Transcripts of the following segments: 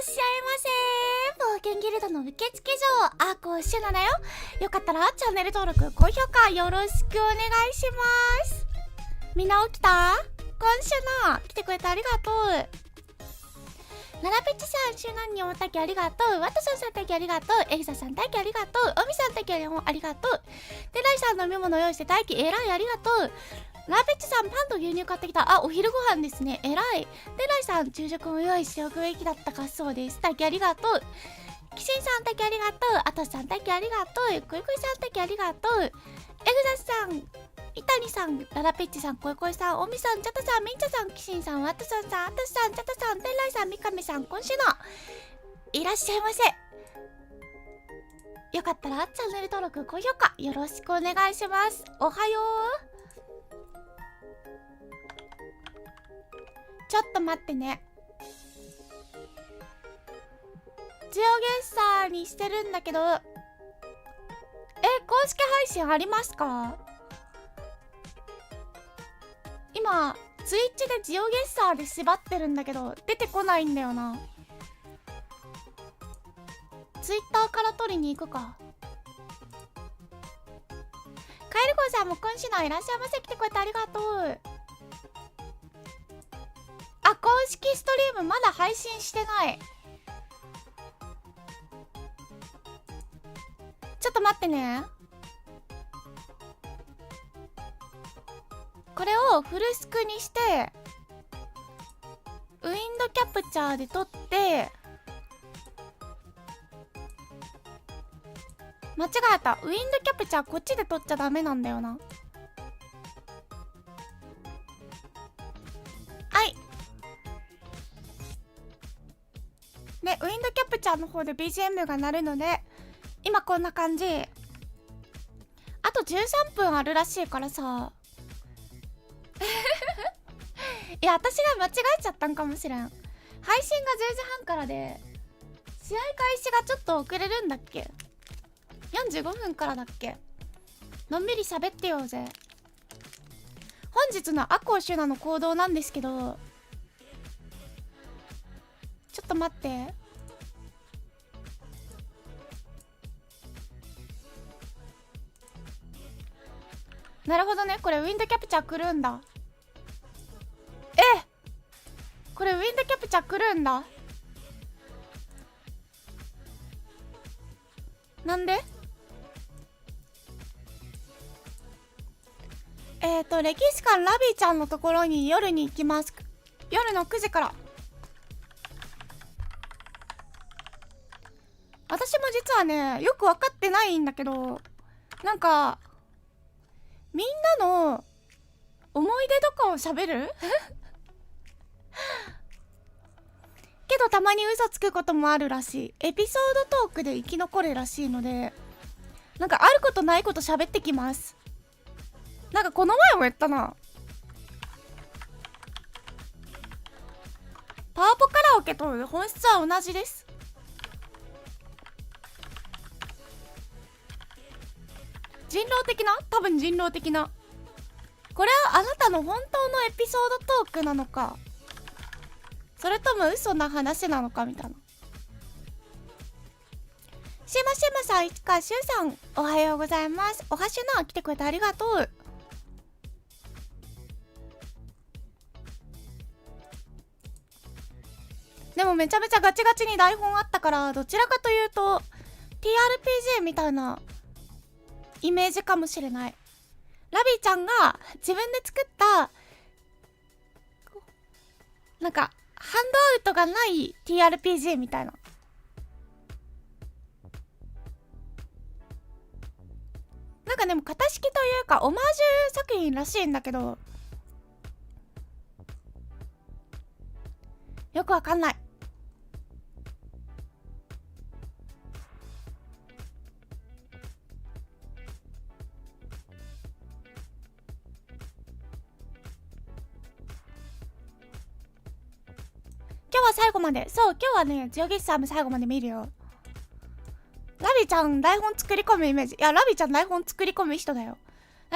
っしゃいませ。冒険ギルドの受付嬢、あこうしゅなだよ。よかったらチャンネル登録、高評価よろしくお願いします。みんな起きた？こんしゅな、来てくれてありがとう。ならぺちさん、しゅなにおたきありがとう。わたさんさんたきありがとう。えりささんたきありがとう。おみさんたきありがとう。でらいさん飲み物用意してたきえらいありがとう。ラーペッチさん、パンと牛乳買ってきた。あ、お昼ご飯ですね。えらい。でらいさん、昼食も用意しておくべきだったかそうです。たきありがとう。キシンさん、たきありがとう。あとさん、たきありがとう。こいこいさん、たきありがとう。エグザスさん、イタニさん、ララペッチさん、こいこいさん、おみさん、チャタさん、ミンチャさん、キシンさん、ワットさんさん、アトシさん、チャタさん、テンライさん、ミカメさん、今週のいらっしゃいませ。よかったらチャンネル登録、高評価よろしくお願いします。おはよう。ちょっと待ってね。ジオゲッサーにしてるんだけど、公式配信ありますか？今ツイッチでジオゲッサーで縛ってるんだけど出てこないんだよな。ツイッターから取りに行くか。カエルコさんも今週のいらっしゃいませ。来てくれてありがとう。あ、公式ストリームまだ配信してない。ちょっと待ってね。これをフルスクにしてウィンドキャプチャーで撮って、間違えた。ウィンドキャプチャーこっちで撮っちゃダメなんだよな。はい。で、ウィンドキャプチャーの方で BGM が鳴るので、今こんな感じ。あと13分あるらしいからさ。いや、私が間違えちゃったんかもしれん。配信が10時半からで、試合開始がちょっと遅れるんだっけ？ 45 分からだっけ？のんびり喋ってようぜ。本日のアコウシュナの行動なんですけど、ちょっと待って。なるほどね。これウィンドキャプチャー来るんだ。これウィンドキャプチャー来るんだ。なんで？歴史館ラビーちゃんのところに夜に行きます。夜の9時から。私も実はね、よく分かってないんだけど、なんかみんなの思い出とかを喋るけどたまに嘘つくこともあるらしい。エピソードトークで生き残るらしいので、なんかあることないこと喋ってきます。なんかこの前も言ったな。パワポカラオケと本質は同じです。人狼的な？多分人狼的な。これはあなたの本当のエピソードトークなのか、それとも嘘な話なのかみたいな。しましまさん、市川しゅうさん、おはようございます。おはしゅな、来てくれてありがとう。でもめちゃめちゃガチガチに台本あったから、どちらかというと TRPG みたいなイメージかもしれない。ラビーちゃんが自分で作ったなんかハンドアウトがない TRPG みたいな。なんかでも型式というかオマージュ作品らしいんだけど、よくわかんない。今日は最後まで、そう、今日はね、ジオゲッサーも最後まで見るよ。ラビちゃん台本作り込むイメージ。いや、ラビちゃん台本作り込む人だよ。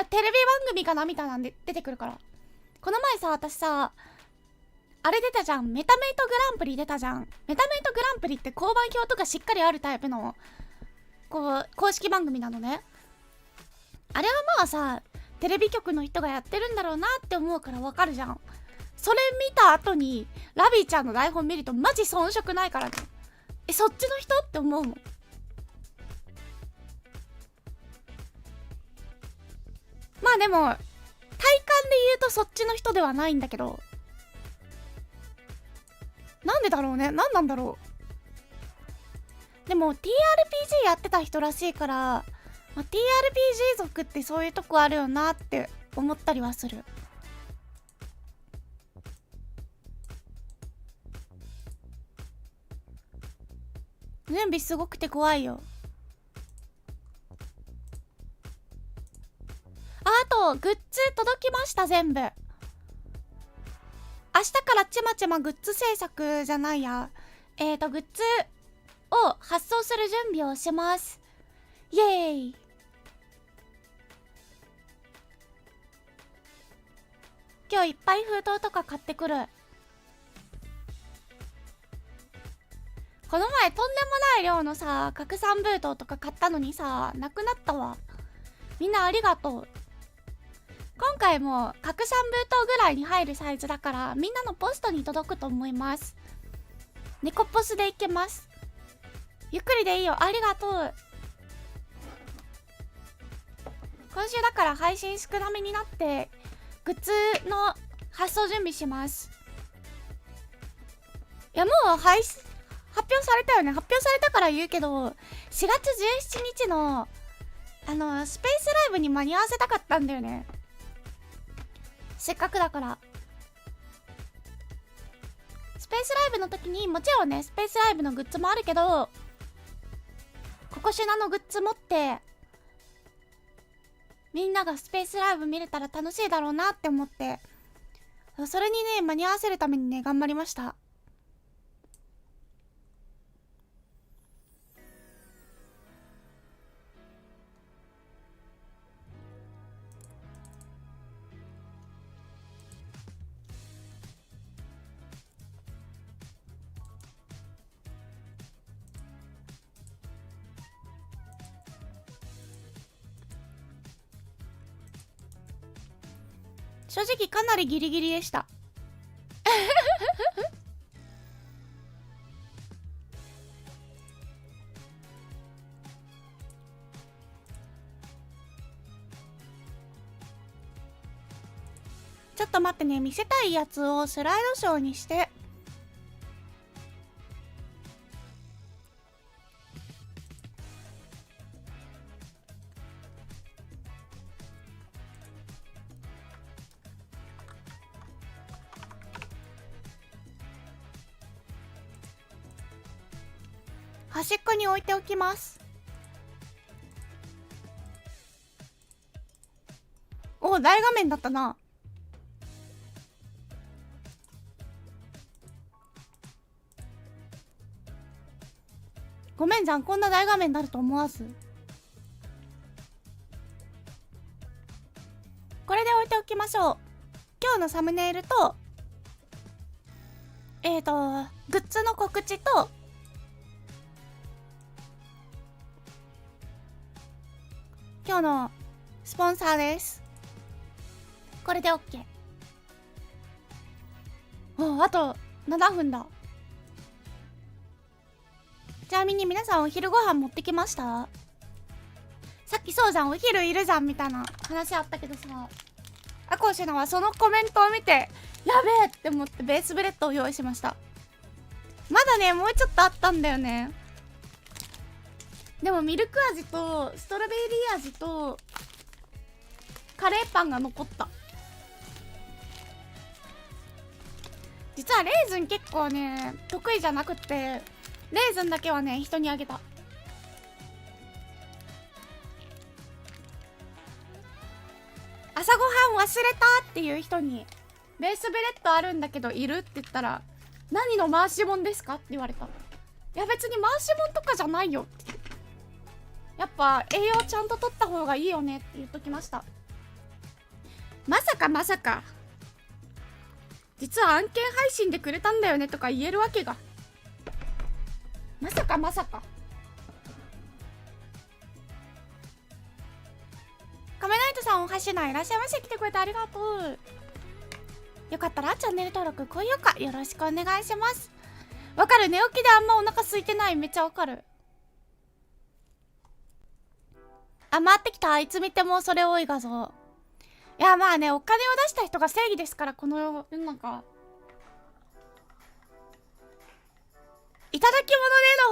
テレビ番組かなみたいなんで出てくるから。この前さ、私さ、あれ出たじゃん、メタメイトグランプリ出たじゃん。メタメイトグランプリって交番表とかしっかりあるタイプのこう公式番組なのね。あれはまあさ、テレビ局の人がやってるんだろうなって思うからわかるじゃん。それ見た後にラビーちゃんの台本見るとマジ遜色ないからね。そっちの人って思うもん。まあでも体感で言うとそっちの人ではないんだけど、なんでだろうね。何なんだろう。でも TRPG やってた人らしいから、まあ、TRPG 族ってそういうとこあるよなって思ったりはする。準備すごくて怖いよ。あとグッズ届きました。全部明日からちまちまグッズ制作じゃないや、グッズを発送する準備をします。イエーイ。今日いっぱい封筒とか買ってくる。この前とんでもない量のさ拡散封筒とか買ったのにさ、なくなったわ。みんなありがとう。今回も拡散封筒ぐらいに入るサイズだからみんなのポストに届くと思います。猫ポスでいけます。ゆっくりでいいよ。ありがとう。今週だから配信少なめになってグッズの発送準備します。いやもう発表されたよね。発表されたから言うけど、4月17日のスペースライブに間に合わせたかったんだよね。せっかくだからスペースライブの時に、もちろんねスペースライブのグッズもあるけど、ここシュナのグッズ持ってみんながスペースライブ見れたら楽しいだろうなって思って、それにね間に合わせるためにね頑張りました。正直かなりギリギリでしたちょっと待ってね、見せたいやつをスライドショーにして。端っこに置いておきます。お、大画面だったな。ごめんじゃん、こんな大画面になると思わず。これで置いておきましょう。今日のサムネイルとグッズの告知と今日のスポンサーです。これで OK。 あと7分だ。ちなみに皆さんお昼ご飯持ってきました？さっきそうじゃん、お昼いるじゃんみたいな話あったけどさ、アコーシュナはそのコメントを見てやべえって思ってベースブレッドを用意しました。まだねもうちょっとあったんだよね。でもミルク味とストロベリー味とカレーパンが残った。実はレーズン結構ね得意じゃなくって、レーズンだけはね人にあげた。朝ごはん忘れたっていう人にベースブレッドあるんだけどいるって言ったら、何の回しもんですかって言われた。いや別に回しもんとかじゃないよって。やっぱ栄養ちゃんと取った方がいいよねって言っときました。まさか実は案件配信でくれたんだよねとか言えるわけが。まさかまさか。カメナイトさん、おはしないらっしゃいませ。来てくれてありがとう。よかったらチャンネル登録、高評価よろしくお願いします。わかる、寝起きであんまお腹空いてない。めっちゃわかる。あ、回ってきた。いつ見てもそれ多い画像。いや、まあね、お金を出した人が正義ですから、この世の中。いただき物で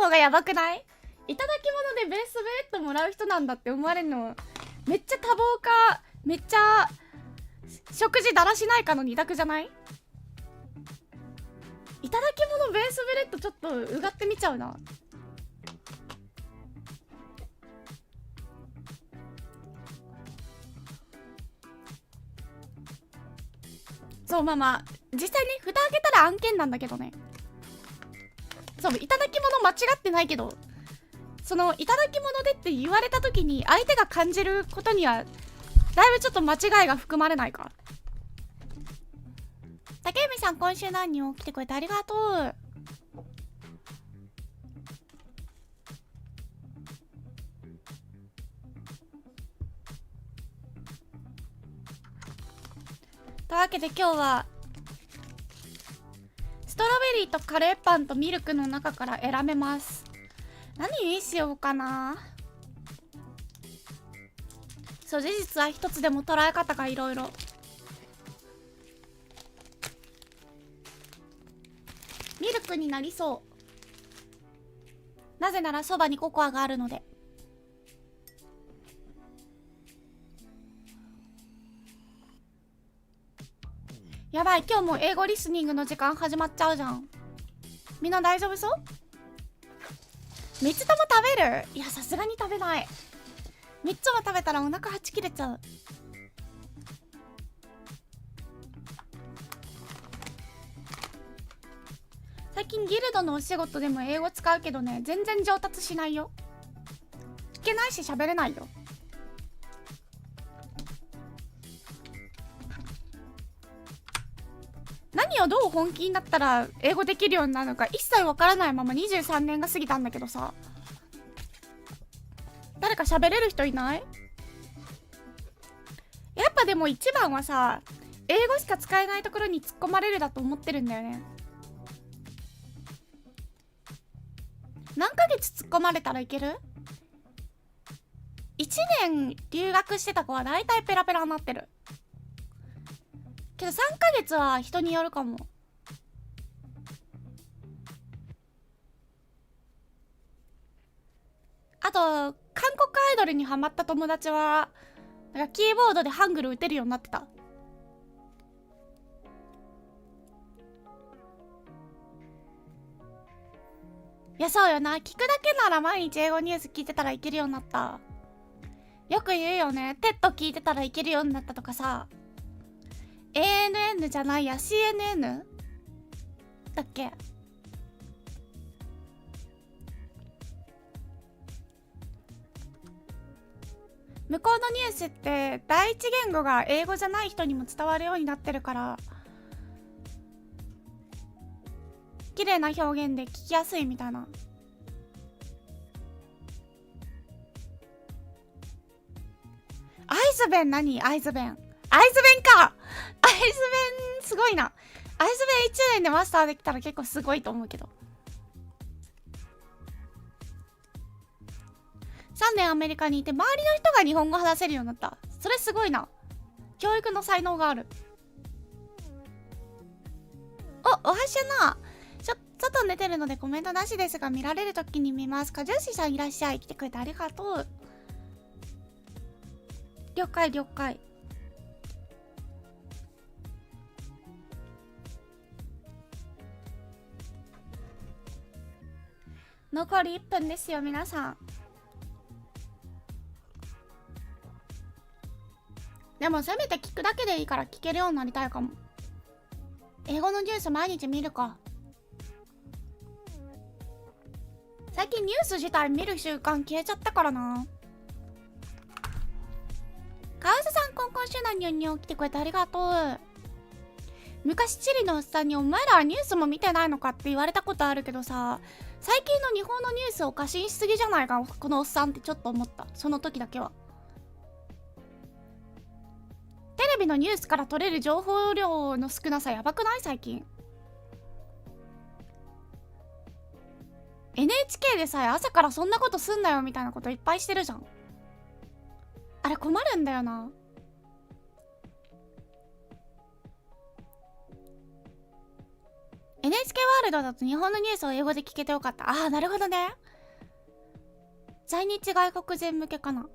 の方がやばくない？いただき物でベースベッドもらう人なんだって思われるの、めっちゃ多忙か、めっちゃ食事だらしないかの二択じゃない？いただき物ベースベレッドちょっとうがってみちゃうな。そう、まあまあ実際ね、蓋開けたら案件なんだけどね。そう、いただき物間違ってないけど、そのいただき物でって言われた時に相手が感じることにはだいぶちょっと間違いが含まれないか。竹海さん、今週何人来てくれてありがとう。というわけで今日はストロベリーとカレーパンとミルクの中から選べます。何にしようかな。そう、事実は一つでも捉え方がいろいろ。ミルクになりそう。なぜならそばにココアがあるので。やばい、今日も英語リスニングの時間始まっちゃうじゃん。みんな大丈夫そう？3つとも食べる？いや、さすがに食べない。3つも食べたらお腹はち切れちゃう。最近ギルドのお仕事でも英語使うけどね、全然上達しないよ。聞けないし喋れないよ。何をどう本気になったら英語できるようになるのか一切わからないまま23年が過ぎたんだけどさ。誰か喋れる人いない？やっぱでも一番はさ、英語しか使えないところに突っ込まれるだと思ってるんだよね。何ヶ月突っ込まれたらいける？ 1 年留学してた子はだいたいペラペラになってるけど、3ヶ月は人によるかも。あと韓国アイドルにハマった友達はなんかキーボードでハングル打てるようになってた。いや、そうよな。聞くだけなら毎日英語ニュース聞いてたらいけるようになった。よく言うよね。テッド聞いてたらいけるようになったとかさ。ANN じゃないや、 CNN だっけ。向こうのニュースって第一言語が英語じゃない人にも伝わるようになってるから、綺麗な表現で聞きやすいみたいな。アイズベン何？アイズベン。アイズベンか。アイズベンすごいな。アイズベン1年でマスターできたら結構すごいと思うけど。3年アメリカにいて周りの人が日本語話せるようになった。それすごいな。教育の才能がある。おはしゅな。外寝てるのでコメントなしですが、見られるときに見ます。かじゅうしさんいらっしゃい。来てくれてありがとう。了解了解。残り1分ですよ皆さん。でもせめて聞くだけでいいから聞けるようになりたいかも。英語のニュース毎日見るか。最近ニュース自体見る習慣消えちゃったからな。カウスさん、コンコンシュナニョンニョン来てくれてありがとう。昔チリのおっさんにお前らはニュースも見てないのかって言われたことあるけどさ、最近の日本のニュースを過信しすぎじゃないかこのおっさんってちょっと思った。その時だけは。テレビのニュースから取れる情報量の少なさやばくない？最近 NHK でさえ朝からそんなことすんなよみたいなこといっぱいしてるじゃん。あれ困るんだよな。NHK ワールドだと日本のニュースを英語で聞けてよかった。ああ、なるほどね。在日外国人向けかな。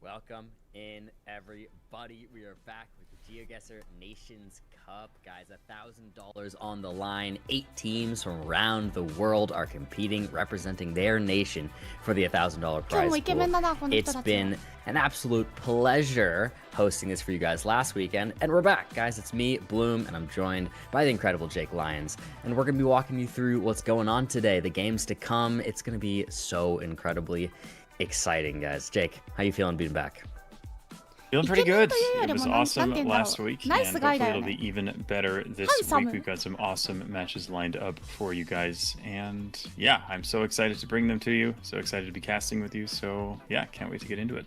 Welcome in, everybody. We are back with the Geoguessr Nations Cup. Guys, $1,000 on the line. 8 teams from around the world are competing, representing their nation for the $1,000 prize pool. It's been an absolute pleasure hosting this for you guys last weekend. And we're back, guys. It's me, Bloom, and I'm joined by the incredible Jake Lyons. And we're going to be walking you through what's going on today, the games to come. It's going to be so incredibly exciting, guys. Jake, how you feeling being back? Feeling pretty good. It was awesome last week, and hopefully it'll be even better this week. We've got some awesome matches lined up for you guys, and yeah, I'm so excited to bring them to you. So excited to be casting with you. So yeah, can't wait to get into it.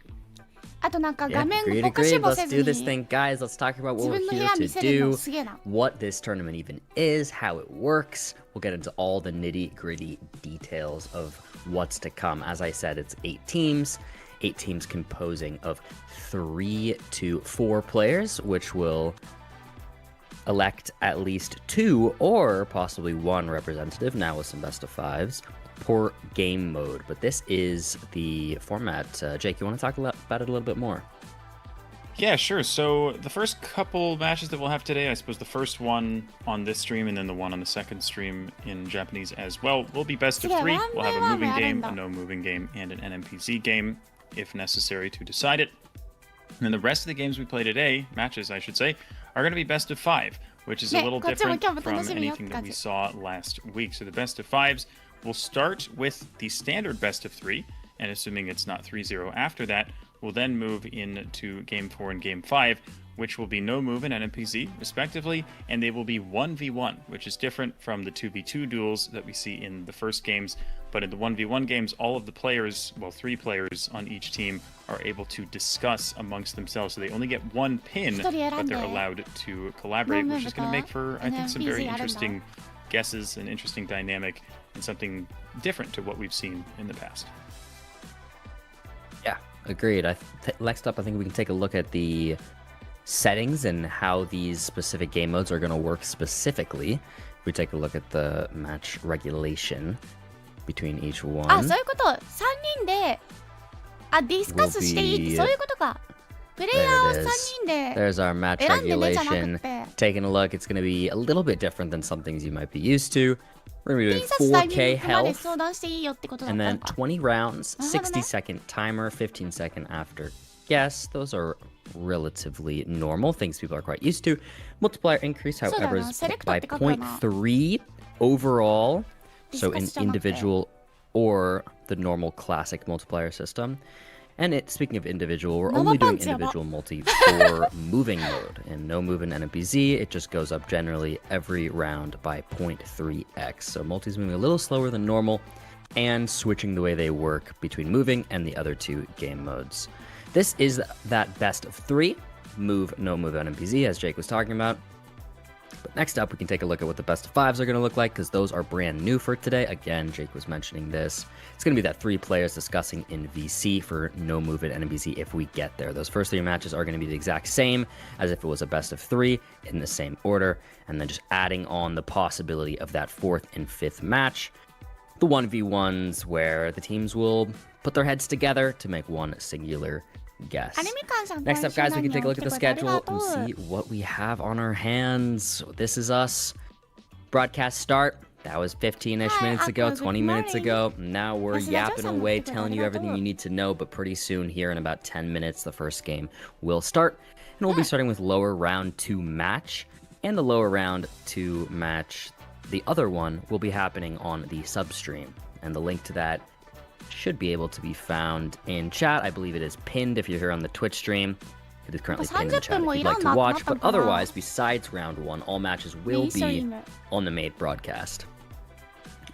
Agreed. Let's do this thing, guys. Let's talk about what we're here to do, what this tournament even is, how it works. We'll get into all the nitty-gritty details of what's to come. As I said, it's 8 teams composing of 3 to 4 players, which will elect at least 2 or possibly 1 representative, now with some best of 5s, per game mode. But this is the format. Jake, you want to talk about it a little bit more? Yeah, sure. So the first couple matches that we'll have today, I suppose the first one on this stream and then the one on the second stream in Japanese as well, will be best of 3. We'll have a moving game, a no moving game, and an NMPZ game, if necessary, to decide it. And then the rest of the games we play today, matches I should say, are going to be best of 5, which is a little different from anything that we saw last week. So the best of 5s will start with the standard best of 3, and assuming it's not 3-0 after that, we'll then move into Game 4 and Game 5, which will be no move and NMPZ, respectively, and they will be 1v1, which is different from the 2v2 duels that we see in the first games. But in the 1v1 games, all of the players, well, 3 players on each team, are able to discuss amongst themselves. So they only get 1 pin, but they're allowed to collaborate, which is going to make for, I think, some very interesting guesses, an interesting dynamic, and something different to what we've seen in the past. Yeah, agreed. Next up, I think we can take a look at the settings and how these specific game modes are going to work specifically. If we take a look at the match regulation between each one. あ、そういうこと。3人でディスカスしていいってそういうことか。プレイヤーを3人で There's our match regulation. Taking a look, it's going to be a little bit different than some things you might be used to. We're going to be doing 4K health, and then 20 rounds, 60-second timer, 15-second after guess. Those are relatively normal, things people are quite used to. Multiplier increase, however, is by 0.3 overall, so in individual or the normal classic multiplier system. And speaking of individual, we're only doing individual multi for moving mode. And no move in NMPZ, it just goes up generally every round by 0.3x. So multi's moving a little slower than normal and switching the way they work between moving and the other 2 game modes. This is that best of 3, move, no move NMPZ, as Jake was talking about. But next up, we can take a look at what the best of 5s are going to look like, because those are brand new for today. Again, Jake was mentioning this. It's going to be that 3 players discussing in VC for no move at NMPZ if we get there. Those first 3 matches are going to be the exact same as if it was a best of 3 in the same order, and then just adding on the possibility of that 4th and 5th match. The 1v1s where the teams will put their heads together to make one singular guess. Next up, guys, we can take a look at the schedule and see what we have on our hands. This is us. Broadcast start. That was 15-ish minutes ago, 20 minutes ago. Now we're yapping away, telling you everything you need to know, but pretty soon, here in about 10 minutes, the first game will start. And we'll be starting with lower round 2 match. And the lower round 2 match, the other one, will be happening on the substream. And the link to that should be able to be found in chat. I believe it is pinned if you're here on the Twitch stream. It is currently pinned in the chat if you'd like to watch. But otherwise, besides round 1, all matches will be on the main broadcast.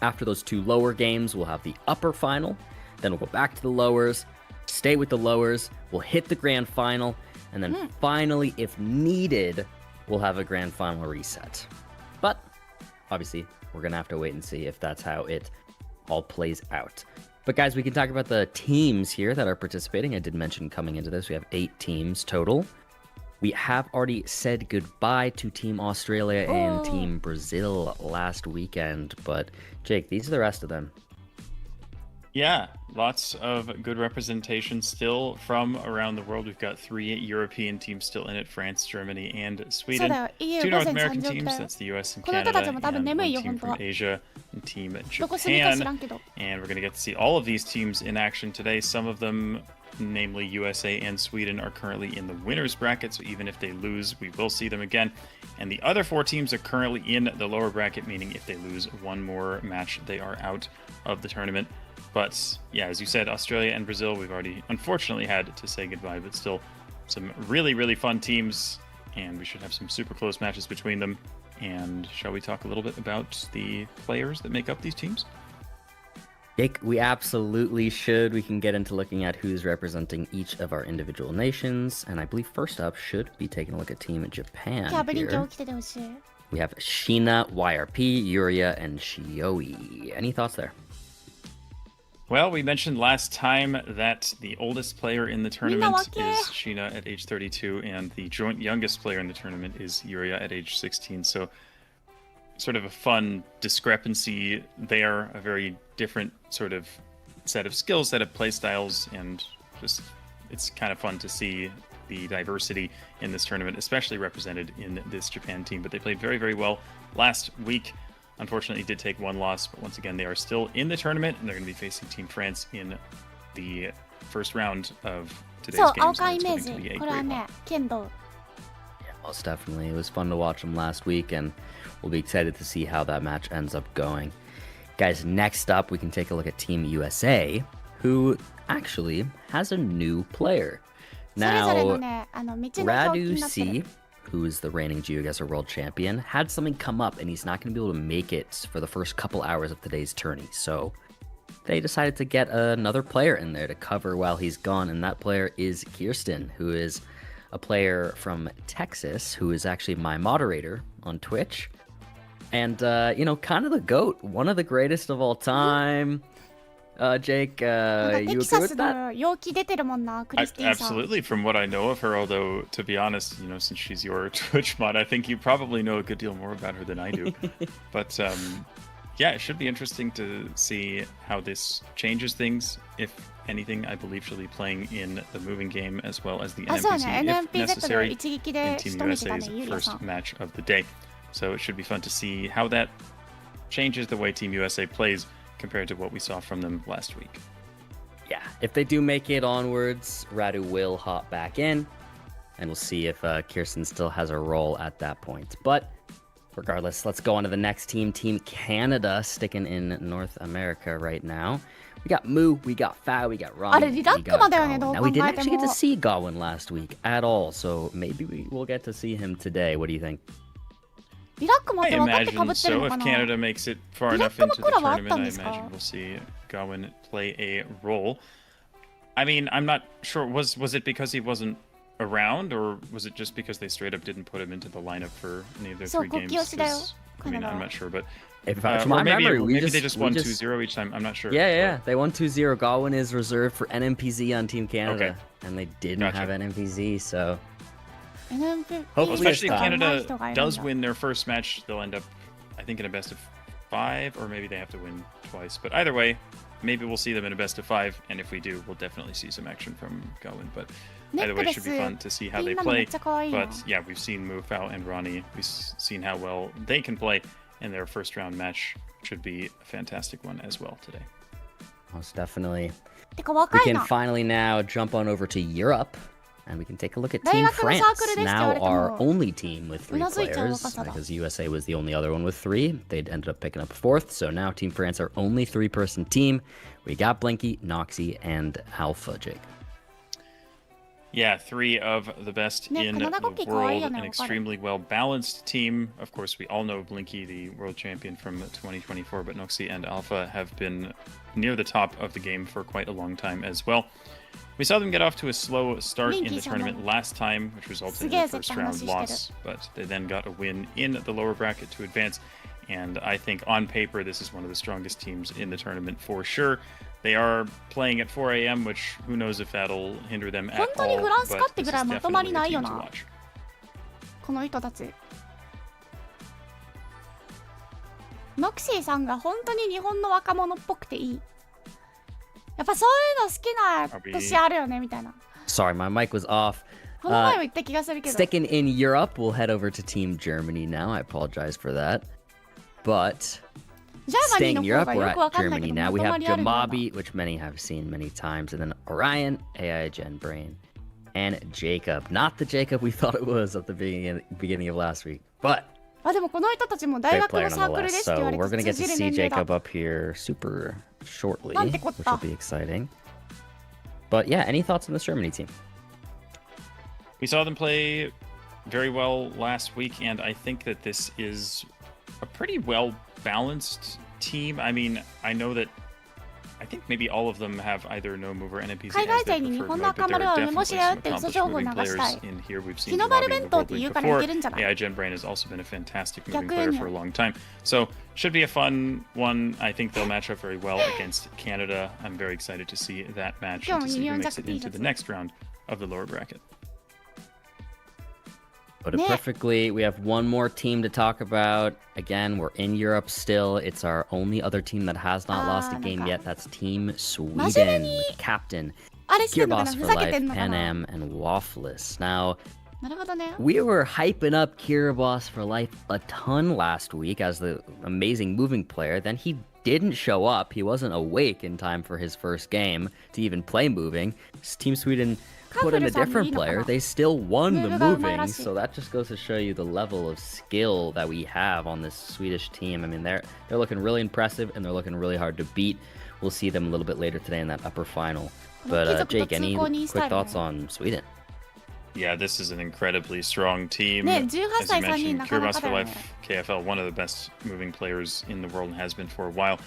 After those 2 lower games, we'll have the upper final. Then we'll go back to the lowers, stay with the lowers, we'll hit the grand final, and then finally, if needed, we'll have a grand final reset. But obviously, we're going to have to wait and see if that's how it all plays out. But guys, we can talk about the teams here that are participating. I did mention coming into this, we have 8 teams total. We have already said goodbye to Team Australia and Team Brazil last weekend. But Jake, these are the rest of them. Yeah, lots of good representation still from around the world. We've got 3 European teams still in it, France, Germany, and Sweden. 2 North American teams, that's the US and Canada, and 1 team from Asia, and Team Japan. And we're going to get to see all of these teams in action today. Some of them, namely USA and Sweden, are currently in the winner's bracket, so even if they lose, we will see them again. And the other 4 teams are currently in the lower bracket, meaning if they lose one more match, they are out of the tournament. But yeah, as you said, Australia and Brazil, we've already unfortunately had to say goodbye, but still some really, really fun teams, and we should have some super close matches between them. And shall we talk a little bit about the players that make up these teams? Jake, we absolutely should. We can get into looking at who's representing each of our individual nations. And I believe first up should be taking a look at Team Japan here. We have Sheena, YRP, Yuria, and Shioi. Any thoughts there? Well, we mentioned last time that the oldest player in the tournament is Sheena at age 32, and the joint youngest player in the tournament is Yuria at age 16. So sort of a fun discrepancy there, a very different sort of set of skills, set of play styles, and just it's kind of fun to see the diversity in this tournament, especially represented in this Japan team. But they played very, very well last week. Unfortunately, did take 1 loss, but once again, they are still in the tournament, and they're going to be facing Team France in the first round of today's games. So it's going to be a great one. Yeah, most definitely. It was fun to watch them last week, and we'll be excited to see how that match ends up going. Guys, next up, we can take a look at Team USA, who actually has a new player. Now, Radu C, who is the reigning Geoguessr World Champion, had something come up, and he's not going to be able to make it for the first couple hours of today's tourney. So they decided to get another player in there to cover while he's gone, and that player is Kirsten, who is a player from Texas, who is actually my moderator on Twitch. And, you know, kind of the GOAT, one of the greatest of all time. Jake, you agree with that? Absolutely, from what I know of her, although, to be honest, you know, since she's your Twitch mod, I think you probably know a good deal more about her than I do. But, yeah, it should be interesting to see how this changes things. If anything, I believe she'll be playing in the moving game as well as the NMPZ, if necessary, in Team USA's first match of the day. So it should be fun to see how that changes the way Team USA plays compared to what we saw from them last week. Yeah, if they do make it onwards, Radu will hop back in, and we'll see if Kirsten still has a role at that point. But regardless, let's go on to the next team, Team Canada, sticking in North America right now. We got Moo, we got Fa, we got Ron, we got Godwin. Now, we didn't actually get to see Godwin last week at all, so maybe we will get to see him today. What do you think? I imagine so. If Canada makes it far enough into the tournament, I imagine we'll see Godwin play a role. I mean, I'm not sure. Was it because he wasn't around, or was it just because they straight up didn't put him into the lineup for any of their 3 games? I mean, I'm not sure, but maybe they just won 2-0 each time. I'm not sure. Yeah. They won 2-0. Godwin is reserved for NMPZ on Team Canada, and they didn't have NMPZ, so. Hopefully, especially if Canada does win their first match, they'll end up, I think, in a best of 5, or maybe they have to win twice. But either way, maybe we'll see them in a best of 5, and if we do, we'll definitely see some action from Godwin. But either way, it should be fun to see how they play. But yeah, we've seen Mu, Fao, and Ronnie. We've seen how well they can play, and their first round match should be a fantastic one as well today. Most definitely. We can finally now jump on over to Europe And we can take a look at Team France, now our only team with 3 players, because USA was the only other one with 3. They'd ended up picking up 4th, so now Team France, our only 3-person team. We got Blinky, Noxy, and Alpha, Jake. Yeah, 3 of the best in the world, an extremely well-balanced team. Of course, we all know Blinky, the world champion from 2024, but Noxy and Alpha have been near the top of the game for quite a long time as well. We saw them get off to a slow start in the tournament last time, which resulted in a first-round loss, but they then got a win in the lower bracket to advance, and I think on paper this is one of the strongest teams in the tournament for sure. They are playing at 4 a.m., which who knows if that'll hinder them at all, but this is definitely a team to watch. この人たち。ノクシーさんが本当に日本の若者っぽくていい。やっぱそういうの好きな年あるよねみたいな。Sorry, my mic was off. この前も言った気がするけど。Sticking in Europe, we'll head over to Team Germany now. I apologize for that. But staying in Europe, we're at Germany now. We have Jamabi, which many have seen many times, and then Orion, AI Gen Brain, and Jacob. Not the Jacob we thought it was at the beginning of last week, but great player nonetheless. So we're going to get to see Jacob up here super shortly, which will be exciting. But yeah, any thoughts on this Germany team? We saw them play very well last week, and I think that this is a pretty well-balanced team. I mean, I know that I think maybe all of them have either no move or NPC as their preferred mode, but there are definitely some accomplished moving players in here. We've seen Jamabi in the World League before. AI Gen Brain has also been a fantastic moving player for a long time. So should be a fun one. I think they'll match up very well against Canada. I'm very excited to see that match and to see who makes it into the next round of the lower bracket. Put it perfectly. We have one more team to talk about. Again, we're in Europe still. It's our only other team that has not lost a game yet. That's Team Sweden with Captain, Gearboss for Life, Pan Am, and Waffless. Now, we were hyping up Gearboss for Life a ton last week as the amazing moving player. Then he didn't show up. He wasn't awake in time for his first game to even play moving. Team Sweden put in a different player, they still won the moving, so that just goes to show you the level of skill that we have on this Swedish team. I mean, they're looking really impressive, and they're looking really hard to beat. We'll see them a little bit later today in that upper final. But Jake, any quick thoughts on Sweden? Yeah, this is an incredibly strong team. As you mentioned, Gearboss for Life, KFL, one of the best moving players in the world and has been for a while.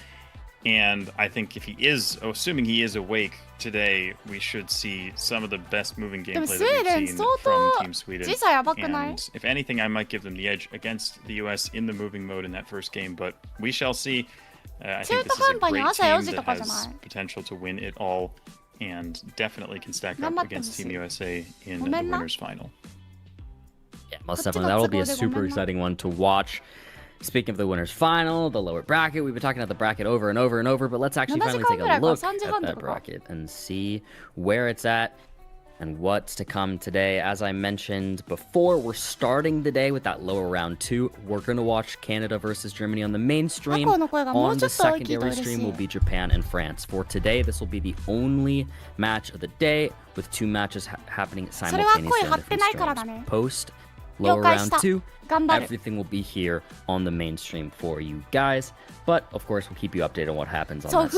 And I think if he is, assuming he is awake today, we should see some of the best moving gameplay that we've seen from Team Sweden. And if anything, I might give them the edge against the US in the moving mode in that first game, but we shall see. I think this is a great team that has potential to win it all and definitely can stack up against Team USA in the winners final. Yeah, most definitely. That'll be a super exciting one to watch. Speaking of the winners final, the lower bracket, we've been talking about the bracket over and over and over, but let's actually finally take a look at that bracket and see where it's at and what's to come today. As I mentioned before, we're starting the day with that lower round 2. We're going to watch Canada versus Germany on the main stream. On the secondary stream will be Japan and France. For today, this will be the only match of the day with 2 matches happening simultaneously on different streams. Post lower round 2, everything will be here on the mainstream for you guys. But of course, we'll keep you updated on what happens on this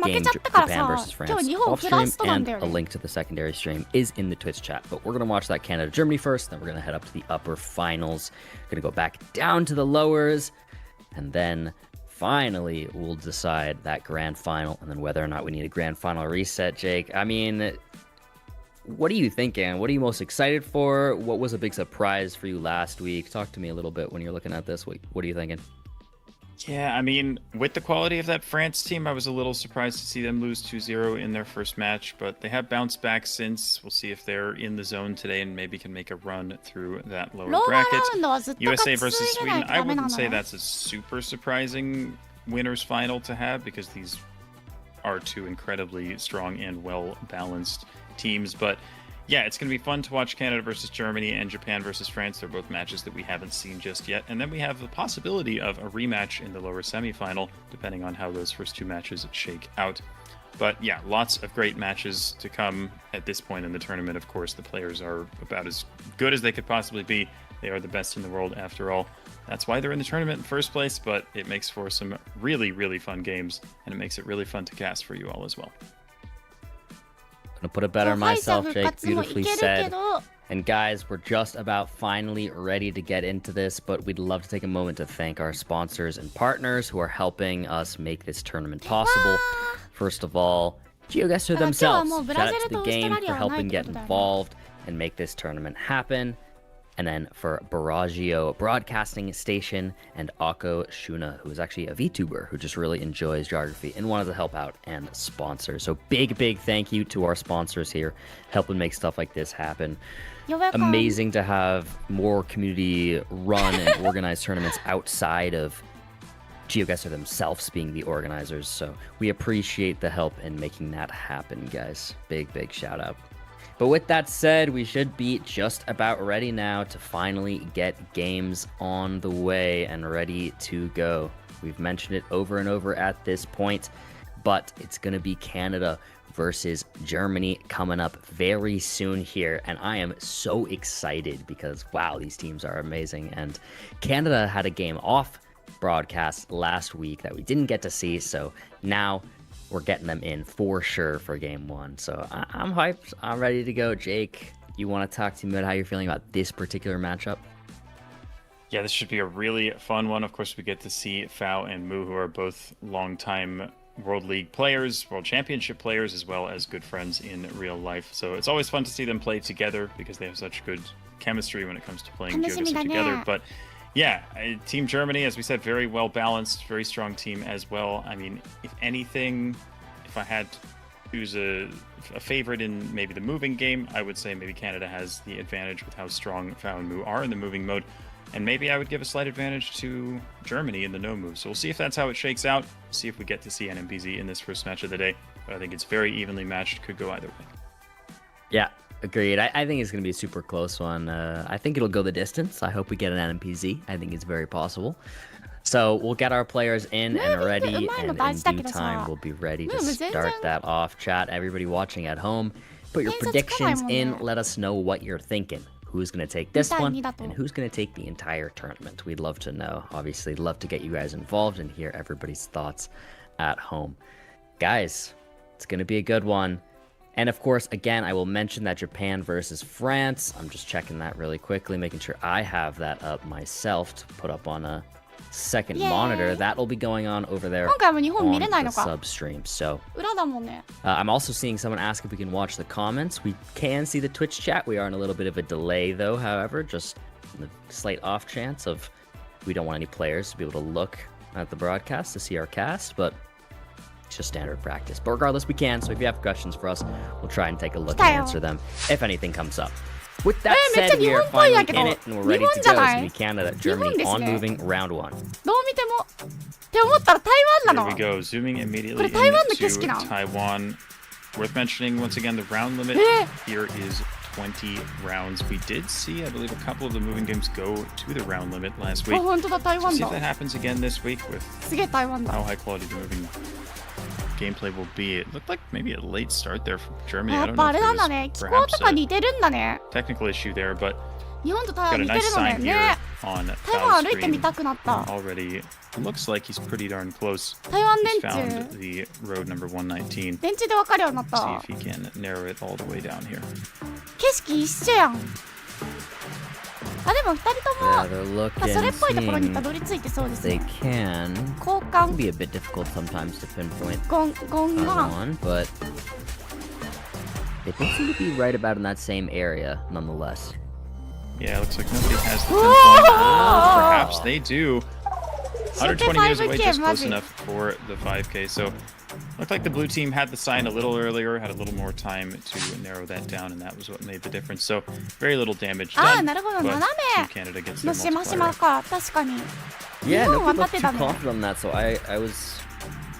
game, Japan versus France off stream, and a link to the secondary stream is in the Twitch chat. But we're going to watch that Canada-Germany first, then we're going to head up to the upper finals. Going to go back down to the lowers, and then finally we'll decide that grand final, and then whether or not we need a grand final reset, Jake. I mean, what are you thinking? What are you most excited for? What was a big surprise for you last week? Talk to me a little bit when you're looking at this. What are you thinking? Yeah, I mean, with the quality of that France team, I was a little surprised to see them lose 2-0 in their first match, but they have bounced back since. We'll see if they're in the zone today and maybe can make a run through that lower bracket. USA versus Sweden, I wouldn't say that's a super surprising winners final to have because these are 2 incredibly strong and well-balanced teams, but yeah, it's going to be fun to watch Canada versus Germany and Japan versus France. They're both matches that we haven't seen just yet, and then we have the possibility of a rematch in the lower semifinal, depending on how those first 2 matches shake out. But yeah, lots of great matches to come at this point in the tournament. Of course, the players are about as good as they could possibly be. They are the best in the world after all. That's why they're in the tournament in the first place, but it makes for some really, really fun games, and it makes it really fun to cast for you all as well. Gonna put it better myself, Jake. Beautifully said. And guys, we're just about finally ready to get into this, but we'd love to take a moment to thank our sponsors and partners who are helping us make this tournament possible. First of all, Geoguessr themselves. Shout out to the game for helping get involved and make this tournament happen. And then for Baraggio Broadcasting Station and Ako Shuna, who is actually a VTuber who just really enjoys geography and wanted to help out and sponsor. So big thank you to our sponsors here, helping make stuff like this happen. Amazing to have more community run and organized tournaments outside of Geoguessr themselves being the organizers. So we appreciate the help in making that happen, guys. Big shout out. But with that said, we should be just about ready now to finally get games on the way and ready to go. We've mentioned it over and over at this point, but it's going to be Canada versus Germany coming up very soon here. And I am so excited because, wow, these teams are amazing. And Canada had a game off broadcast last week that we didn't get to see. So now we're getting them in for sure for game one. So I'm hyped. I'm ready to go. Jake, you want to talk to me about how you're feeling about this particular matchup? Yeah, this should be a really fun one. Of course, we get to see Fao and Mu, who are both longtime World League players, World Championship players, as well as good friends in real life. So it's always fun to see them play together because they have such good chemistry when it comes to playing Geoguessr together. But yeah, Team Germany, as we said, very well balanced, very strong team as well. I mean, if anything, if I had to choose a favorite in maybe the moving game, I would say maybe Canada has the advantage with how strong Fao and Mu are in the moving mode. And maybe I would give a slight advantage to Germany in the no move. So we'll see if that's how it shakes out. See if we get to see NMBZ in this first match of the day. But I think it's very evenly matched. Could go either way. Yeah. Agreed. I think it's going to be a super close one. I think it'll go the distance. I hope we get an NMPZ. I think it's very possible. So we'll get our players in and ready, and in due time we'll be ready to start that off. Chat, everybody watching at home, put your predictions in. Let us know what you're thinking. Who's going to take this one, and who's going to take the entire tournament? We'd love to know. Obviously, love to get you guys involved and hear everybody's thoughts at home. Guys, it's going to be a good one. And of course, again, I will mention that Japan versus France. I'm just checking that really quickly, making sure I have that up myself to put up on a second monitor. That will be going on over there on the sub stream. So I'm also seeing someone ask if we can watch the comments. We can see the Twitch chat. We are in a little bit of a delay though, however, just the slight off chance of we don't want any players to be able to look at the broadcast to see our cast, but it's just standard practice. But regardless, we can. So if you have questions for us, we'll try and take a look and answer them if anything comes up. With that said, we are finally in it and we're ready to go. It's going to be Canada, Germany on moving round one. Here we go, zooming immediately into Taiwan. Worth mentioning once again, the round limit here is 20 rounds. We did see, I believe, a couple of the moving games go to the round limit last week. So see if that happens again this week with how high quality the moving gameplay will be. It looked like maybe a late start there from Germany. I don't know if there was perhaps a technical issue there, but got a nice sign here on Fao's screen. Already looks like he's pretty darn close. He's found the road number 119. See if he can narrow it all the way down here. Yeah, they're looking, they can be a bit difficult sometimes to pinpoint one, but they don't seem to be right about in that same area nonetheless. Yeah, it looks like nobody has the pinpoint. Perhaps they do. 120 meters away, just close enough for the 5K. So looked like the blue team had the sign a little earlier, had a little more time to narrow that down, and that was what made the difference. So very little damage done, but Team Canada gets their multiplier. Yeah, nobody looked too confident on that, so I was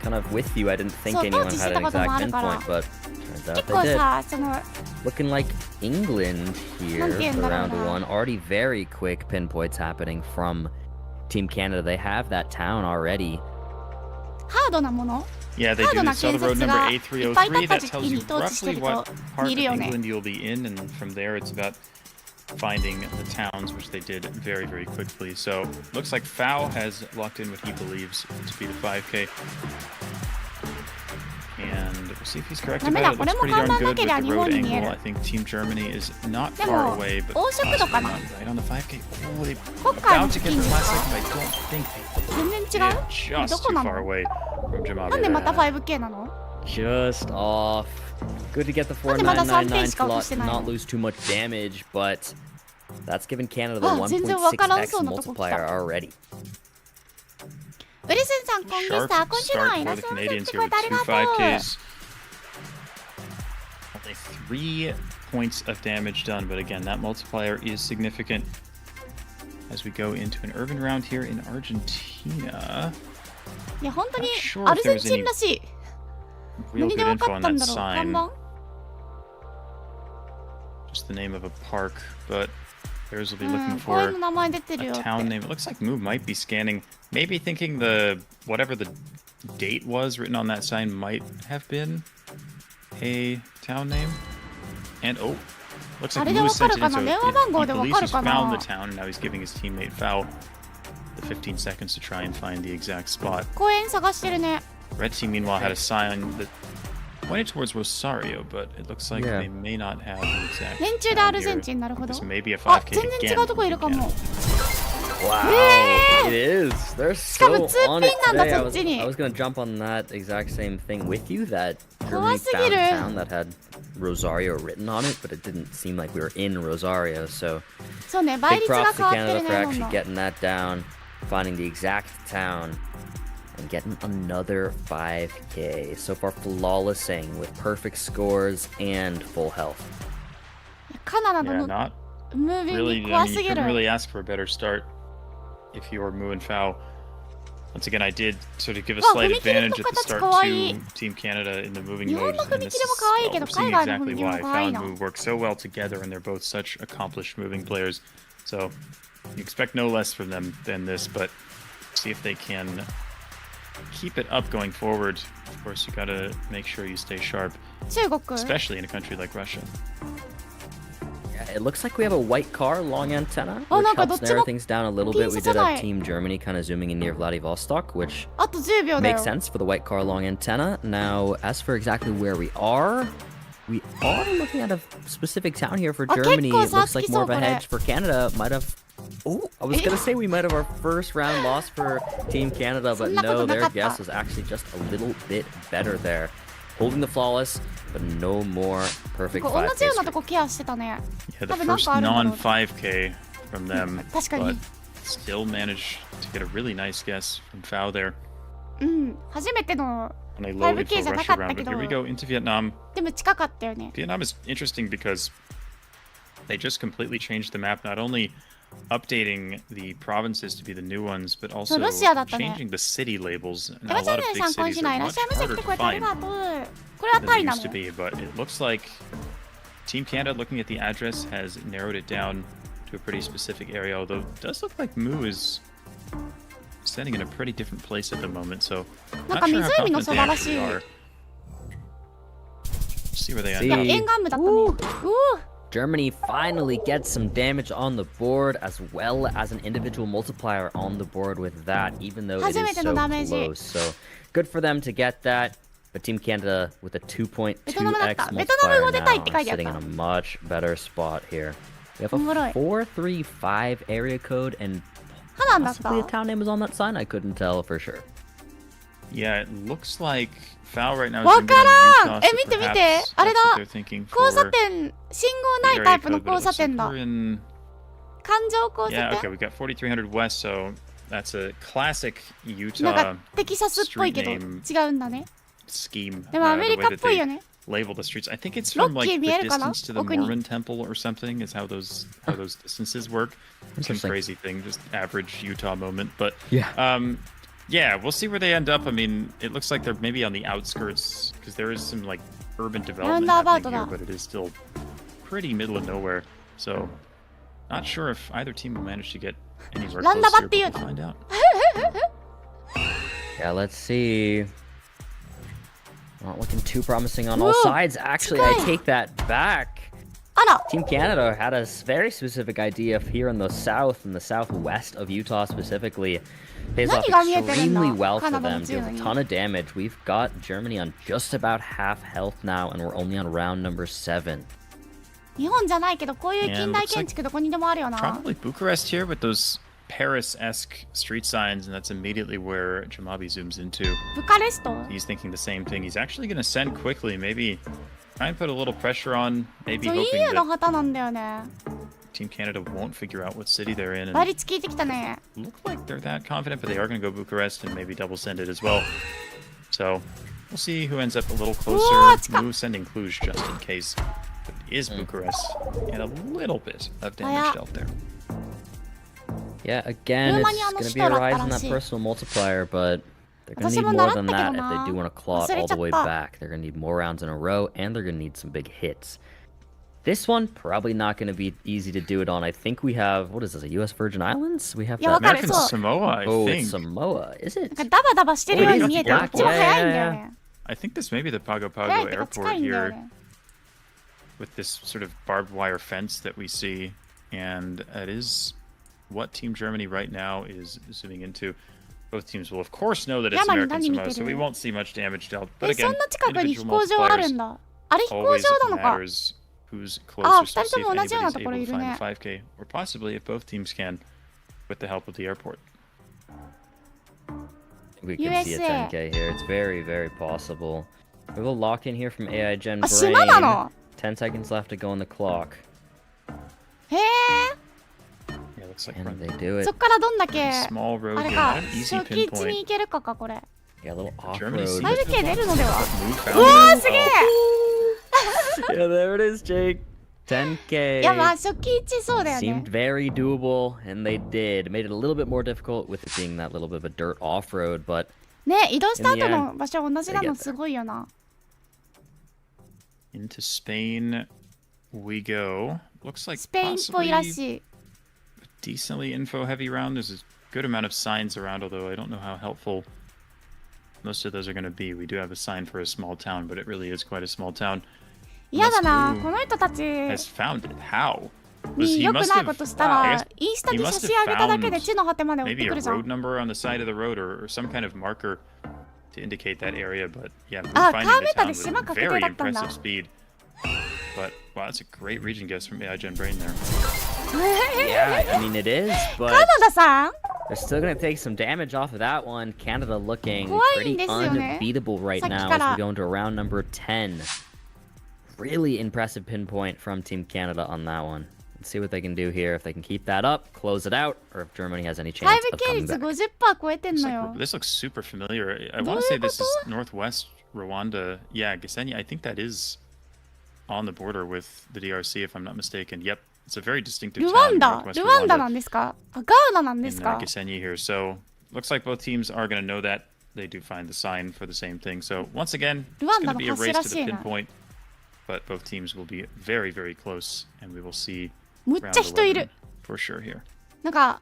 kind of with you. I didn't think anyone had an exact pinpoint, but turns out they did. Looking like England here for round one. Already very quick pinpoints happening from Team Canada. They have that town already. Yeah, they do. They saw the road number A303. That tells you roughly what part of England you'll be in, and from there it's about finding the towns, which they did very, very quickly. So looks like Fao has locked in what he believes to be the 5K. And we'll see if he's correct about it. Looks pretty darn good with the road angle. I think Team Germany is not far away, but possibly not right on the 5K. Oh, they about to get the last second, but I don't think they're just too far away from Jamabe. Just off. Good to get the 4999 slot to not lose too much damage, but that's given Canada the 1.6x multiplier already. Sharp start for the Canadians here with 2 5Ks. Only 3 points of damage done, but again, that multiplier is significant as we go into an urban round here in Argentina. Not sure if there was any real good info on that sign. Just the name of a park, but Bears will be looking for a town name. It looks like Moo might be scanning, maybe thinking whatever the date was written on that sign might have been a town name. And looks like Moo sent it in, so he believes he's found the town, and now he's giving his teammate Foul the 15 seconds to try and find the exact spot. Red team, meanwhile, had a sign that pointed towards Rosario, but it looks like they may not have the exact town here. This may be a 5K again. Wow, it is. They're so on it today. I was going to jump on that exact same thing with you, that Germany found a town that had Rosario written on it, but it didn't seem like we were in Rosario, so big props to Canada for actually getting that down, finding the exact town, and getting another 5K. So far, flawlessing with perfect scores and full health. Yeah, not really. I mean, you couldn't really ask for a better start if you were Moo and Fao. Once again, I did sort of give a slight advantage at the start to Team Canada in the moving mode, and this is, we're seeing exactly why Fao and Moo work so well together, and they're both such accomplished moving players. So you expect no less from them than this, but see if they can keep it up going forward. Of course, you gotta make sure you stay sharp, especially in a country like Russia. Yeah, it looks like we have a white car, long antenna, which helps narrow things down a little bit. We did have Team Germany kind of zooming in near Vladivostok, which makes sense for the white car, long antenna. Now, as for exactly where we are looking at a specific town here for Germany. It looks like more of a hedge for Canada. Might have... Oh, I was going to say we might have our first round loss for Team Canada, but no, their guess was actually just a little bit better there. Holding the flawless, but no more perfect 5K. Yeah, the first non-5K from them, but still managed to get a really nice guess from Fao there. On a loaded for Russia round, but here we go into Vietnam. Vietnam is interesting because they just completely changed the map, not only updating the provinces to be the new ones, but also changing the city labels. Now, a lot of big cities are much harder to find than they used to be, but it looks like Team Canada, looking at the address, has narrowed it down to a pretty specific area, although it does look like Moo is standing in a pretty different place at the moment, so not sure how confident they actually are. See where they end up. Germany finally gets some damage on the board, as well as an individual multiplier on the board with that, even though it is so close. So good for them to get that. But Team Canada with a 2.2x multiplier now, sitting in a much better spot here. We have a 435 area code, and possibly a town name is on that sign. I couldn't tell for sure. Yeah, it looks like Fao right now is zooming on Utah, so perhaps that's what they're thinking for the area code, but it looks like we're in... Yeah, okay, we got 4300 West, so that's a classic Utah street name scheme. The way that they label the streets. I think it's from like the distance to the Mormon temple or something is how those distances work. Some crazy thing, just average Utah moment. But yeah, we'll see where they end up. I mean, it looks like they're maybe on the outskirts because there is some like urban development happening here, but it is still pretty middle of nowhere. So not sure if either team will manage to get anywhere close here, but we'll find out. Yeah, let's see. Not looking too promising on all sides. Actually, I take that back. Team Canada had a very specific idea here in the south and the southwest of Utah specifically. Pays off extremely well for them, deals a ton of damage. We've got Germany on just about half health now, and we're only on round number 7. 日本じゃないけどこういう近代建築どこにでもあるよな。 Probably Bucharest here with those Paris-esque street signs, and that's immediately where Jamabi zooms into. ブカレスト He's thinking the same thing. He's actually going to send quickly, maybe try and put a little pressure on, maybe そう hoping EU の that 旗なんだよね。 Team Canada won't figure out what city they're in. 倍 And 率効いてきたね。 look like they're that confident, but they are going to go Bucharest and maybe double send it as well. So we'll see who ends up a little closer. Move sending Cluj just in case. But it is Bucharest and a little bit of damage dealt there. Yeah, again, it's going to be a rise in that personal multiplier, but they're going to need more than that if they do want to claw it all the way back. They're going to need more rounds in a row, and they're going to need some big hits. This one, probably not going to be easy to do it on. I think we have, what is this, a U.S. Virgin Islands? We have that. American Samoa, I oh, think. It's Samoa, is it? なんかダバダバしてるように見えてこっちも早いんだよね。 I think this may be the Pago 早 Pago いってか近 airport いんだよ here ね。 with this sort of barbed wire fence that we see. And it is what Team Germany right now is zooming into. Both teams will, of course, know that it's American Samoa, so we won't see much damage dealt. But そ again, んな近くに飛行 individual 場ある multipliers んだ。あれ飛行 always 場なのか。 matters who's closer, so 二人 see と if も同じような anybody's ところ able い to る find ね。 the 5K, or possibly if both teams can, with the help of the airport. We can see a 10K here. It's very, very possible. We will lock in here from AI Gen あ、島なの Brain. 10 seconds left to go on the clock. へえ。 Yeah, looks like And we're they do it. そっからどんだけ small road あれ here, か not an easy 初期地に pinpoint. 行けるかこれ。 Yeah, a little Germany off-road. seems 5K 出るのでは。 Move う found わ it. ーすげえ。 Yeah, there it is, Jake. 10K. いやまあ初期地そうだよね Seemed。very doable, and they did. Made it a little bit more difficult with it being that little bit of a dirt off-road, but ね移動した後の場所同じなのすごいよな。 Into Spain we go. Looks like スペインっぽいら possibly しい。 decently info-heavy round. There's a good amount of signs around, although I don't know how helpful most of those are going to be. We do have a sign for a small town, but it really is quite a small town. 嫌だな Must この人たち Has found it. How? に良くないことしたらインスタに he 写 must 真 have あげただけで found 地の果てまで追って maybe く a るじゃ road ん。 number on the side of the road or some kind of marker to indicate that area. But yeah, we're あ、 finding 川 the メタ town で with 島確定 very だったんだ。 impressive speed. But wow, that's a great region guess from AI Gen Brain there. yeah, I mean it is, カ but ナダさん they're still gonna take some damage off of that one. Canada looking 怖いん pretty ですよね。 unbeatable right さっき now から as we go into round number 10. Really impressive pinpoint from Team Canada on that one. Let's see what they can do here. If they can keep that up, close it out, or if Germany has any chance of 5K coming 率 back. 50% 超えてん Looks の like- よ。 this looks super familiar. I want to say this is northwest Rwanda. Yeah, Gisenyi. I think that is on the border with the DRC, if I'm not mistaken. Yep, it's a very distinctive ルワ town ン in ダ northwest ルワンダな Rwanda んですかあ、ガーナなんです in か Gisenyi here. So looks like both teams are going to know that. They do find the sign for the same thing. So once again, it's going to be a race to the pinpoint. But both teams will be very, very close, and we will see むっ round ちゃ人いる。 11 for sure here. なんか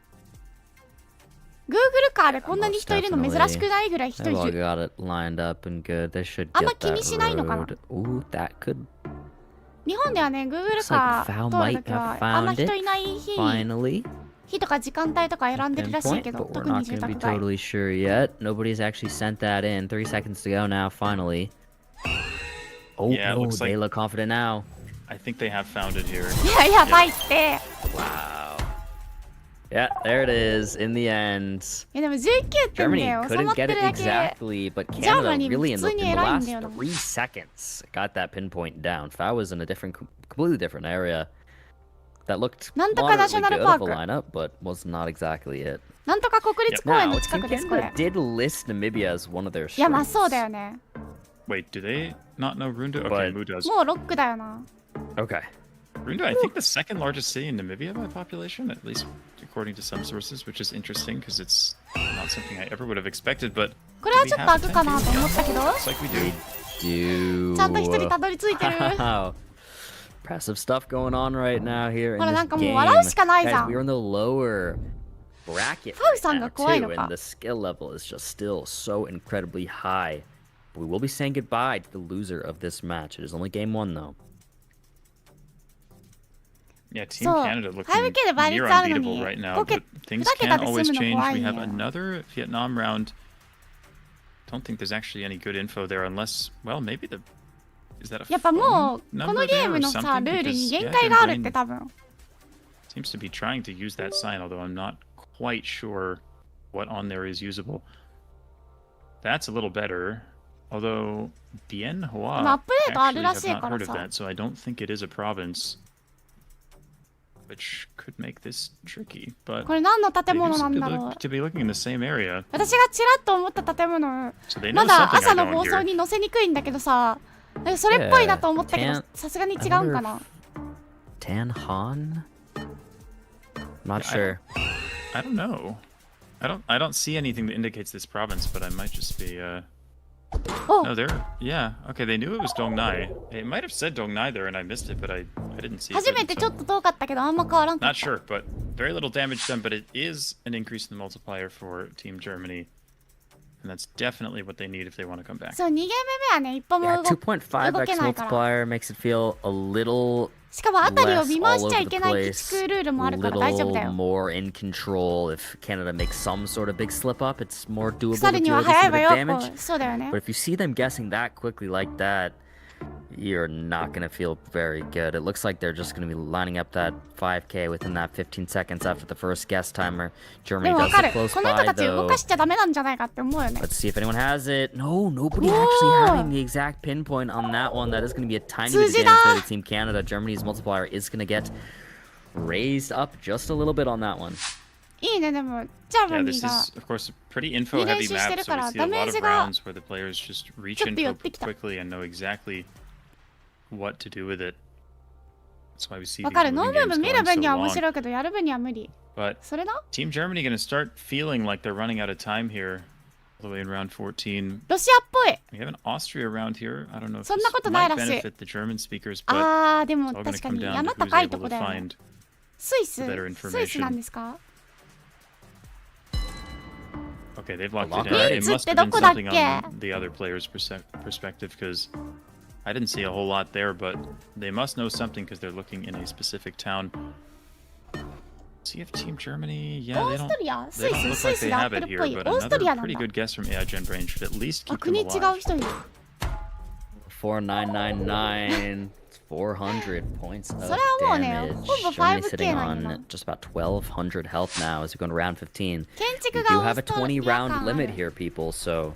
Google カーでこんなに人いるの珍しくないぐらい人 They've い all る。 got it lined up and good. They should あんま get 気に that しないのかな road. Ooh, that could 日本ではね Google looks カ like ー Foul 通る might ときは have あんま found 人 it いないfinally. 日とか時間帯とか選んでるらしい Pinpoint, けど but we're 特に not 住 going to be 宅街。 totally sure yet. Nobody's actually sent that in. 3 seconds to go now, finally. Oh, Yeah, it no, looks they like- look confident now. I think they have found it here. いややばいって。 Wow. Yeah, there it is in the end. いやでも19点 Germany で収ま couldn't って get る it だけ。 exactly, but Canada Germany really in the 普通に last 偉いんだよな。 3 seconds got that pinpoint down. Fao was in a completely different area that looked なんとかナショ moderately ナル good パ of a ーク。 lineup, but was not exactly it. なんとか国立公園 Now, の近 Team くですこれ。 Canada did list Namibia as one of their いやまあそうだ strengths. よね。 Wait, do they not know Runda? Okay, But- Mu does. もうロックだよな。 Okay. Runda, I think the second largest city in Namibia by population, at least according to some sources, which is interesting because it's not something I ever would have expected. But これはちょっと開くかなと思ったけど、 looks like we do. ちゃんと一人たどり着いてる。 Wow. Impressive stuff going on right now here in ほら this なんかもう game. 笑うしかないじゃ Guys, ん。 we're in the lower bracket ファウ right さん now が怖いの too, か and the skill level is just still so incredibly high But we will be saying goodbye to the loser of this match. It is only game 1, though. Yeah, Team Canada looking near unbeatable right now, but things can always change. We have another Vietnam round. Don't think there's actually any good info there unless, well, maybe the... Is that a phone number there or something? Because, yeah, seems to be trying to use that sign, although I'm not quite sure what on there is usable. That's a little better. Although, Bien Hoa, actually have not heard of that, so I don't think it is a province. Which could make this tricky, but これ何の建物なんだろう。 to be looking in the same area. 私がちらっと思った建物、まだ朝の放送に載せにくいんだけどさ、それっぽいなと思ったけど、さすがに違うんかな。Tan Han? Not sure. I don't know. I don't see anything that indicates this province, but I might just be No, there. Yeah. Okay, they knew it was Dong Nai. It might have said Dong Nai there, and I missed it, but I didn't see it. 初めてちょっと遠かったけどあんま変わらんかった。 Not sure, but very little damage done. But it is an increase in the multiplier for Team Germany, and that's definitely what they need if they want to come back. そう、2ゲーム目はね、一歩も 2.5x multiplier makes it feel a little しかもあたりを見回しちゃいけない鬼畜ルールもあるから大丈夫だよ。 more in control if Canada makes some sort of big slip up. It's more doable 腐る to に do は this 早い sort わ of よ。 damage. そうだよね。 But if you see them guessing that quickly like that, you're not going to feel very good. It looks like they're just going to be lining up that 5K within that 15 seconds after the first guess timer. で Germany も does わか it る。 close この人 by たち動 though. かしちゃダメなんじゃないかって思うよね。 Let's see if anyone has it. No, nobody actually having the exact pinpoint on that one. That is going to be a tiny bit of damage there to Team Canada. Germany's multiplier is going to get raised up just a little bit on that one. いいね、でもジャーマ Yeah, ニ this ーが is of course a pretty info heavy map, so we see a lot of rounds where the players just reach info quickly and know exactly what to do with it. That's why we see わ these かる。ノー moving ムー games ブ見る going 分 so には面 long. 白いけどやる分には無理。 But それな Team Germany gonna start feeling like they're running out of time here, all the way in round 14. ロシアっぽい。 We have an Austria around here. I don't know if そんなこと this ない might らしい。 benefit the German speakers, but あー、でも it's all 確 gonna か come に down 山 to who's 高い able とこ to だよね。 find スイス better スイスなん information. ですか？ Okay, they've locked Lock it in. it. It must have been something on the other player's perspective, because I didn't see a whole lot there, but they must know something because they're looking in a specific town. See if Team Germany, yeah, they don't look like they have it here, but another pretty good guess from AI Gen Brain should at least あ、 keep them 国違う alive. 人いる。 4999. It's 400 points of それはもうね、 damage. ほぼ Germany 5K sitting なんよな。 on just about 1200 health now as we go into round 15. 建 We 築 do が have a 20 round limit here, people, so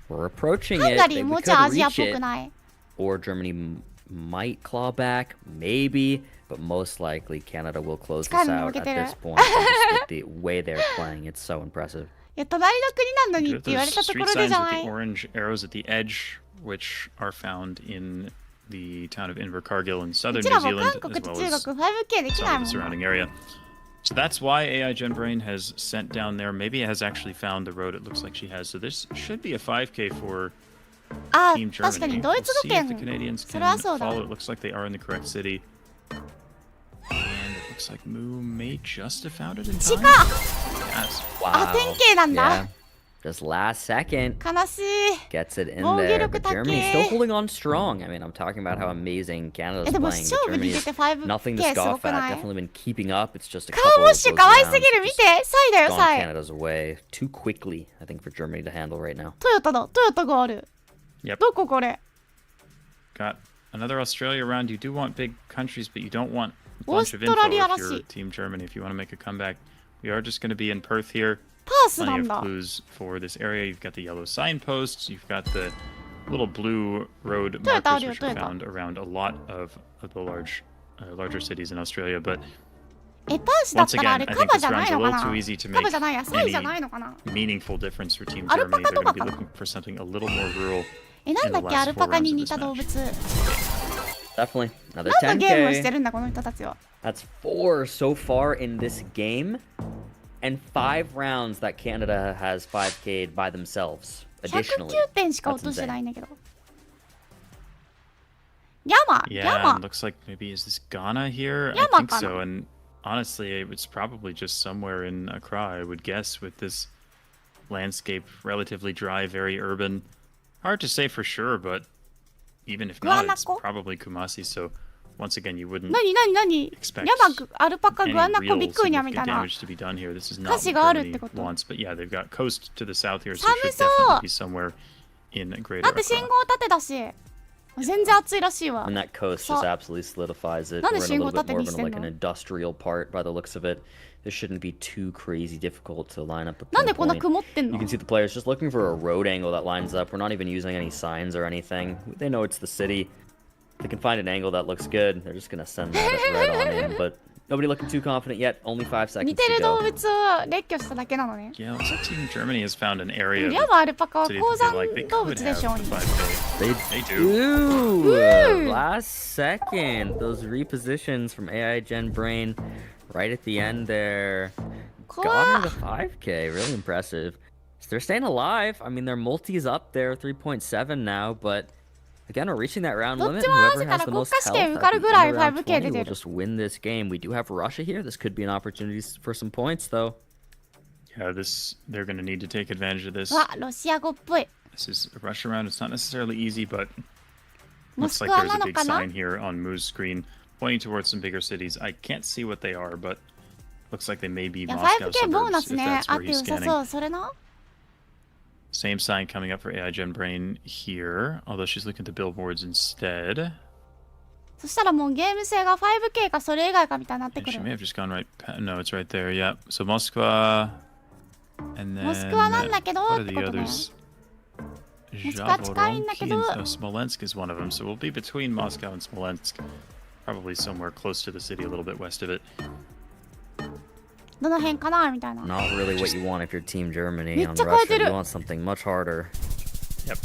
we're approaching ハン it. ガリー We もう could ちょいアジアっ reach ぽく it, ない？ or Germany might claw back, maybe, but most likely Canada will close this out at this point. Just with the way they're playing, it's so impressive. いや、隣の国なのに You って have 言わ those れたとこ street ろで signs じゃ with な the い。 orange arrows at the edge, which are found in the town of Invercargill in う southern ち New らも Zealand, 韓国 as と well 中 as 国 5K できない some も of the ん。 surrounding area. So that's why AI Gen Brain has sent down there. Maybe it has actually found the road. It looks like she has. So this should be a 5K for あ Team ー、確か Germany. にドイ We'll ツ語 see if the 圏。 Canadians それは can そうだ。 follow. It looks like they are in the correct city. And it looks like Moo may just have found it in 近 time. っ。 Yes. あ、典型なんだ。 Yeah. Just last second 悲しい。 gets it in 防御 there, 力 but 高 Germany's え。 still holding on strong. I mean, I'm talking about how amazing え、 Canada's でも playing, 勝 but 負に Germany's 出て 5K nothing to すご scoff く at. ない？ Definitely been keeping up. It's just a カ couple ーボッ of シュ those 可愛す rounds ぎる。見 just て、サイだよ、 gone サイ。 Canada's way too quickly, I think, for Germany to handle right now. トヨタだ、トヨタがある。 Yep. どここれ？ Got another Australia round. You do want big countries, but you don't want a bunch of info if オーストラリアらしい。 you're Team Germany. If you want to make a comeback, we are just going to be in Perth here. パースな Plenty ん of だ。 clues for this area. You've got the yellow signposts. You've got the little blue road Toyota markers, あるよ、 which are Toyota。 found around a lot of the larger cities in Australia. But え、パースだっ once たらあ again, れ I カ think バ this じゃない round's a のか little な？ too easy to カ make バじゃないや、サイじゃ any ないのかな？ meaningful difference for Team アルパ Germany. カ They're と going か to be かな？ looking for something a little more rural. え、なんだっけ、アルパカに似た動物。 Definitely. Another 何のゲームをして 10K. るんだ、この人たちは。 That's 4 so far in this game, and 5 rounds that Canada has 5K'd by themselves. Additionally, 109点しか落としてないんだけど。ヤマ、ヤ Yeah, マ it。looks like maybe is this Ghana here? I Yama think Ghana. so. And honestly, it's probably just somewhere in Accra, I would guess, with this landscape, relatively dry, very urban. Hard to say for sure, but even if not, it's Guanaco? probably Kumasi. So once again, you wouldn't 何 expect 山アルパカ any グアナコ real ビクーニャみた significant いな damage to be done here. This is not 歌詞 what があるっ Germany てこと wants, but yeah, they've got coast to the south here, so 寒 it should そう definitely be somewhere in Greater だって信号 Accra. 縦だし全然暑いらしいわ And that coast just absolutely solidifies it. なんで We're in a 信号 little bit 縦 more に of し an, てん like の an industrial part by the looks of it. This shouldn't be too crazy difficult to line up a なんでこんな pinpoint. 曇ってん You の can see the players just looking for a road angle that lines up. We're not even using any signs or anything. They know it's the city. They can find an angle that looks good. They're just gonna send that right on in. But nobody looking too confident yet. Only 5 seconds 似て to る動 go. 物を列挙しただけなのね Yeah, looks like Team Germany has found an area. ヤマアルパカは City 高 that they 山 like. They 動 could 物で have しょうに 5K. They They do. Ooh, last second. Those repositions from AI Gen Brain right at the end there. Got her to 5K. Really impressive. So they're staying alive. I mean, their multi is up there, 3.7 now, but again, we're reaching that round limit. Whoever has the most health at the end of round 20 will just win this game. We do have Russia here. This could be an opportunity for some points, though. Yeah, they're going to need to take advantage of this. わロシア語っぽい This is a rush around. It's not necessarily easy, but モ looks スク like ワ there's な a の big かな sign here on Moo's screen pointing towards some bigger cities. I can't see what they are, but looks like they may be いや Moscow5K ボーナ suburbs ス if ね that's あっ where て良 he's さ scanning. そうそれな Same sign coming up for AI Gen Brain here, although she's looking at the billboards instead. そしたらもうゲーム性が 5K かそれ以外かみたいになってく She る may have just gone right. No, it's right there. Yeah. So Moscow, and then モスクワなんだけど what っ are て the ことね others? モスクワ近いんだけど Zhaboronki and Smolensk is one of them. So we'll be between Moscow and Smolensk, probably somewhere close to the city, a little bit west of it. どの辺かなみたいな Not really what you want if you're Team Germany. On めっちゃ超えて Russia, る you want something much harder. Yep.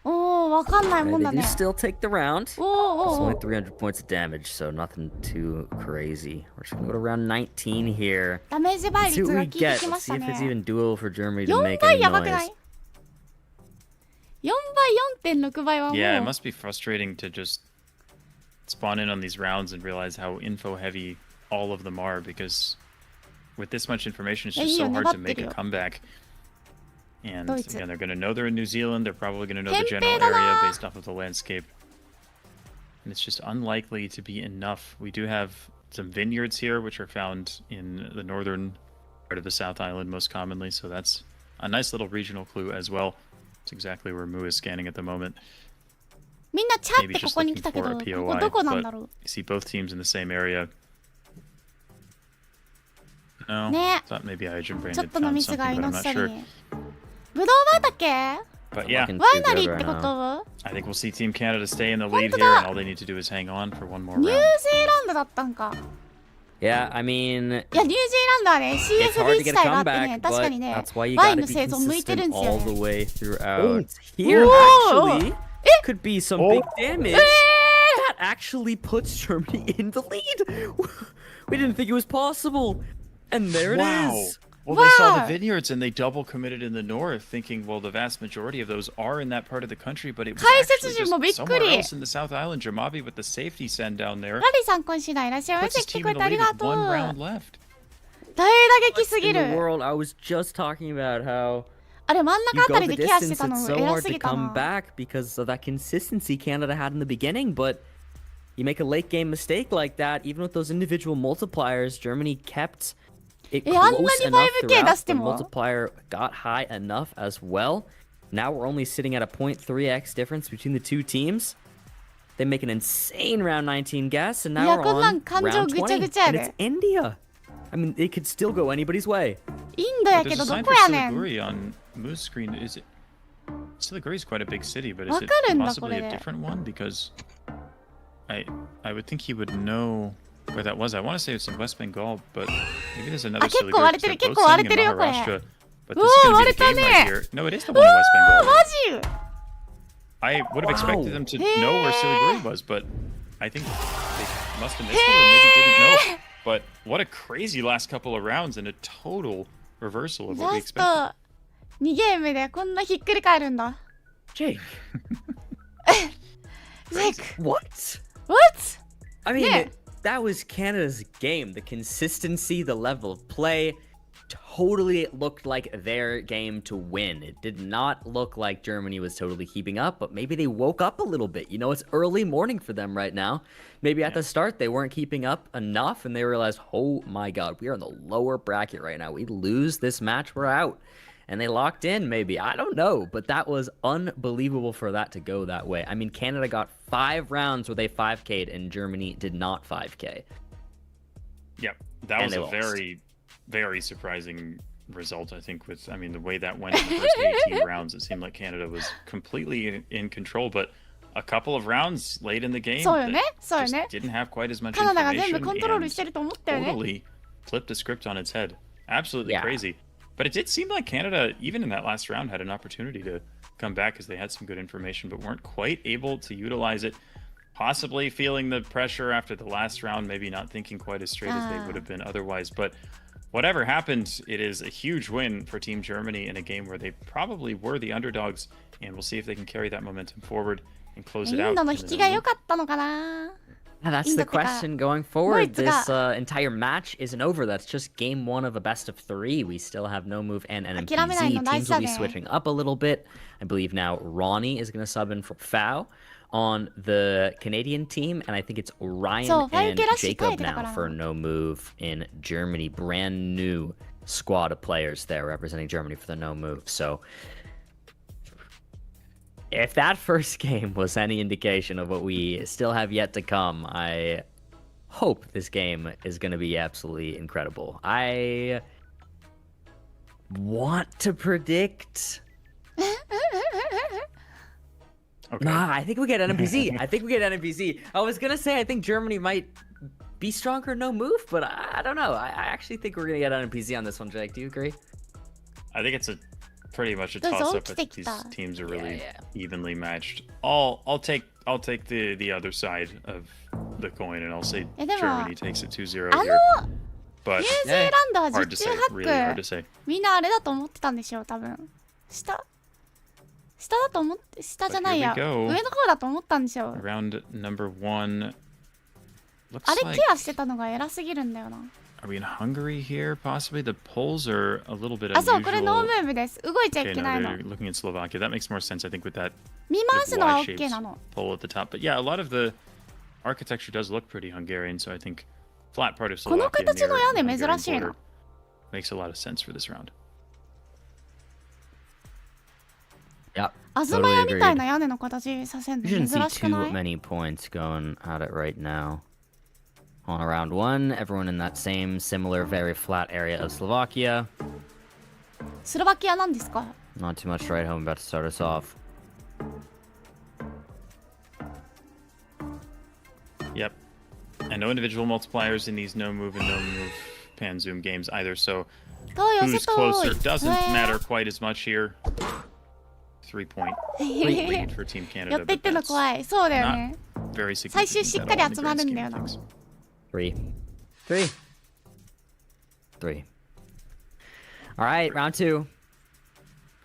おおわかんないもん They だ do ね still take the round. おお It's お only お 300 points of damage, so nothing too crazy. We're just gonna go to round 19 here. ダメージ倍 See 率 what が we 効いて get. きま Let's した see if it's ね even doable for Germany to 4 make 倍 any やばくない noise. 4倍 4.6 倍はもう Yeah, it must be frustrating to just spawn in on these rounds and realize how info heavy all of them are, because with this much information, it's just so hard to make a comeback. And again, they're going to know they're in New Zealand. They're probably going to know the general area based off of the landscape. And it's just unlikely to be enough. We do have some vineyards here, which are found in the northern part of the South Island most commonly. So that's a nice little regional clue as well. It's exactly where Mu is scanning at the moment. みんなチャっ Maybe てこ just こに looking 来たけ for ど a ここどこなん POI, だ but ろ you see both teams in the same area. No, うね thought maybe Ijin Brain ちょっ had との found ミス something, が but I'm 命 not 取り sure. にぶどう畑 But yeah, Looking ワイ too ナリ good ーって right こと now. I think we'll see Team Canada stay in the lead 本当 here, だ and all they need to do is hang on for one more ニュージ round. ーランドだったんか Yeah, I mean, いやニュージーランドはね it's hard CFB to 自 get a 体があってね comeback, 確か but にね that's why you ワイン gotta の be 製造向いてるん consistent ですよ all the ね way throughout. Here, Whoa! actually, could be some big damage. That actually puts Germany in the lead. We didn't think it was possible. And there it is. Well, they saw Wow. the vineyards and they double committed in the north, thinking, well, the vast majority of those are in that part of the country, but it was 解 actually 説陣もびっ just く somewhere り else in the South Island. Jamabi with the safety send down there ラリーさん今週のいらっしゃいま puts せ his 来て team く in れ the てあり lead が with とう one round left. 大打撃すぎ In the る world, I was just talking about how あれ真ん you 中あた go り the でケアして distance, たの it's so 偉 hard す to ぎた come な back because of that consistency Canada had in the beginning, but you make a late game mistake like that, even with those individual multipliers, Germany kept it あんな close に enough5K 出 throughout. して The も multiplier got high enough as well. Now we're only sitting at a 0.3x difference between the two teams. They make an insane round 19 guess, and い now や we're こんなん on 感情 round ぐちゃ 20, ぐちゃや and で it's India. I mean, it could still go anybody's way. インド But やけ there's ど a ど sign こ for やねん Siliguri on Moo's screen. Is it? Siliguri is quite a big city, but is わ it かるんだこ possibly れ a で different one? Because I would think he would know where that was. I want to say it's in West Bengal, but maybe there's another 結構割れ Siliguri. てる They're 結構 both 割れ sitting て in るよこれ Maharashtra. But う this わ is ー going 割 to れ be the た game ね right here. No, it is the う one わ in West ー Bengal. マジ I would have expected them to Wow. know where Siliguri was, but I think they must have missed it or maybe didn't know. But what a crazy last couple of rounds and a total reversal of ジ what we ャスト expected. 2ゲームでこんなひっくり返るんだ Jake, Jake what? What? I mean, Yeah. that was Canada's game. The consistency, the level of play. totally looked like their game to win. It did not look like Germany was totally keeping up, but maybe they woke up a little bit. You know, it's early morning for them right now. Maybe at the start they weren't keeping up enough and they realized, oh my god, we are in the lower bracket right now. We lose this match, we're out. And they locked in, maybe. I don't know, but that was unbelievable for that to go that way. I mean, Canada got 5 rounds where they 5K'd and Germany did not 5K. Yep, that was a very, very surprising result, I think, with, I mean, the way that went in the first 18 rounds. It seemed like Canada was completely in control, but a couple of rounds late in the game just didn't have quite as much information and totally flipped the script on its head. Absolutely crazy. But it did seem like Canada, even in that last round, had an opportunity to come back because they had some good information, but weren't quite able to utilize it. Possibly feeling the pressure after the last round, maybe not thinking quite as straight as they would have been otherwise. But whatever happened, it is a huge win for Team Germany in a game where they probably were the underdogs, and we'll see if they can carry that momentum forward and close it out. That's the question going forward. This entire match isn't over. That's just game 1 of a best of 3. We still have no move and NMPZ. Teams will be switching up a little bit. I believe now Ronnie is going to sub in for Fao on the Canadian team, and I think it's Ryan and Jacob now for no move in Germany. Brand new squad of players there representing Germany for the no move. So if that first game was any indication of what we still have yet to come, I hope this game is going to be absolutely incredible. I want to predict... Nah, I think we get NMPZ. I was going to say I think Germany might be stronger no move, but I don't know. I actually think we're going to get NMPZ on this one, Jake. Do you agree? I think it's pretty much a toss-up. I think these teams are really evenly matched. I'll take the other side of the coin, and I'll say Germany takes it 2-0 here. But hard to say. Really hard to say. みんなあれだと思ってたんでしょう、多分。下だと思って、下じゃないや。上の方だと思ったんでしょう。Round number 1. あれケアしてたのが偉すぎるんだよな。Are we in Hungary here? Possibly. The polls are a little bit unusual. あ、そう、これノームーブです。動いちゃいけないの。Okay, no, they're looking at Slovakia. That makes more sense, I think, with that Y-shaped pole at the top. But yeah, a lot of the architecture does look pretty Hungarian, so I think flat part of Slovakia near the Hungarian border makes a lot of sense for this round. Yep. Totally agreed. You shouldn't see too many points going at it right now. On round 1, everyone in that same similar very flat area of Slovakia. Not too much right home about to start us off. Yep. And no individual multipliers in these no move and no move pan zoom games either, so who's closer doesn't matter quite as much here. 3-point lead for Team Canada, but that's not very significant at all in the grand scheme of things. 3. All right, round 2.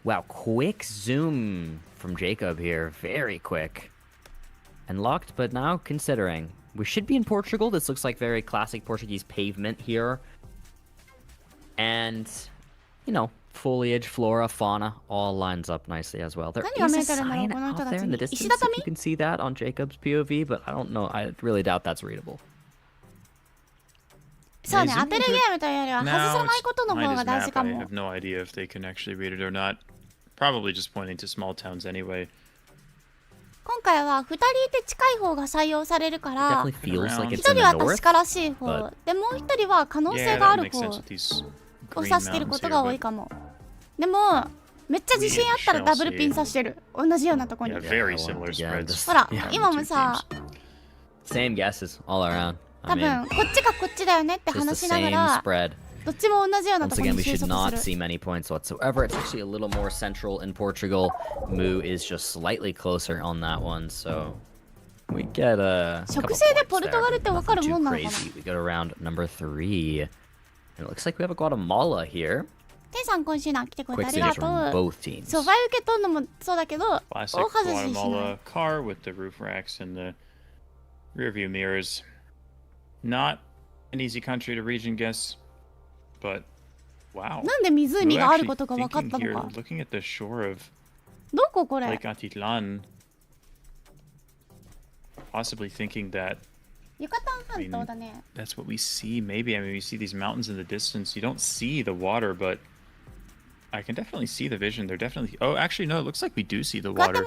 Wow, quick zoom from Jacob here. Very quick. And locked, but now considering. We should be in Portugal. This looks like very classic Portuguese pavement here. And, you know, foliage, flora, fauna, all lines up nicely as well. There is a sign out there in the distance, if you can see that on Jacob's POV, but I don't know. I really doubt that's readable. そうね、当てるゲームというよりは外さないことの方が大事かも。I have no idea if they can actually read it or not. Probably just pointing to small towns anyway. 今回は2人いて近い方が採用されるから、1 人は確からしい方、でもう1人は可能性がある方を指してることが多いかも。でも、めっちゃ自信あったらダブルピン刺してる。同じようなとこに。ほら、今もさ、Same guesses all around. 多分こっちかこっちだよねって話しながら、どっちも同じようなところに収束する。Once again, we should not see many points whatsoever. It's actually a little more central in Portugal. Mu is just slightly closer on that one, so we get a couple points there. Nothing too crazy. We go to round number 3. And it looks like we have a Guatemala here. テンさん今週な来てくれてありがとう。Both teams. そう、ファイ受け取るのもそうだけど、大外ししない。 Guatemala car with the roof racks and the rear view mirrors. Not an easy country to region guess, but Wow. なんで湖があることが分かったのか。 Looking at the shore of どここれ。 Lake Atitlan, possibly thinking that ユカタン半島だね。 that's what we see. Maybe, I mean, we see these mountains in the distance. You don't see the water, but I can definitely see the vision. They're definitely. Oh, actually, no. It looks like we do see the water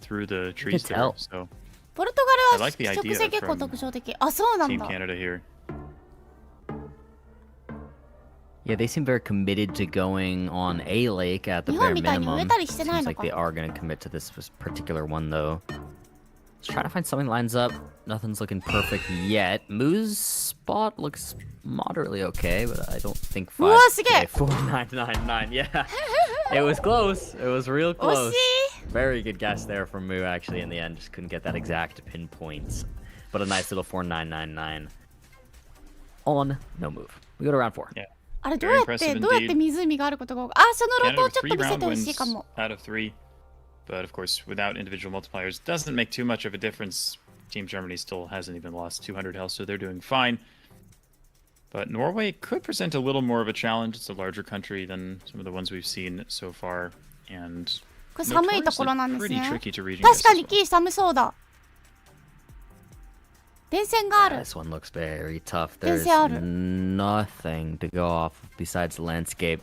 through the trees there. So ポルトガルは植生結構特徴的。あ、そうなんだ。 Team Canada here. Yeah, they seem very committed to going on a lake at the bare minimum. Seems like they are going to commit to this particular one, though. Let's try to find something that lines up. Nothing's looking perfect yet. Moo's spot looks moderately okay, but I don't think 4999. Yeah, it was close. It was real close. Very good guess there from Moo, actually, in the end. Just couldn't get that exact pinpoint. But a nice little 4999 on no move. We go to round 4. Yeah. あれどうやって湖があることが多い。あ、そのロトをちょっと見せてほしいかも。 Out of 3. But of course, without individual multipliers, doesn't make too much of a difference. Team Germany still hasn't even lost 200 health, so they're doing fine. But Norway could present a little more of a challenge. It's a larger country than some of the ones we've seen so far, and これ寒いところなんですね。 pretty tricky to region. 確かにキー寒そうだ。電線がある。 This one looks very tough. There's nothing to go off besides the landscape.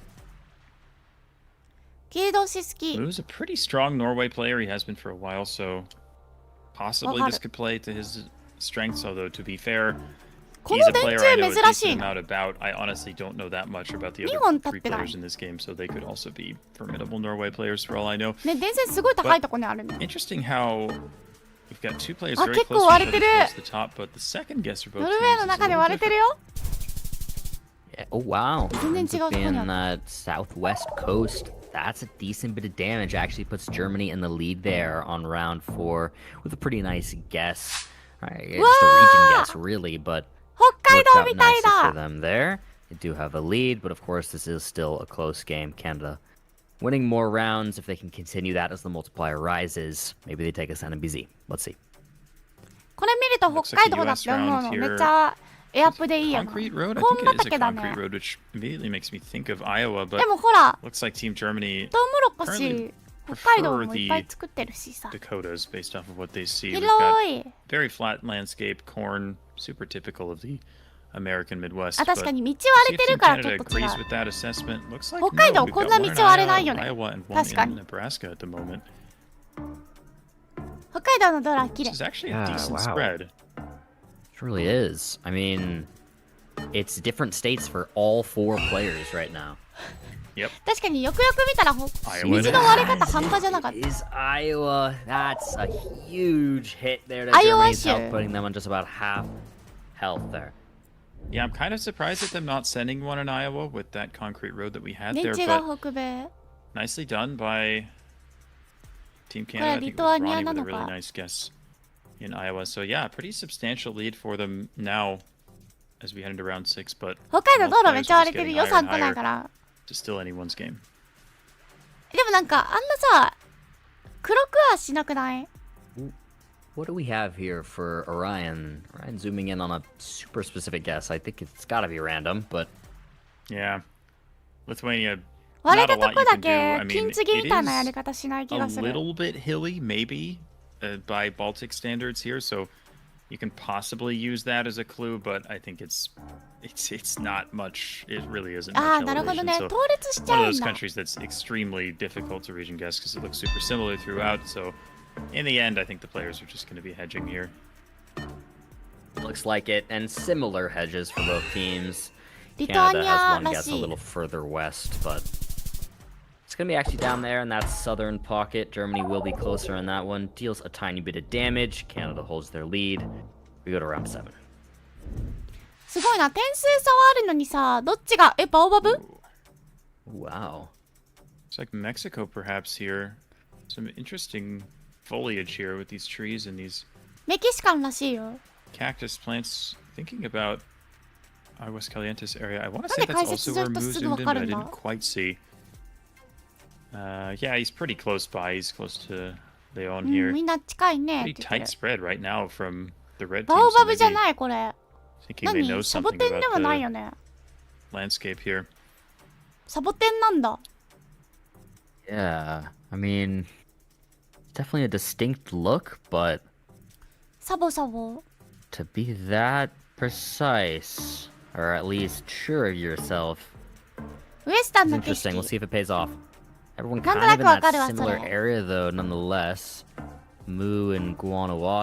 キードシスキー。 Moo's a pretty strong Norway player. He has been for a while, so possibly this could play to his strengths. Although to be fair, he's a player I know a decent amount about. I honestly don't know that much about the other 3 players in this game, so they could also be formidable Norway players for all I know. ね、電線すごい高いところにあるね。 Interesting how we've got 2 players very close to each other towards the top, but the second guesser both ノルウェーの中で割れてるよ。 Yeah. Oh wow. 全然違うとこにある。 In that southwest coast. That's a decent bit of damage. Actually puts Germany in the lead there on round 4 with a pretty nice guess. Right, just a region guess, really, but 北海道 worked み out たい nicely だ。 for them there. They do have a lead, but of course this is still a close game. Canada winning more rounds if they can continue that as the multiplier rises. Maybe they take us on a BZ. Let's see. これ見ると北海道だって思うの。めっちゃエアップでいいよな。 Concrete road? I コー think ン it is 畑 a だね。 concrete road, which immediately makes me think of Iowa, but でもほら、 looks like Team Germany トウモロコシ、北海道もいっぱい作ってるしさ。 Dakotas based off of what they see. We've 広 got い。 very flat landscape, corn, super typical of the American Midwest. あ、確か But に道 see 割れ if てる Team からちょ Canada っと違 agrees う。 with that assessment. Looks like 北海道 no, we've こん got な one in 道割れないよね。 Iowa and one 確か in に。 Nebraska at the moment. 北海道のドラ綺麗。 This is actually a decent spread. It really is. I mean, it's different states for all 4 players right now. Yep. 確かによくよく見たら道 Iowa の割れ方半端じゃなかった。 Is Iowa. That's a huge hit there to Iowa Germany's health, putting them on just about half health there. Yeah, I'm kind of surprised at them not sending one in Iowa with that concrete road that we had 電 there, 池が but 北米。 nicely done by Team これ Canada. I think it was リトアニア Ronnie な with の a really か。 nice guess in Iowa. So yeah, pretty substantial lead for them now as we head into round 6. But 北海道道路めっ multipliers ちゃ are 割 just れてる。 getting 予 higher 算 and 来ない higher から。 to still anyone's game. でもなんかあんなさ、黒くはしなくない？ What do we have here for Orion? Orion zooming in on a super specific guess. I think it's gotta be random, but Yeah, Lithuania. 割 Not れ a た lot と you こだ can do. け I mean, 金継ぎ it みたいなやり is 方しない気 a がする。 little bit hilly, maybe, by Baltic standards here. So you can possibly use that as a clue, but I think it's not much. It really isn't ああ、 much なるほど elevation. ね。 So 倒立しち one ゃ of うん those だ。 countries that's extremely difficult to region guess because it looks super similar throughout. So in the end, I think the players are just going to be hedging here. looks like it. And similar hedges for both teams. リトアニ Canada ア has one ら guess し a い。 little further west, but it's gonna be actually down there in that southern pocket. Germany will be closer on that one. Deals a tiny bit of damage. Canada holds their lead. We go to round 7. すごいな。点数差はあるのにさ、どっちが、バオバブ？ Wow. It's like Mexico, perhaps here. Some interesting foliage here with these trees and these メキシカンらしいよ。 cactus plants. Thinking about Aguascalientes area, I want to say なんで that's 解説 also す where ると Moo すぐ zoomed わ in, か but る I んだ。 didn't quite see. Yeah, he's pretty close by. He's close to Leon うん、 here. みんな近いね。 Pretty tight spread right now from the red バ team. オ So バブじゃ maybe ないこれ。 thinking they know 何？サボ something テンではない about よね。 the landscape here. サボテンなんだ。 Yeah, I mean, definitely a distinct look, but サボサボ。 to be that precise, or at least sure of yourself, ウエスタン is の景 interesting. 色。 We'll see if it pays off. Everyone なん kind とな of く in わかる that わ、そ similar れ。 area, though, nonetheless. Moo and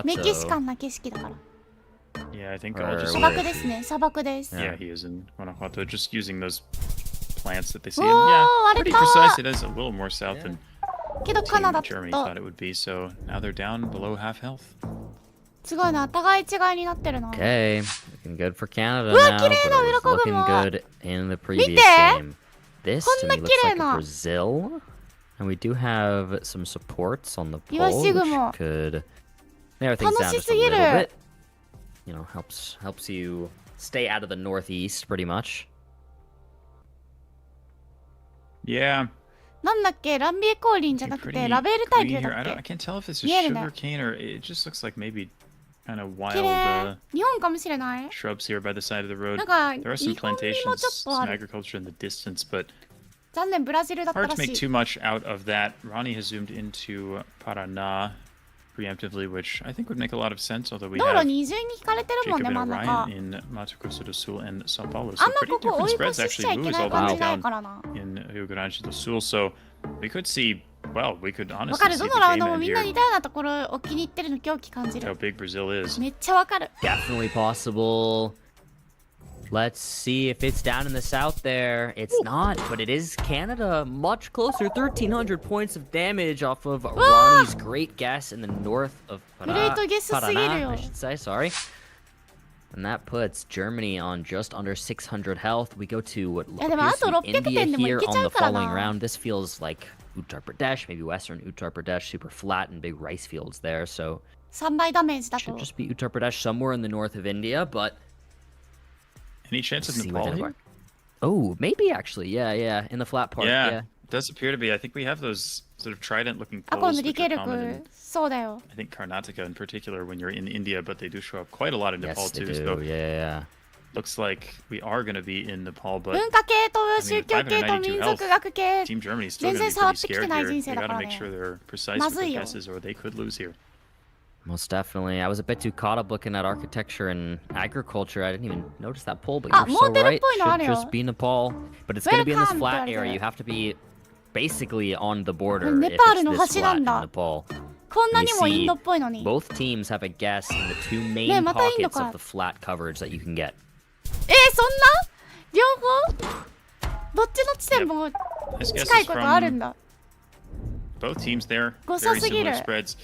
メキシカ Guanajuato. ンな景色だから。 Yeah, I think Or I'll just. 砂 where 漠 is です he? ね、砂漠です。 Yeah, he is in Guanajuato. Just using those plants that they see. Whoa, And yeah, 割れ pretty た。 precise. It is a little more south than けどカナ Team ダ Germany と thought it would be. So now they're down below half health. すごいな、互い違いになってるな。 Okay, looking good for Canada Uwa, now, but kirei na, it was urakobu looking mo. good in the previous Mite! game. This to me Konna looks like kirei na. a Brazil, and we do have some supports on the pole, Iwashigumo. which could narrow things down just a little bit. You know, helps you stay out of the northeast pretty much. Yeah. なんだっけ、ランビエコーリンじゃなくて Pretty ラベル大 green 球 here. だ I っ can't tell if it's a 見えるね。 sugar cane or it just looks like maybe kind of け。 wild 綺麗。日本かもしれない。 shrubs here by the side of the road. なんか There are some 日本にもちょっ plantations, とあ some る。 agriculture in the distance, but 残念、ブラジルだった hard ら to し make い。 too much out of that. Ronnie has zoomed into Paraná preemptively, which I think would make a lot of sense, although we 道路 have に二重に引かれてるもん Jacob ね、 and 真ん中。 Orion in Mato Grosso do Sul and Sao Paulo. あ So んま pretty ここ different 追い spreads 越ししちゃ actually. い Moo け is ない all the 感 way じない down からな。 in Rio Grande do Sul, so we could see, well, we could わ honestly かる、 see ど the のラウン game ドも end みんな here. 似たようなところを気に入ってるの狂気感じ How る。 big Brazil is. めっちゃわかる。 Definitely possible. Let's see if it's down in the south there. It's not, but it is Canada. Much closer. 1,300 points of damage off of Ronnie's great guess in the north of Great guess Paraná, I should say. Sorry. And that puts Germany on just under 600 health. We go to what Yeah, でもあと appears to be 600 点 India でもい here けち on ゃ the うからな。 following round. This feels like Uttar Pradesh, maybe western Uttar Pradesh, super flat and big rice fields there. So 3倍ダメージだ should と。 just be Uttar Pradesh somewhere in the north of India, but Any chance of see what Nepal they here? are. Oh, maybe actually. Yeah, in the flat part. Yeah, Yeah. it does appear to be. I think we have those sort of trident-looking あ、今 poles 度理 which 系 are common in, 力。そうだよ。 I think, Karnataka in particular when you're in India, but they do show up quite a lot in Nepal Yes, they too. do. So Yeah. looks like we are going to be in Nepal, but 文化系と宗教系と民族学系。 Team Germany is still going to be 全然触っ pretty てきて scared ない here. 人 They 生だ got か to ら make ね。 sure they're precise ま with ずい their よ。 guesses, or they could lose here. Most definitely. I was a bit too caught up looking at architecture and agriculture. I didn't even notice that pole, but Ah, you're so model right. point Should あるよ。 just be Nepal. But it's going to be in this Welcome flat って言われ area. てる。 You have to be basically on the border if ネパール it's の this 端 flat なん in だ。 Nepal. こんな And に you もイン see ドっぽいのに。 both teams have a guess in the two main ねえ、またインド pockets か。 of the flat coverage that you can get. そんな両方どっちの地点も This guess 近い is ことあるん from だ。 both teams there. 誤差 Very すぎる。 similar spreads.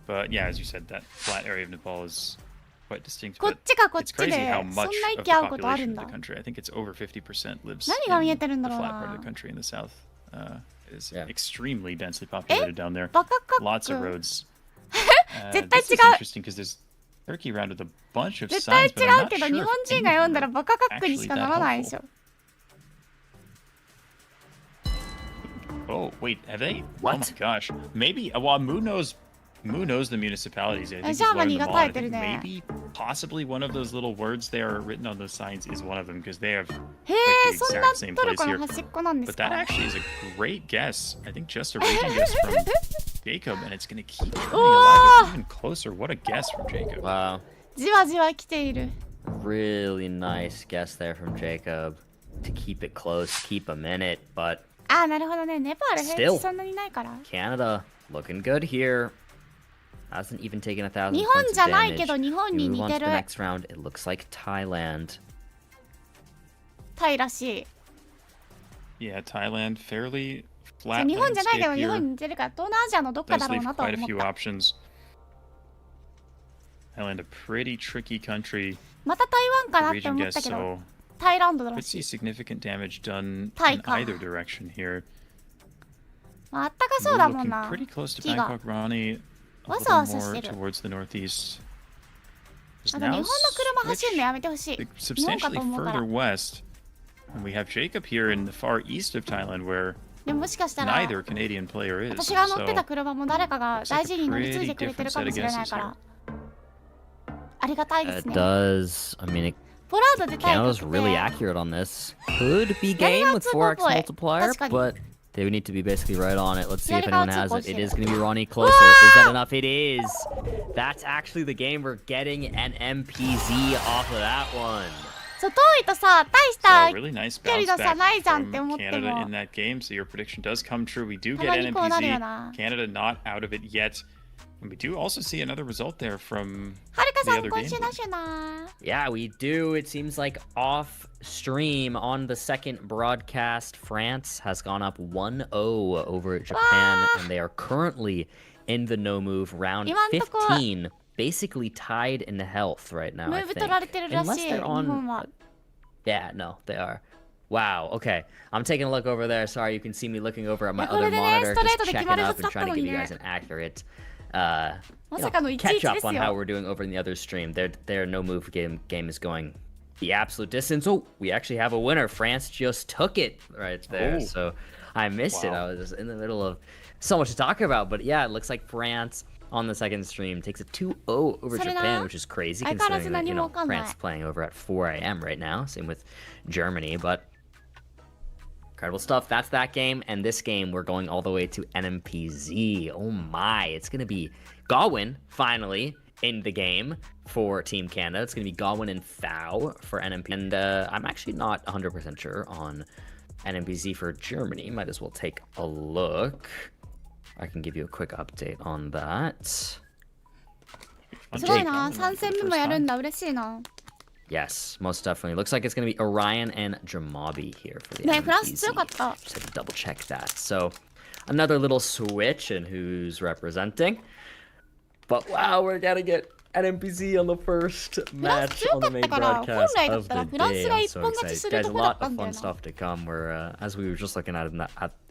But yeah, as you said, that flat area of Nepal is quite distinct. こ But っちかこっ it's ち crazy で how そん much な of 息 the 合うことある population ん of だ。 the country, I think it's over 50% lives 何が見え in てるん the だろう flat part な of the。country in the south. Is Yeah. extremely densely populated down there. バカか Lots of っく。 roads. 絶対 This is 違う。 interesting because there's Turkey around with a bunch of 絶対 signs, but 違 I'm う not けど sure 日 if 本人が any 読 of んだら them バカカックに actually しか that ならないでし helpful. ょ。 Oh, wait, have they? What? Oh my gosh. Maybe, well, Moo knows the municipalities. I think he's Germany learned them が all. I 耐えてる think ね。 maybe, possibly one of those little words there written on those signs is one of them because they have へ like え、 the そん exact な same トル place コの here. 端っこなんです But か。 that actually is a great guess. I think just a reading guess from Jacob, and it's going to keep Germany Oh! alive. It's even closer. What a guess from Jacob. Wow. じわじわ来ている。 Really nice guess there from Jacob to keep it close, keep them in it. But ああ、なるほどね。ネパール平 Still 地そんなにないから。 Canada looking good here. Hasn't even taken 1,000日本 points じゃ of ないけど damage. 日本に You move 似 on て to る the。next round. It looks like Thailand. タイらしい。 Yeah, Thailand, fairly そう flat 日本じゃないけど landscape 日本 here. に似てるから東南アジアのどっか Does だろう leave なとは quite a 思っ few た。 options. Thailand, a pretty tricky country また台湾かな to って region 思っ guess, たけど、 so タイランドら could し see い。 significant damage done Thai in か。 either direction here. まあ、あったかそう We're だもん looking な。 pretty close to 木が。 Bangkok, Ronnie. A わさわ little さし more てる。 towards the northeast. あと日本の車走るのやめてほしい。 Switch 日本か substantially と思うから further。west. And we have Jacob here in the far east of Thailand, where でももしかしたら neither Canadian player is. 私が乗ってた So 車も誰かが大事に乗り継いでくれてるかもしれないから。ありがたいで It すね。 does. I mean, it ポラード出たいと Canada's really accurate on this. Could be game with 4x multiplier, but they would need to be basically right on it. Let's see if anyone has it. It is going to be Ronnie closer. Is that enough? It is. That's actually the game. We're getting an MPZ off of that one. そう遠いとさ大した So really nice 距離 bounce の差 back ないじゃんって from 思って Canada も in that game. So your prediction does come true. We do get たま an にこうなるよな MPZ. Canada not out of it yet. And we do also see another result there from はるか the さん other 今 game. 週なしゅな Yeah, we do. It seems like off stream on the second broadcast, France has gone up 1-0 over Japan, and they are currently in the no move round 15, basically tied in health right now. ム I ーブ think. 取られてるらし Unless い they're 日本 on. は Yeah, no, they are. Wow. Okay, I'm taking a look over there. Sorry, you can see me looking over at my これ other でね monitor, ストレート just で決 checking まるは up ずだ and った trying の to に give you ね guys an accurate まさかの catch 11 up です on how よ we're doing over in the other stream. Their no move game is going the absolute distance. Oh, we actually have a winner. France just took it right there. Oh. So I missed it. Wow. I was just in the middle of so much to talk about. But yeah, it looks like France on the second stream takes a 2-0 over それな Japan, which is crazy 相変わらず considering that, 何もわかんない France playing over at 4 a.m. right now. Same with Germany, but incredible stuff. That's that game. And this game, we're going all the way to NMPZ. Oh my, it's going to be Gawain, finally, in the game for Team Canada. It's going to be Gawain and Fao for NMP. And I'm actually not 100% sure on NMPZ for Germany. Might as well take a look. I can give you a quick update on that. すごいな3戦目もやるんだ嬉しいな Yes, most definitely. Looks like it's going to be Orion and Jamabi here for the ねフランス NMPZ. 強かった Just had to double check that. So, another little switch in who's representing. But wow, we're gonna get NMPZ on the first match on the main broadcast of the day. I'm so excited. Guys, a lot of fun stuff to come. We're, as we were just looking at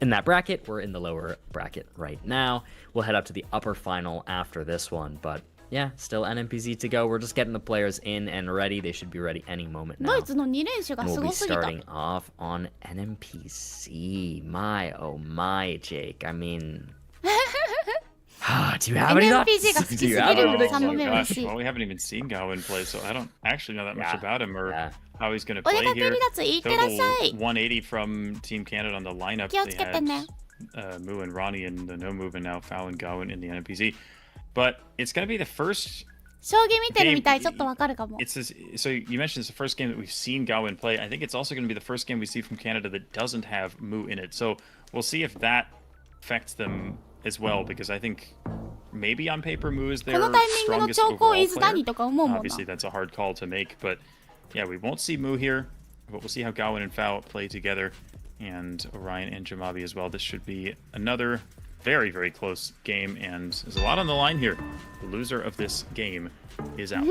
in that bracket, we're in the lower bracket right now. We'll head up to the upper final after this one, but yeah, still NMPZ to go. We're just getting the players in and ready. They should be ready any moment ド now. イツの2連勝が And す we'll ご be すぎた starting off on NMPC. My, oh my, Jake. I mean... do you have any thoughts? NMPZ が好きす Do ぎ you have る any 3 thoughts? 問目は Gosh, しい well, we haven't even seen Gawain play, so I don't actually know that much Yeah, about him or yeah. how he's going to お出 play かけ here. 離脱いってらっしゃ Total い 180 from Team Canada on the lineup. 気を They つけてね had Mu and Ronnie in the no move, and now Fao and Gawain in the NPZ. But it's going to be the first. 将棋見てるみたいちょっとわかるかも It's this, so you mentioned it's the first game that we've seen Gawain play. I think it's also going to be the first game we see from Canada that doesn't have Mu in it. So we'll see if that affects them as well, because I think maybe on paper Mu is こ their のタイミングの strongest 兆候 overall is 何 player. とか思うもんな Obviously, that's a hard call to make, but yeah, we won't see Mu here, but we'll see how Gawain and Fao play together, and Orion and Jamabi as well. This should be another very, very close game, and there's a lot on the line here. The loser of this game is out.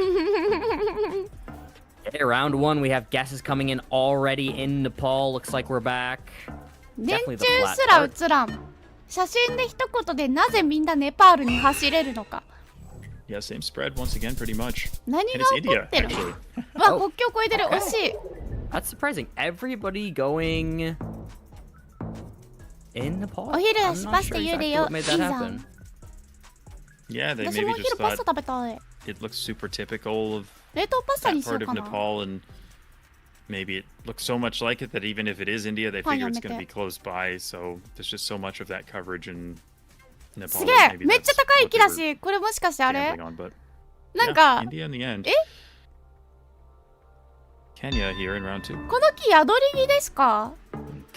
Okay, round one, we have guesses coming in already in Nepal. Looks like we're back. 電 Definitely 柱 the flat すら part. 映らん写真で一言でなぜみんなネパールに走れるのか Yeah, same spread once again, pretty much. 何 And が it's 起こ India, ってる actually. わ国境越えてる惜しい That's surprising. Everybody going in Nepal? お昼 I'm はし not パスタ sure 茹で exactly よ what い made い that じゃ happen. ん Yeah, they 私も maybe お昼 just パスタ thought 食べたい it looks super typical of 冷凍パスタ that にしよ part う of かな Nepal, and maybe it looks so much like it that even if it is India, they figure it's going to be close by. So there's just so much of that coverage in Nepal. すげ that え maybe めっちゃ that's 高い what 木 they だ were しこれもしかしてあれ gambling on, but なん yeah, か India in the end. Kenya here in round 2. この木宿り木ですか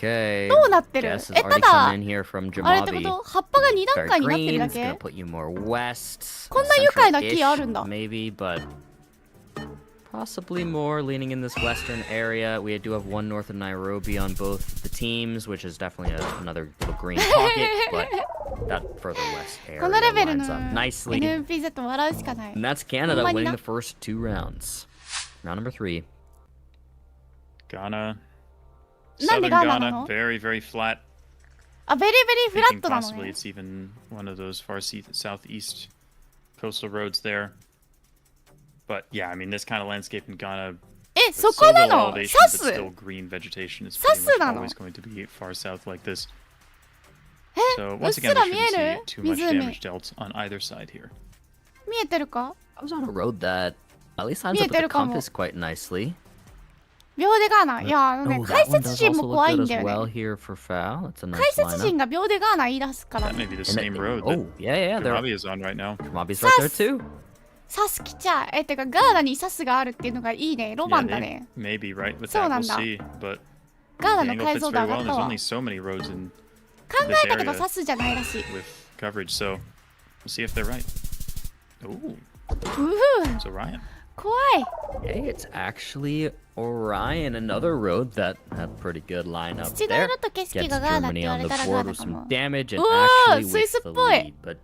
Okay. どうなってる Guess has えた already だ come in here from あれってこ Jamabi. と葉っぱが2段 Very 階になってる green. だ It's け gonna put you more west. こんな愉快な木 central-ish, あるんだ Maybe, but possibly more leaning in this western area. We do have one north of Nairobi on both the teams, which is definitely another little green pocket, but that further west このレ area ベルの lines up nicely. NMPZ と笑うしかない And that's Canada ほんまに winning な the first two rounds. Round number 3. Ghana. なんで Southern ガーナな Ghana, の very, very flat. あベリーベリーフラ Thinking ットなの possibly ね it's even one of those far southeast coastal roads there. But yeah, I mean, this kind of landscape in Ghana, え with そこな silver の elevation サ but ス still green vegetation is サ pretty ス much なの always going to be far south like this. え So うっ once す again, ら we 見 shouldn't える see too much 湖 damage dealt on either side here. 見えてるか I was on a road that at least lines up with the 見えてるかも。 compass quite nicely. 秒でガーナ。いや、Oh, 解 that one 説 does 陣 also も look 怖い good ん as だよ well ね。 here for foul. That's a 解 nice 説陣 lineup. が秒でガーナ言い出すから That may be the And same road that oh, yeah, they're Kamabi is on right now. Kamabi's right there too. サス来ちゃう。てかガーナにサスがあるっていうのがいいね。ロマンだ Yeah, ね。 they may be right with そう that. な We'll んだ。 see. But ガーナ the の angle 解 fits 像度 very 上が well. っ And た there's わ。 only so many roads in 考 this えたけど area サスじゃないらしい。 with coverage. So we'll see if they're right. Ooh, うふ it's Orion. 怖い。 Hey, it's actually Orion, another road that had pretty good lineup 土の there. 色と景色 Gets がガーナって Germany 言わ on れ the たらガ board ーナ with かも。 some damage and うわー、 actually スイス with っ the ぽい。 lead. But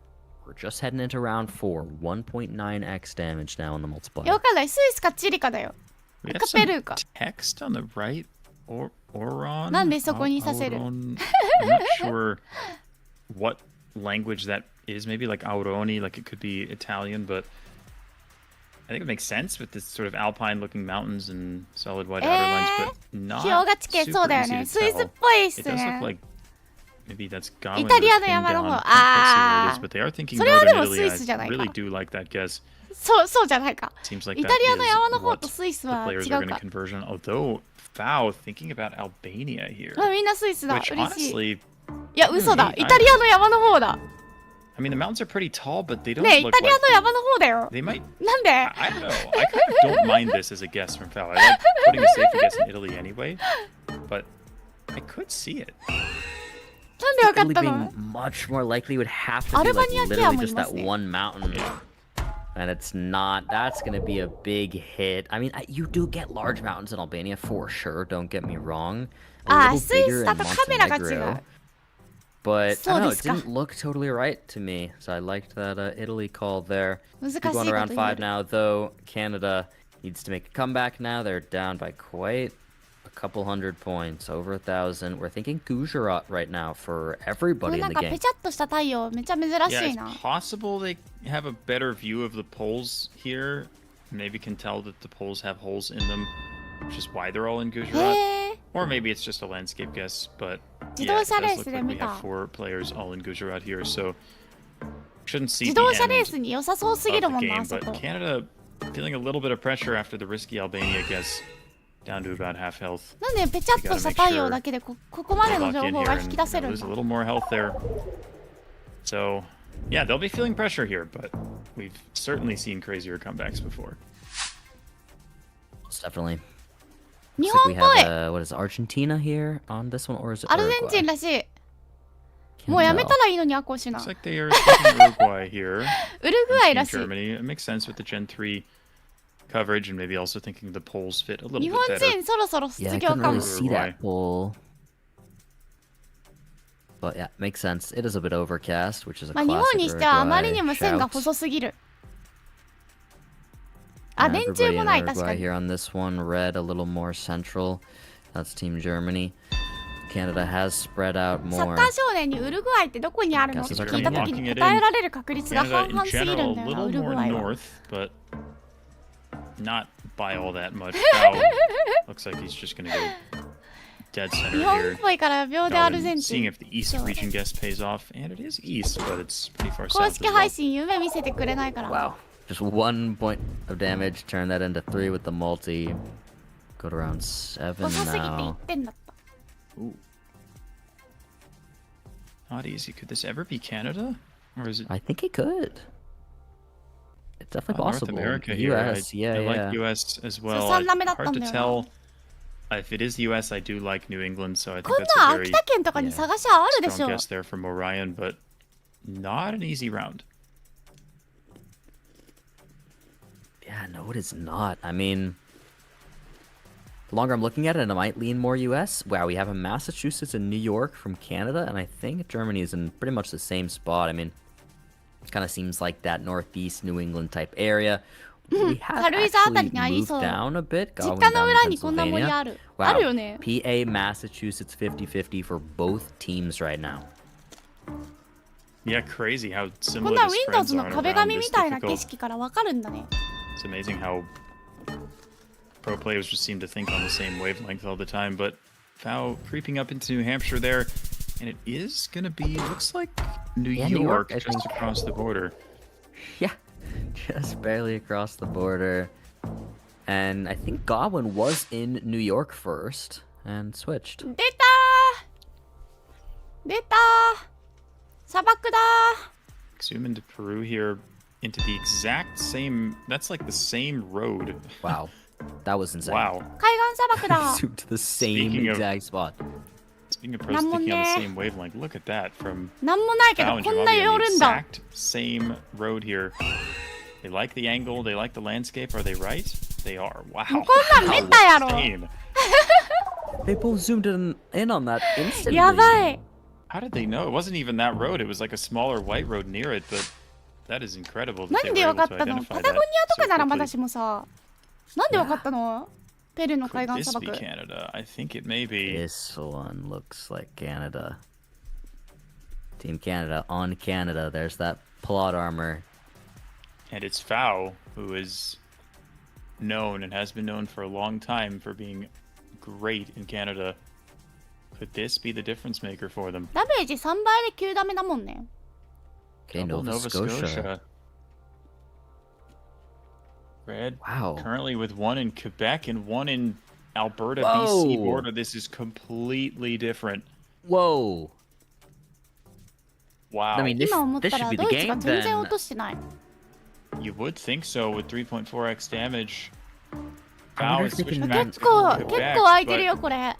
we're just heading into round 4. 1.9x damage now on the いや、 multiplier. わかんない。スイスかチリかだよ。 We have か some ペルーか。 text on the right. Or Oron. なんでそこにさせる？ Auron. I'm not sure what language that is. Maybe like Auroni, like it could be Italian, but I think it makes sense with this sort of alpine-looking mountains and solid white outer lines, but not 氷河地形そう super だよ easy ね。 to スイスっ tell. ぽいっす It does ね look。like maybe that's Gawain. イタリアの pinned 山の down. 方。 Can't quite see where it あ is, but they are thinking それはで northern もス Italy. イスじゃない I か。 really do like that guess. そうじゃないか。 Seems like イ that タリアの is 山の方 what とスイス the は players 違 are う going to か。 conversion. Although Fao thinking about Albania here, みんなスイスだ。 which 嬉しい。 honestly, いや、嘘だ。 I イタリアの山の方だ。 I mean the mountains are pretty tall, but they don't ねえ、イ look タリア like の山の方だよ。 they might. なんで I don't know. I kind of don't mind this as a guess from Fao. I like putting a safe guess in Italy anyway, but I could see it. なんでわかっ Italy た being の much more likely would have to be like Albania literally もい just ま that すね。 one mountain. And it's not. That's going to be a big hit. I mean, you do get large mountains in Albania for sure. Don't get me wrong. A あ、 little スイ bigger スだ in とカメラが違う。 Montenegro. But I don't know, it そうですか。 didn't look totally right to me. So I liked that Italy call there. 難しい Keep こ on と around 言う 5 now, though. Canada needs to make a comeback now. They're down by quite a couple hundred points, over 1,000. We're thinking Gujarat right now for こ everybody れな in ん the か game. ペチャっとした太陽めちゃ珍 Yeah, しい it's な。 possible they have a better view of the poles here. Maybe can tell that the poles have holes in them, which is why they're all in へ Gujarat. え。 Or maybe it's just a landscape guess, but 自 yeah, 動 it 車レー does ス look で like 見 we た。 have 4 players all in Gujarat here, so shouldn't see 自 the 動車 end レー of スに良さそうすぎ the るもんな、あ game. そ But こ。 Canada feeling a little bit of pressure after the risky Albania guess, down to about half health. なんでペチャっとした太陽だけでここまでの Lock 情 in 報 here が and 引き you 出せ know, るん lose だ a little more health there. So, yeah, they'll be feeling pressure here, but we've certainly seen crazier comebacks before. Most definitely. 日 Looks 本 like っ we ぽい。 have, what is it, Argentina here on this one, or is it アルゼンチン Uruguay? らしい。 Can't もうやめ tell. たらいいのにアコーシュナ。 Looks like they are taking Uruguay here. ウルグアイ Team らしい。 Germany. It makes sense with the Gen 3 coverage and maybe also thinking the polls fit a little 日 bit 本 better. 人そろそろ Yeah, 卒 I 業 couldn't か really も。 see that poll. But yeah, makes sense. It is a bit overcast, which is a まあ日本 classic にしてはあまり Uruguay にも線が shout. 細すぎる。あ、 Yeah, 電柱 everybody も in ない、確か Uruguay に。 here on this one. Red a little more central. That's Team Germany. Canada has spread out サッ more. カー少年にウルグアイってどこにあるのって聞いたときに答えられる確率が Canada 半 in 々すぎる general ん a だよな、ウ little ルグ more アイは。 north, but not by all that much. Wow. Looks like he's just gonna go dead 日 center 本っ here. ぽいから秒でアル And ゼンチ seeing ン。 if the East region guess pays off, and it is East, but it's pretty far 公 south as 式配 well. 信夢見せてくれないから。 Wow. Just 1 point of damage. Turn that into 3 with the multi. Go to round 7遅すぎて1 now. 点だった。 Ooh. Not easy. Could this ever be Canada? Or is it I think it could. It's definitely North possible. America here? US, I yeah. like US as well. そう、三打目だったん Hard だ to よな。 tell. If it is the US, I do like New England, so I こ think ん that's な a 秋 very 田県とかに探しゃあるでし strong ょ。 guess there from Orion, but not an easy round. Yeah, no, it is not. I mean, the longer I'm looking at it, I might lean more US. Wow, we have a Massachusetts and New York from Canada, and I think Germany is in pretty much the same spot. I mean, it kind of seems like that northeast New England type area. We have 軽井沢あたり actually にあり moved そう。 down a bit. 実 going 家の down 裏 to にこんな森あ Pennsylvania. る。あるよ Wow, ね。 PA Massachusetts 50-50 for both teams right now. Yeah, crazy how こん similar な the spreads Windows の are 壁 around 紙み this たいな景 difficult. 色からわかるんだね。 It's amazing how pro players just seem to think on the same wavelength all the time. But Fao creeping up into New Hampshire there, and it is gonna be looks like New Yeah, New York, York I just think. across the border. Yeah, just barely across the border. And I think Godwin was in New York first and switched. 出た砂漠だ Zoom into Peru here into the exact same. That's like the same road. Wow. That was insane. Wow. 海岸砂漠だ Zoomed to the same Speaking of- exact spot. Speaking of pros thinking on the same wavelength, look at that from なんもないけど Bao and こんな Jamabi 寄 on る the んだ exact same road here. They like the angle, they like the landscape. Are they right? They are. Wow. こんなん見たやろ Insane. They both zoomed in on that instantly. やばい How did they know? It wasn't even that road. It was like a smaller white road near it, but that is incredible that な they ん were でわ able かっ to たの identify パタ that ゴニアとか so ならま quickly. だしもさなんでわかったのペルーの海 Could 岸 this 砂 be 漠 Canada? I think it may be. This one looks like Canada. Team Canada on Canada. There's that plot armor. And it's Fao, who is known and has been known for a long time for being great in Canada. Could this be the difference maker for them? ダメージ3倍で9ダメだもんね Okay, Double Nova Scotia. Red. Wow. Currently with one in Quebec and one in Alberta, Whoa. BC border. This is completely different. Whoa. Wow. I mean, this 今思っ this た should ら be ド the イツが game 全然 then. 落としてない You would think so with 3.4x damage. I Fao wonder is if they switching can- back 結 to 構結 Quebec, 構空いてる but よこれ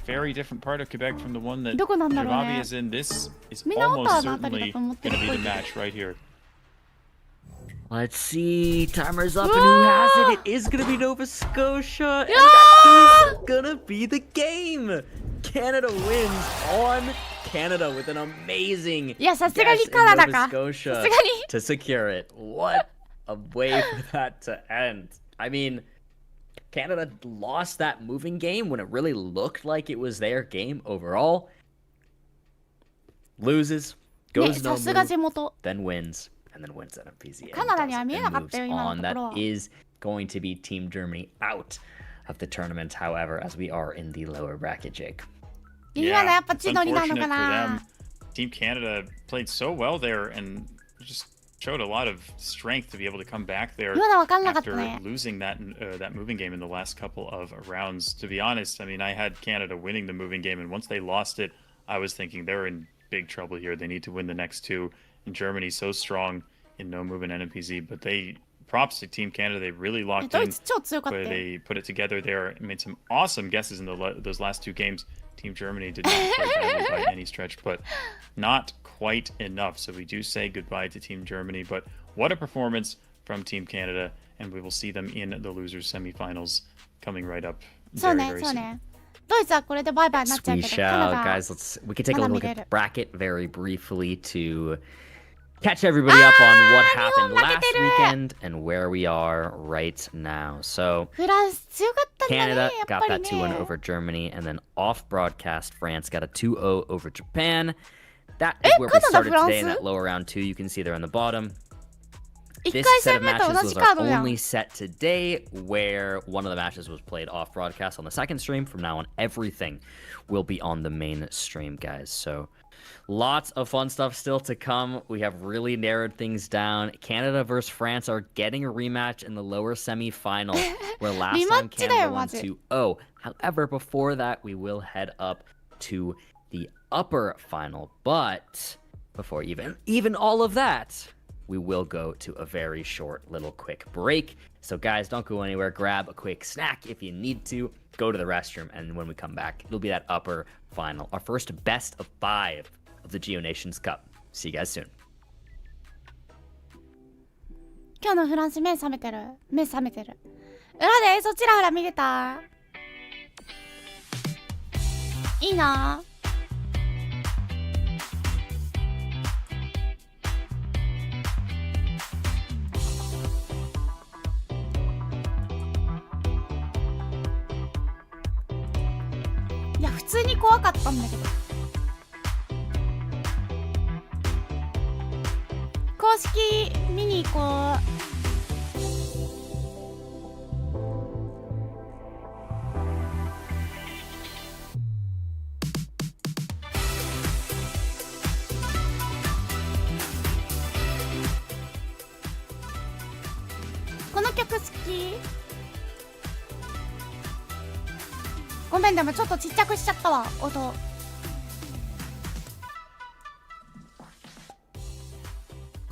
very different part of Quebec from the one that どこなんだろうね Jamabi is in. This is みんなオタワ almost のあたりだ certainly と思って going る to っぽ be い the match right here. Let's see. Timer's up and who has it? It is gonna be Nova Scotia. And that is gonna be the game. Canada wins on Canada with an amazing いやさすがに guess in カナダ Nova かさす Scotia がに to secure it. What a way for that to end. I mean, Canada lost that moving game when it really looked like it was their game overall. Loses, ね goes no さすが move, 地元 then wins, and then wins that MPZ. カナダには見えなかったよ moves 今の on. ところ That は is going to be Team Germany out of the tournament, however, as we are in the lower bracket, Jake. 今のやっぱ it's 千鳥なの unfortunate か for な them. Team Canada played so well there and just showed a lot of strength to be able to come back there 今のわかんなかった after ね losing that moving game in the last couple of rounds. To be honest, I mean, I had Canada winning the moving game, and once they lost it, I was thinking they're in big trouble here. They need to win the next two. And Germany's so strong in no move and NMPZ, but props to Team Canada. They really え locked ドイ in. ツ超強かった But よ they put it together there and made some awesome guesses in those last two games. Team Germany did not play badly by any stretch, but not quite enough. So we do say goodbye to Team Germany. But what a performance from Team Canada, and we will see them in the losers semifinals coming right up そう very, ね very そう soon. ねドイツはこれでバイバイになっちゃう We けどカナ shall, ダ guys. We can take a look at the Mala bracket very briefly to catch everybody up on what happened last weekend and where we are right now. So フランス強かったんだね Canada やっ got ぱり that 2-1 ね over Germany, and then off broadcast France got a 2-0 over Japan. That is where we Canada, started today in France? that lower round 2. You can see there on the bottom. 1 This 回 set of 戦目と matches 同 was じカー our ドじゃん only set today, where one of the matches was played off broadcast on the second stream. From now on, everything will be on the main stream, guys. So lots of fun stuff still to come. We have really narrowed things down. Canada versus France are getting a rematch in the lower semi-final, where last time Rematch Canada だよ、 won マジ。 2-0. However, before that, we will head up to the upper final. But before even all of that, we will go to a very short little quick break. So guys, don't go anywhere. Grab a quick snack if you need to. Go to the restroom, and when we come back, it'll be that upper final. Our first best of 5 of the Geo Nations Cup. See you guys soon. 今日のフランス目覚めてる目覚めてる裏でそちらほら見れたいいないや普通に怖かったんだけど公式見に行こうこの曲好きごめん、でもちょっとちっちゃくしちゃったわ、音。こ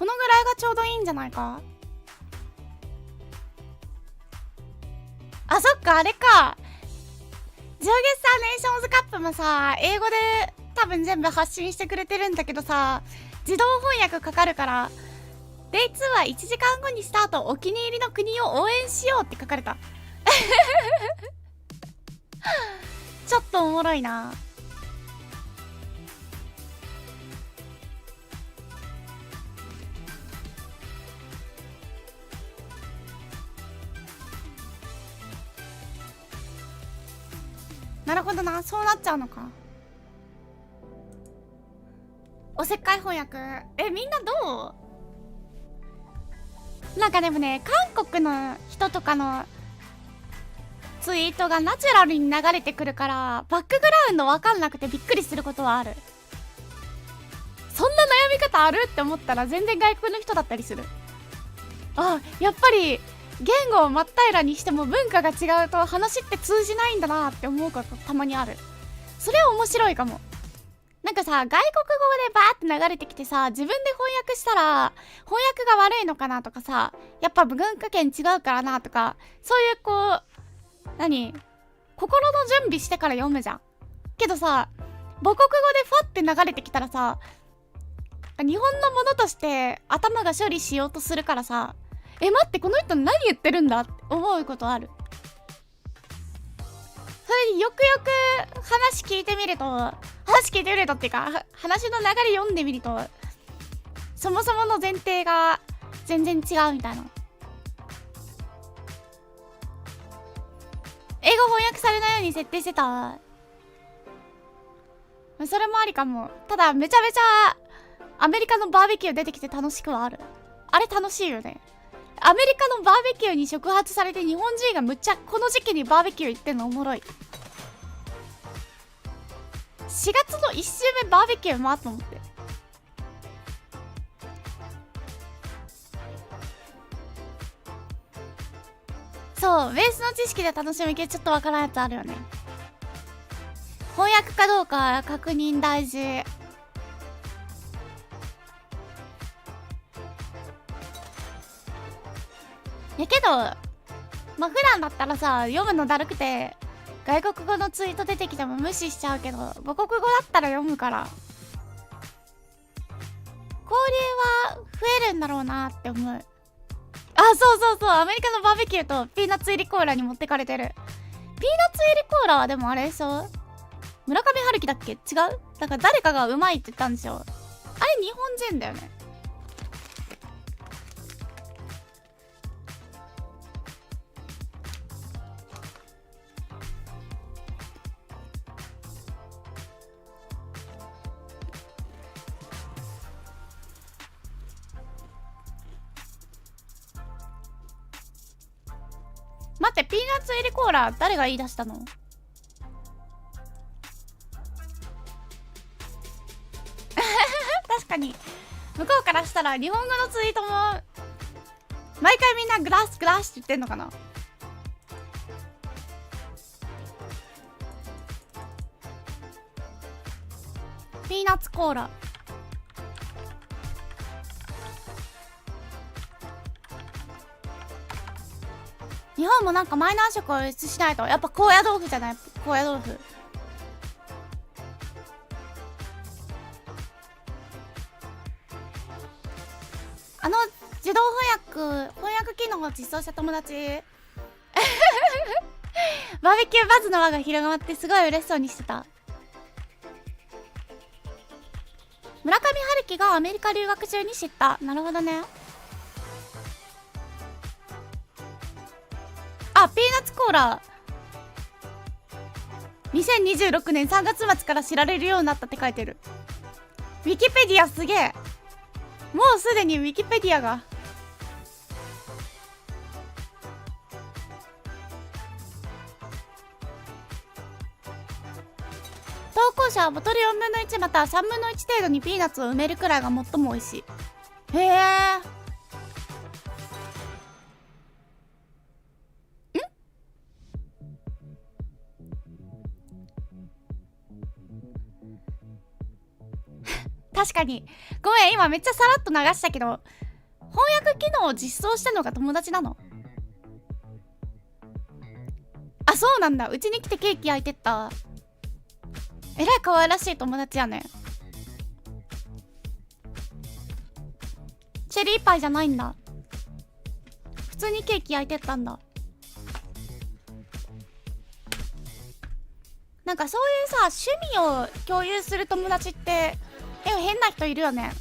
のぐらいがちょうどいいんじゃないか。あ、そっか、あれか。ジオゲッサーネーションズカップもさ、英語で多分全部発信してくれてるんだけどさ、自動翻訳かかるから、デイ2は1時間後にスタート、お気に入りの国を応援しようって書かれた。ちょっとおもろいな。なるほどな、そうなっちゃうのか。おせっかい翻訳。みんなどう？なんかでもね、韓国の人とかのツイートがナチュラルに流れてくるから、バックグラウンドわかんなくてびっくりすることはある。そんな悩み方あるって思ったら全然外国の人だったりする。あ、やっぱり言語を真っ平らにしても文化が違うと話って通じないんだなって思うことたまにある。それは面白いかも。なんかさ、外国語でバーって流れてきてさ、自分で翻訳したら翻訳が悪いのかなとかさ、やっぱ文化圏違うからなとか、そういうこう心の準備してから読むじゃん。けどさ、母国語でファって流れてきたらさ、日本のものとして頭が処理しようとするからさ、待って、この人何言ってるんだって思うことある。それによくよく話聞いてみるとっていうか、話の流れ読んでみると、そもそもの前提が全然違うみたいな。英語翻訳されないように設定してた。それもありかも。ただめちゃめちゃアメリカのバーベキュー出てきて楽しくはある。あれ楽しいよね。アメリカのバーベキューに触発されて日本人がむっちゃこの時期にバーベキュー行ってんのおもろい。4月の1週目バーベキューもあと思って。そう、ベースの知識で楽しみ系ちょっとわからんやつあるよね。翻訳かどうか確認大事。やけど、まあ普段だったらさ、読むのだるくて外国語のツイート出てきても無視しちゃうけど、母国語だったら読むから、交流は増えるんだろうなって思う。あ、そう、アメリカのバーベキューとピーナッツ入りコーラに持ってかれてる。ピーナッツ入りコーラはでもあれでしょ、村上春樹だっけ？違う？だから誰かがうまいって言ったんでしょ。あれ日本人だよね。待って、ピーナッツ入りコーラ誰が言い出したの？確かに向こうからしたら日本語のツイートも毎回みんなグラスグラスって言ってんのかな。ピーナッツコーラ、日本もなんかマイナー色を輸出しないと。やっぱ高野豆腐じゃない？高野豆腐。自動翻訳機能を実装した友達バーベキューバズの輪が広がってすごい嬉しそうにしてた。村上春樹がアメリカ留学中に知った。なるほどね。あ、ピーナッツコーラ2026年3月末から知られるようになったって書いてる。ウィキペディアすげえ。もうすでにウィキペディアが。投稿者はボトル4分の1または3分の1程度にピーナッツを埋めるくらいが最も美味しい。へえ。確かに。ごめん、今めっちゃさらっと流したけど、翻訳機能を実装したのが友達なの？あ、そうなんだ。うちに来てケーキ焼いてった。えらい可愛らしい友達やね。チェリーパイじゃないんだ。普通にケーキ焼いてったんだ。なんかそういうさ、趣味を共有する友達って変な人いるよね。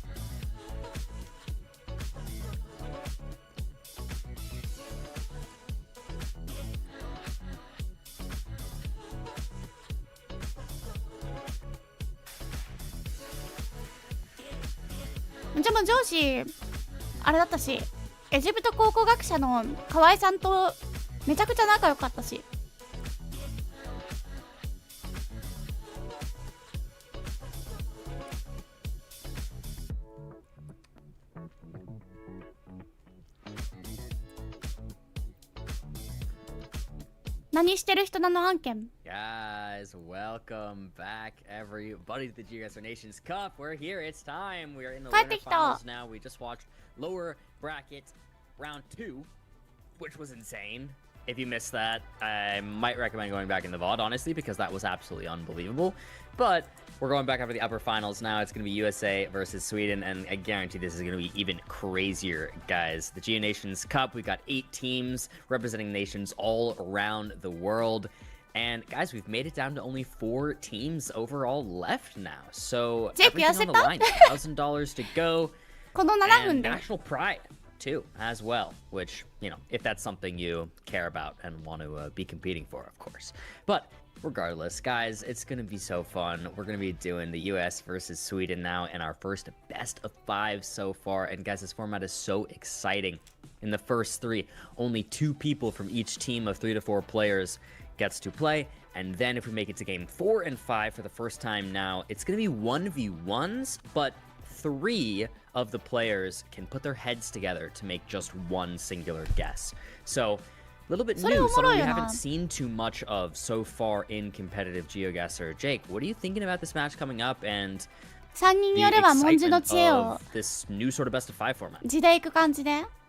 でも上司あれだったし、エジプト考古学者の河合さんとめちゃくちゃ仲良かったし。何してる人なの案件。 Guys, welcome back everybody to the Geoguessr Nations Cup. We're here, it's time. We are in the winner finals now. We just watched lower bracket round 2, which was insane. If you missed that, I might recommend going back in the VOD, honestly, because that was absolutely unbelievable. But we're going back over the upper finals now. It's going to be USA versus Sweden, and I guarantee this is going to be even crazier, guys. The Geo Nations Cup, we've got 8 teams representing nations all around the world. And guys, we've made it down to only 4 teams overall left now. So everything on the line, $1,000 to go. And national pride too, as well, which, you know, if that's something you care about and want to be competing for, of course. But regardless, guys, it's going to be so fun. We're going to be doing the US versus Sweden now in our first best of 5 so far. And guys, this format is so exciting. In the first 3, only 2 people from each team of 3 to 4 players gets to play. And then if we make it to game 4 and 5 for the first time now, it's going to be 1v1s, but 3 of the players can put their heads together to make just one singular guess. So, a little bit new, something we haven't seen too much of so far in competitive Geoguessr. Jake, what are you thinking about this match coming up and the excitement of this new sort of best of 5 format?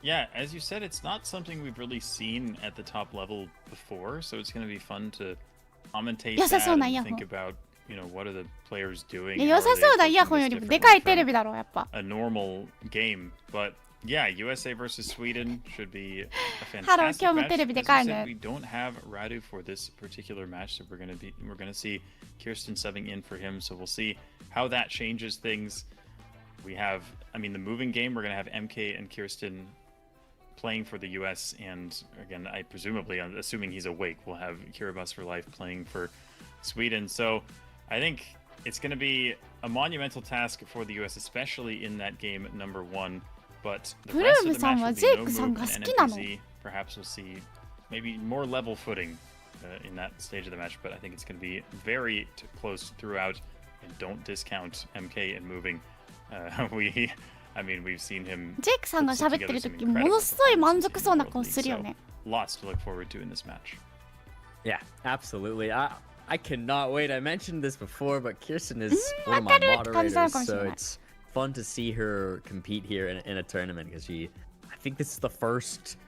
Yeah, as you said, it's not something we've really seen at the top level before, so it's going to be fun to commentate that and think about, you know, what are the players doing? A normal game, but yeah, USA versus Sweden should be a fantastic match. As you said, we don't have Radu for this particular match, so we're gonna see Kirsten subbing in for him. So we'll see how that changes things. We have, I mean, the moving game. We're gonna have MK and Kirsten playing for the US, and again, presumably, assuming he's awake, we'll have Kiribati for Life playing for Sweden. So I think it's going to be a monumental task for the US, especially in that game number 1. But the rest of the match will be no move and NPZ. Perhaps we'll see maybe more level footing in that stage of the match. But I think it's going to be very close throughout. And don't discount MK in moving. We've seen him. Jake さんが喋ってる時ものすごい満足そうな顔するよね。Lots to look forward to in this match. Yeah, absolutely. I cannot wait. I mentioned this before, but Kirsten is one of my moderators, so it's fun to see her compete here in a tournament because I think this is the first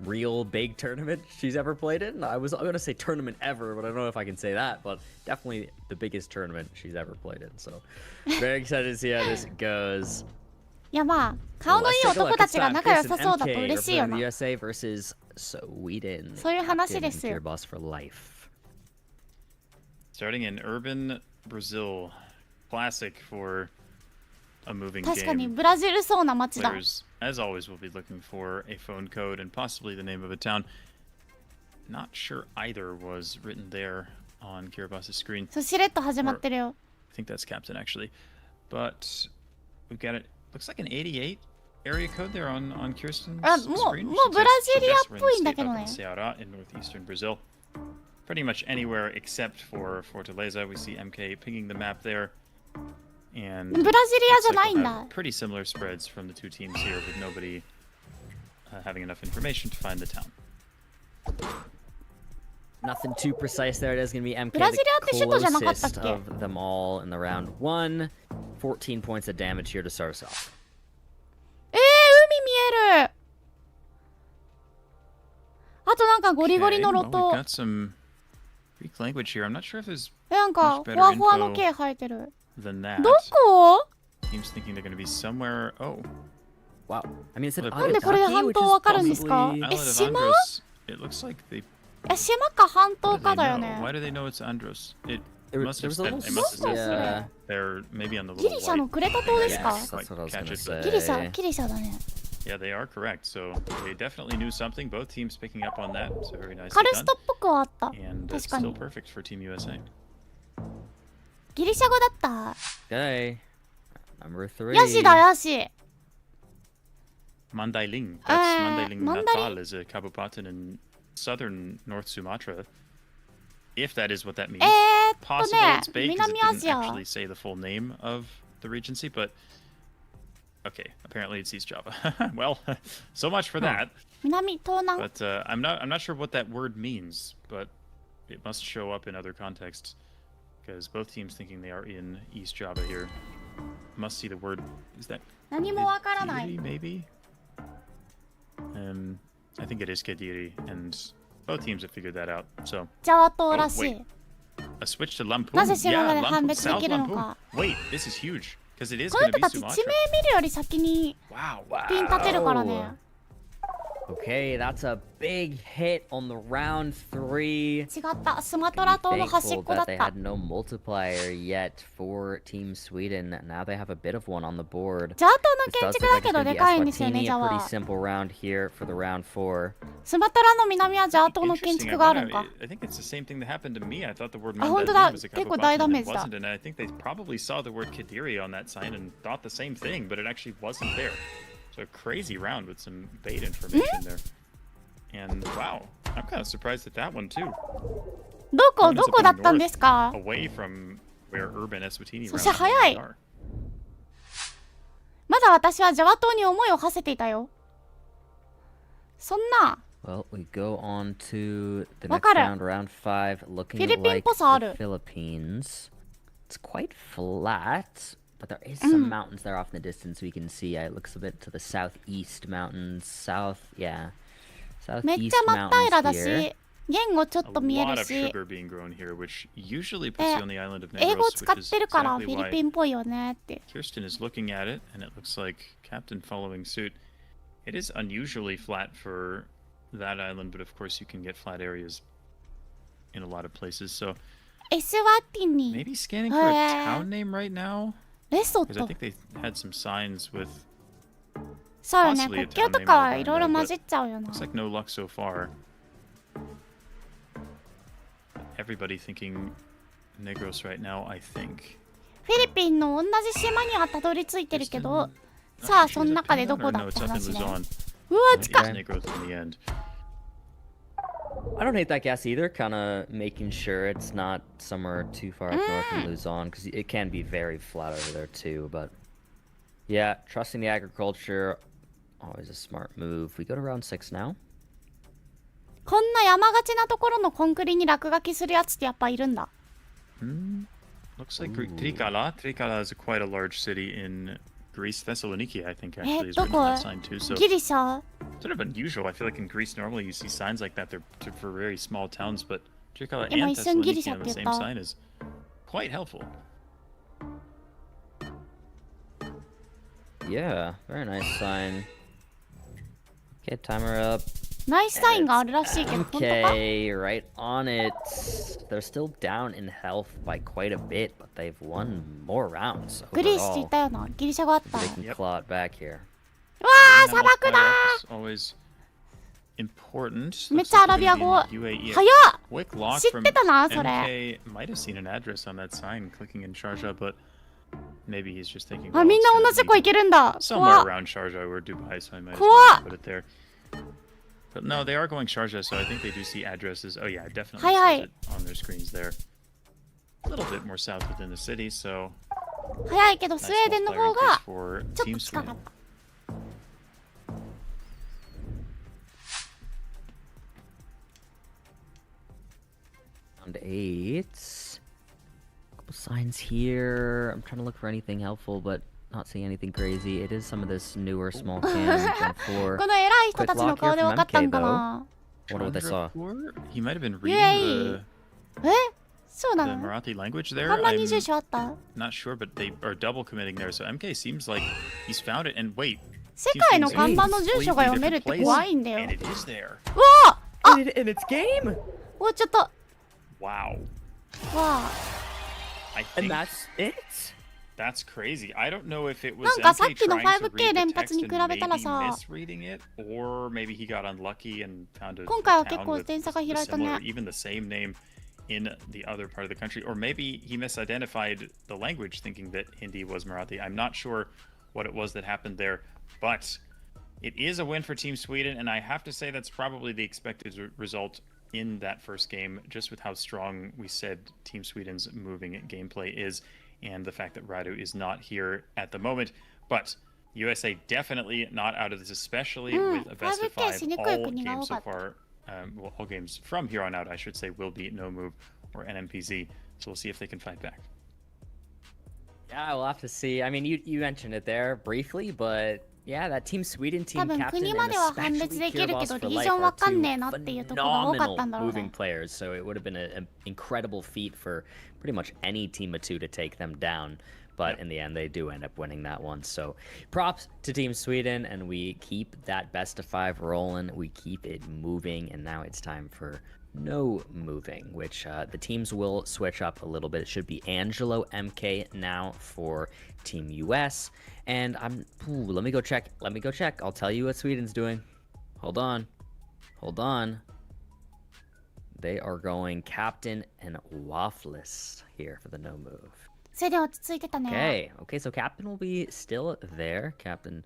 real big tournament she's ever played in. I was going to say tournament ever, but I don't know if I can say that, but definitely the biggest tournament she's ever played in. So very excited to see how this goes. いやまあ顔のいい男たちが仲良さそうだと嬉しいよな。USA versus Sweden. そういう話ですよ。 Starting in urban Brazil, classic for a moving game. 確かにブラジルそうな街だ。 Players, as always, will be looking for a phone code and possibly the name of a town. Not sure either was written there on Kiribati's screen. そうしれっと始まってるよ。I think that's Captain actually, but we've got it. Looks like an 88 area code there on Kirsten's screen. もうブラジリアっぽいんだけどね。 Ceará in northeastern Brazil. Pretty much anywhere except for Fortaleza. We see MK pinging the map there. And ブラジリアじゃないんだ。 pretty similar spreads from the 2 teams here with nobody having enough information to find the town. Nothing too precise there. It is going to be MK, the closest of them all in the round 1. 14 points of damage here to start us off. 海見える。あとなんかゴリゴリのロ Okay, ト。 well, we've got some Greek language here. I'm not sure if there's なんか much ふわ better ふわの info 毛生えてる。 than that. どこ？ Team's thinking they're going to be somewhere. Oh, Wow. I mean, it's an なんでこれで半島わかるんですか？ Island of 島？ Andros. It looks like they. 島か半島 What do か they だよ know? ね。 Why do they know it's Andros? It There must have was a said. little It must have said yeah. they're maybe on the ギ little リシャの white. クレタ島ですか？ Yes, that's what I was Catch gonna it, but- ギリシャ、 say. ギリシャだね。 Yeah, they are correct. So they definitely knew something. Both teams picking up on that. So very nicely カルス done. トっぽくはあった。 And 確 that's か still に。 perfect for Team USA. ギリシャ語だった。 Okay. Number 3. ヤシだ、ヤシ。 Mandailing. That's Mandailing Mandarin. Natal is a kabupaten in southern North Sumatra. If that is what that means. ね、Possible it's big because 南 it ア didn't ジア。 actually say the full name of the regency, but okay, apparently it's East Java. Well, so much for that. 南、東南。 But I'm not sure what that word means, but it must show up in other contexts because both teams thinking they are in East Java here must see the word. Is that 何もわからない。 Kediri, maybe? I think it is Kediri, and both teams have figured that out. So ジャワ島らしい。 a switch to Lampung. なぜ島まで Yeah, 判 Lampung, 別で South きるの Lampung. か。 Wait, this is huge because it is この going to 人 be たち地名 Sumatra. 見るより先に Wow. ピン立てるからね。 Okay, that's a big hit on the round 3. 違った。スマトラ島の端っ Thankful こだっ that they た had。no multiplier yet for Team Sweden. Now they have a bit of one on the board. ジャワ島の This 建 does 築 look だ like け it's ど going to で be かいんですよね、 Eswatini, ジ a ャ pretty ワ。 simple round here for the round 4. スマトラの南はジャワ島の建 Interesting. 築があるん I か。 think it's the same thing that happened to me. I thought the word あ、本当だ。 Mandailing was a 結構大 kabupaten ダ and メー it ジだ。 wasn't, and I think they probably saw the word Kediri on that sign and thought the same thing, but it actually wasn't there. So a crazy round with some bait information there. And wow, I'm kind of surprised at that one too. どこ Going ど as a こ bit だったん north, ですか？ away from where urban Eswatini そして rounds 早い。 are. まだ私はジャワ島に思いを馳せていたよ。そんな。 Well, we go on to the わ next かる。 round, round 5, looking フィリピン like っぽさある。 the Philippines. It's quite flat, but there is some mountains there off in the distance we can see. It looks a bit to the southeast mountains, yeah. めっち Southeast ゃ真っ平らだ mountains here. し、言語ちょっ A と見え lot る of し、 sugar being grown here, which usually puts you on the island of 英語 Negros, 使 which っ is てるからフ exactly ィリ why ピンっぽいよねって。 Kirsten is looking at it, and it looks like Captain following suit. It is unusually flat for that island, but of course you can get flat areas in a lot of places. So エスワティニ、 maybe scanning for a town name right now, レソ because I ト。 think they had some signs with そうよね、 possibly a 国境 town と name か on は the いろいろ map, 混 but じっちゃうよな。 looks like no luck so far. Everybody thinking Negros right now, I think. フィリピンの同じ島にはたどり着いてるけど、さあその中でどこだ No, っ it's て up in 話ね。 Luzon. うわ、 It 近 is い。 Negros in the end. I don't hate that guess either, kind of making sure it's not somewhere too far up north in Luzon, because it can be very flat over there too, but yeah, trusting the agriculture, always a smart move. We go to round 6 now. こんな山がちなところのコンクリに落書きするやつってやっぱいるんだ。 Looks like Trikala. Trikala is quite a large city in Greece. Thessaloniki, I think, actually is ど written こ on that sign too. So ギリシャ sort of unusual. I feel like in Greece normally you see signs like that. They're for very small towns, but Trikala 今 and 一瞬ギリシ Thessaloniki ャっ on て the 言っ same た。 sign is quite helpful. Yeah, very nice sign. Okay, timer up. ナイスサインがあるらしいけど、本当か？ Okay, right on it. They're still down in health by quite a bit, but they've won more rounds グリースって言っ overall. たよな。ギリシャ語あった。 They can claw it back here. わあ、砂漠だ Is always important. めっちゃアラビア語。 Looks 早 like っ they're gonna be in the UAE. Quick lock 知っ from てたな、それ。 MK might have seen an address on that sign clicking in Sharjah, but maybe he's just thinking. あ、 well, みん it's な gonna 同じとこ be 行けるんだ。 somewhere 怖っ。 around Sharjah or Dubai, so I might as 怖 well っ。 put it there. But no, they are going Sharjah, so I think they do see addresses. Oh yeah, it definitely 早 says い。 it on their screens there. A little bit more south within the city, so 早いけど nice スウェーデンの multiplier 方 increase が for ちょっ Team と近か Sweden. った。Round 8. Couple signs here. I'm trying to look for anything helpful, but not seeing anything crazy. It is some of this newer small cam jump floor. この偉い人たちの顔で分かったんかな。 Wonder what they saw. He might have been reading the そうな the の Marathi language there. 看板に I'm 住所あった not sure, but they are double committing there. So MK seems like he's found it. And wait, 世界の看板の住所が読めるって怖いんだよ。 and it is there. うわあ And it's game! おちょっと。わ Wow. あ。 I And think that's it? that's crazy. I don't know if it was なんかさっ MK きの trying to5K read 連 the 発 text に比 and べたら maybe さ、 misreading it, or maybe he got unlucky and found a 今回は結 town 構 with 点差が a 開いたね similar, even the same name in the other part of the country, or maybe he misidentified the language, thinking that Hindi was Marathi. I'm not sure what it was that happened there, but it is a win for Team Sweden, and I have to say that's probably the expected result in that first game, just with how strong we said Team Sweden's moving gameplay is, and the fact that Radu is not here at the moment. But USA definitely not out of this, especially with a best of 5K 5. しにくい All 国が games 多か so った。 far, well, all games from here on out, I should say, will be no move or NMPZ. So we'll see if they can fight back. Yeah, we'll have to see. I mean, you mentioned it there briefly, but yeah, that Team Sweden 多 team 分 captain 国 and までは判別 especially できるけ Kiribati ど for リー life ジョン are わかん two ねえなっていうところが多かったんだ phenomenal ろう moving ね。 players. So it would have been an incredible feat for pretty much any team of two to take them down. But in the end, they do end up winning that one. So props to Team Sweden, and we keep that best of 5 rolling. We keep it moving, and now it's time for no moving, which the teams will switch up a little bit. It should be Angelo MK now for Team US. And let me go check. I'll tell you what Sweden's doing. Hold on. They are going Captain and Waffless here for the no move. それで落ち着いてたね。 Okay, so Captain will be still there. Captain,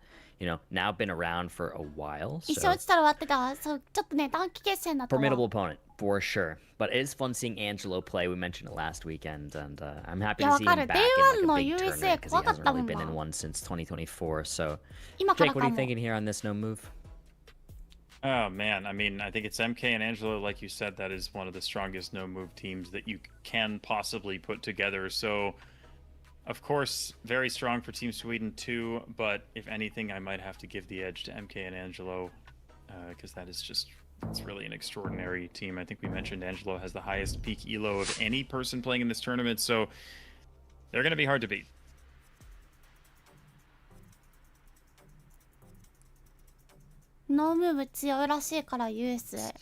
now been around for a while. 一 So 緒落ちたら終わってた。そう、ちょっとね、短期決戦だったわ。 formidable opponent for sure. But it is fun seeing Angelo play. We mentioned it last weekend, and I'm happy to see him back in like a big tournament because he hasn't really been in one since 2024. So, 今から Jake, か what are も you thinking here on this no move? Oh man, I mean, I think it's MK and Angelo, like you said, that is one of the strongest no-move teams that you can possibly put together. So, of course, very strong for Team Sweden too, but if anything, I might have to give the edge to MK and Angelo, because it's really an extraordinary team. I think we mentioned Angelo has the highest peak elo of any person playing in this tournament, so they're going to be hard to beat. No move 強いらしいから USA。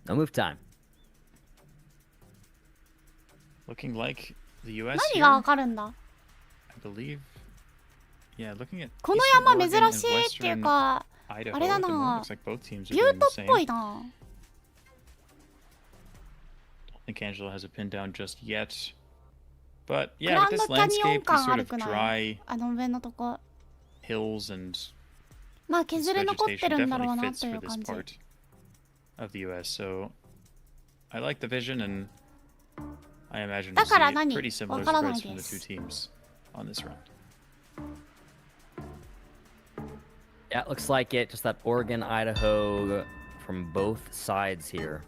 No move time. Looking like the US 何 here, がわかるんだ I believe. Yeah, looking at この Eastern 山 Oregon 珍 and しいっていう Western か、 Idaho あれだ at the moment. な Looks like both teams are ビュ doing ート the っぽ same. いな。 I think Angelo has a pin down just yet. But グ yeah, ラ with ンド this キャニオン landscape, these 感 sort 悪 of くない dry あの上のとこ。 hills and まあ this 削れ残って vegetation るんだろう definitely な fits とい for う this 感じ。 part of the US. So I like the vision, and I imagine we'll だから see 何 pretty similar わからない spreads from で the two す。 teams on this round. Yeah, it looks like it. Just that Oregon, Idaho from both sides here.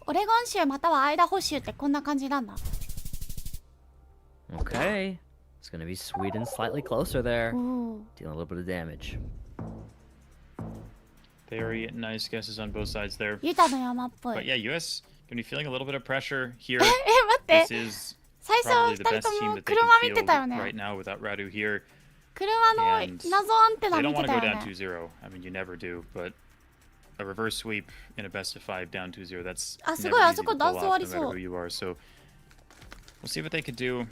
オレゴン州またはアイダホ州ってこんな感じなんだ。 Okay. It's gonna be Sweden slightly closer there. おお。 Dealing a little bit of damage. Very nice guesses on both sides there. ユタの山っぽ But い。yeah, US gonna be feeling a little bit of pressure here. 待っ This て。 is 最初 probably 2 the 人 best と team も that they 車 can 見てたよ field ね right。now without Radu here. 車の And 謎アンテナ They 見 don't て want to た go よ down ね。 2-0. I mean, you never do, but a reverse sweep in a best of 5 down 2-0, that's あ、す never ごい、あ easy そ to こ pull ダンス終 off わ no りそ matter う who。you are. So we'll see what they could do.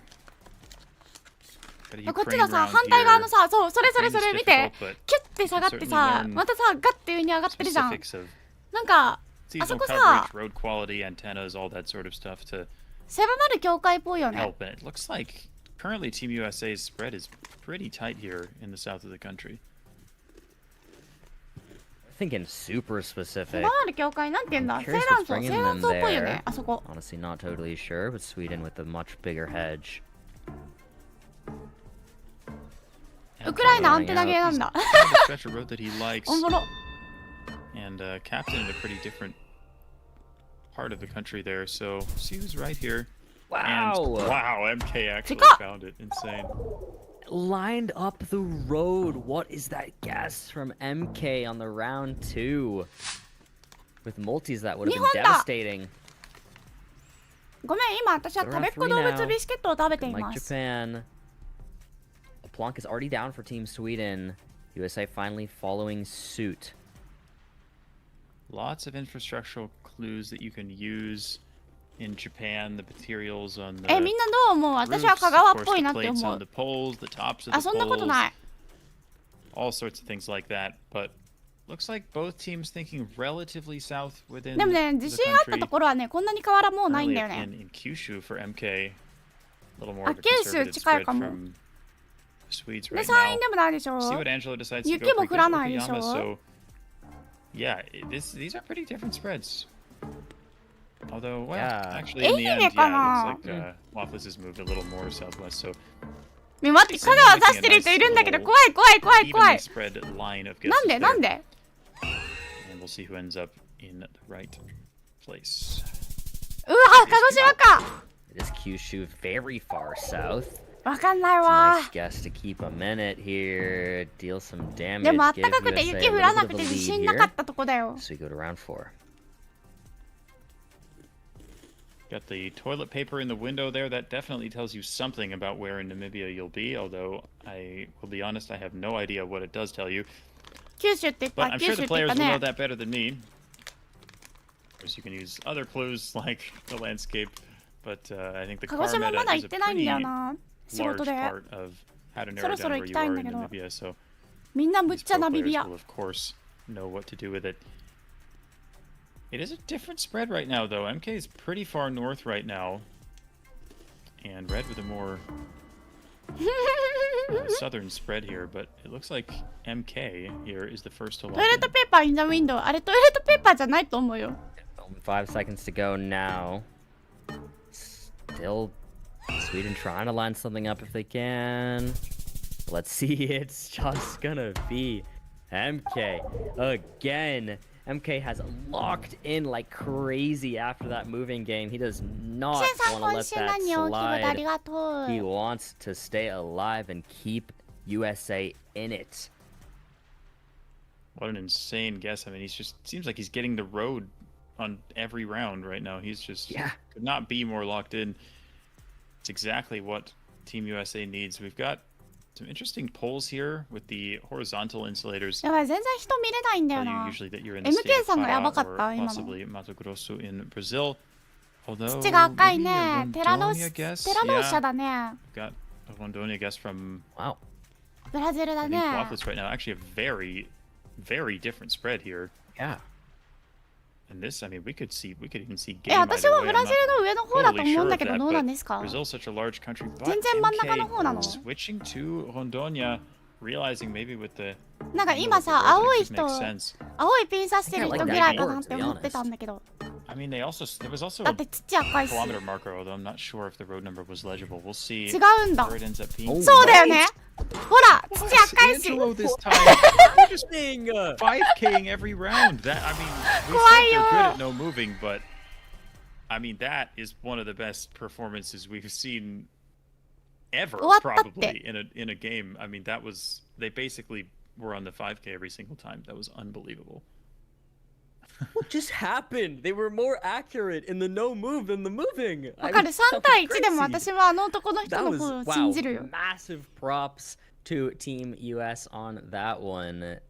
Got a こっち Ukraine のさ、 round 反対側の here. さ、そう、それそれそれ Ukraine is 見て difficult, but キュッて下がってさ、またさ、ガッて上に上がってるじゃん。 specifics of なんか、あ seasonal そこさ、 coverage, road quality, antennas, all that sort of stuff to 狭まる境界っぽいよね。 help. And it looks like currently Team USA's spread is pretty tight here in the south of the country. Thinking super specific. 狭まる境界なんて言うんだ。 I'm 西 curious 南 what's 層、 bringing 西 them 南層っぽいよ there. ね、あそこ。 Honestly, not totally sure, but Sweden with a much bigger hedge. ウクライナアンテナゲーなんだ。 He's found a stretch of road that he likes. おもろ。 And captain in a pretty different part of the country there. So see who's right here. Wow. And, wow, MK actually found it. Insane. Lined up the road. What is that guess from MK on the round 2? With multis, that would have been devastating. ごめん、今私は食べっ子動物ビスケットを食べていま Like す。Japan. Planck is already down for Team Sweden. USA finally following suit. Lots of infrastructural clues that you can use in Japan. The materials on the みんなどう思う？私は roofs, 香川っ of ぽい course, な the って思 plates on う the。poles, the tops of あ、 the そんなこと poles, ない。 all sorts of things like that. But looks like both teams thinking relatively south within でもね、 the 自信あった country. ところはね、こんなに変わらもうないん Currently だよ a ね。 pin in Kyushu for MK. A little more あ、 of a 九州 conservative 近い spread かも。 from the Swedes で、 right 山陰 now. でもないでしょ。 See what Angelo decides to 雪 go も for. 降らないでしょ。 So yeah, these are pretty different spreads. Although, well, actually in the end, yeah, it looks like Waffles has moved a little more southwest. So 待って、香川指してる人いるんだけど、怖い怖い怖い怖い。 evenly spread line of なん guesses でなん there. で And we'll see who ends up in the right place. うわ、鹿児島か。 It is Kyushu very far south. わかんない It's a わ。 nice guess to keep a minute here, deal some damage. でもあった give かくて USA 雪 a 降ら little な bit く of て a 自 lead 信なかっ here. たとこだよ。 So we go to round 4. Got the toilet paper in the window there. That definitely tells you something about where in Namibia you'll be. Although I will be honest, I have no idea what it does tell you. 九州って言っ But た、 I'm 九 sure 州 the って言っ players た will know ね。 that better than me. Of course, you can use other clues like the landscape, but I think the 鹿児島 car まだ meta 行 is っ a てないんだ pretty よな。仕 large 事で。 part of how to narrow そろそろ down 行 where き you たいん are だ in けど。 Namibia. So みんなむっ these ちゃ pro ナビビ players ア。 will of course know what to do with it. It is a different spread right now, though. MK is pretty far north right now, and Red with a more southern spread here. But it looks like MK here is the first to ト lock イレッ in. トペーパー in the window。あれトイレットペーパーじゃないと思うよ。 Only 5 seconds to go now. Still Sweden trying to line something up if they can. Let's see. It's just gonna be MK again. MK has locked in like crazy after that moving game. He does not シェンさん、 want to 今 let 週 that 何を聞いてあり slide. がとう。 He wants to stay alive and keep USA in it. What an insane guess. I mean, he's just seems like he's getting the road on every round right now. He's just could not be more locked in. It's exactly what Team USA needs. We've got some interesting polls here with the horizontal insulators. やばい、全然人見れないんだよ Tell you な。 usually that you're in the state MK of さんがやば Pará かっ or た、今の。 possibly Mato Grosso in Brazil. Although 土が赤い maybe ね。 a テラノ Rondônia guess. テラノーシャ Yeah, だね。 we've got a Rondônia guess from Wow. ブラジルだ I ね。 think Waffles right now. Actually, a very different spread here. Yeah. And this, I mean, we could even see game 私 either は way. ブ I'm ラジ not ルの上の方だと totally 思うん sure だ of けど、 that, どうなん but ですか？ Brazil's such a large country. But 全然真ん中の方なの。 MK switching to Rondônia, realizing maybe with the なんか今さ、 middle of the road, 青い it could 人、 make sense. 青いピン刺してる人ぐらいかなって思ってたんだけど。 I mean, there was also だっ a て土赤いし。 kilometer marker, although I'm not sure if the road number was legible. We'll see 違うんだ。 where it ends up being. そうだよね。ほら、土赤いし。 Angelo this time. Just being 5K'ing every round. That I mean, we said they're good at no moving, but I mean that is one of the best performances we've seen ever, 終わったって。 probably in a game. I mean, that was they basically were on the 5K every single time. That was unbelievable. What just happened? They were more accurate in the no move than the moving. わかる、3対1でも私はあの男の人 That の was 方を信 wow. じるよ。 Massive props to Team US on that one.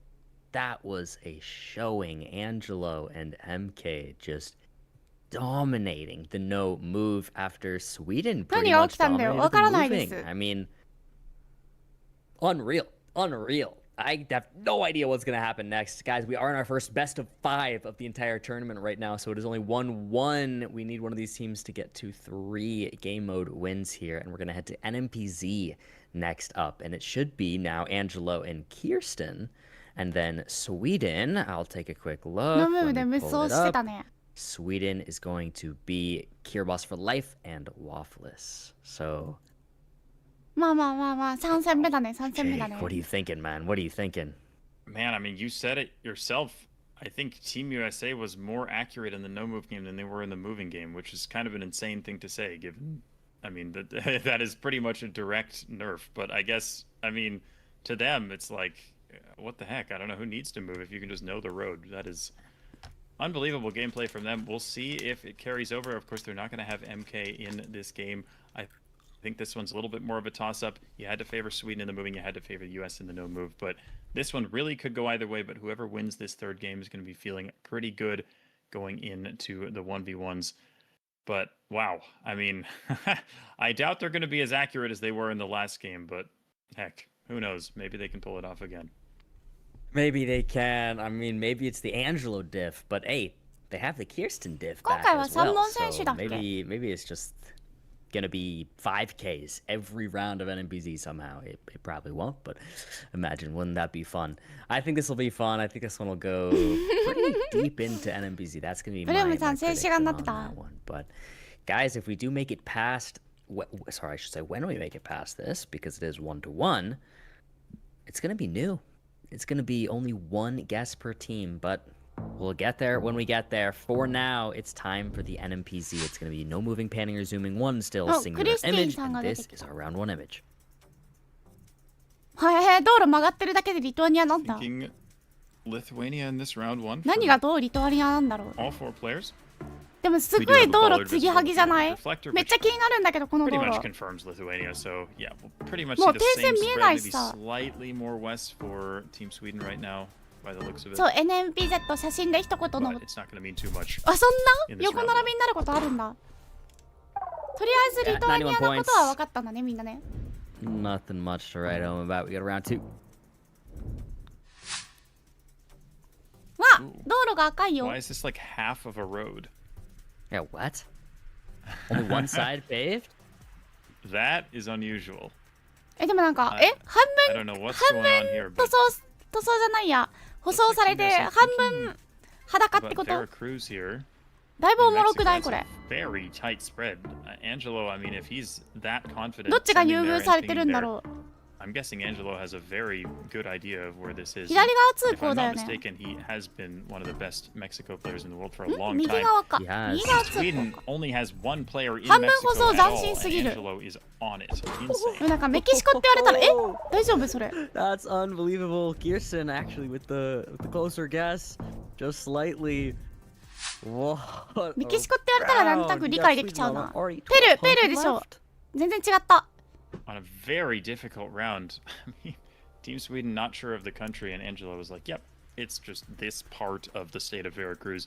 That was a showing. Angelo and MK just dominating the no move after Sweden pretty 何が much 起きたんだよ。 dominated わから the ないで moving. す。 I mean, unreal. I have no idea what's going to happen next. Guys, we are in our first best of 5 of the entire tournament right now, so it is only 1-1. We need one of these teams to get to 3 game mode wins here, and we're going to head to NMPZ next up, and it should be now Angelo and Kirsten, and then Sweden. I'll take a quick look. ノムー Let で me 無 pull 双 it して up. たね。 Sweden is going to be Kirboss for life and Waffless. So まあまあまあまあ、3戦目だね、3戦目だ Jake, ね。 what are you thinking, man? What are you thinking? Man, I mean, you said it yourself. I think Team USA was more accurate in the no-move game than they were in the moving game, which is kind of an insane thing to say, given, I mean, that is pretty much a direct nerf. But I guess, I mean, to them, it's like, what the heck? I don't know who needs to move if you can just know the road. That is unbelievable gameplay from them. We'll see if it carries over. Of course, they're not going to have MK in this game. I think this one's a little bit more of a toss-up. You had to favor Sweden in the moving, you had to favor the US in the no-move, but this one really could go either way, but whoever wins this third game is going to be feeling pretty good going into the 1v1s. But, wow, I mean, I doubt they're going to be as accurate as they were in the last game, but heck, who knows? Maybe they can pull it off again. Maybe they can. I mean, maybe it's the Angelo diff, but hey, they have the Kirsten diff back 今回は as well, 3本選手だっ so け maybe it's just gonna be 5Ks every round of NMPZ somehow. It probably won't, but imagine, wouldn't that be fun? I think this will be fun. I think this one will go pretty deep into NMPZ. That's gonna be my prediction on that one. But guys, if we do make it past, sorry, I should say when we make it past this, because it is 1-1, it's gonna be new. It's gonna be only one guess per team, but we'll get there when we get there. For now, it's time for the NMPZ. It's going to be no moving, panning, or zooming. One still singular image, and this is our round one image. はい、道路曲がってるだけでリトアニアなんだ。 Thinking Lithuania in this round one. 何がどうリトアニアなんだろう。 All four players. でもすごい道路継ぎはぎじゃない？めっちゃ気になるんだけどこの道 Pretty 路。 much confirms Lithuania, so yeah, we'll pretty much も see う the 点線 same 見え spread, ない maybe しさ。 slightly more west for Team Sweden right now, by the looks of it. そう NMPZ 写真で一言の。 But it's not going to mean too much. あ、そんな横並びになることあるんだ。とりあえずリトアニアのことは分かったんだねみんなね。Nothing much to write home about. We got round two. わ、道路が赤いよ。 Why is this like half of a road? Yeah, what? Only one side paved? That is unusual. でもなんか、半 I 分 don't know what's 半 going 分 on here, 塗 but 装じゃないや。舗装されて半分裸ってこ about と？ Veracruz here. だいぶおもろく Mexico ない has これ。 a very tight spread. Angelo, I mean, if he's that confident, どっちが sending 優 there 遇さ and れてるん being だ there, ろう。 I'm guessing Angelo has a very good idea of where this is. 左側通 If 行 I'm だ not よね。 mistaken, he has been one of the best Mexico players in the world for a long 右 time. 側か。 Yes. 右側通 Sweden 行か。 only has one player in 半分 Mexico 舗装 at 斬 all, 新す and ぎる。 Angelo is on it. Insane. なんかメキシコって言われたら、大丈夫それ。 That's unbelievable. Kirsten actually with the closer guess, just slightly. What? メキシコって言われたらなんとなく理解できちゃうな。ペルーでしょ。全然違った。 On a very difficult round. I mean, Team Sweden not sure of the country, and Angelo was like, "Yep, it's just this part of the state of Veracruz."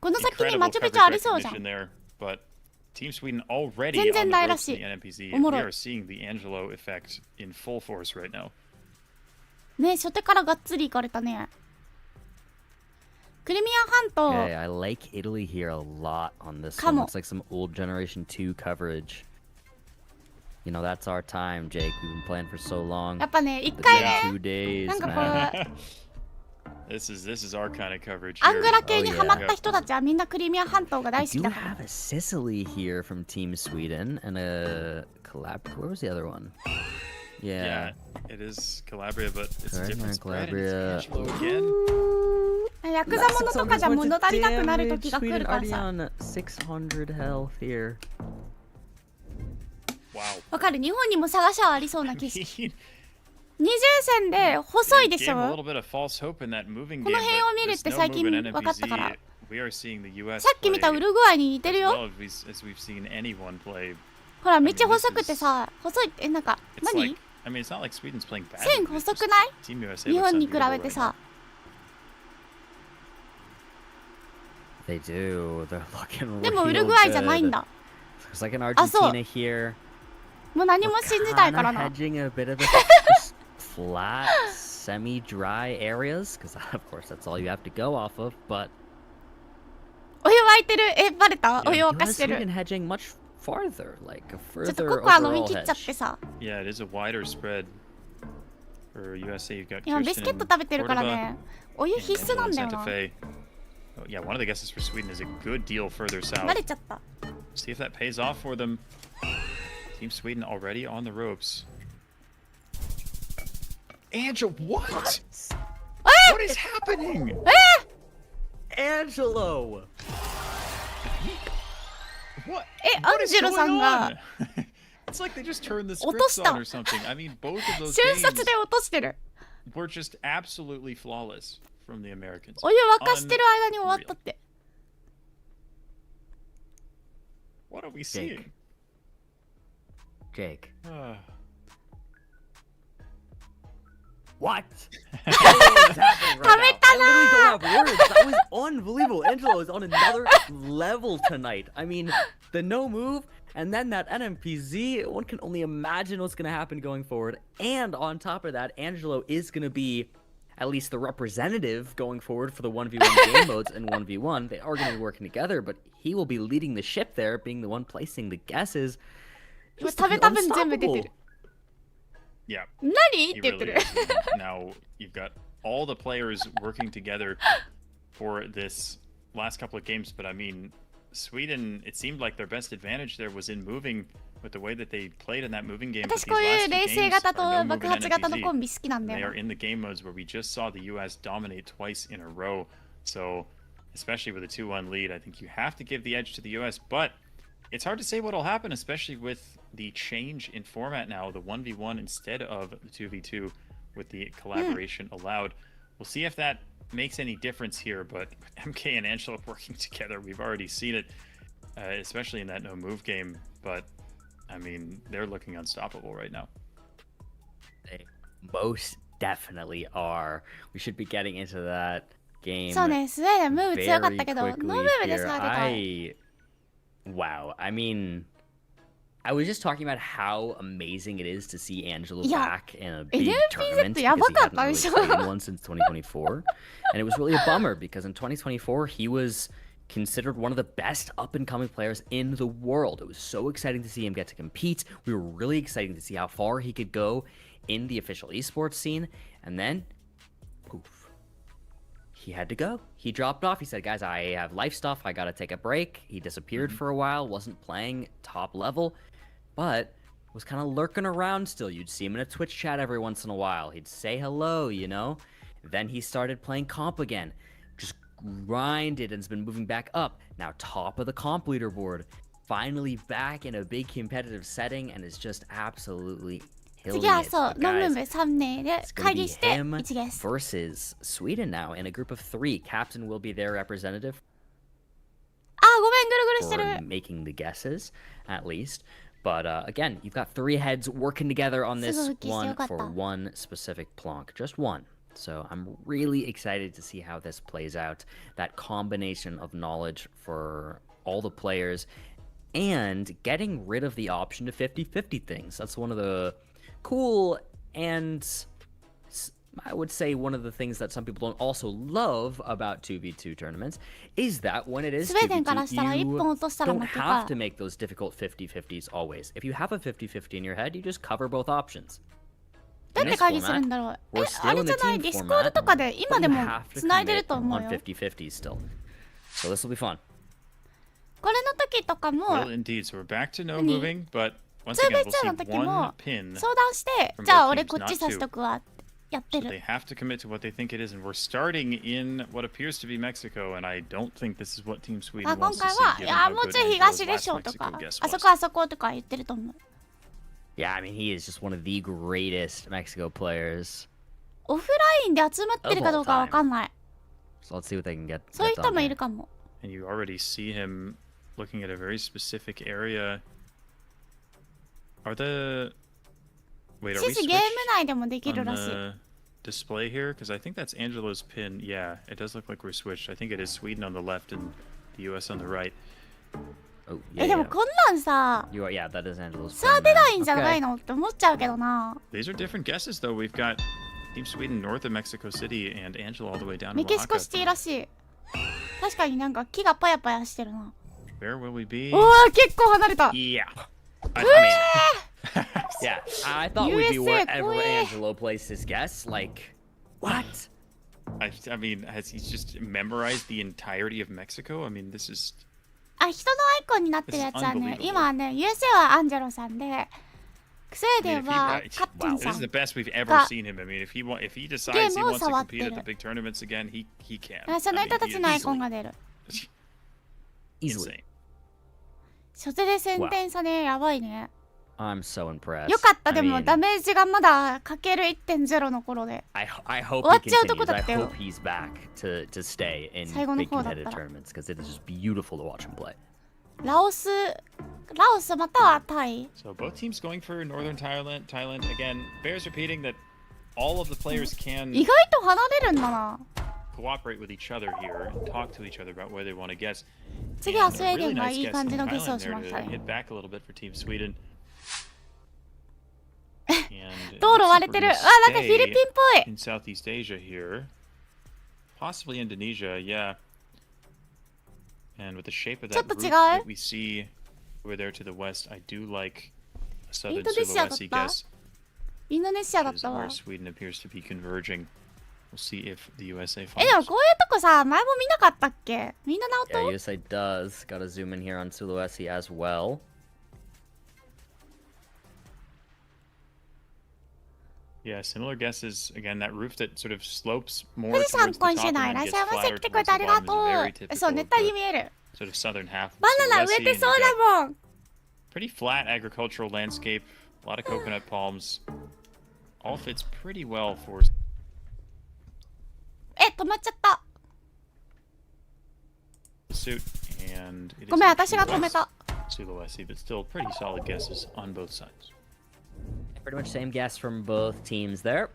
この先に Incredible マチュピ coverage チュありそうじゃ recognition ん。 there, but Team Sweden already 全 on 然 the ないら ropes し in the い。 NMPZ. おも We ろい。 are seeing the Angelo effect in full force right now. ね、初手からがっつり行かれたね。クリミア半島。 Okay, I like Italy here a lot on this Come one. on. Looks like some old Generation 2 coverage. You know, that's our time, Jake. We've been playing for so long. やっぱね、一 It's 回 been ね、 2 days, なんかこ man. う、 This is our kind of coverage アン here. グラ系にハマった人たちはみんなクリミア半島が大 We 好き do だから。 have a Sicily here from Team Sweden and a Where was the other one? Yeah, Yeah. it is Calabria, but it's a Right, different spread. and Calabria. It's Angelo again. ヤクザものとかじゃ物足りなくなる時が来るから Sweden さ。 already on 600 health here. Wow. わかる、日本にも探しはありそうな景色。 He 二重線で細いでし gave a ょ。 little bit of false hope in that moving こ game, の辺を but 見るっ there's て no 最近 move in 分かったから。 NMPZ. We are seeing the US さっき見たウ play ルグアイに似てる as よ。 well as we've seen anyone play. ほら、道細くてさ、細いって、なんか、 It's 何 like, I mean, it's not like Sweden's playing bad. 線細くない？ Team USA 日 looks 本に比 unbeatable べて right さ。 They do. They're looking でもウ real ルグアイじゃないん good. だ。 There's like an あ、そう Argentina here. もう何も信じたいからな。 Hedging a bit of the just flat, semi-dry areas, because of course that's all you have to go off of. But お湯沸いてる。バレた？お湯沸か US してる。 Sweden hedging much farther, like a ちょっと further ココア飲み overall 切っちゃって hedge. さ。 Yeah, it is a wider spread. For USA, you've got 今ビスケット食べてるからね。お湯 and 必須 Angelo なん and だよ Santa な。 Fe. Oh, yeah, one of the guesses for Sweden is a good deal further バ south. レちゃった。 See if that pays off for them. Team Sweden already on the ropes. Angel, what? What is happening? Angelo! What? アンジェロさんが It's like they just turned the 落と scripts した on or something. I mean, both of those 瞬 games 殺で落としてる were just absolutely flawless from the Americans. お湯沸かしてる間に終わったって What are we seeing? Jake. Uh, What? I don't know what's happening right now. I literally don't have words. That was unbelievable. Angelo is on another level tonight. I mean, the no move and then that NMPZ, one can only imagine what's going to happen going forward. And on top of that, Angelo is going to be at least the representative going forward for the 1v1 game modes and 1v1. They are going to be working together, but he will be leading the ship there, being the one placing the guesses. Just 食べた分全部出てる yeah. 何 He って言って really る is. Now you've got all the players working together for this last couple of games, but I mean, Sweden, it seemed like their best advantage there was in moving with the way that they played in that moving game. But 私 these こういう last 冷 two 静 games 型と are no 爆 move 発 and 型の NPZ. コンビ好きなんだ They よ are in the game modes where we just saw the US dominate twice in a row. So, especially with a 2-1 lead, I think you have to give the edge to the US, but it's hard to say what'll happen, especially with the change in format now, the 1v1 instead of the 2v2 with the collaboration allowed. We'll see if that makes any difference here, but with MK and Angelo working together, we've already seen it, especially in that no move game, but I mean, they're looking unstoppable right now. They most definitely are. We should be getting into that game そうねスウェーデンムーブ強かったけどノ very ーム quickly ーブで here. さ出た Wow. I mean, I was just talking about how amazing it is to see Angelo Yeah. back in a big NMPZ tournament because he やばかっ hadn't たで really しょ played in one since 2024. And it was really a bummer because in 2024, he was considered one of the best up-and-coming players in the world. It was so exciting to see him get to compete. We were really excited to see how far he could go in the official esports scene. And then, poof. He had to go. He dropped off. He said, guys, I have life stuff. I got to take a break. He disappeared for a while, wasn't playing top level, but was kind of lurking around still. You'd see him in a Twitch chat every once in a while. He'd say hello, you know? Then he started playing comp again. Just grinded and has been moving back up. Now top of the comp leaderboard. Finally back in a big competitive setting and is just absolutely killing 次は it. そう But ノームー guys, ブ3名で it's 会 going to 議 be して him 1ゲス versus Sweden now in a group of 3. Captain will be their representative あごめんぐるぐるして for る making the guesses, at least. But again, you've got 3 heads working together on this すぐ復帰して one よかった for one specific plonk. Just one. So I'm really excited to see how this plays out. That combination of knowledge for all the players and getting rid of the option to 50-50 things. That's one of the cool and I would say one of the things that some people don't also love about 2v2 tournaments is that when it is スウェーデンからしたら 2v2, 1 you 本落としたら don't 負けか have to make those difficult 50-50s always. If you have a 50-50 in your head, you just cover both options. どうやって会議するんだろう We're あ still れ in じ the ゃない team ディスコード format, とかで今 but で you も have to 繋いでる commit と思う on よ 50-50s still. So this will be fun. これの時とかも Well, indeed. So we're back to no moving, but once again, we'll 2v2 の see 時も one pin. 相談して from じゃあ both 俺 teams, こっち not さしとくわってやって So they る have to commit to what they think it is, and we're starting in what appears to be Mexico, and I don't think this is what Team Sweden あ今 wants to 回 see, はい given や how もう good ちょい Angelo's 東で last しょと Mexico か guess あそ was. こあそことか言ってると思う Yeah, I mean, he is just one of the greatest Mexico players. オフラインで集まってるかどうかわかんない So let's see what they can get. そういう get 人 done もい here. るかも And you already see him looking at a very specific area. Are the... Wait, are we シスゲーム switched 内でもできる on らしい the display here? Because I think that's Angelo's pin. Yeah, it does look like we're switched. I think it is Sweden on the left and the US on the right. Oh, え yeah, でも yeah. こんなんさ You are, yeah, that is Angelo's さあ pin 出 there. ないんじゃない Okay. のって思っちゃうけどな These are different guesses, though. We've got Team Sweden north of Mexico City and Angelo all the way down to メキシコ Oaxaca. シティらしい確かになんか木がパヤパヤしてるな Where will we be? おお結構離れた Yeah. I mean, Yeah, I thought we'd be USA, wherever boy. Angelo placed his guess. Like, what? I mean, has he just memorized the entirety of Mexico? I mean, this is あ人のアイコンになってるやつはね This is unbelievable. 今はね USA はアンジェロさんでスウェーデンはカッティン This さ is ん the best we've ever seen him. I mean, if he decides he wants to compete at the big tournaments again, he can. その人たちのアイコンが出る。 Insane. 初手で1000点差ね、やばいね。 I'm so impressed. よかった、でもダメージがまだかける 1.0 の頃で。 I hope 終わっ he ちゃうとこ continues. だ I ったよ。 hope he's back to stay in 最後の big 方だった competitive ら。 tournaments because it is just beautiful to watch him play. ラオスまたはタイ。 So both teams going for Northern Thailand. Again, bears repeating that all of the players can 意外と離れるんだな。 cooperate with each other here and talk to each other about where they want to guess. 次は And スウェー a デ really ンが nice いい guess 感じ from のゲスを Thailand しま there した to ね。 hit back a little bit for Team Sweden. And 道路割れてる。あ、なんかフィリピンっぽい。 in Southeast Asia here, possibly Indonesia, yeah. And with the shape of ちょ that っと route 違う。 that we see over there to the west, I do like a southern インドネシアだった Sulawesi guess. インドネシアだっ Which is たわ。 where Sweden appears to be converging. We'll see if the USA でも follows. こういうとこさ、前も見なかったっけ？みんな直 Yeah, 人？ USA does. Gotta zoom in here on Sulawesi as well. Yeah, similar guesses. Again, that roof that sort of slopes more 富士山 towards the 今週 top ない。 and いら then っしゃい gets ませ。 flatter 来てくれ towards てあ the りが bottom と is very う。そう、 typical 熱 of 帯に the 見える。 sort of southern half of バナナ植 Sulawesi. えて And そう you've だ got もん。 pretty flat agricultural landscape, a lot of coconut palms. All fits pretty well for 止まっちゃった。 the suit, and it is ごめん、 actually 私が止め West た。 Sulawesi, but still pretty solid guesses on both sides. Pretty much same guess from both teams there.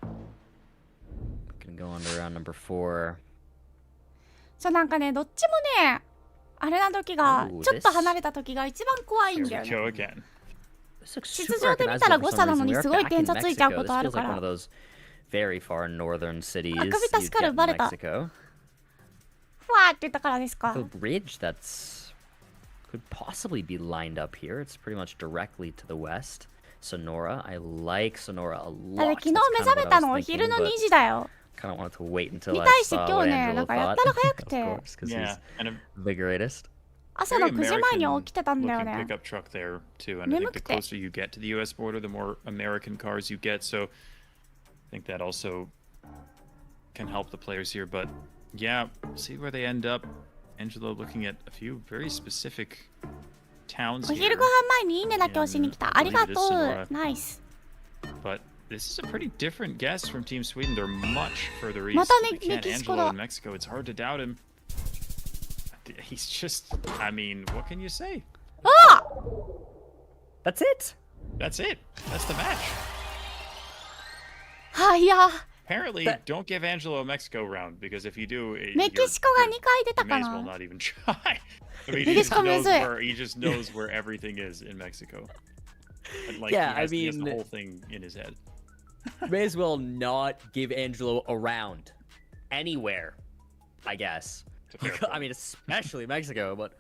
Gonna go on to round number 4. そう、なんかね、どっちもね、あれな時が、 Ooh, ちょっと離れた時が一番怖いん Here だ we よね。 go again. This looks 地 super 図上で見たら recognizable 誤 for 差 some なの reason. に We are すごい back 点 in 差ついちゃう Mexico. こ This とある feels か like one ら。 of those very far northern cities あ、首確か you る get バ in レた。 Mexico. ふわーって言ったからですか。 The bridge that's could possibly be lined up here. It's pretty much directly to the west. Sonora. I like Sonora a だ lot. って昨日目覚めたのお昼の2時だよ。 Kind of wanted to wait until に I 対して saw 今 what 日ね、 Angelo なんかや thought. ったら早く Of て。 course, because Yeah, he's and a the greatest. 朝の very 9時前に American 起きてたんだよ looking ね。 pickup truck there too. And I think the 眠くて。 closer you get to the U.S. border, the more American cars you get. So I think that also can help the players here. But yeah, see where they end up. Angelo looking at a few very specific towns お here. 昼ご飯前にいいねだけ押しに来た。ありがとう。ナイス。 But this is a pretty different guess from Team Sweden. They're much further east. また They can't メキシコ Angelo だ。 in Mexico. It's hard to doubt him. He's just, I mean, what can you say? あ That's it. That's it. That's the match. あ、いや、 Apparently, don't give Angelo a Mexico round because if you do, メキシコが2回出 you たか may as well な。 not even try. I mean, メキシコむずい。he just knows where everything is in Mexico. And, like, Yeah, he has the I mean- whole thing in his head. May as well not give Angelo a round anywhere, I guess. It's a fair point. I mean, especially Mexico, but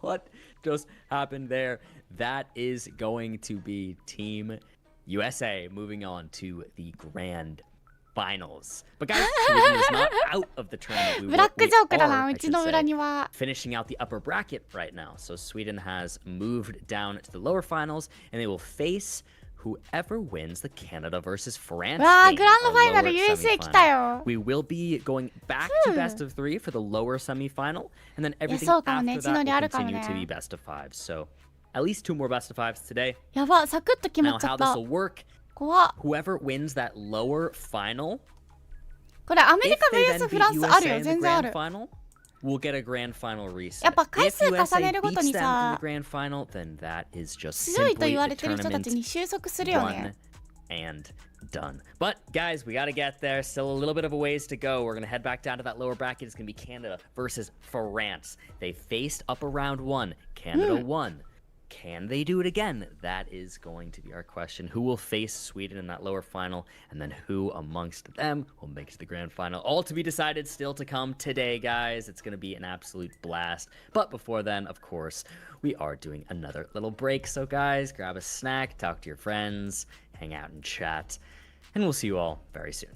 what just happened there? That is going to be Team USA moving on to the grand finals. But guys, Sweden is not out of the tournament. ブラックジョークだな、 are, う I ち should の裏 say, には。 finishing out the upper bracket right now. So Sweden has moved down to the lower finals, and they will face whoever wins the Canada versus France わあ、 game, グランド our ファイナル lower USA 来た semifinal. よ。 We will be going back to best of 3 for the lower semifinal, and then everything そうかもね、 after 血の that りあ will るかも continue ね。 to be best of 5. So at least 2 more best of 5s today. やば、サクッと決ま Now っちゃ how っ this た。 will work, 怖っ。 whoever wins that lower final, これアメリ if カ they vs then フ beat ランスある USA よ、 in the 全然あ grand る。 final, we'll get a grand final reset. やっぱ回 If 数重 USA ねるごと beats に them さ in the grand final, then that is just 強いと simply 言わ the れてる人たち tournament に収束するよ one ね。 and done. But guys, we gotta get there. Still a little bit of a ways to go. We're gonna head back down to that lower bracket. It's gonna be Canada versus France. They faced up around 1. Canada won. Can they do it again? That is going to be our question. Who will face Sweden in that lower final? And then who amongst them will make it to the grand final? All to be decided, still to come today, guys. It's going to be an absolute blast. But before then, of course, we are doing another little break. So guys, grab a snack, talk to your friends, hang out and chat. And we'll see you all very soon.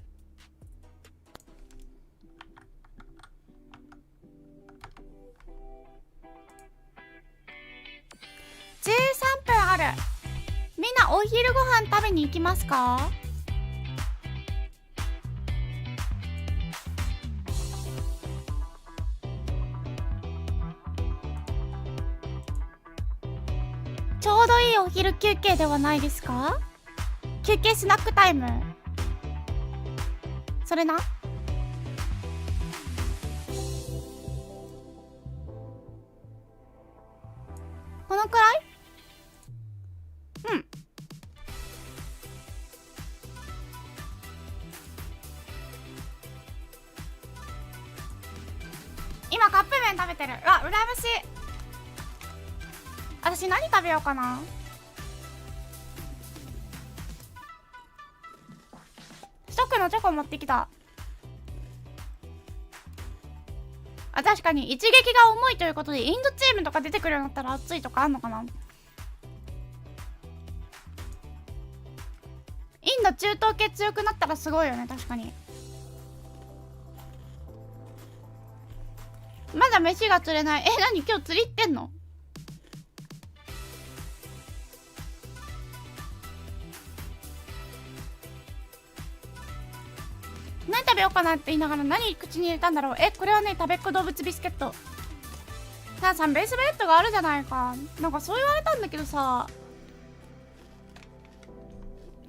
13分ある。みんなお昼ご飯食べに行きますか？ちょうどいいお昼休憩ではないですか？休憩スナックタイム。それな。このくらい？うん。今カップ麺食べてる。うわ、羨ましい。私何食べようかな。ストックのチョコ持ってきた。あ、確かに一撃が重いということでインドチームとか出てくるようになったら熱いとかあんのかな。インド中東系強くなったらすごいよね。確かにまだ飯が釣れない。何今日釣り行ってんの？何食べようかなって言いながら何口に入れたんだろう。これはね、食べっ子動物ビスケット。さんベースブレッドがあるじゃないか。なんかそう言われたんだけどさ、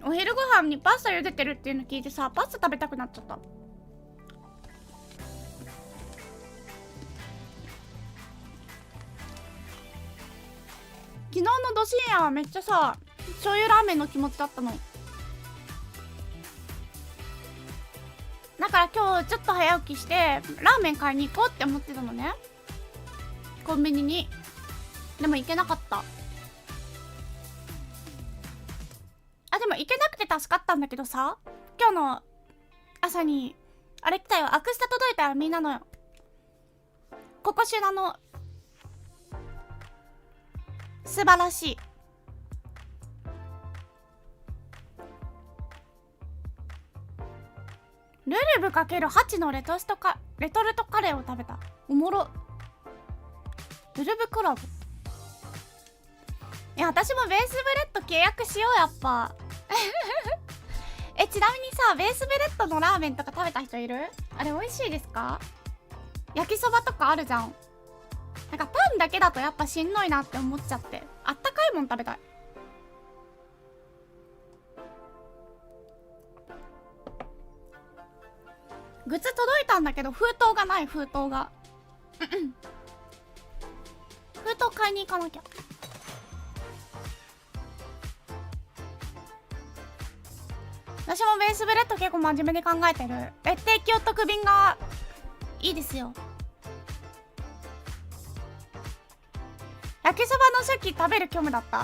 お昼ご飯にパスタ茹でてるっていうの聞いてさ、パスタ食べたくなっちゃった。昨日のど深夜はめっちゃさ、醤油ラーメンの気持ちだったの。だから今日ちょっと早起きしてラーメン買いに行こうって思ってたのね、コンビニに。でも行けなかった。でも行けなくて助かったんだけどさ、今日の朝にあれ来たよ。アクスタ届いたよ。みんなのここしゅなの素晴らしい。ルルブ×8のレトルトカレーを食べた。おもろ。ルルブコラボ。いや、私もベースブレッド契約しよう。やっぱちなみにさ、ベースブレッドのラーメンとか食べた人いる？あれ美味しいですか？焼きそばとかあるじゃん。なんかパンだけだとやっぱしんどいなって思っちゃって、あったかいもん食べたい。グッズ届いたんだけど封筒がない。封筒が封筒買いに行かなきゃ。私もベースブレッド結構真面目に考えてる。定期お得便がいいですよ。焼きそばの初期食べる虚無だった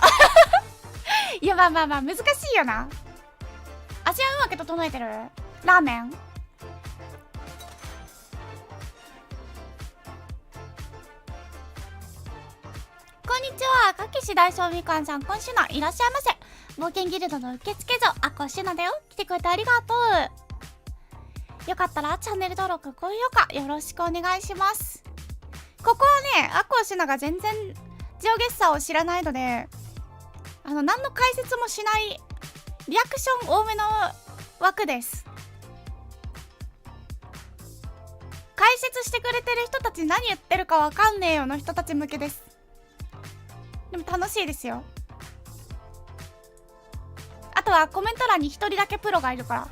いや、まあ難しいよな。味はうまく整えてる。ラーメンこんにちは。かきし大将みかんさん、今週のいらっしゃいませ。冒険ギルドの受付所、あこしゅなだよ。来てくれてありがとう。よかったらチャンネル登録、高評価よろしくお願いします。ここはね、あこしゅなが全然ジオゲッサーを知らないので、何の解説もしないリアクション多めの枠です。解説してくれてる人たち何言ってるかわかんねえよの人たち向けです。でも楽しいですよ。あとはコメント欄に一人だけプロがいるから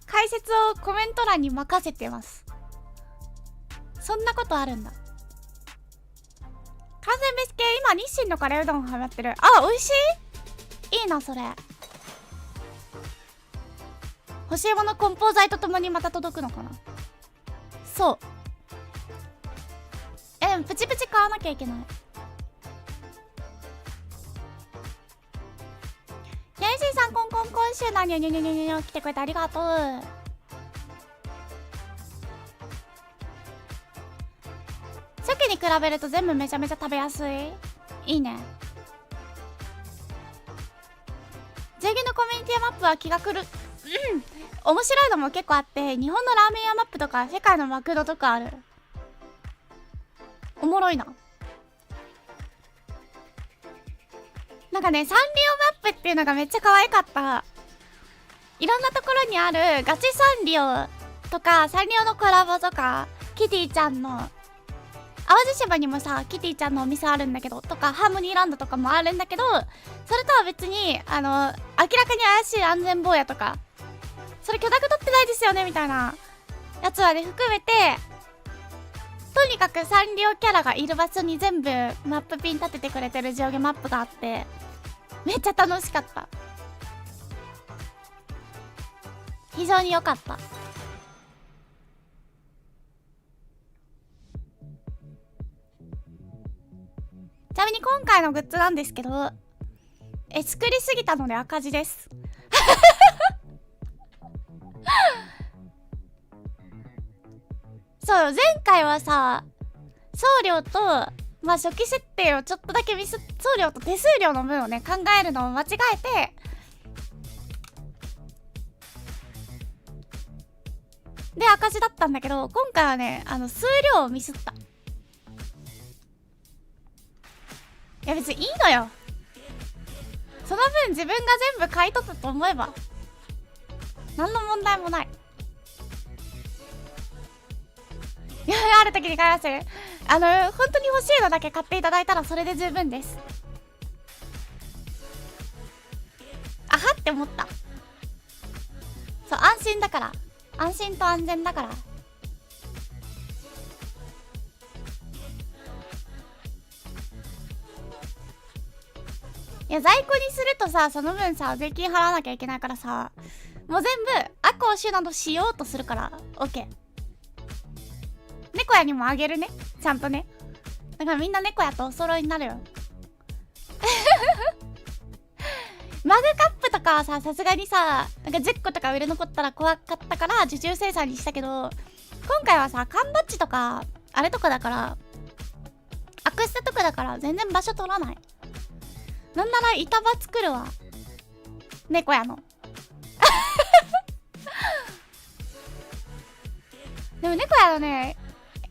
解説をコメント欄に任せてます。そんなことあるんだ。完全ベス系、今日清のカレーうどんハマってる。美味しい。いいなそれ。欲しいもの梱包材とともにまた届くのかな。そう。でもプチプチ買わなきゃいけない。ケイシーさん、今週何に来てくれてありがとう。初期に比べると全部めちゃめちゃ食べやすい。いいね。ジェギのコミュニティマップは気が狂う。面白いのも結構あって、日本のラーメン屋マップとか世界のマクドとかある。おもろいな。なんかね、サンリオマップっていうのがめっちゃ可愛かった。いろんなところにあるガチサンリオとか、サンリオのコラボとか、キティちゃんの淡路島にもさ、キティちゃんのお店あるんだけど、とかハーモニーランドとかもあるんだけど、それとは別に明らかに怪しい安全坊やとか、それ許諾取ってないですよねみたいなやつはね含めて、とにかくサンリオキャラがいる場所に全部マップピン立ててくれてる上下マップがあって、めっちゃ楽しかった。非常に良かった。ちなみに今回のグッズなんですけど、作りすぎたので赤字です。そう、前回はさ、送料と、まあ初期設定をちょっとだけ送料と手数料の分をね、考えるのを間違えて、で、赤字だったんだけど、今回はね、数量をミスった。いや別にいいのよ。その分自分が全部買い取ったと思えば何の問題もない。いや、ある時に買いまする。本当に欲しいのだけ買っていただいたらそれで十分です。あはって思った。そう、安心だから。安心と安全だから。いや、在庫にするとさ、その分さ、税金払わなきゃいけないからさ、もう全部、アコウシュなどしようとするから、オッケー。猫屋にもあげるね。ちゃんとね。だからみんな猫屋とお揃いになるよ。マグカップとかはさ、さすがにさ、なんか10個とか売れ残ったら怖かったから受注生産にしたけど、今回はさ、缶バッジとか、あれとかだから、アクスタとかだから全然場所取らない。なんなら板場作るわ。猫屋の。でも猫屋のね、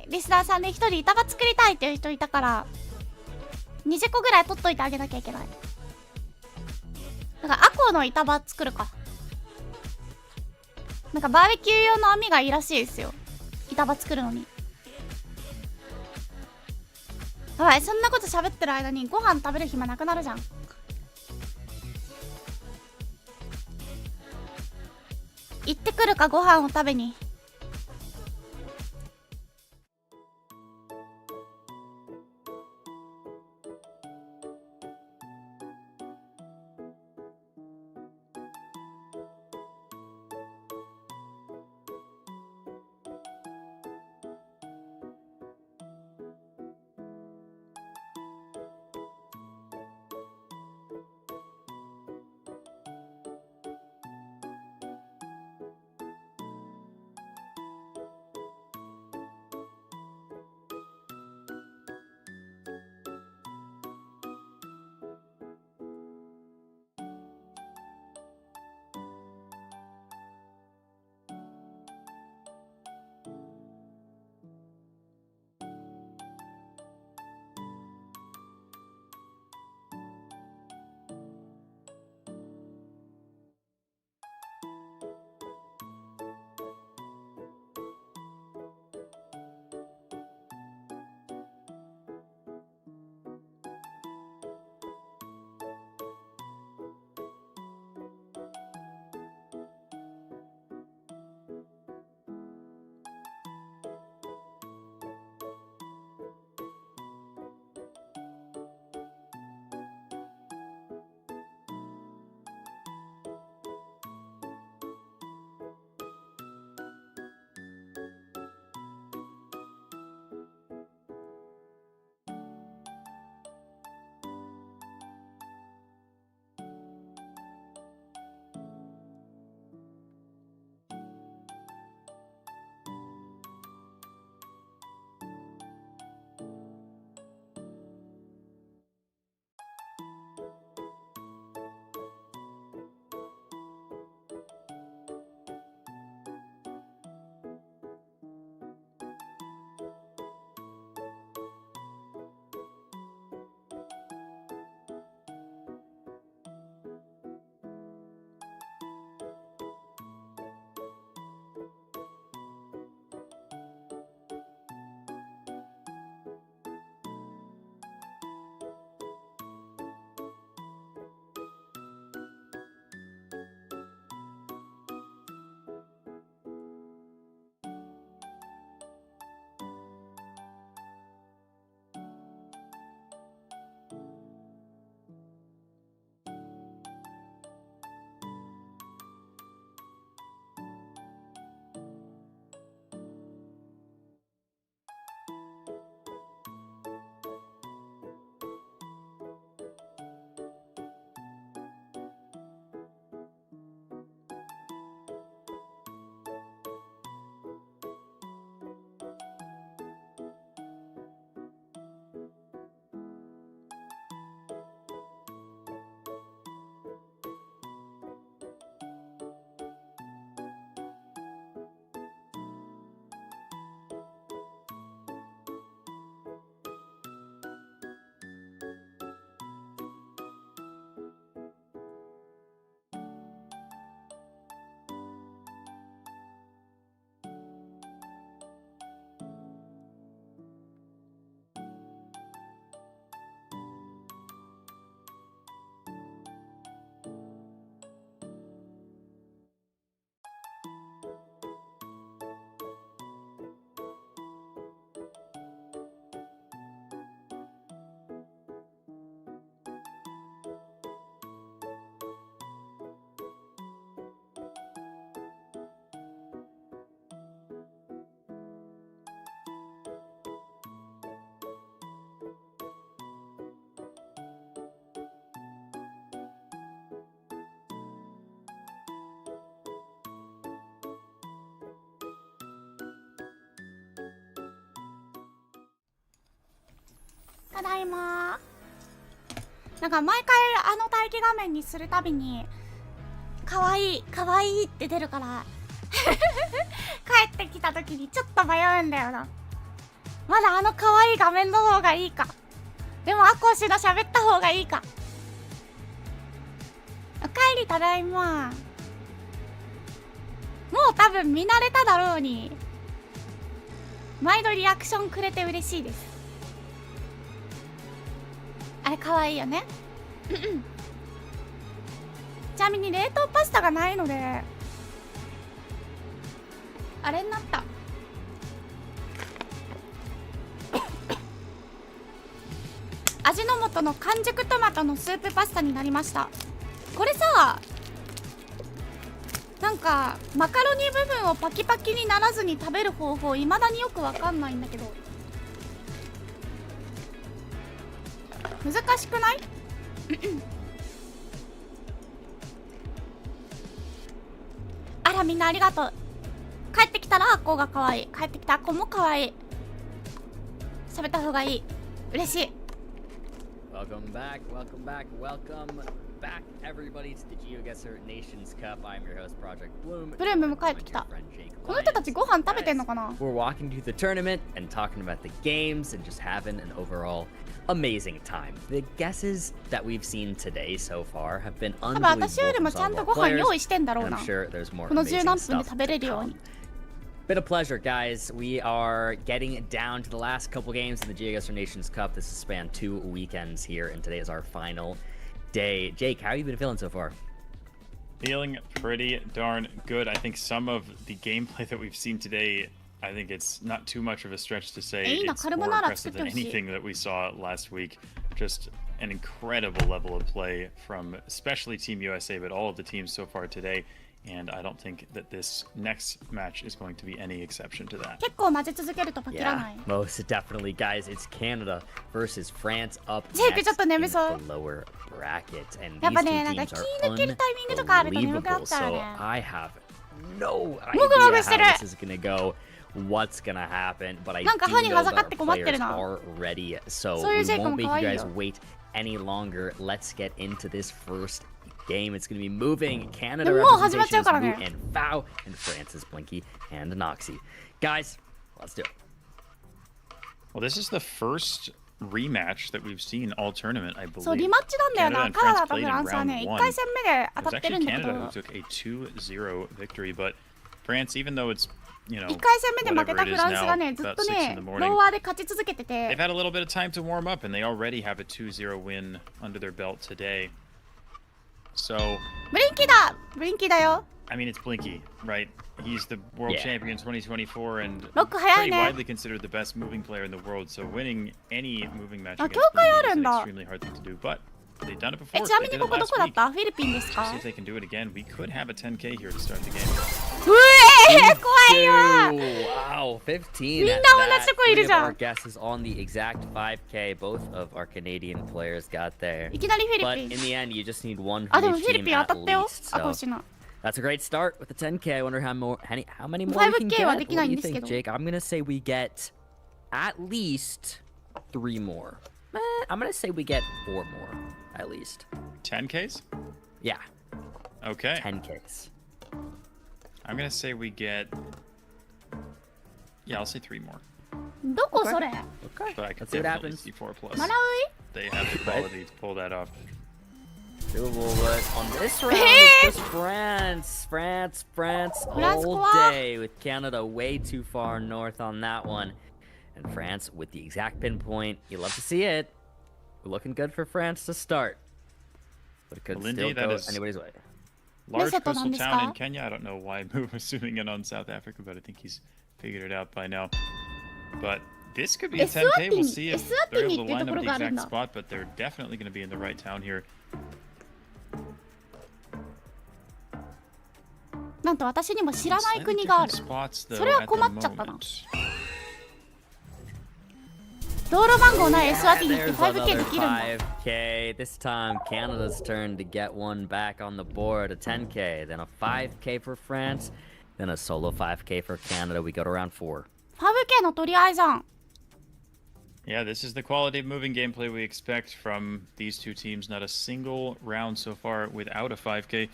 リスナーさんで一人板場作りたいっていう人いたから、20個ぐらい取っといてあげなきゃいけない。だからアコの板場作るか。なんかバーベキュー用の網がいいらしいですよ。板場作るのに。やばい、そんなこと喋ってる間にご飯食べる暇なくなるじゃん。行ってくるか、ご飯を食べに。ただいま。なんか毎回あの待機画面にするたびにかわいいかわいいって出るから帰ってきた時にちょっと迷うんだよな。まだあのかわいい画面の方がいいか、でもアコシの喋った方がいいか。おかえりただいま。もう多分見慣れただろうに毎度リアクションくれて嬉しいです。あれかわいいよねちなみに冷凍パスタがないのであれになった味の素の完熟トマトのスープパスタになりました。これさ、なんかマカロニ部分をパキパキにならずに食べる方法未だによくわかんないんだけど難しくないあらみんなありがとう。帰ってきたらアッコーが可愛い、帰ってきたアッコーも可愛い。喋った方がいい。嬉しい。Welcome back, welcome back, welcome back everybody to the Geoguessr Nations Cup. I'm your host, Project Bloom. ブルームも帰ってきた。この人たちご飯食べてんのかな？ We're walking through the tournament and talking about the games and just having an overall amazing time. The guesses that we've seen today so far have been 多分私よりも unbelievable ちゃん from と some ご of 飯 our 用意 players, してんだろう and な。 I'm sure there's more この十 amazing 何分で stuff 食べれ to るよう come. に。Been a pleasure, guys. We are getting down to the last couple games in the Geoguessr Nations Cup. This has spanned 2 weekends here, and today is our final day. Jake, how have you been feeling so far? Feeling pretty darn good. I think some of the gameplay that we've seen today, I think it's not too much of a stretch to say it's more impressive than anything that we saw last week. Just an incredible level of play from especially Team USA, but all of the teams so far today. And I don't think that this next match is going to be any exception to that. 結構混ぜ続けるとパキらな Yeah, い。 most definitely, guys. It's Canada versus France up ジェイク next ちょっと眠 in そう。 the lower bracket. And やっ these ぱ two ね、なんか teams 気 are 抜けるタイミングとかあると眠くなっ unbelievable. ちゃう So ね。 I have no もぐも idea ぐしてる。 how this is gonna go, what's gonna happen. But I なんか do 歯に know はざ that か our って困ってる players な。 are ready. So そういう we ジェイク won't も make 可愛 you い guys よ。 wait any longer. Let's get into this first game. It's going to be moving. Canada でももう始まっちゃう representation から is ね。 Moo and Fow, and France is Blinky and Noxy. Guys, let's do it. Well, this is the first rematch that we've seen all tournament, I そう、リ believe. マッチなんだよ Canada な。 and カナ France ダと played フ in ランスは round ね、1 one. 回戦目で当 It was たってる actually んだけ Canada ど、 who took a 2-0 victory, but France, even though it's, you know, 1回戦目で負け whatever た it フ is ランスが now, ね、ずっ about と 6 in ね the、ロ morning, ーワーで勝ち続けて they've て、 had a little bit of time to warm up, and they already have a 2-0 win under their belt today. So, ブリンキーだブリンキーだよ。 I mean, it's Blinky, right? He's the world Yeah. champion 2024 and ロック早い pretty ね。 widely considered the best moving player in the world. So winning any moving match あ、 against 境界あ Blinky る is ん an だ。 extremely hard thing to do. But they've done it え、 before. ちなみ They に did こ it こど last こだっ week. た？フィリピンですか？ See if they can do it again. We could have a 10K here to start the game. うえー、怖いわ。 Wow, 15. みんな at 同 that. じとこい Three る of じゃ our ん。 guesses on the exact 5K. Both of our Canadian players got there. いきなりフィ But リ in ピン。 the end, you just need one あ、 from でも each フィリ team ピン当 at たったよ。 least. アコ So シナ。 that's a great start with the 10K. I wonder how many more we can 5K get. は What でき do ないん you ですけ think, ど。 Jake? I'm gonna say we get at least 3 more. I'm gonna say we get 4 more at least. 10Ks? Yeah, Okay. 10Ks. I'm going to say we get... Yeah, I'll say 3 more. どこそれ？ Okay, But I could let's see what definitely happens. see 4 plus. マラウ They have the quality to pull that off. Doable, but on this round, Eh? it's just France. France France all quoi? day with Canada way too far north on that one. And France with the exact pinpoint. You love to see it. We're looking good for France to start. But it could Well, still Lindy, that go is- anybody's way. Large Lesotho coastal なんですか？ town in Kenya. I don't know why Moo was zooming in on South Africa, but I think he's figured it out by now. But this could be a 10K. We'll see if they're able to line up the exact spot, but they're definitely going to be in the right town here. なんと私にも知らない Slightly 国がある。 different spots, though, それは at the 困っちゃったな。 moment. 道路番号ないエスワティニって There's 5K で another きるんだ。 5K. This time, Canada's turn to get one back on the board. A 10K, then a 5K for France, then a solo 5K for Canada. We go to round 4. 5K の取り合いじゃん。Yeah, this is the quality of moving gameplay we expect from these two teams. Not a single round so far without a 5K.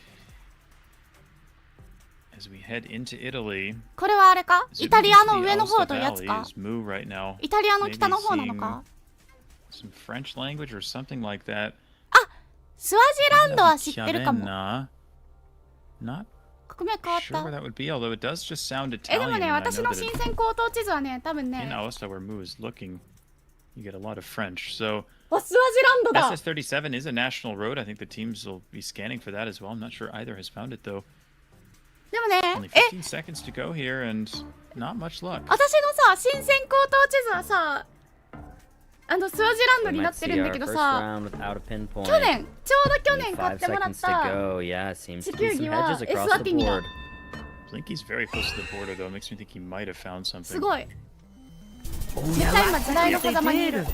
As we head into Italy, これはあれか？イタリアの上の方とやつ Valley か？ is Moo right now. イタリアの北の方なの Maybe か？ seeing some French language or something like that. スワジランドは知ってるかも。 Not 国名変わっ sure where た。 that would be, although it does just sound で Italian. もね、 and I 私 know の that 新 it- 鮮口頭地図はね、多分 in ね。 Aosta, where Moo is looking, you get a lot of French. So わ、スワジランドだ。 SS37 is a national road. I think the teams will be scanning for that as well. I'm not sure either has found it though. でもね、 Only 15 seconds to go here and not much luck. 私のさ、新鮮口頭地図はさ、スワジランド We にな might ってる see んだ our けど first さ、 round without a pinpoint. 去年、ちょうど去年 Only 買っ 5てもらっ seconds to た go. Yeah, it seems to 地 be 球 some 儀は hedges エス across ワ the ティニだ。 board. Blinky's very close to the border though. Makes me think he might have found す something. ごい。 Oh, 実 yeah, 際今 last 時代の time they 狭間にいる。 did.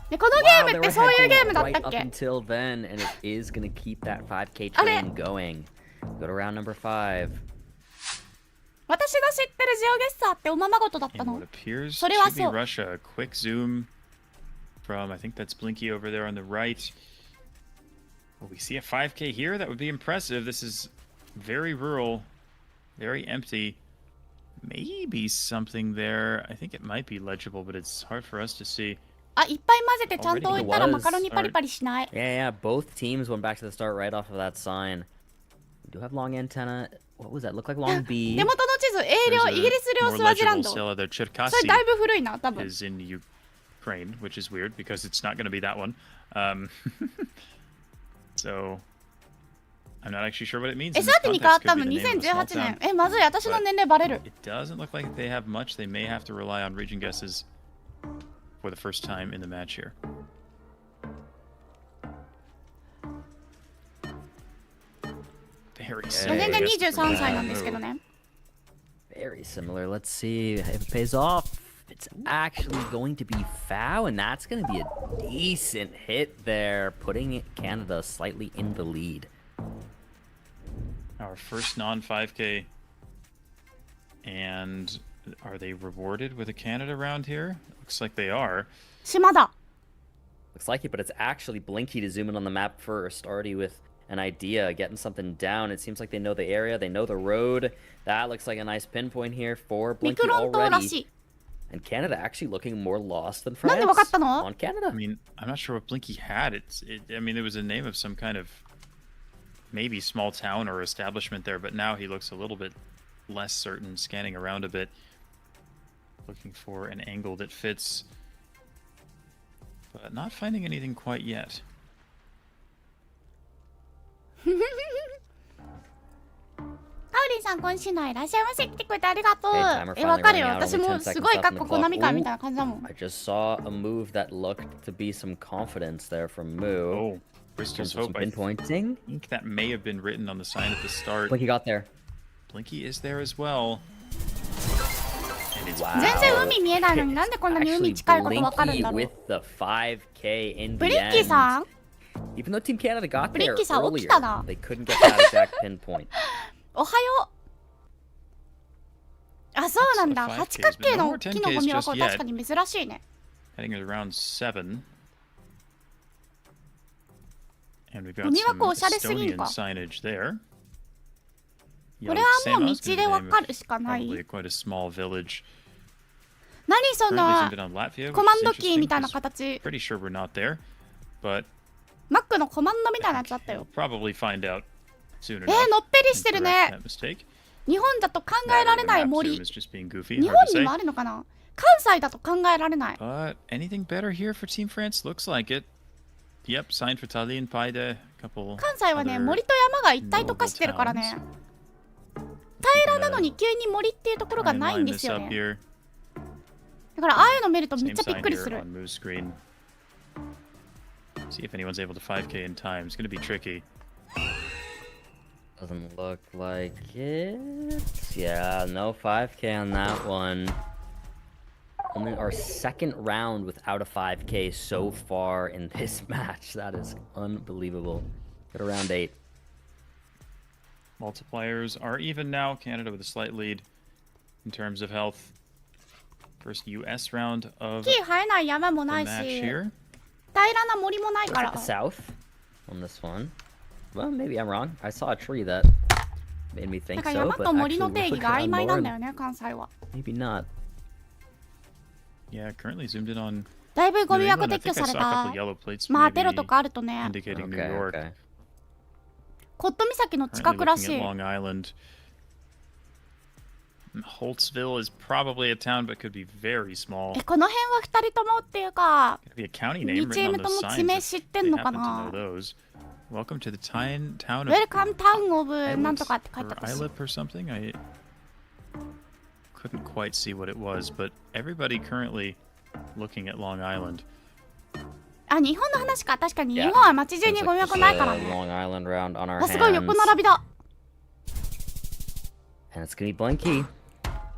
で、このゲー Wow, ム they っ were てそういうゲー hedging ムだった right っ up け？ until then, and it is going to keep that 5K あれ？ train going. Go to round number 5. 私の知ってるジオゲッサーっておままごとだった In の？ what appears それは to be そう。 Russia. A quick zoom from, I think that's Blinky over there on the right. Will we see a 5K here? That would be impressive. This is very rural, very empty. Maybe something there. I think it might be legible, but it's hard for us to see. あ、いっぱい混ぜてちゃんと置いたら Already マカロニパリパリしない。 Yeah, both teams went back to the start right off of that sign. We do have long antenna. What was that? Look like long B. 手元の地図、英領、 There's イギリス領 more スワジラン legible ド。 cell there. それ Cherkasy だいぶ古いな、多分。 is in Ukraine, which is weird because it's not going to be that one. So I'm not actually sure what it means. エ in ス this ワティに変わっ context. た Could の be the name of a small 2018 年。 town. まずい、私の年齢バレる。 It doesn't look like they have much. They may have to rely on region guesses for the first time in the match here. Very 全 similar. 然 guess, to 23 歳 that なんですけど move. ね。 Very similar. Let's see if it pays off. It's actually going to be foul, and that's going to be a decent hit there, putting Canada slightly in the lead. Our first non-5K. And are they rewarded with a Canada round here? Looks like they are. 島だ。 Looks like it, but it's actually Blinky to zoom in on the map first, already with an idea, getting something down. It seems like they know the area, they know the road. That looks like a nice pinpoint here for ミ Blinky クロン島らし already. い。 And Canada actually looking more lost than なん France でわかったの？ on Canada. I mean, I'm not sure what Blinky had. I mean, there was a name of some kind of maybe small town or establishment there, but now he looks a little bit less certain, scanning around a bit, looking for an angle that fits, but not finding anything quite yet. カウリンさん、今週のいらっしゃいませ。来てくれてありがとう。 Okay, timer わ finally かるよ。 running out. 私 Only も 10す seconds ごい left か on っ the こ clock. コナミか Ooh. みたいな感じだもん。 I just saw a move that looked to be some confidence there from Moo. Oh, Bristol's Some Hope. I pinpointing. think that may have been written on the sign at the start. Blinky got there. Blinky is there as well. And it's Wow. 全然海見えないのになんでこんなに海 Actually, 近いことわかるん Blinky だろう。 with the 5K in ブ the リッキー end. さん Even though Team Canada got there ブリッキーさん、起き earlier, たな。 they couldn't get that exact pinpoint. おはよう。あ、そうなんだ。 So 八角形の 5Ks, but no more 木のゴミ箱 10Ks just 確かに珍しいね。 heading at around 7. And we've got ゴミ some 箱おしゃれすぎん Estonian か。 signage there. これはもう Geoguessr 道でわかるしかな probably い。 quite a small village. 何そ Currently の zoomed in on Latvia, コ which マ is ンドキーみ interesting たいな 'cause 形。 pretty sure we're not there, but マックのコマンドみたいなやつあった we'll よ。 probably find out soon enough. のっぺり and してる correct ね。 that mistake. 日本だと考 That えら or れ the ない map 森。 zoom is just being goofy, 日 hard 本 to に say. もあるのかな。関西だと考えられない。 But anything better here for Team France? Looks like it. Yep, signed for Tallinn, Paide, a couple 関西はね、 other 森と山が一体と化してるからね。平らなのに急に森っていうところがないん line です this よ up ね。 here. だからああいうの見るとめっ Same ちゃびっ sign くり here する。 on Moo's screen. See if anyone's able to 5K in time. It's going to be tricky. Doesn't look like it. Yeah, no 5K on that one. Only our second round without a 5K so far in this match. That is unbelievable. Go to round 8. Multipliers are even now. Canada with a slight lead in terms of health. first US round of 木生えない山も the ない match し here. 平らな森もないか Looks ら like the south on this one. Well, maybe I'm wrong. I saw a tree that made me だ think から so, 山 but と森 actually の定 we're 義が looking 曖 on 昧なん more だよ and ね関西は maybe not. Yeah, currently zoomed in on だいぶゴ New ミ箱 England. I 撤去 think I され saw a couple た yellow plates まあテロ maybe とかあるとね indicating New Okay, York. okay. コット岬の Currently 近くら looking し at い Long Island. Holtzville is probably a town, but could be very small. この辺は2人ともっていうか Could be a county name 2チ written ー on ム those とも signs 地名 if 知ってん they のか happen to な know those. Welcome to the town of ウェルカムタウンオブなんとかって書い or てあったし Islip or something. I couldn't quite see what it was, but everybody currently looking at Long Island. あ、日本の話か確かに日 Yeah. 本は街中 Seems に like ゴミ just 箱ないから a ね Long Island round on our あ、すごい hands. 横並びだ And it's gonna be Blinky.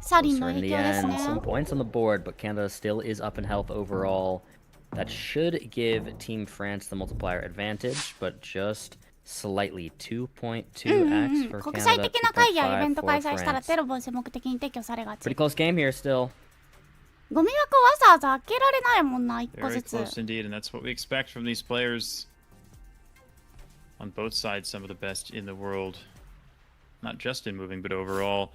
サリン So の in 影 the 響です end, ね some points on the board, but Canada still is up in health overall. That should give Team France the multiplier advantage, but just slightly 2.2x for 国際 Canada, 的な会議やイベン 2.5ト for 開催したら France. テロ防止目的に撤去されがち Pretty close game here still. ゴミ箱わざわざ開けられないもんな1個 Very ずつ close indeed, and that's what we expect from these players. On both sides, some of the best in the world. Not just in moving, but overall.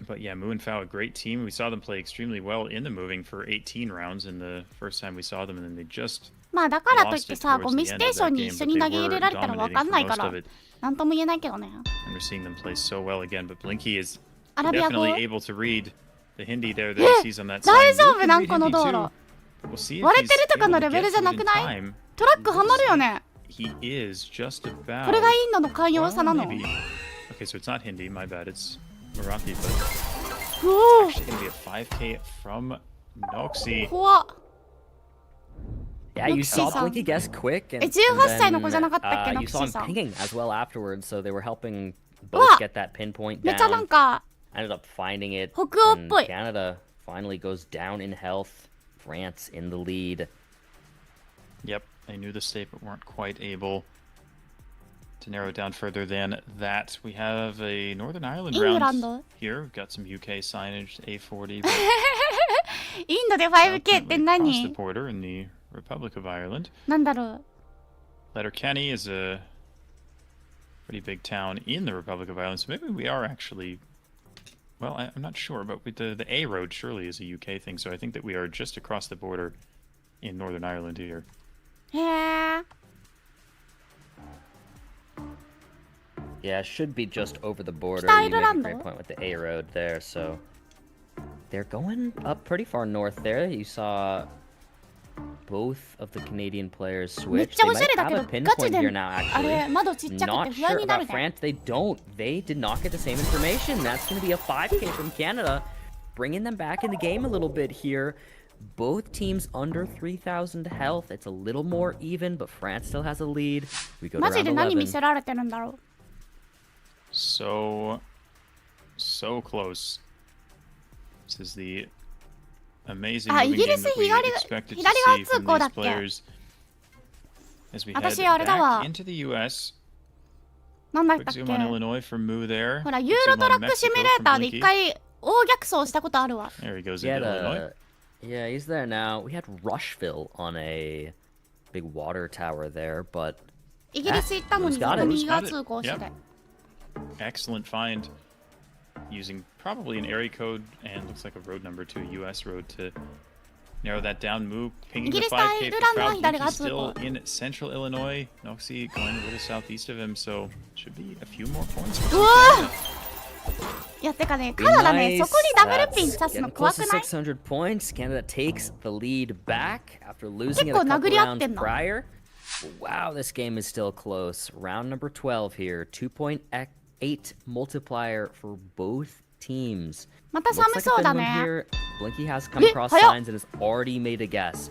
But yeah, Mu and Fao, a great team. We saw them play extremely well in the moving for 18 rounds in the first time we saw them, and then they just まあだからといっ lost て it さ towards ゴミ the ス end テー of ション that に game. 一緒 But に they 投げ入れ were られたらわか dominating ん for ないか most ら of it, なんとも言えないけどね and we're seeing them play so well again. But Blinky is アラビア語 definitely able to read the Hindi there that he sees on that 大 sign. 丈 Mu 夫 can なん read この Hindi 道 too. 路 We'll see if 割れて he's るとか able の to レベ get ルじゃ to な it く in ない time. トラックはまるよね He is just about. これがインドの寛容さな Well, の maybe. Okay, so it's not Hindi, my bad. It's Marathi, but うお actually gonna be a 5K from Noxy. 怖っ Yeah, you saw Noxy-san. Blinky guess quick, and, 18歳の子じゃなかったっけ you saw him Noxy-san. pinging as well afterwards, so they were helping both Wow. get that pinpoint めっちゃなん down. か Ended up finding it, 北欧っ and ぽい Canada finally goes down in health. France in the lead. Yep, they knew the state but weren't quite able to narrow it down further than that. We have a Northern Ireland round England. here. We've got some UK signage, A40, but インドで 5K って ultimately across the 何 border in the Republic of Ireland. なんだろう Letterkenny is a pretty big town in the Republic of Ireland, so maybe we are actually... Well, I'm not sure, but with the A road surely is a UK thing, so I think that we are just across the border in Northern Ireland here. へえ Yeah, should be just over the border.北アイ You ル made ラ a ンド great point with the A road there, so they're going up pretty far north there. You saw both of the Canadian players めっ switch. ちゃ They おしゃ might れだ have け a どガチ pinpoint で here now, あ actually. れ窓ちっちゃく Not て不安 sure にな about るね France. They don't. They did not get the same information. That's going to be a 5K from Canada, bringing them back in the game a little bit here. Both teams under 3,000 health. It's a little more even, but France still has a lead. We go to マジ round で何見 11. せられてるんだろう So close. This is the amazing moving game that we expected to see from these players as we head 私あれだわ back into the US. なんだっ Quick たっけ zoom on Illinois from Mu there. ほら Quick ユーロ zoom トラ on ックシミュ Mexico レー from ターで一 Blinky. 回大逆走したことあるわ There he goes Yeah, into Illinois. yeah, he's there now. We had Rushville on a big water tower there, but イギリス行ったのにずっ Got と it. 右側通行して Yep. Excellent find using probably an area code and looks like a road number to a US road to narrow that down. Mu pinging the 5K for イギリスとアイルランドの Proud. 左が Blinky 通行 still in central Illinois. Noxy going a little southeast of him, so should be a few more points. For うわ Canada. いやてかねカナダね nice. そこにダブルピン That's 刺すの getting 怖 close く to ない 600 points. Canada takes the lead back after losing it a 結構 couple 殴り合って rounds んの prior. Wow, this game is still close. Round number 12 here. 2.8 multiplier for both teams. また Looks 寒 like そう a だ Finland ね here. Blinky has come across 早っ signs and has already made a guess.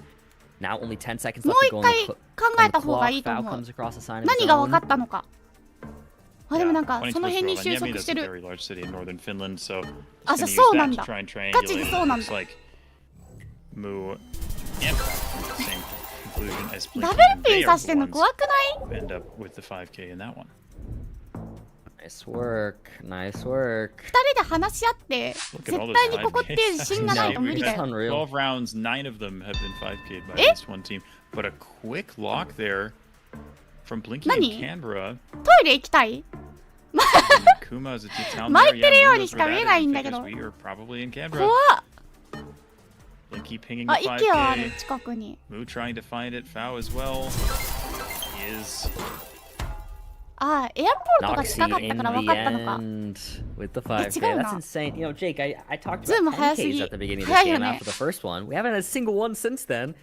Now only 10 seconds も left う to 一 go 回 on 考 the えた方がいい clock. と Foul 思う comes across a sign of 何 his が分か own. ったのかあでもなんか Pointing その to 辺に Rovaniemi, 収束 that's して a る very large city in northern Finland, so あ just じゃあ gonna そう use なん that だ to try and ガチで triangulate. そうなん Looks だ like Mu and Proud come to the same conclusion as ダ Blinky, ブル and ピ they ン are 刺して the んの ones 怖くない who end up with the 5K in that one. Nice work. Nice work. 2人で話し合って絶対にここっていう自信がないと無理だよ。 12 rounds, 9 of them have been 5K'd by this one team. But a quick lock there from Blinky and Canberra. トイレ行きたい？ Kuma's a town 巻 there. いてるよう Yeah, にしか見えないんだけど。 we are probably in 怖 Canberra. っ。 Blinky pinging あ、 the 息はある 5K. 近くに。 Moo trying to find it. Foul as well. Is あ、エアポートが Noxy 近かったから分かったのか。 end with the 5K. 違うな。 That's insane. You know, Jake, I talked Zoom about 早すぎ。 10Ks at the beginning of 早 this いよ game ね。 after the first one. We haven't had a single one since then.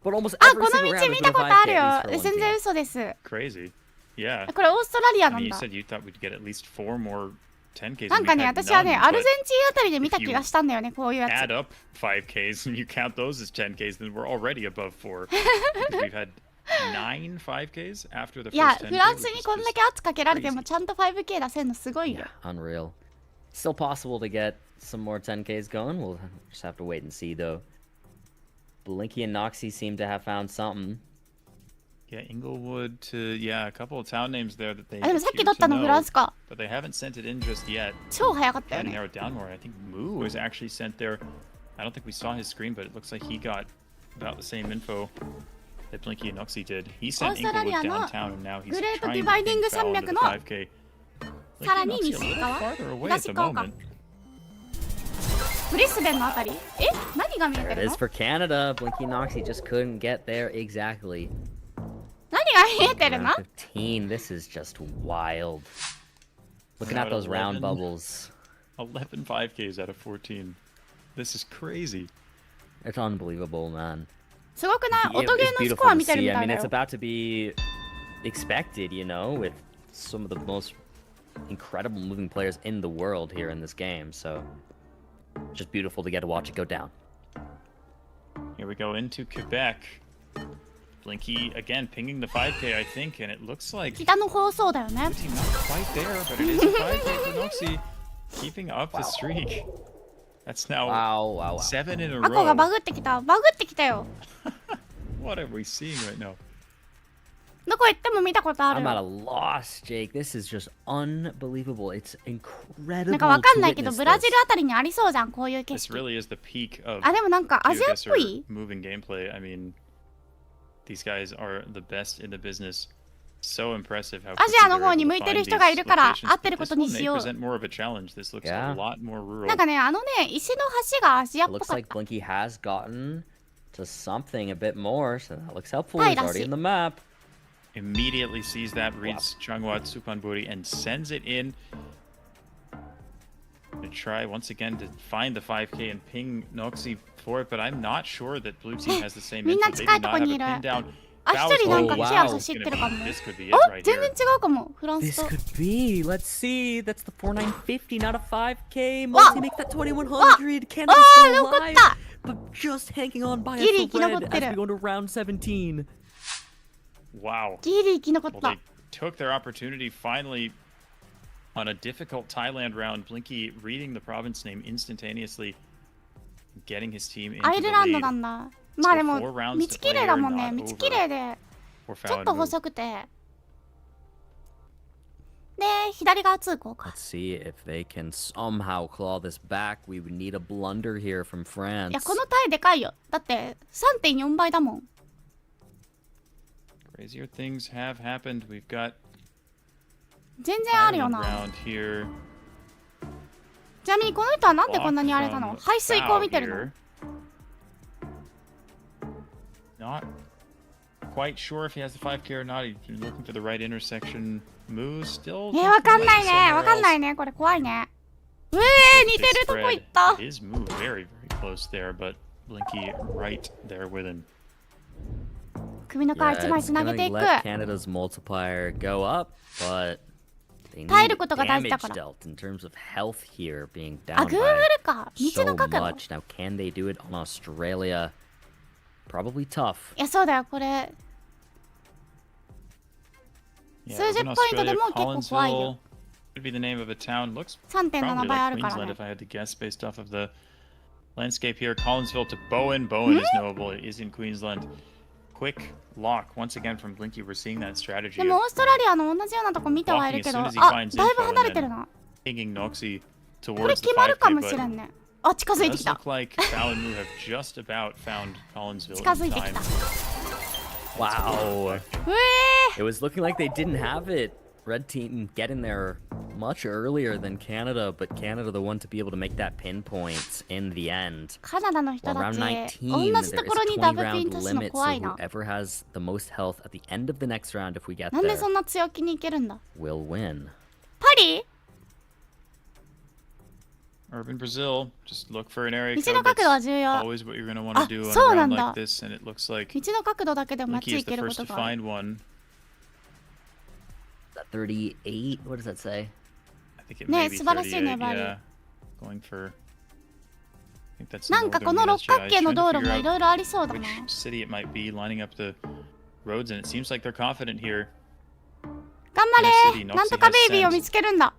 But almost あ、 every この single 道 round has 見 been た a ことあ 5K る at よ。 least for 全 one 然 team. 嘘です。 crazy. Yeah. これオーストラリア I な mean, ん you だ。 said you thought we'd get at least 4 more 10Ks. なんかね、私はね、アルゼンチンあたりで見た if you 気がしたんだよね、こういうや add つ。 up 5Ks and you count those as 10Ks, then we're already above 4. Because we've had 9 5Ks after the いや、 first 10K. フランスに which is こんだ just け圧かけられてもちゃんと 5K 出せるのすごいよ。 Yeah, unreal. Still possible to get some more 10Ks going. We'll just have to wait and see, though. Blinky and Noxy seem to have found something. Yeah, Inglewood to, yeah, a couple of town names there that they あ、でもさっき appear 取った to のフラン know, スか。 but they haven't sent it in just yet. 超早かったよ Gotta ね。 narrow it down more. I think Moo was actually sent there. I don't think we saw his screen, but it looks like he got about the same info that Blinky and Noxy did. He sent オーストラリア Inglewood の downtown, and now he's グレート trying ディ to バイディング ping 山 Foul into 脈 the の 5K. さら Blinky に and Noxy a 西 little 側 farther away at 東 the 側か moment. ブリスベンのあたりえ何が見え There て it る is の for Canada. Blinky and Noxy just couldn't get there exactly. 何が見えてるの Round 15. This is just wild. Looking at Round those round 11. bubbles. 11 5Ks out of 14. This is crazy. It's unbelievable, man. すごくない It- 音ゲ it's ーのス beautiful コア to 見てる see. み I たい mean, だ it's よ about to be expected, you know, with some of the most incredible moving players in the world here in this game. So, just beautiful to get to watch it go down. Here we go into Quebec. Blinky again pinging the 5K, I think, and it looks like 北の放送だよね team not quite there, but it is a 5K for Noxy, keeping up the streak. That's now Wow. 7 in a アコが row. バグってきたよ What are we seeing right now? どこ行っても見たことある I'm at a よ loss, Jake. This is just unbelievable. It's な incredible んかわかん to ないけど witness ブラジ this. ルあたりにありそうじゃんこういう景 This 色 really is the peak of あでもなんかアジアっぽ Geoguessr い moving gameplay. I mean, these guys are the best in the business. So impressive how アジアの方に向いてる人がいるから合ってることにしよう present more of a challenge. This looks Yeah. a lot more rural. なんかねあのね石の橋がアジアっ It ぽ looks かっ like た Blinky has gotten to something a bit more, so that looks helpful. Hi, He's already Lassie. in the map. Immediately sees that, reads Changwat Supanburi and sends it in. To try once again to find the 5K and ping Noxy for it, but I'm not sure that blue team has the same みんな info. They 近 do いと not こ have に a いる pin down. あ一人なんか Oh, チア wow. 走ってるかも This could be it お right 全 here. 然違うかもフランス This と could be. Let's see. That's the 4950, not a 5K. Wow. Multi make that 2100. Wow. Canada's Ah, still よかっ alive, た but just hanging on by a ギリ生き残っ thread て as る we go into round 17. Wow. ギリ生き残っ Well, た they took their opportunity finally on a difficult Thailand round. Blinky reading the province name instantaneously, getting his team into アイ the ルランド lead. なんだまあでも four rounds 道 to 綺 play 麗だもん here, ね not 道綺麗で For ちょ Foul っと and Move. 細くてで左側通行か Let's see if they can somehow claw this back. We would need a blunder here from い France. やこのタイでかいよだって 3.4 倍だもん Crazier things have happened. We've got 全然あるよ Ireland な round here. ちなみにこの人はなんでこんなに荒れた Block の from 排水溝見てる Foul の here. Not quite sure if he has the 5K or not. He's been looking for the right intersection. Moo still. わかんないね somewhere わかんない else. ねこれ怖いね似 Big てるとこ spread. 行った It is Moo very, very close there, but Blinky right there with him. 首の皮 Yeah, 一枚 it's つなげ gonna ていく let Canada's multiplier go up, but they 耐える need ことが大事だ damage から dealt in terms of health here being あ down グーグ by ルか道 so の角度 much. Now, can they do it on Australia? Probably tough. いやそうだよこれ Yeah, 数十 over in ポイントで Australia, も結構怖いよ Collinsville could be the name of a town. Looks 3.7 probably 倍あ like るから Queensland ね if I had to guess based off of the landscape here. Collinsville to Bowen. Bowen is knowable. It is in Queensland. quick lock once again from Blinky. We're seeing that strategy. でもオーストラリアの同じようなとこ見てはいるけど、あ、だいぶ離れてるな。Pinging Noxy これ towards 決 the まる 5K, かもしれ but んね。あ、近づいて does きた。 look like Fallon Moo have just about found Collinsville 近 in づいてき time. た。Wow. う It was looking like they didn't have it. Red team getting there much earlier than Canada, but Canada the one to be able to make that pinpoint in the end. カナダの人 Well, た round ち、 19, 同 there じ is と a ころに 20ダブルピン round 足すの limit, 怖 so いな。 whoever has the most health at the end of the next round, if we get なんで there, そんな強気にいけるんだ。 will win. パリ Urban Brazil, just look for an area 道 code の角度は that's 重要。 always what you're going to want to あ、 do on そう a な round んだ。 like this, and it looks like 道の角度だけで街 Blinky 行 is け the るこ first と to がある。 find one. That 38? What does that say? I think it ね、 may be 素晴らしい 38, ね、バリ。 yeah. Going for... I think that's なんか northern この US. 六角 Yeah, 形 he's の trying 道 to 路 figure もい out ろいろありそうだな。 which city it might be, lining up the roads, and it seems like they're confident here. 頑張 City, れ Noxy なんとか has ベイビーを sense. 見つけるんだ。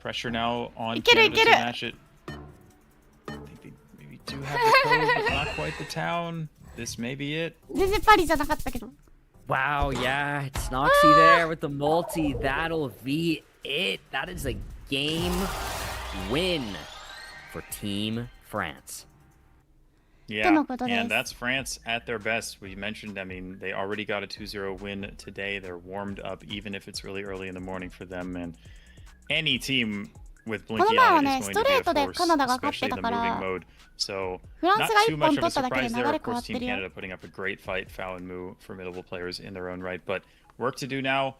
Pressure now on いけるい Canada け to る。 match it. I think they maybe do have the code, but not quite the town. This may be it. 全然パリじゃなかったけど。 Wow, yeah, it's Noxy there with the multi. That'll be it. That is a game win for Team France. Yeah, とのことです。 and that's France at their best. We mentioned, I mean, they already got a 2-0 win today. They're warmed up, even if it's really early in the morning for them. And any team with この Blinky 前は on ね、 it ス is ト going to レ be ート a で force, カナダが勝って especially た the か moving ら、 mode. So フラン not スが too 1 much 本 of 取 a っただけで surprise 流 there. れ Of 変わ course, って Team るよ。 Canada putting up a great fight. Fallon Moo, formidable players in their own right. But work to do now,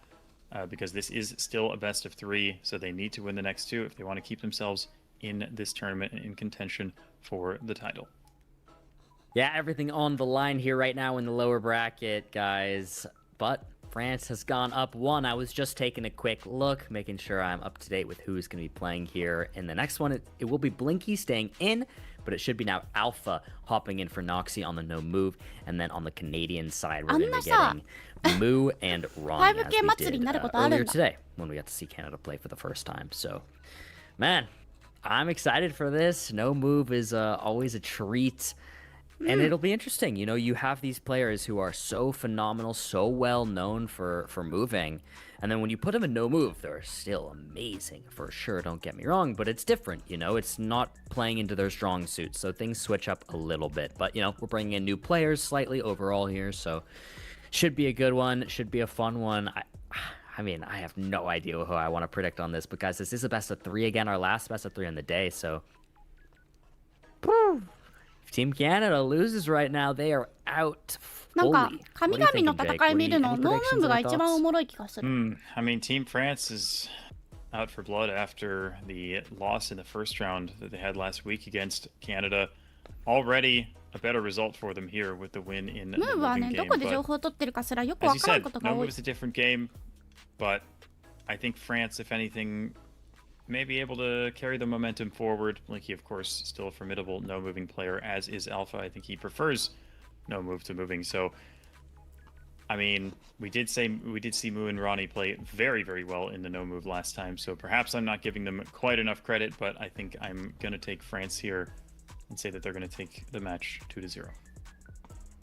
because this is still a best of 3. So they need to win the next 2 if they want to keep themselves in this tournament and in contention for the title. Yeah, everything on the line here right now in the lower bracket, guys. But France has gone up 1. I was just taking a quick look, making sure I'm up to date with who's going to be playing here. In the next one, it will be Blinky staying in, but it should be now Alpha hopping in for Noxy on the no move. And then on the Canadian side, we're going to be getting Moo and Ronnie, as we did earlier today when we got to see Canada play for the first time. So, man, I'm excited for this. No move is always a treat. And it'll be interesting. You know, you have these players who are so phenomenal, so well known for moving. And then when you put them in no move, they're still amazing for sure. Don't get me wrong, but it's different. You know, it's not playing into their strong suits. So things switch up a little bit. But, you know, we're bringing in new players slightly overall here. So should be a good one. Should be a fun one. I mean, I have no idea who I want to predict on this. But, guys, this is a best of 3 again. Our last best of 3 on the day. So... Team Canada loses right now. They are out なんか fully. 神 What do you 々の think, 戦い Jake? 見るの Any ノームー predictions ブが or 一番お thoughts? もろい気がする。 I mean, Team France is out for blood after the loss in the first round that they had last week against Canada. Already a better result for them here with the win in the ムーブは moving ね、ど game. こで情 But 報を取ってるかすらよく as わ you からん said, ことが no 多 move い。 is a different game. But I think France, if anything, may be able to carry the momentum forward. Blinky, of course, still a formidable no-moving player, as is Alpha. I think he prefers no move to moving. So, I mean, we did see Moo and Ronnie play very, very well in the no move last time. So perhaps I'm not giving them quite enough credit, but I think I'm going to take France here and say that they're going to take the match 2-0.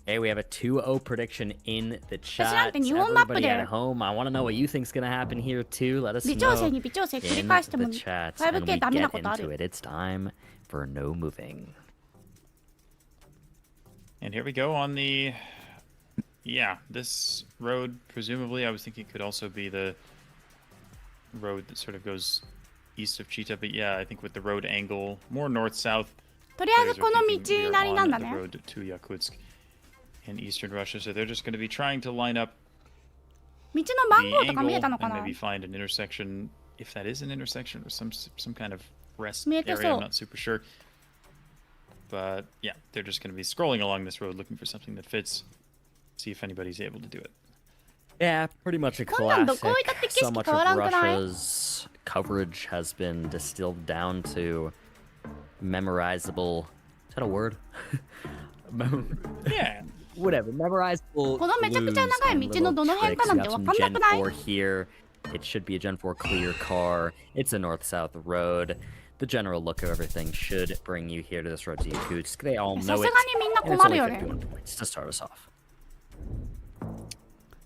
Hey, we have a 2-0 prediction in the 私なん chat. て日本マップ Everybody で at home, I want to know what you think's going to happen here too. Let us 微調整 know に微調整繰り in 返しても the chat. And we5K ダメな get ことあ into る。 it. It's time for no moving. And here we go on the... Yeah, this road, presumably, I was thinking could also be the road that sort of goes east of Cheetah. But yeah, I think with the road angle, more north-south. とりあえずこの道なりなんだね。 The road to Yakutsk in eastern Russia. So they're just going to be trying to line up 道の番 the 号とか見えた angle のか and な maybe find an intersection, if that is an intersection or some kind of rest 見えて area. そう I'm not super sure. But yeah, they're just going to be scrolling along this road looking for something that fits. See if anybody's able to do it. Yeah, pretty much a こんなんど classic. こ置いたって景 So 色 much 変わら of んくない？ Russia's coverage has been distilled down to memorizable. Is that a word? Yeah. Whatever, memorizable このめちゃくちゃ長い道のどの辺かなんてわかんなくない？ Gen 4 here. It should be a Gen 4 clear car. It's a north-south road. The general look of everything should bring you here to this road to Yakutsk. They all さ know すが it. にみんな And it's 困る only よね。 51 points to start us off.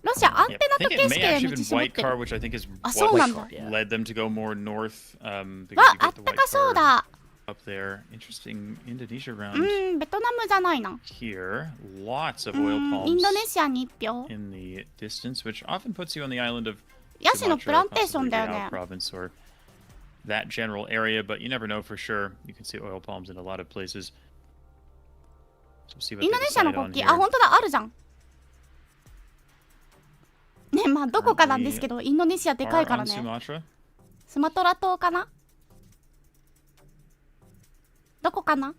ロシアアン Yep. テナ I と think 形 it 式 may で actually 道 been 絞っ white てる car, which I think is あ、そうなんだ what Yeah. led them to go more north. わ Because you あ get っ the た white かそう car だ up there. Interesting Indonesia う round ベトナムじゃないな here. Lots of oil イン palms ドネシアに1票 in the distance, which often puts you on the island of ヤシのプラ Sumatra, ンテーション possibly だよね Riau province, or that general area, but you never know for sure. You can see oil palms in a lot of places. So see what イン they ドネシアの decide 国 on 旗あ here. 本当だあるじゃんねまあどこかなんですけどインドネシアでかい Are から on ね Sumatra. スマトラ島かなどこかな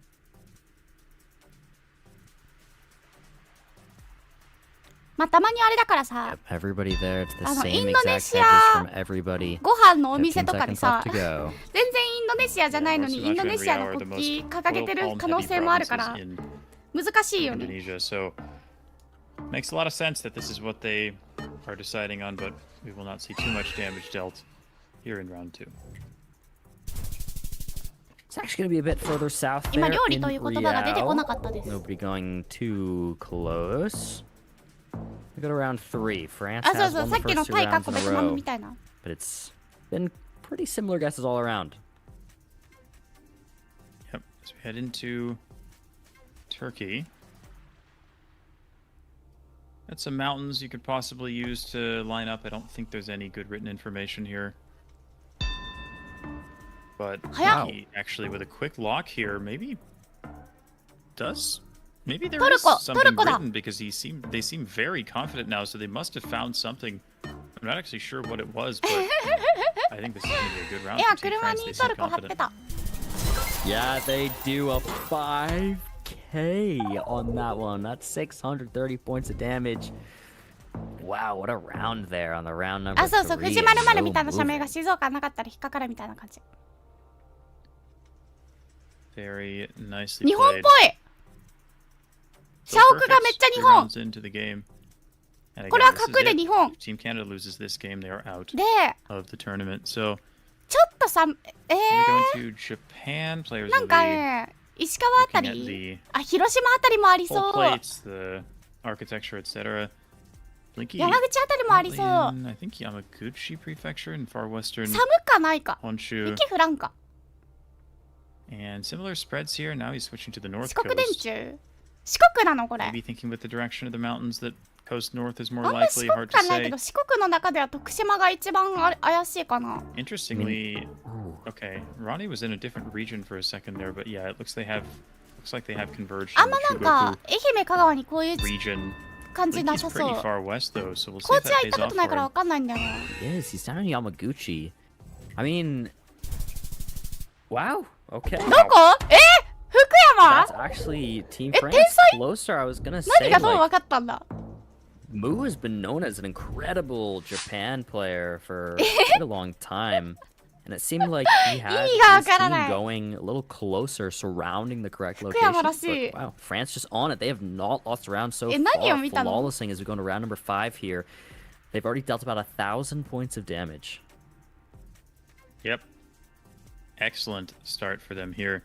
まあたまにあれだからさ Yep, everybody there. It's the あの same インドネ exact シ headers ア from everybody. ご飯のお店 15とかで seconds さ left to go. 全然インドネシアじゃないのにインドネシアの国旗掲げてる可能性もあるから難しいよね Indonesia, so makes a lot of sense that this is what they are deciding on, but we will not see too much damage dealt here in round 2. It's actually going to be a bit further south 今 there 料理 in という言葉が出てこな Riau. かったです Nobody going too close. We go to round 3. France あそう has そう won さ the っきの first two タイか rounds ベ in ト a ナム row, みたいな but it's been pretty similar guesses all around. Yep, as we head into Turkey. Got some mountains you could possibly use to line up. I don't think there's any good written information here. But Wow. he actually, with a quick lock here, maybe does. Maybe there is Toruko, something Toruko da. written because they seem very confident now, so they must have found something. I'm not actually sure what it was, but I think this is going to be a good round いや for Team 車 France. に They ト seem ルコ貼って confident. た Yeah, they do a 5K on that one. That's 630 points of damage. Wow, what a round there on the round number あそうそう 3. 藤丸丸 So みたいな社名が moving. 静岡なかったら引っかかるみたいな感じ Very nicely 日本っ played. ぽい So 社屋がめっちゃ perfect. 日 Two 本 rounds into the game. And これは again, this is 角で it. 日本 If Team Canada loses this game, they are out で of the tournament. So ちょっとさwe go into Japan. Players な will んか be ね石川あた looking at り the あ広島あたりもありそ full う plates, the architecture, etc. Blinky 山口あたりもありそう in, I think Yamaguchi Prefecture in far western 寒かないか Honshu. 雪降らんか And similar spreads here. Now he's switching to the 四 north 国電 coast. 柱四国なのこれ Maybe thinking with the direction of the mountains that coast north is あ more んま四 likely. 国 Hard to 感ないけ say. ど四国の中では徳島が一番怪しいかな Interestingly, Ooh. okay, Ronnie was in a different region for a second there, but yeah, it looks like they have converged あ in ん the まなんか Shugoku 愛媛香川にこういう region. 感じな Blinky's さそ pretty う far west though, so we'll see 高 if 知は that 行った pays こと off ないから for わかんないんだよね He is. He's down in Yamaguchi. I mean, wow. Okay. どこ福 That's 山 actually Team え France 天才 closer. I was gonna 何 say がどう like わかったんだ Mu has been known as an incredible Japan player for quite a long time. And it seemed like he had 意味がわ his から team ない going a little closer, surrounding the correct 福山ら locations. しい But, wow, France just on it. They have not lost a round so え何を far. 見たの Flawlessing as we go into round number 5 here. They've already dealt about 1,000 points of damage. Yep. Excellent start for them here.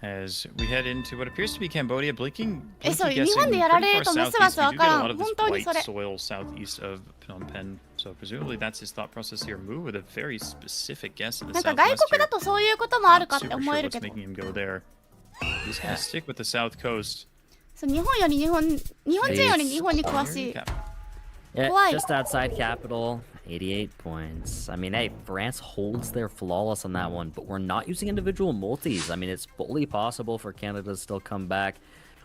As we head into what appears to be Cambodia, blinking. そう Blinky 日本 guessing でやら pretty れ far るとますます southeast. わ We do か get a ら lot ん of 本 this 当に white それ soil southeast of Phnom Penh. So presumably that's his thought process here. Move with a very specific guess in the なんか外 southwest 国 here. だとそういうこともある Not かって super 思 sure える what's けど making him go there. He's gonna stick with the south coast. そう日本より日本人より日本に詳しい Yeah, Why? just outside capital, 88 points. I mean, hey, France holds their flawless on that one, but we're not using individual multis. I mean, it's fully possible for Canada to still come back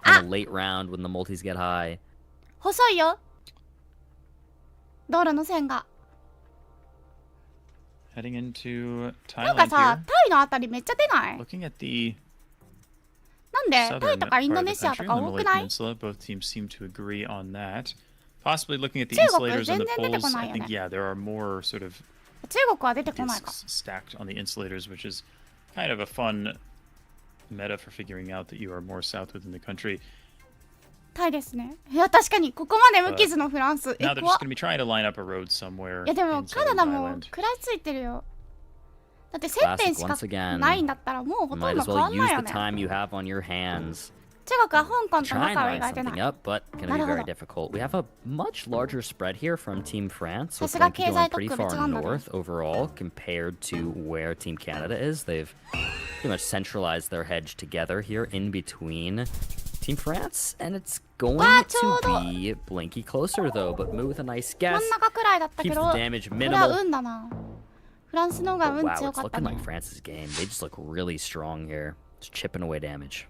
on the late round when the multis get high. 細いよ道路の線が Heading into なんか Thailand さ here. タイのあたりめっちゃ出ない Looking at the なんでタ southern イとかイン part ド of ネ the シア country と and か the 多く Malay ない Peninsula. Both teams seem to agree on that. Possibly looking at the 中国 insulators on the 全然出てこ poles, ない I よ think, ね yeah, there are more sort of 中国は出てこないか discs stacked on the insulators, which is kind of a fun meta for figuring out that you are more south within the country. タイですねいや確かにここまで無傷のフランス Now they're 怖 just っ going to be trying to line up a road somewhere いやでも in カナ southern ダも Thailand. 食らいついてるよだって1000点しか Once again, ないんだったらもうほとん Might ど as 変わ well んない use よ the ね time you have on your hands. 中国は香港と Trying 仲 to を line 描いてな something い。 up, but gonna be なるほど。 very difficult. We have a much larger spread here from Team France, さ with すが Blinky 経 going 済特 pretty 区別 far なんだね。 north overall compared to where Team Canada is. They've pretty much centralized their hedge together here in between Team France, and it's going to be Blinky closer though, but Moo with a nice 真 guess. ん中くらいだったけ Keeps ど、 the damage これは minimal. 運だな。フランスの方が But 運 wow, 強 it's かった looking ね。 like France's game. They just look really strong here. Just chipping away damage.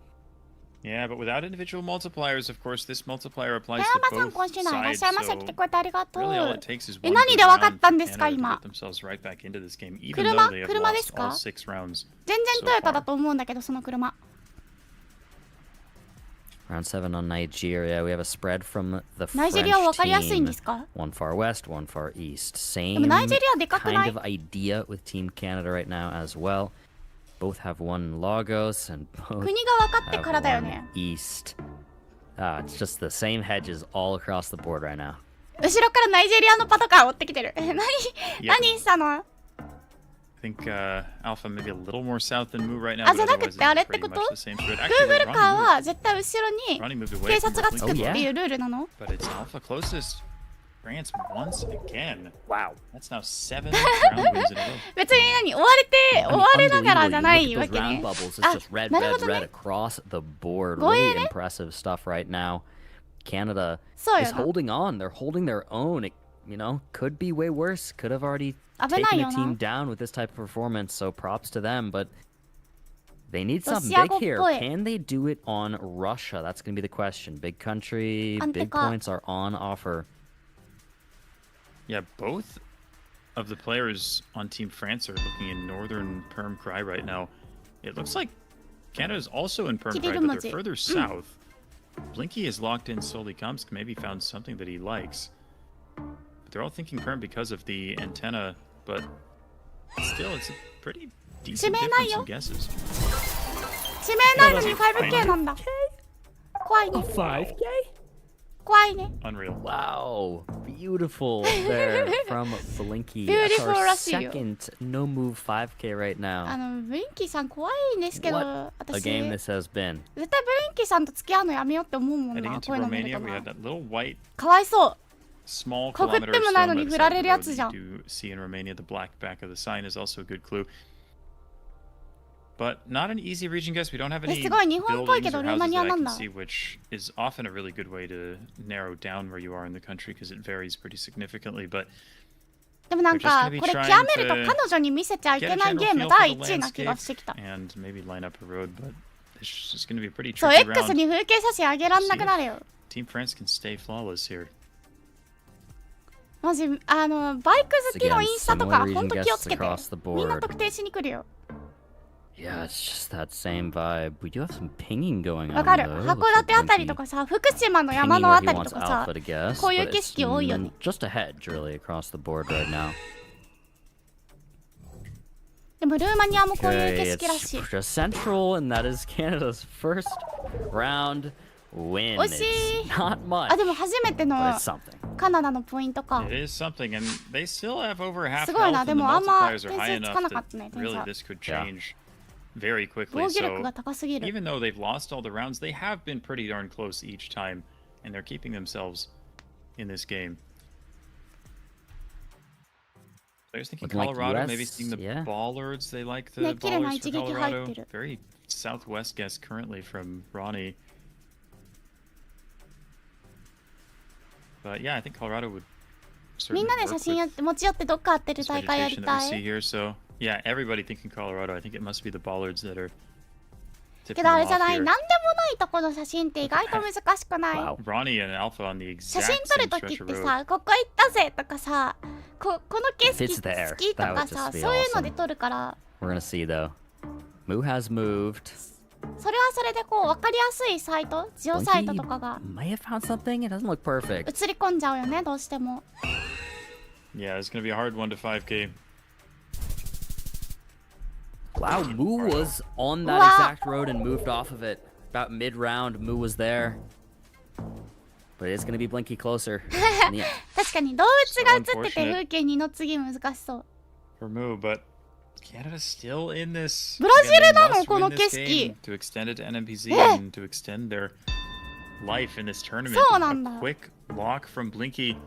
Yeah, but without individual multipliers, of course, this multiplier 小 applies 山 to さん、 both 今週ないらっ sides. しゃいませ。 So 来てくれてありがとう。 really, all it takes is え、 one 何 good で分かっ round た for んですか、 Canada to 今。 get themselves right back into this game, even 車 though they have 車です lost か all 6 rounds 全然 so トヨタだ far. と思うんだけど、その車。 Round 7 on Nigeria. We have a spread from the ナイジェ French リア分かりやすいんで team. すか？ One far west, one far east. でも Same ナイジェリアでかくな kind い？ of idea with Team Canada right now as well. Both have one Lagos and both 国が分かって have からだよ one ね。 east. It's just the same hedges all across the board right now. 後ろからナイジェリアのパトカー追ってきてる。何 Yep. 何したの？ I think Alpha maybe a little more south than Moo right now, あ、 but じゃなく otherwise てあれ it's ってこ pretty と？ much the same spread. Actually, Google Ronnie カー moved. は絶対後ろに Ronnie moved away 警 from 察がつく Blinky, っていうルールなの？ but it's Alpha closest. France once again. Wow. That's now 7 round wins in a row. 別に追われながらじゃないわ Unbelievable. You look at those け round ね。 bubbles. It's あ、 just red, なるほ red, ど red ね。 across the board. 護衛 Really ね。 impressive stuff right now. Canada そうよ is な。 holding on. They're holding their own. It, you know, could be way worse. Could have already 危ない taken よ a な。 team down with this type of performance. So props to them. But they need ロ something シア big 語っ here. ぽい。 Can they do it on Russia? That's going to be the question. Big country, 安定 big か。 points are on offer. Yeah, both of the players on Team France are looking in northern Perm Cry right now. It looks like Canada is also in Perm Cry, but they're further south. Blinky is locked in Solikamsk, maybe found something that he likes. But they're all thinking Perm because of the antenna, but still, it's a pretty decent difference in guesses. 指名ないのに 5K なんだ。怖いね。 5K? 怖いね。 Unreal. Wow, beautiful there from Blinky. That's Beautiful our らしいよ。 second no move 5K right now. ブリンキーさん怖いんですけど、 What a 私 game 絶 this has been. 対ブリンキーさんと付き合うのやめようって思うもん Heading な。 into こういうの見る Romania, と we な have。that little white かわいそう。 small 告っ kilometer て of もないの stone に by the 振 side ら of れ the るや road つ that じゃん。 you do see in Romania. The black back of the sign is also a good clue. But not an easy region guess. We don't have any すごい日本っぽいけ buildings ど or ルー houses マニ that ア I なん can だ。 see, which is often a really good way to narrow down where you are in the country because it varies pretty significantly. But でもなんかこれ極めると彼女に見せちゃい get け a ない general ゲーム feel 第 for the 1位な気が landscape してきた。 and maybe line up a road. But this is going to be a pretty そう tricky X round. に風景写真あげらんなくなるよ。 Team France can stay flawless here. マジバイク好きのインスタとかほんと気をつけて。みんな特定しに来るよ。 Yeah, it's just that same vibe. We do have some pinging going わ on かる。 though. 函館あたりとかさ、福島の山 Pinging のあ where た he りと wants かさ、 Alpha to guess, こういう but 景 it's 色多いよね。 just a hedge really across the board right now. でもルーマニアもこういう Okay, 景色らしい。 it's just central, and that is Canada's first round win. 惜しい。 It's not much, あ、でも初めての but it's something. カナダのポイントか。 It is something, and they still have over half すごいな。 health, で and the もあんま multipliers are 点 high 数つ enough かなかっ that たね。点 really 差。 this could change very quickly. 防御力 So が高すぎる。 even though they've lost all the rounds, they have been pretty darn close each time, and they're keeping themselves in this game. I was thinking Looking like Colorado, US, maybe seeing the yeah. bollards. They like the ね、綺麗な bollards 一 for 撃入っ Colorado. てる。 Very southwest guess currently from Ronnie. But yeah, I think Colorado would みん certainly なで work 写真 with 持ち寄ってどっか当てる this 大会や vegetation り that た we see い。 here. So yeah, everybody thinking Colorado. I think it must be the bollards that are け tipping どあ them れじゃ off ない、なん here. でもないとこの写真って意外と難しくない？ Wow. Ronnie and Alpha on the 写 exact 真撮 same るとき stretch っ of て road. さ、ここ行ったぜとかさ、この景 If 色 it's there, 好きと that か would さ、 just be そういうので awesome. 撮るから、 We're gonna see though. Moo has moved. それはそれでこう分かりやすいサイト、ジオサイトとかが May have found something. It doesn't look perfect. 映り込んじゃうよね、どうしても。 Yeah, it's gonna be a hard one to 5K. Wow, Moo was on that Wow. exact road and moved off of it. About mid-round, Moo was there. But it's gonna be Blinky closer. In the end. 確かに動物が映ってて風景二の次難しそう。 For Moo, but Canada's still in this. ブラジルなのこの景色。To extend it to NMPZ and to extend their life in this tournament. そうなんだ。A quick lock from Blinky.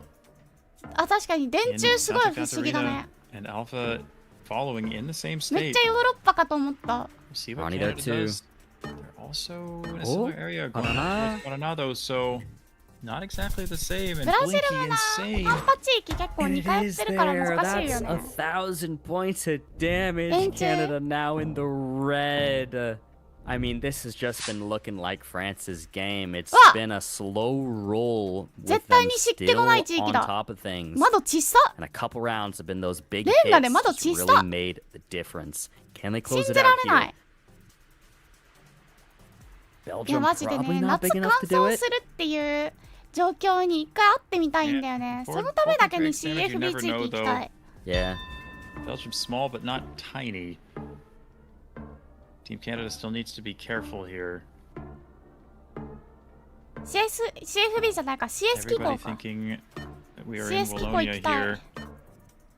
あ、確かに電柱すごい不思議だね。And Alpha following in the same めっ state. ちゃヨーロッパかと思った。See what Canada does. They're also in a similar area going with Coronado, so not exactly the same. And ブラジル Blinky はな、 insane. 半端地域結構似通ってるから難しいよね。 1,000 points of damage. Canada now in the red. I mean, this has just been looking like France's game. It's been a slow roll with them still on top of things. 窓小さ。 And a couple rounds have been those big レンガで窓 hits 小 that さ。 really made the difference. Can they 信 close じ it ら out れな here? い。いや Belgium マジで probably ね、 not 夏 big 乾 enough to do 燥 it. するっていう状況に一回会ってみたいんだよね。そのためだけに CFB 地域行きたい。Yeah. Belgium's small but not tiny. Team Canada still needs to be careful here. CFB じゃないか、CS 機構 Everybody か。 thinking that we are in CS 機構行 Wallonia きたい。 here.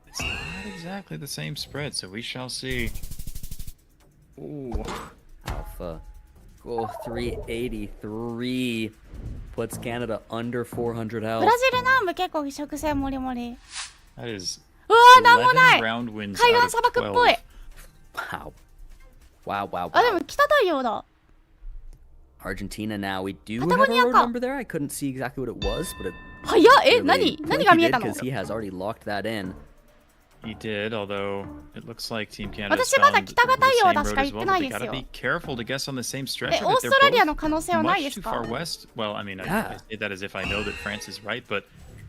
It's not exactly the same spread, so we shall see. Ooh. Alpha. Goal 383 puts Canada under 400 ブ health. ラジル南部結構食性もりもり。 That is うわー、なんもな11い。round wins 海 out 岸 of 砂漠っぽい。 12. Wow. Wow. あ、で Wow. も北太陽だ。 Argentina now. We do have a Patagonia road か。 number there. I couldn't see exactly what it was, but it 早っ。え、 really 何が見えたの？ because he has already locked that in. He did, although it looks like Team Canada 私まだ found 北が the 太陽 same だし road か as 言って well, な but い they です gotta よ。 be careful to guess on the same stretch え、 of オー it. ス They're トラリア both の可能性はない much です too か？ far west. Well, I mean, Yeah. I say that as if I know that France is right, but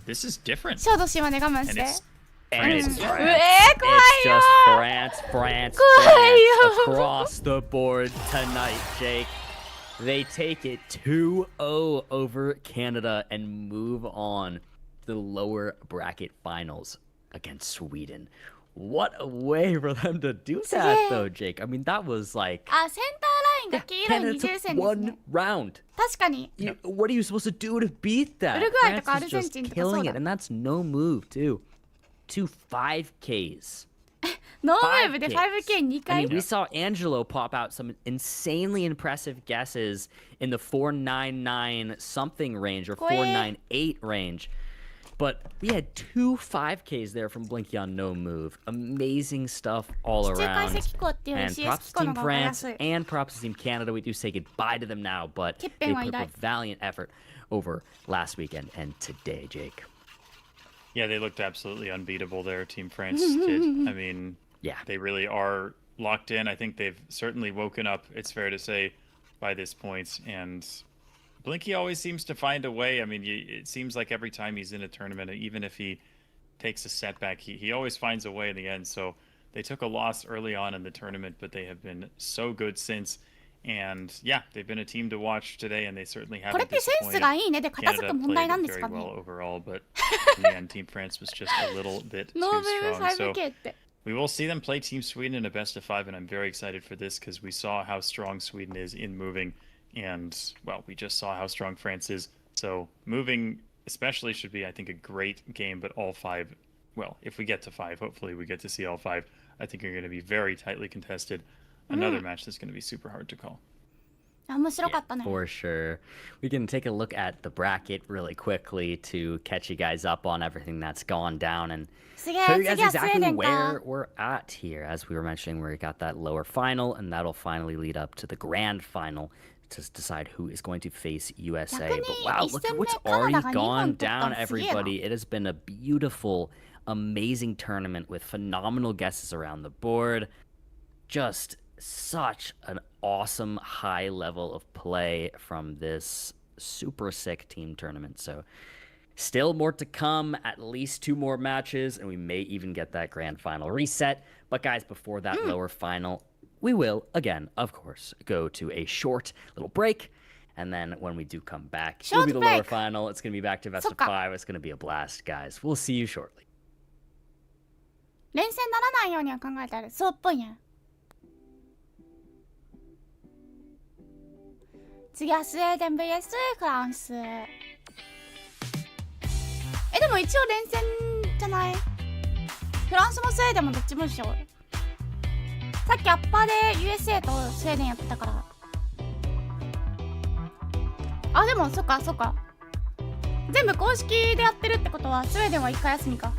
this is different. 小豆島で我慢し And て。 it's And it's France. う France. えー、怖い It's よ just France 怖いよ across the board tonight, Jake. They take it 2-0 over Canada and move on to the lower bracket finals against Sweden. What a way for them to do that, though, Jake. I mean, that was like あ、センターラインが黄色い Canada 二重 took 線です one ね。 round. 確かに。 What are you supposed to do to beat that? ウルグアイとか France アル is ゼン just チンとかそう killing だ。 it, and that's no move, too. 2 5Ks. ノームーブで 5K2 I 回。 mean, we saw Angelo pop out some insanely impressive guesses in the 499 something range or 498 range. But we had 2 5Ks there from Blinky on no move. Amazing stuff all 地中海 around. 石機構っていう And CS props 機 to 構の Team 方が分かりや France すい。 and props to Team Canada. We do say goodbye to them now, but they 欠点は put 偉 up 大。 a valiant effort over last weekend and today, Jake. Yeah, they looked absolutely unbeatable there. Team France did. I mean, Yeah. they really are locked in. I think they've certainly woken up, it's fair to say, by this point. And Blinky always seems to find a way. I mean, it seems like every time he's in a tournament, even if he takes a setback, he always finds a way in the end. So they took a loss early on in the tournament, but they have been so good since. And yeah, they've been a team to watch today, and they certainly これっ haven't てセンスがいいねで片付 Canada く問題なん played です very かね。 well overall, but in the end, Team France was just a little bit ノー too ムーブ strong. So5K って。 we will see them play Team Sweden in a best of 5, and I'm very excited for this because we saw how strong Sweden is in moving, and well, we just saw how strong France is. So moving especially should be, I think, a great game, but all 5, well, if we get to 5, hopefully we get to see all 5. I think are going to be very tightly contested. Another match that's going to be super hard to call. 面白かったね。 For sure. We can take a look at the bracket really quickly to catch you guys up on everything that's gone down and すげ show え、 you 次 guys はスウェー exactly デンか where。we're at here. As we were mentioning, we got that lower final, and that'll finally lead up to the grand final to decide who is going to face USA. But wow, look at what's already gone down, everybody. It has been a beautiful, amazing tournament with phenomenal guesses around the board. Just such an awesome high level of play from this super sick team tournament. So still more to come, at least 2 more matches, and we may even get that grand final reset. But guys, before that lower final, we will, again, of course, go to a short little break. And then when we do come back, it'll be the lower final. It's going to be back to best of 5. It's going to be a blast, guys. We'll see you shortly. 連戦ならないようには考えてある。そうっぽいね。次はスウェーデン VS フランス。でも一応連戦じゃない？フランスもスウェーデンもどっちもでしょ。さっきアッパーで USA とスウェーデンやってたから。あ、でもそっかそっか、全部公式でやってるってことはスウェーデンは1回休みか。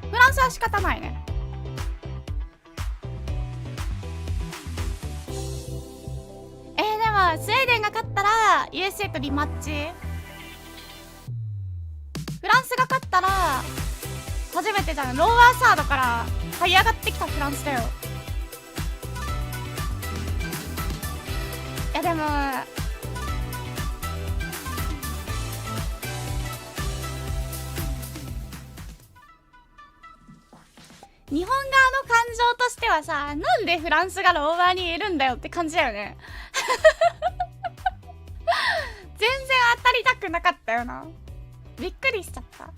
フランスは仕方ないね。でもスウェーデンが勝ったら USA とリマッチ。フランスが勝ったら初めてじゃん、ローワーサードから這い上がってきたフランスだよ。いやでも日本側の感情としてはさ、なんでフランスがローワーにいるんだよって感じだよね。全然当たりたくなかったよな。びっくりしちゃった。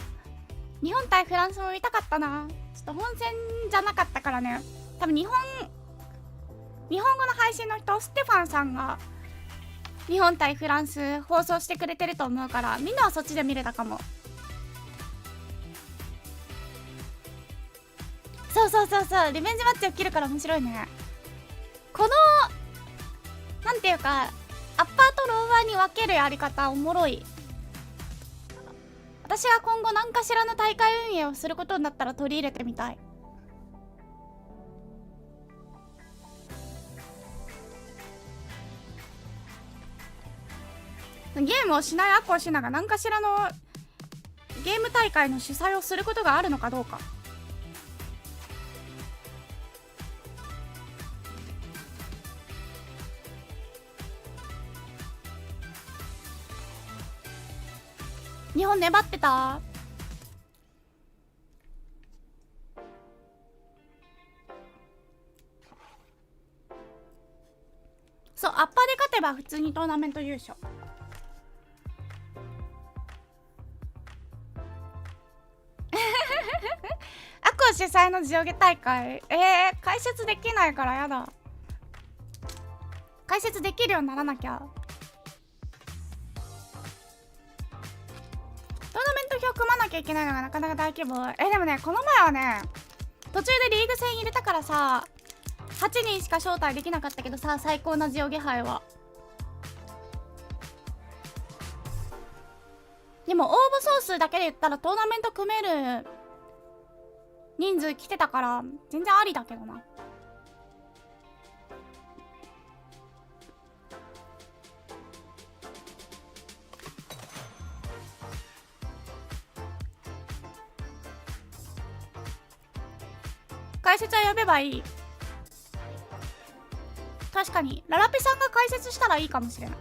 日本対フランスも見たかったな。ちょっと本戦じゃなかったからね。多分日本語の配信の人、ステファンさんが日本対フランス放送してくれてると思うから、みんなはそっちで見れたかも。そうそうそうそう、リベンジマッチ起きるから面白いね。このなんていうか、アッパーとローワーに分けるやり方おもろい。私が今後何かしらの大会運営をすることになったら取り入れてみたい。ゲームをしないアコウシナが何かしらのゲーム大会の主催をすることがあるのかどうか。日本粘ってた？そう、アッパーで勝てば普通にトーナメント優勝。アコ主催のジオゲ大会、解説できないからやだ。解説できるようにならなきゃ。トーナメント表組まなきゃいけないのがなかなか大規模。でもね、この前はね、途中でリーグ戦入れたからさ、8人しか招待できなかったけどさ、最高なジオゲ杯は。でも応募総数だけで言ったらトーナメント組める人数来てたから全然ありだけどな。解説は呼べばいい。確かにララピさんが解説したらいいかもしれない。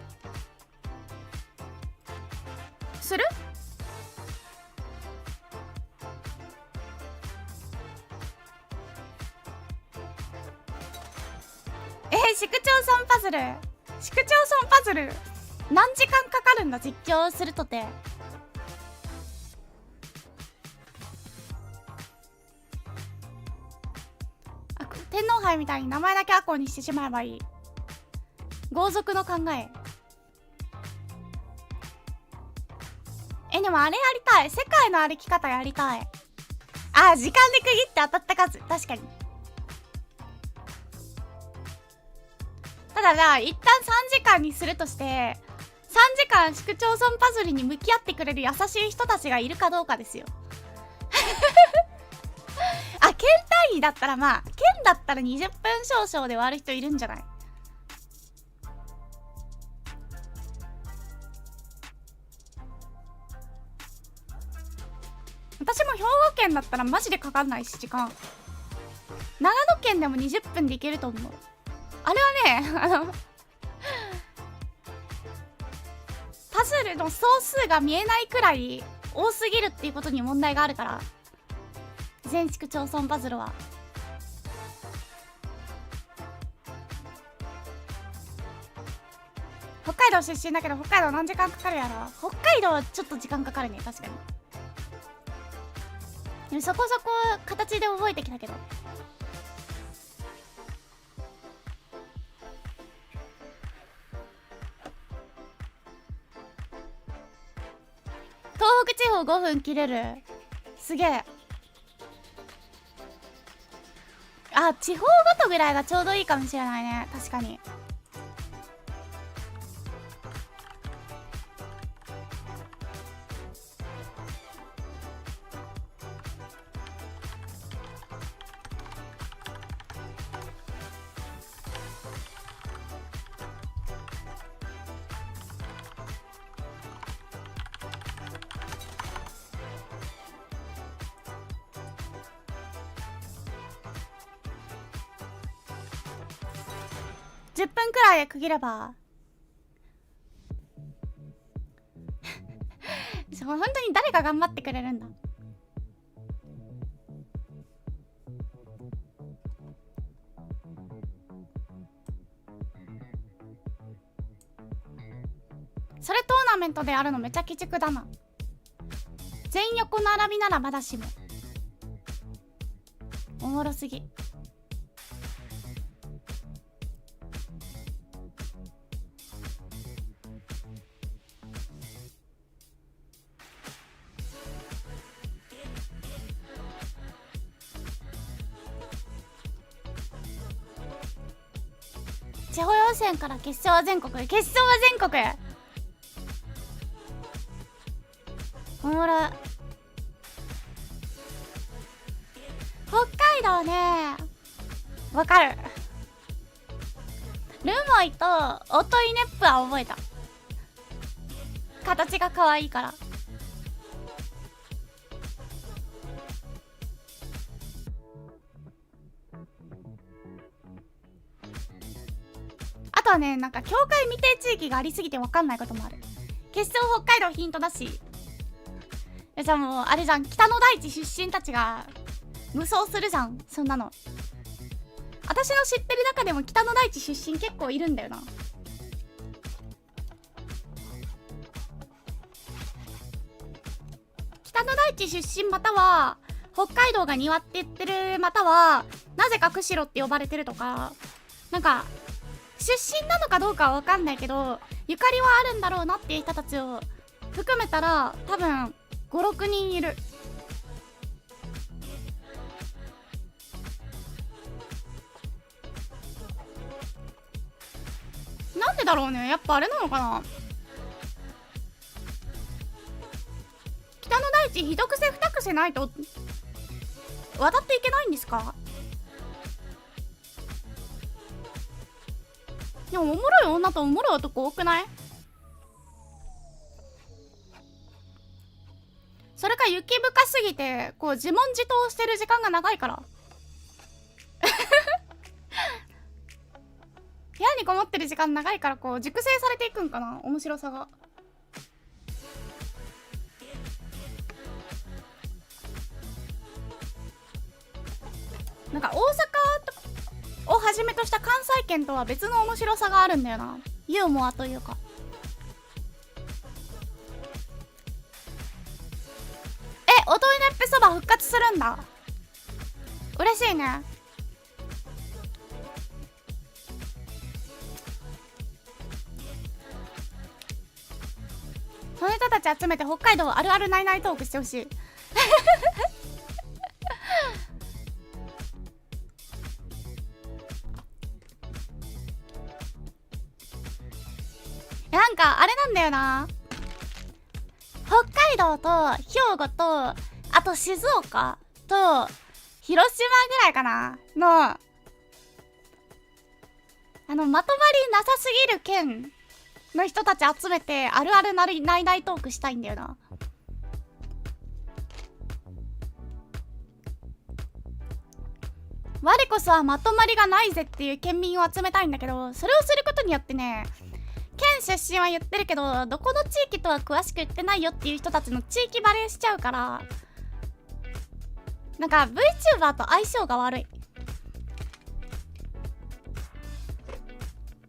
する？市区町村パズル。市区町村パズル何時間かかるんだ、実況するとて。天皇杯みたいに名前だけアコウにしてしまえばいい。豪族の考え。でもあれやりたい。世界の歩き方やりたい。あ、時間で区切って当たった数。確かに。ただじゃあ一旦3時間にするとして、3時間市区町村パズルに向き合ってくれる優しい人たちがいるかどうかですよ。あ、県単位だったらまあ、県だったら20分少々で終わる人いるんじゃない？私も兵庫県だったらマジでかかんないし時間。長野県でも20分でいけると思う。あれはね、パズルの総数が見えないくらい多すぎるっていうことに問題があるから。全市区町村パズルは北海道出身だけど、北海道何時間かかるやろ。北海道はちょっと時間かかるね、確かに。でもそこそこ形で覚えてきたけど。東北地方5分切れる。すげえ。あ、地方ごとぐらいがちょうどいいかもしれないね。確かに。10分くらいで区切ればそう、本当に誰が頑張ってくれるんだ。それトーナメントであるのめちゃ鬼畜だな。全横並びならまだしもおもろすぎ。地方予選から決勝は全国。決勝は全国。おもろい。北海道ね、わかる。ルモイとオトイネップは覚えた。形が可愛いから。あとはね、なんか境界未定地域がありすぎて分かんないこともある。決勝北海道ヒントだし。じゃあもうあれじゃん、北の大地出身たちが無双するじゃん、そんなの。私の知ってる中でも北の大地出身結構いるんだよな。北の大地出身または北海道が庭って言ってる、またはなぜか釧路って呼ばれてるとか、なんか出身なのかどうかは分かんないけどゆかりはあるんだろうなっていう人たちを含めたら多分5、6人いる。なんでだろうね。やっぱあれなのかな。北の大地一癖二癖ないと渡っていけないんですか。でもおもろい女とおもろい男多くない？それか雪深すぎてこう自問自答してる時間が長いから部屋にこもってる時間長いからこう熟成されていくんかな、面白さが。なんか大阪をはじめとした関西圏とは別の面白さがあるんだよな。ユーモアというか。おといねっぺそば復活するんだ。嬉しいね。その人たち集めて北海道あるあるないないトークしてほしいなんかあれなんだよな。北海道と兵庫とあと静岡と広島ぐらいかなのまとまりなさすぎる県の人たち集めてあるあるないないトークしたいんだよな。我こそはまとまりがないぜっていう県民を集めたいんだけど、それをすることによってね、県出身は言ってるけどどこの地域とは詳しく言ってないよっていう人たちの地域バレしちゃうから、なんか VTuber と相性が悪い。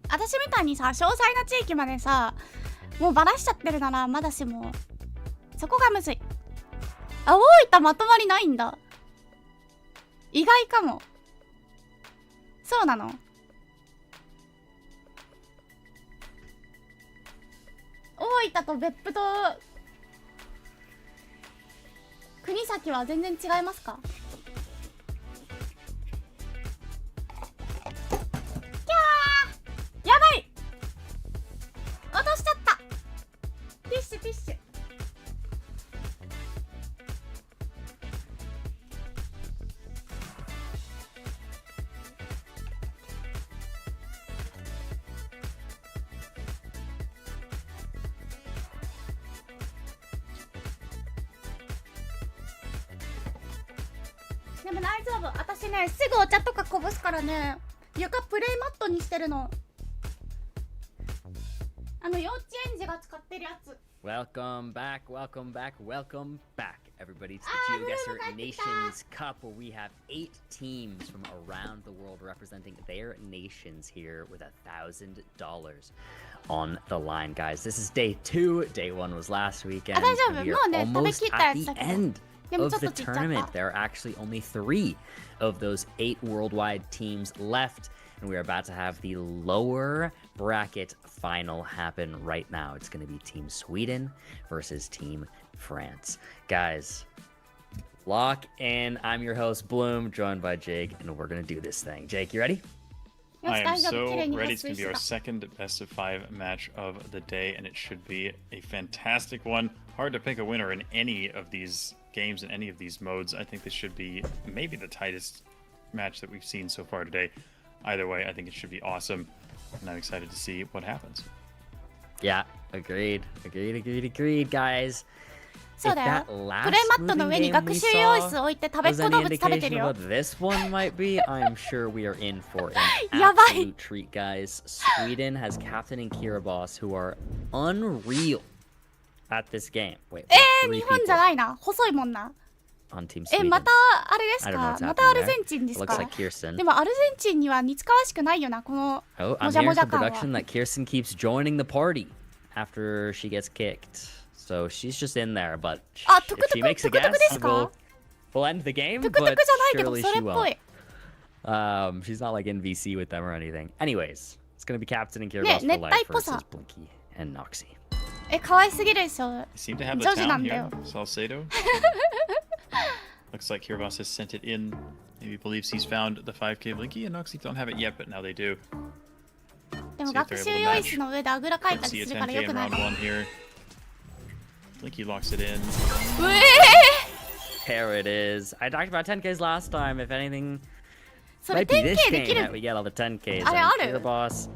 私みたいにさ、詳細な地域までさもうバラしちゃってるならまだしも、そこがむずい。あ、大分まとまりないんだ。意外かも。そうなの。大分と別府と国崎は全然違いますか？でも大丈夫、私ねすぐお茶とかこぼすからね、床プレイマットにしてるの。幼稚園児が使ってるやつ。 Welcome back, welcome back, welcome back, everybody, to the Geoguessr Nations Cup, where we have 8 teams from around the world representing their nations here with $1,000 on the line, guys. This is day 2. Day 1 was last weekend. We are almost at the end of the tournament. There are actually only 3 of those 8 worldwide teams left, and we are about to have the lower bracket final happen right now. It's going to be Team Sweden versus Team France. Guys, lock in. I'm your host, Bloom, joined by Jake, and we're going to do this thing. Jake, you ready? I am so ready. It's going to be our second best of 5 match of the day, and it should be a fantastic one. Hard to pick a winner in any of these games, in any of these modes. I think this should be maybe the tightest match that we've seen so far today. Either way, I think it should be awesome, and I'm excited to see what happens. Yeah, agreed, guys. そうだよ。プレイマットの上に学習用椅子置いて食べっ子動物食べてるよ。This one might be. I'm sure we are in for an absolute treat, guys. Sweden has Captain and Kiribati, who are unreal at this game. Wait, 日本じゃないな。細いもんな。On Team Sweden. またあれですか？またアルゼンチンですか？でもアルゼンチンには似つかわしくないよな、このもじゃもじゃ感は。Oh, I'm hearing from production that Kirsten keeps joining the party after she gets kicked. So she's just in there, but if she makes a guess, we'll end the game, but surely she won't. She's not like in VC with them or anything. Anyways, it's gonna be Captain and Kiribati for life versus Blinky and Noxy. 可愛すぎるでしょ。 You seem to have the town here, Salcedo. Looks like Kiribati has sent it in. Maybe believes he's found the 5K Blinky, and Noxy don't have it yet, but now they do. でも学習用椅子の上であぐらかいたりするからよくない。Blinky locks it in. There it is. I talked about 10Ks last time. If anything, might be this game that we get all the 10Ks. Kiribati.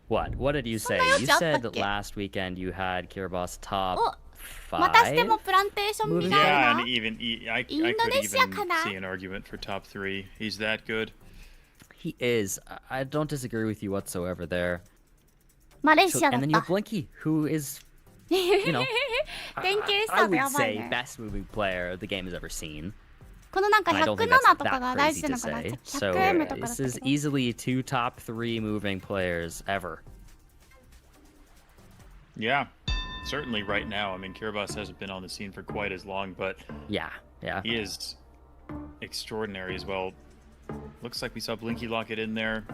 What? What did you say? You said that last weekend you had Kiribati top 5. またしてもプランテーションみたいな。 Yeah, and even I could even see an argument for top 3. He's that good. He is. I don't disagree with you whatsoever there. マレーシアだった。And then you have Blinky, who is, you know, I would say best moving player the game has ever seen. このなんか107とかが大事なのかな。 So this is easily 2 top 3 moving players ever. Yeah, certainly right now. I mean, Kiribati hasn't been on the scene for quite as long, but yeah, he is extraordinary as well. Looks like we saw Blinky lock it in there.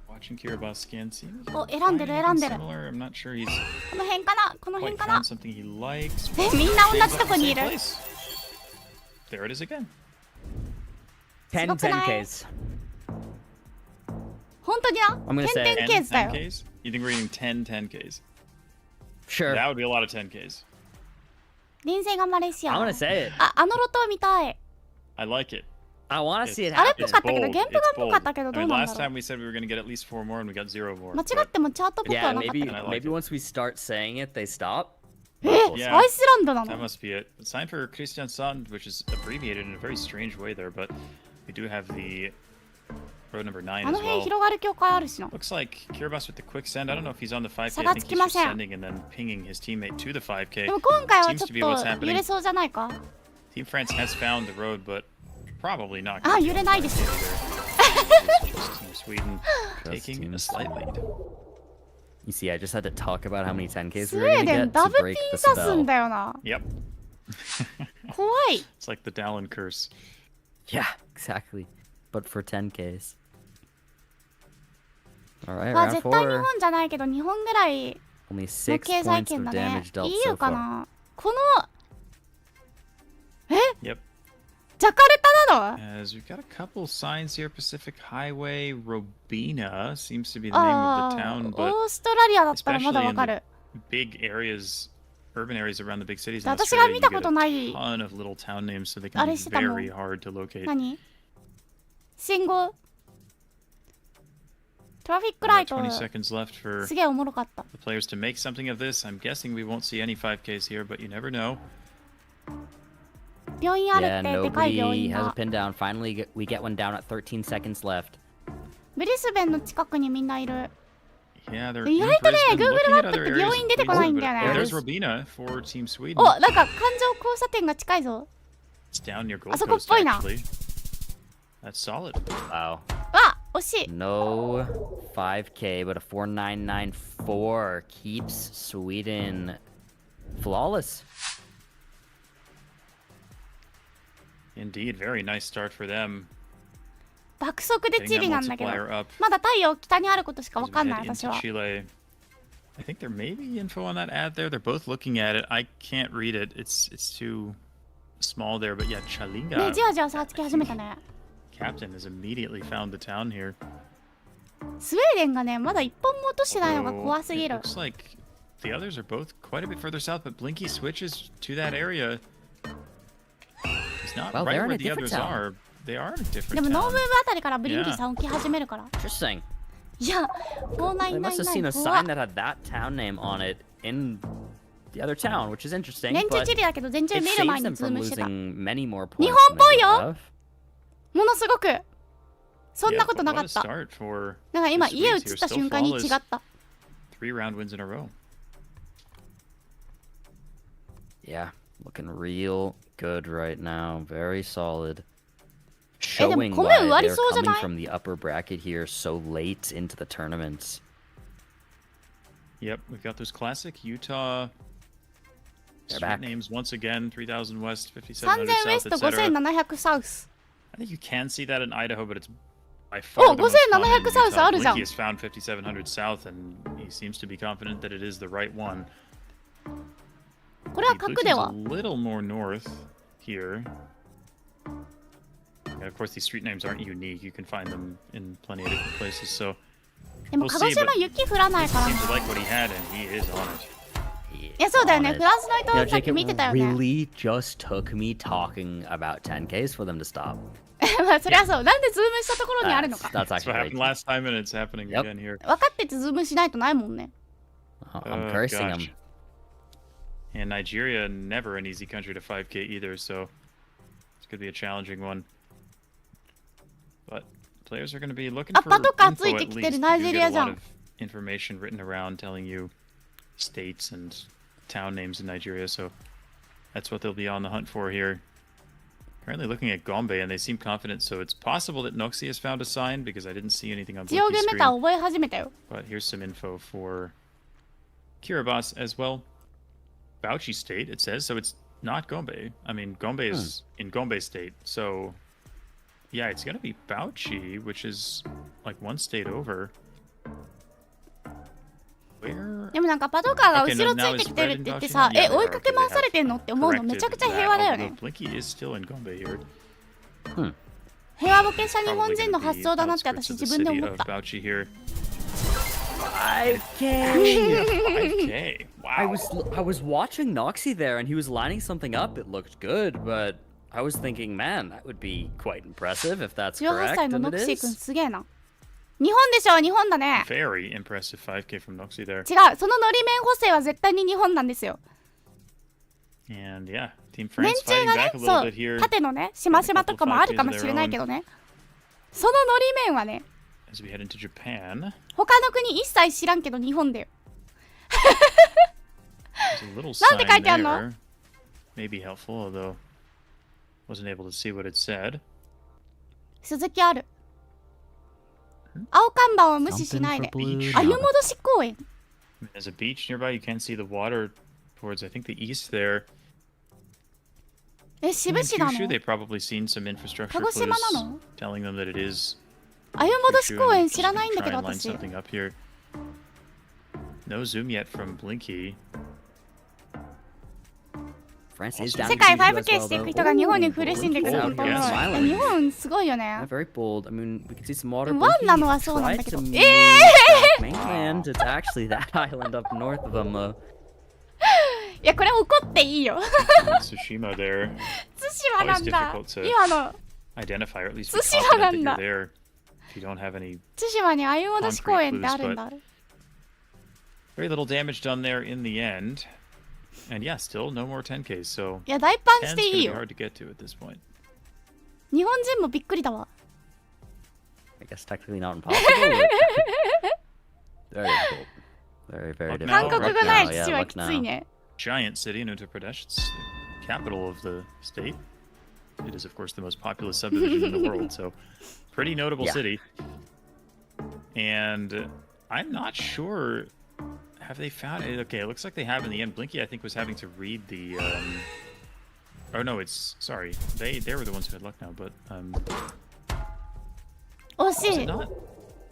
Watching Kiribati scan, seems similar. I'm not sure he's この辺かな、この辺かな。 something he likes. みんな同じとこにいる。 There it is again. 10 10Ks. 本当にな。I'm gonna say 10 10Ks だよ。 You think we're getting 10 10Ks? Sure. That would be a lot of 10Ks. 臨戦がマレーシア。 I wanna say it. あのロト見たい。 I like it. I wanna see it あれっ happen. ぽかったけど、原譜がっぽかったけどどうなんだろう。 Last time we said we were going to get at least 4 more and we got 0 more. 間違ってもチャートっぽくは Yeah, なかったけど。 maybe once we start saying it, they stop. アイスランドな That の。 must be it. Sign for Kristiansand, which is abbreviated in a very strange way there, but we do have the road number 9あ as の辺 well. 広がる境界あるしな。 Looks like Kiribati with the quick send. I don't know if he's on the 5K. I think he's just 差がつきません。 sending and then pinging his teammate to the 5K. でも今回は Seems ちょ to be what's っと happening. 揺れそうじゃないか。 Team France has found the road, but probably not. あ、揺れないですよ。 Team Sweden taking a slight lead. You see, I just had to talk about how many 10Ks スウ we were ェー gonna デン get ダ to ブピ break ン the 刺すん spell. だよな。 Yep. 怖い。 It's like the Dallin curse. Yeah, exactly. But for 10Ks. Alright, まあ round 絶対日 4. 本じゃないけど日本ぐらい Only の 6経済 points 圏 of だね。 damage dealt いい so のか far. な。この Yep. ジャカルタなの。 As we've got a couple signs here, Pacific Highway, Robina seems to be the name of the town, オ but ーストラリアだったらまだ especially わ in か the る。 big areas, urban areas around the big cities in 私が Australia, 見 you た get こと a ない。 ton of little town names, so they あ can れ be してたもん。 very hard to locate. 何？信号？トラフィックライト。 20 seconds left for すげえおもろかった。 the players to make something of this. I'm guessing we won't see any 5Ks here, but you never know. 病院あるっ Yeah, てでかい病 nobody 院 has a が pin down. Finally, we get one down at 13 seconds left. ブリスベンの近くにみんないる Yeah, they're 意 in 外とね Brisbane Google looking マ at ップっ other て areas 病院出て of こないん Queensland, だよ but- Oh, ね there's Robina for Team Sweden. お、なんか環状交差点が近いぞ It's down near Gold あそこっ Coast, ぽいな actually. That's solid. Wow. わ、惜しい No 5K, but a 4994 keeps Sweden flawless. Indeed, very nice start for them. 爆速で Getting チ that リなんだけど multiplier up まだ太陽北にあることしか as わ we かんない head 私 into は Chile. I think there may be info on that ad there. They're both looking at it. I can't read it. It's too small there. But yeah, ね、 Chalinga じわじわ差つき始めたね captain has immediately found the town here. スウェーデンがね、まだ一本も落としてないのが Although 怖すぎ it る looks like the others are both quite a bit further south, but Blinky switches to that area. He's not Well, right they're in where a the different others town. are. They are in a で different もノームーブ town. あたりからブリンキーさん起き始めるから Interesting. いや、 They must have seen a 4999 怖 sign っ that had that town name on it in the other town, which is interesting. 年中 But チリだけど全 it 然見る前 saves に them ズー from ムしてた losing many more points. 日本 than っぽい they よ would have. ものすごくそん Yeah, なことな but か what っ a た start for だから今 the 家移 Swedes った here. 瞬 Still 間に違 flawless. った 3 round wins in a row. Yeah, looking real good right now. Very solid. でも Showing 米 why 植わり they're そうじゃ coming ない from the upper bracket here so late into the tournaments. Yep, we've got those classic Utah They're street back. names once again. 3000 West, 5700 3000ウエ South, スト etc. 5700サウス I think you can see that in Idaho, but it's by far the most common in 5700 South Utah. あるじゃん Blinky has found 5700 South, and he seems to be confident that it is the right one. これは The 角 blue で team's は a little more north here. And of course, these street names aren't unique. You can find them in plenty of different places. So でも we'll 鹿児 see, 島 but 雪降らないから seems ね to like what he had, and he is on it. いやそうだよね On フ it. ランスの人 You know, さっ Jake, き見てたよ it ね really just took me talking about 10Ks for them to stop. まあそりゃそうなんでズームしたところにあるのか That's That's what actually happened last time, and it's happening Yep. again here. 分かっててズームしないとないもんね I'm Oh, cursing gosh. him. And Nigeria, never an easy country to 5K either, so this could be a challenging one. But players are going to be looking for パトカー info ついて at きてる least. ナイ You ジェ do リ get ア a じゃ lot ん of information written around telling you states and town names in Nigeria, so that's what they'll be on the hunt for here. Currently looking at Gombe, and they seem confident, so it's possible that Noxie has found a sign, because I didn't see anything on ジオゲ Blinky's メタ screen. 覚え始めたよ But here's some info for Kiribati as well. Bauchi State, it says, so it's not Gombe. I mean, Gombe is in Gombe State, so yeah, it's gonna be Bauchi, which is like one state over. Where? でもなんかパトカーが Okay, 後ろ no, つ now いて is きてる Red って in 言って Bauchi さ now? Yeah, 追い they か are, け okay, 回 they され have てんのって思うのめちゃくちゃ corrected 平和だよ that, ね although Blinky is still in Gombe here. 平和ボケした日 Probably 本人 gonna の be 発想だなって outskirts 私 of the 自分で city 思っ of た Bauchi here. 5K! 5K. Wow. I was watching Noxie there, and he was lining something up. It looked good, but I was thinking, man, that would be quite impressive if that's 18 correct, 歳の and ノ it クシー君 is. すげえな日本でしょ日本だね Very impressive 5K from Noxie there. 違うそののり面補正は絶対に日本なんですよ And yeah, Team 年 France 中 fighting がね back a そ little う bit here 縦のねしましまとかもあるかもしれないけどねそののり面はね as we head into Japan. 他の国一切知らんけど日本だよ There's a little なんて sign 書いてあんの there. Maybe helpful, although wasn't able to see what it said. 鈴木ある青看板を無視しないで Something for blue. 鮎戻し公園 There's a beach nearby. You can see the water towards, I think, the east there. え渋 In 市なの Kyushu, they've probably seen some infrastructure 鹿児島 clues なの telling them that it is 鮎戻し Kyushu 公 and 園 just 知らないんだ try けど and line 私 something up here. No zoom yet from Blinky. France is down 世 to 界 Kyushu as 5K well, していく though. 人が日本に苦しんでくる Oh, 本当 yeah, の smiling. 日本すごいよ Yeah, ね very bold. I mean, we can see some water. ワン Blinky なのはそうなんだ tried けど to え move え back mainland. It's actually that island up north of them, though. いやこれ怒っていいよ Tsushima there. 対馬なんだ Always difficult to 今の Identify, or at least be 対馬 confident な that ん you're だ there if you don't have any 対馬に鮎戻し公園ってあるんだ very little damage done there in the end. And yeah, still no more 10Ks, so いや大パン 10's してい gonna い be よ。 hard to get to at this point. 日本人もびっくりだわ。I guess technically not impossible. Very difficult. Very, very difficult. 韓国語ない Yeah, 父は look きつい now. ね。Giant city in Uttar Pradesh. It's the capital of the state. It is, of course, the most populous subdivision in the world, so pretty notable Yeah. city. And I'm not sure. Have they found it? Okay, it looks like they have in the end. Blinky, I think, was having to read the. Oh no, it's sorry. They were the ones who had luck now, but 惜し was い it。not?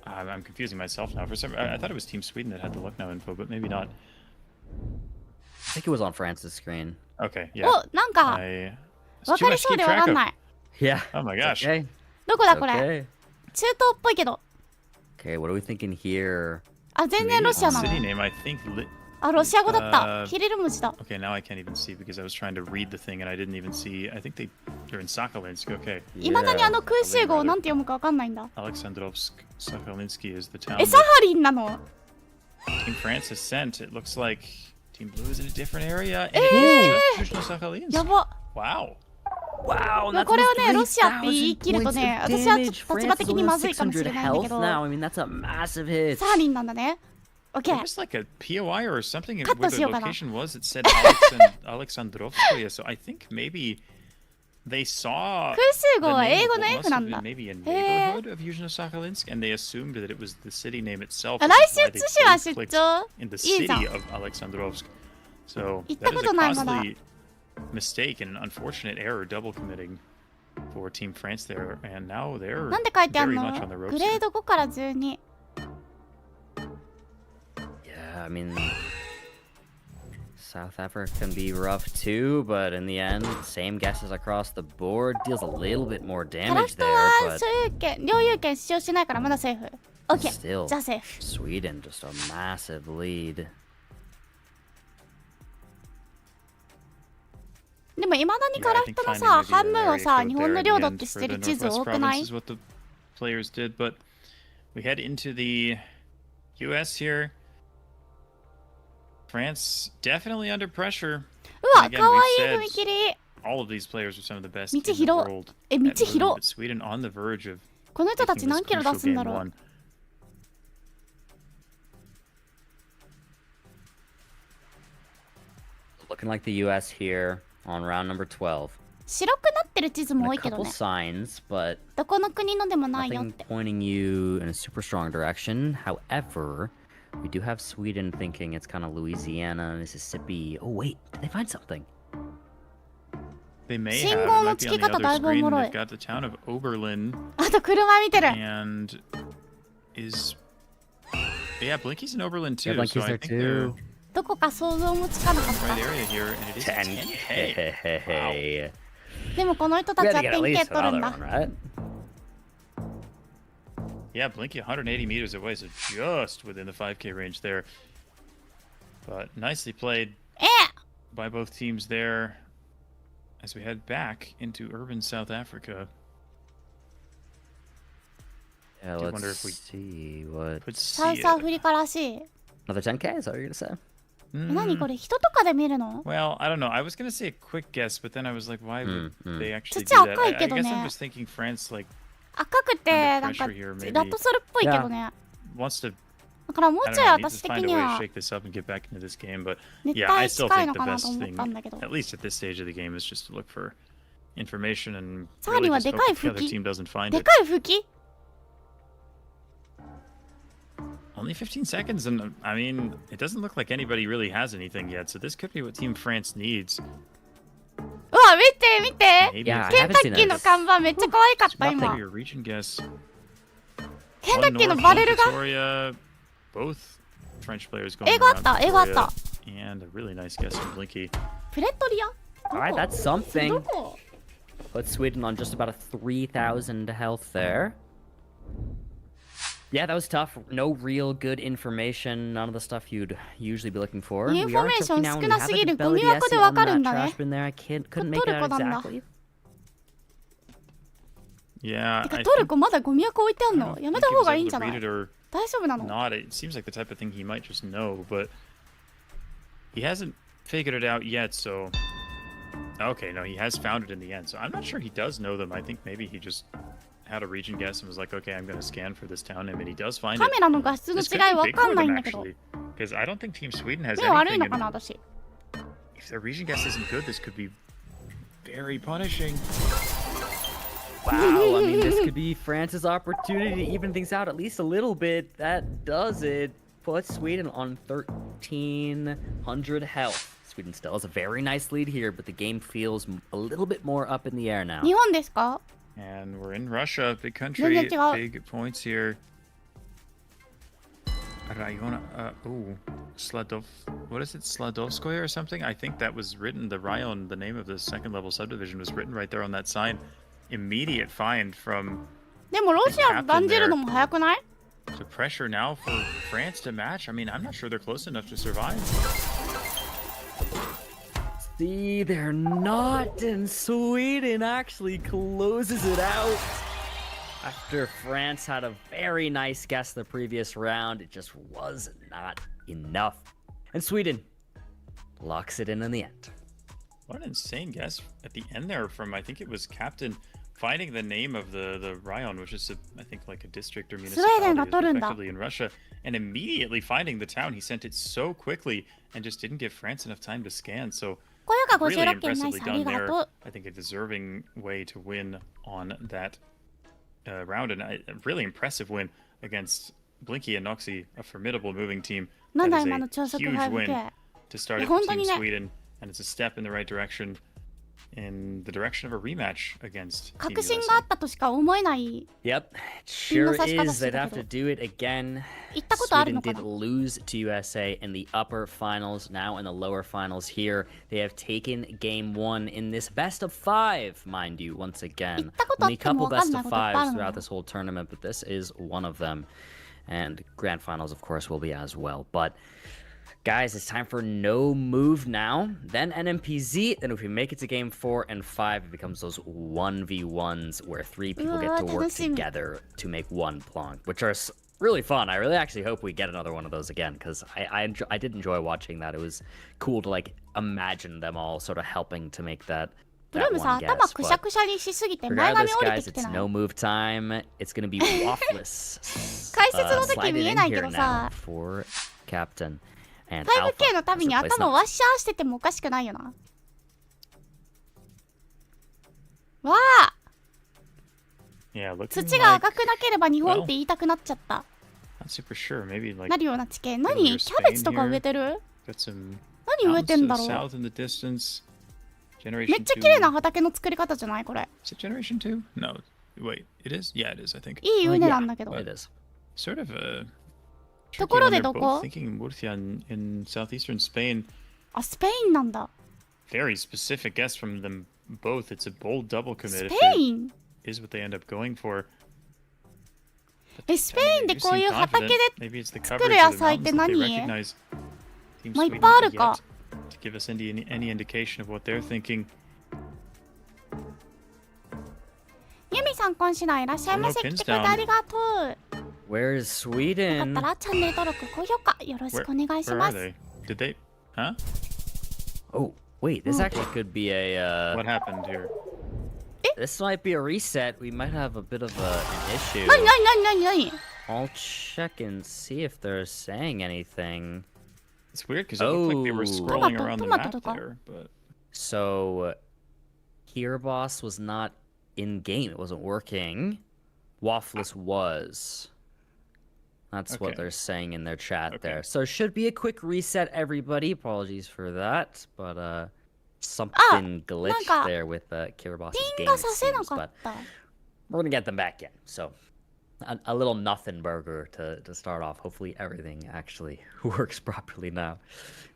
I'm confusing myself now. For some, I thought it was Team Sweden that had the luck now info, but maybe not. I think it was on France's screen. Okay, yeah. お、なんか It's 分 too かり much そう to で keep わか track ん of. ない。 Yeah. Oh my It's gosh. Okay. どこだ It's これ。 okay. 中東っぽいけど。 Okay, what are we thinking here? あ、全然 Maybe ロシアな city の。 name, I think. あ、ロシア語だった。キリル文字だ。 Okay, now I can't even see because I was trying to read the thing and I didn't even see. I think they're in Sakhalinsk. Okay. いまだにあの空襲号をなんて読むかわかんないんだ。 Alexandrovsk Sakhalinsky is the town え、サ that ハリンなの？ Team France has sent. It looks like Team Blue is in a different area. And it is just Sakhalinsk. やば。 Wow. Wow, これをね、ロシアって言い切るとね、私はちょっと立場的にまずいかもしれないんだけど、 now. I mean, that's a massive hit. サハリンなんだね。OK。 There was like a POI or something Cut where the the shield, location was. It said Alexandrovskoye. So I think maybe they saw 空襲 the 号は name 英 of 語の what F must な have んだ。 been maybe a へ neighborhood of Yuzhno-Sakhalinsk, and they assumed that it was the city name itself. 来 which is 週 why they 津市は clicked 出張 in the いいじゃん。 city of Alexandrovsk. So 行った that こ is と a ないまだ。 costly mistake and an unfortunate error, double committing for Team France there, and now they're なんで書いてある very の？ much on the グ ropes. レー here. ド5から12。 Yeah, I mean, South Africa can be rough too, but in the end, same guesses across the board deals a little bit more カラ damage フト there, は but 所有権、領有権主張しないからまだセーフ。OK。 still, じゃあセーフ。 Sweden just a massive lead. でもいまだに Yeah, カ I ラ think フトの finding さ、 maybe 半 an 分を area さ、 code 日 there 本の in the 領土っ end てし for て the る地図 Northwest 多くな province い？ is what the players did, but we head into the US here. France definitely under pressure. うわ、 And again, かわ we've いい said 踏切。 all of these players are some of the best 道 in the 広い。 world. え、道 at moving, 広 but Sweden on the verge of この人たち taking 何 this キロ出 crucial すんだ game ろう。 one. Looking like the US here on round number 12. 白くなってる地図も And 多 a いけど couple ね。 signs, but どこの国のでもないよっ nothing て。 pointing you in a super strong direction. However, we do have Sweden thinking it's kind of Louisiana, Mississippi. Oh wait, did they find something? They may 信 have. 号 It の might つ be き on the 方 other だいぶお screen. もろい They've。got the town of Oberlin あと車見てる。 and yeah, Blinky's in Oberlin too. Yeah, so Blinky's I there think they're too. どこか想像もつかなかっ right た。 area here, and it is 10K. Hey. でもこの人た We ちは gotta get at 点 least 検取るん another だ one,。right? Yeah, Blinky 180 meters away, so just within the 5K range there. But nicely played え by both teams there as we head back into urban South Africa. Yeah, Do let's wonder if we see what. Could サウ see スア it. フリカらしい。 Another 10K? Is that what you're gonna say? え、何これ人とかで見るの？ Well, I don't know. I was gonna say a quick guess, but then I was like, why would they actually do 土 that? 赤い I けど guess ね。 I'm just thinking France like 赤くてなんか Under pressure here, maybe. ラットソルっぽいけどね。 wants to. だからもう I ちょ don't い know. Needs 私 to 的 find a に way to は shake this up and get back into this game, but 熱 yeah, I 帯 still 近い think の the かな best と思っ thing, たんだけど。 at least at this stage of the game, is just to look for information and さらに really は just で hope かい that the 吹 other き。 team doesn't find で it. かい吹き？ Only 15 seconds, and I mean, it doesn't look like anybody really has anything yet, so this could be what Team France needs. うわ、見て見て。 Maybe いや it's ケンタッキーの看板めっちゃ可愛かった maybe 今。 your region guess. ケンタ One ッキーの north バ from レルが Victoria, both French players going 英語あっ around た英語あっ Victoria, た。 and a really nice guess from Blinky. プレトリア？ Alright, that's ど something. こ？ Put Sweden on just about a 3,000 health there. Yeah, that was tough. No real good information. None of the stuff you'd usually be looking for. We are Information Turkey now, and we 少な have す a ぎる。 Belly ゴミ箱で S わ on かる that んだね。 trash bin there. I couldn't make it out トルコなんだ。 exactly. Yeah, てか I トルコまだゴミ箱置いてあん I の？ don't やめ think た he 方 was がいいん able じゃ to な read い？ it or 大丈夫なの？ not. It seems like the type of thing he might just know, but he hasn't figured it out yet, so... Okay, no, he has found it in the end, so I'm not sure he does know them. I think maybe he just had a region guess and was like, okay, I'm going to scan for this town name, and he does find it. カメラの画質の違いわかんないんだけど。 Because I don't think Team Sweden has 目悪い anything. のかな私。 If their region guess isn't good, this could be very punishing. Wow, I mean, this could be France's opportunity to even things out at least a little bit. That does it. Puts Sweden on 1,300 health. Sweden still has a very nice lead here, but the game feels a little bit more up in the air now. 日本ですか？ And we're in Russia, big country, big points here. Rayona, Sladov, what is it, Sladovskoye or something? I think that was written, the Rayon, the name of the second level subdivision was written right there on that sign. Immediate find from でもロシアを断じるのも早くない？ So pressure now for France to match? I mean, I'm not sure they're close enough to survive. See, they're not, and Sweden actually closes it out. After France had a very nice guess the previous round, it just was not enough. And Sweden locks it in the end. What an insane guess at the end there from, I think it was Captain, finding the name of the Rayon, which is, I think, like a district or municipality effectively in Russia, and immediately finding the town. He sent it so quickly and just didn't give France enough time to scan. So really impressively done there. I think a deserving way to win on that round, and a really impressive win against Blinky and Noxy, a formidable moving team. That is a huge win to start it for Team Sweden, and it's a step in the right direction. In the direction of a rematch against Team USA. Yep, it sure is. They'd have to do it again. Sweden did lose to USA in the upper finals. Now in the lower finals here, they have taken game one in this best of five, mind you, once again. Only a couple best of fives throughout this whole tournament, but this is one of them. And grand finals, of course, will be as well. But guys, it's time for no move now, then NMPZ, and if we make it to game 4 and 5, it becomes those 1v1s where 3 people get to work together to make one plonk, which are really fun. I really actually hope we get another one of those again, because I did enjoy watching that. It was cool to like imagine them all sort of helping to make that one guess. But regardless, guys, it's no move time. It's going to be Waffless sliding in here now for Captain. 5K のたびに頭をワッシャーしててもおかしくないよな。わあ、土が赤くなければ日本って言いたくなっちゃった。なるような地形。何？キャベツとか植えてる？何植えてんだろう？めっちゃ綺麗な畑の作り方じゃないこれ。いい畝なんだけど。ところでどこ？ in southeastern Spain. あ、スペインなんだ。 Very specific guess from them both. It's a bold double commit. スペイン is what they end up going for. スペインでこういう畑で作る野菜って何？まあいっぱいあるか。To give us any indication of what they're thinking. ユミさん、今週のいらっしゃいませ。来てくれてありがとう。Where's Sweden? よかったらチャンネル登録、高評価よろしくお願いします。 Where are they? Did they? Huh? Oh, wait. This actually could be a. What happened here? This might be a reset. We might have a bit of an issue. 何 I'll check and see if they're saying anything. It's weird because it looked like they were scrolling around the map there. But... So, Kiribos was not in game. It wasn't working. Waffless was. That's what they're saying in their chat there. So it should be a quick reset, everybody. Apologies for that, but something glitched there with Kiribos' game, it seems, but we're gonna get them back in. So a little nothing burger to start off. Hopefully everything actually works properly now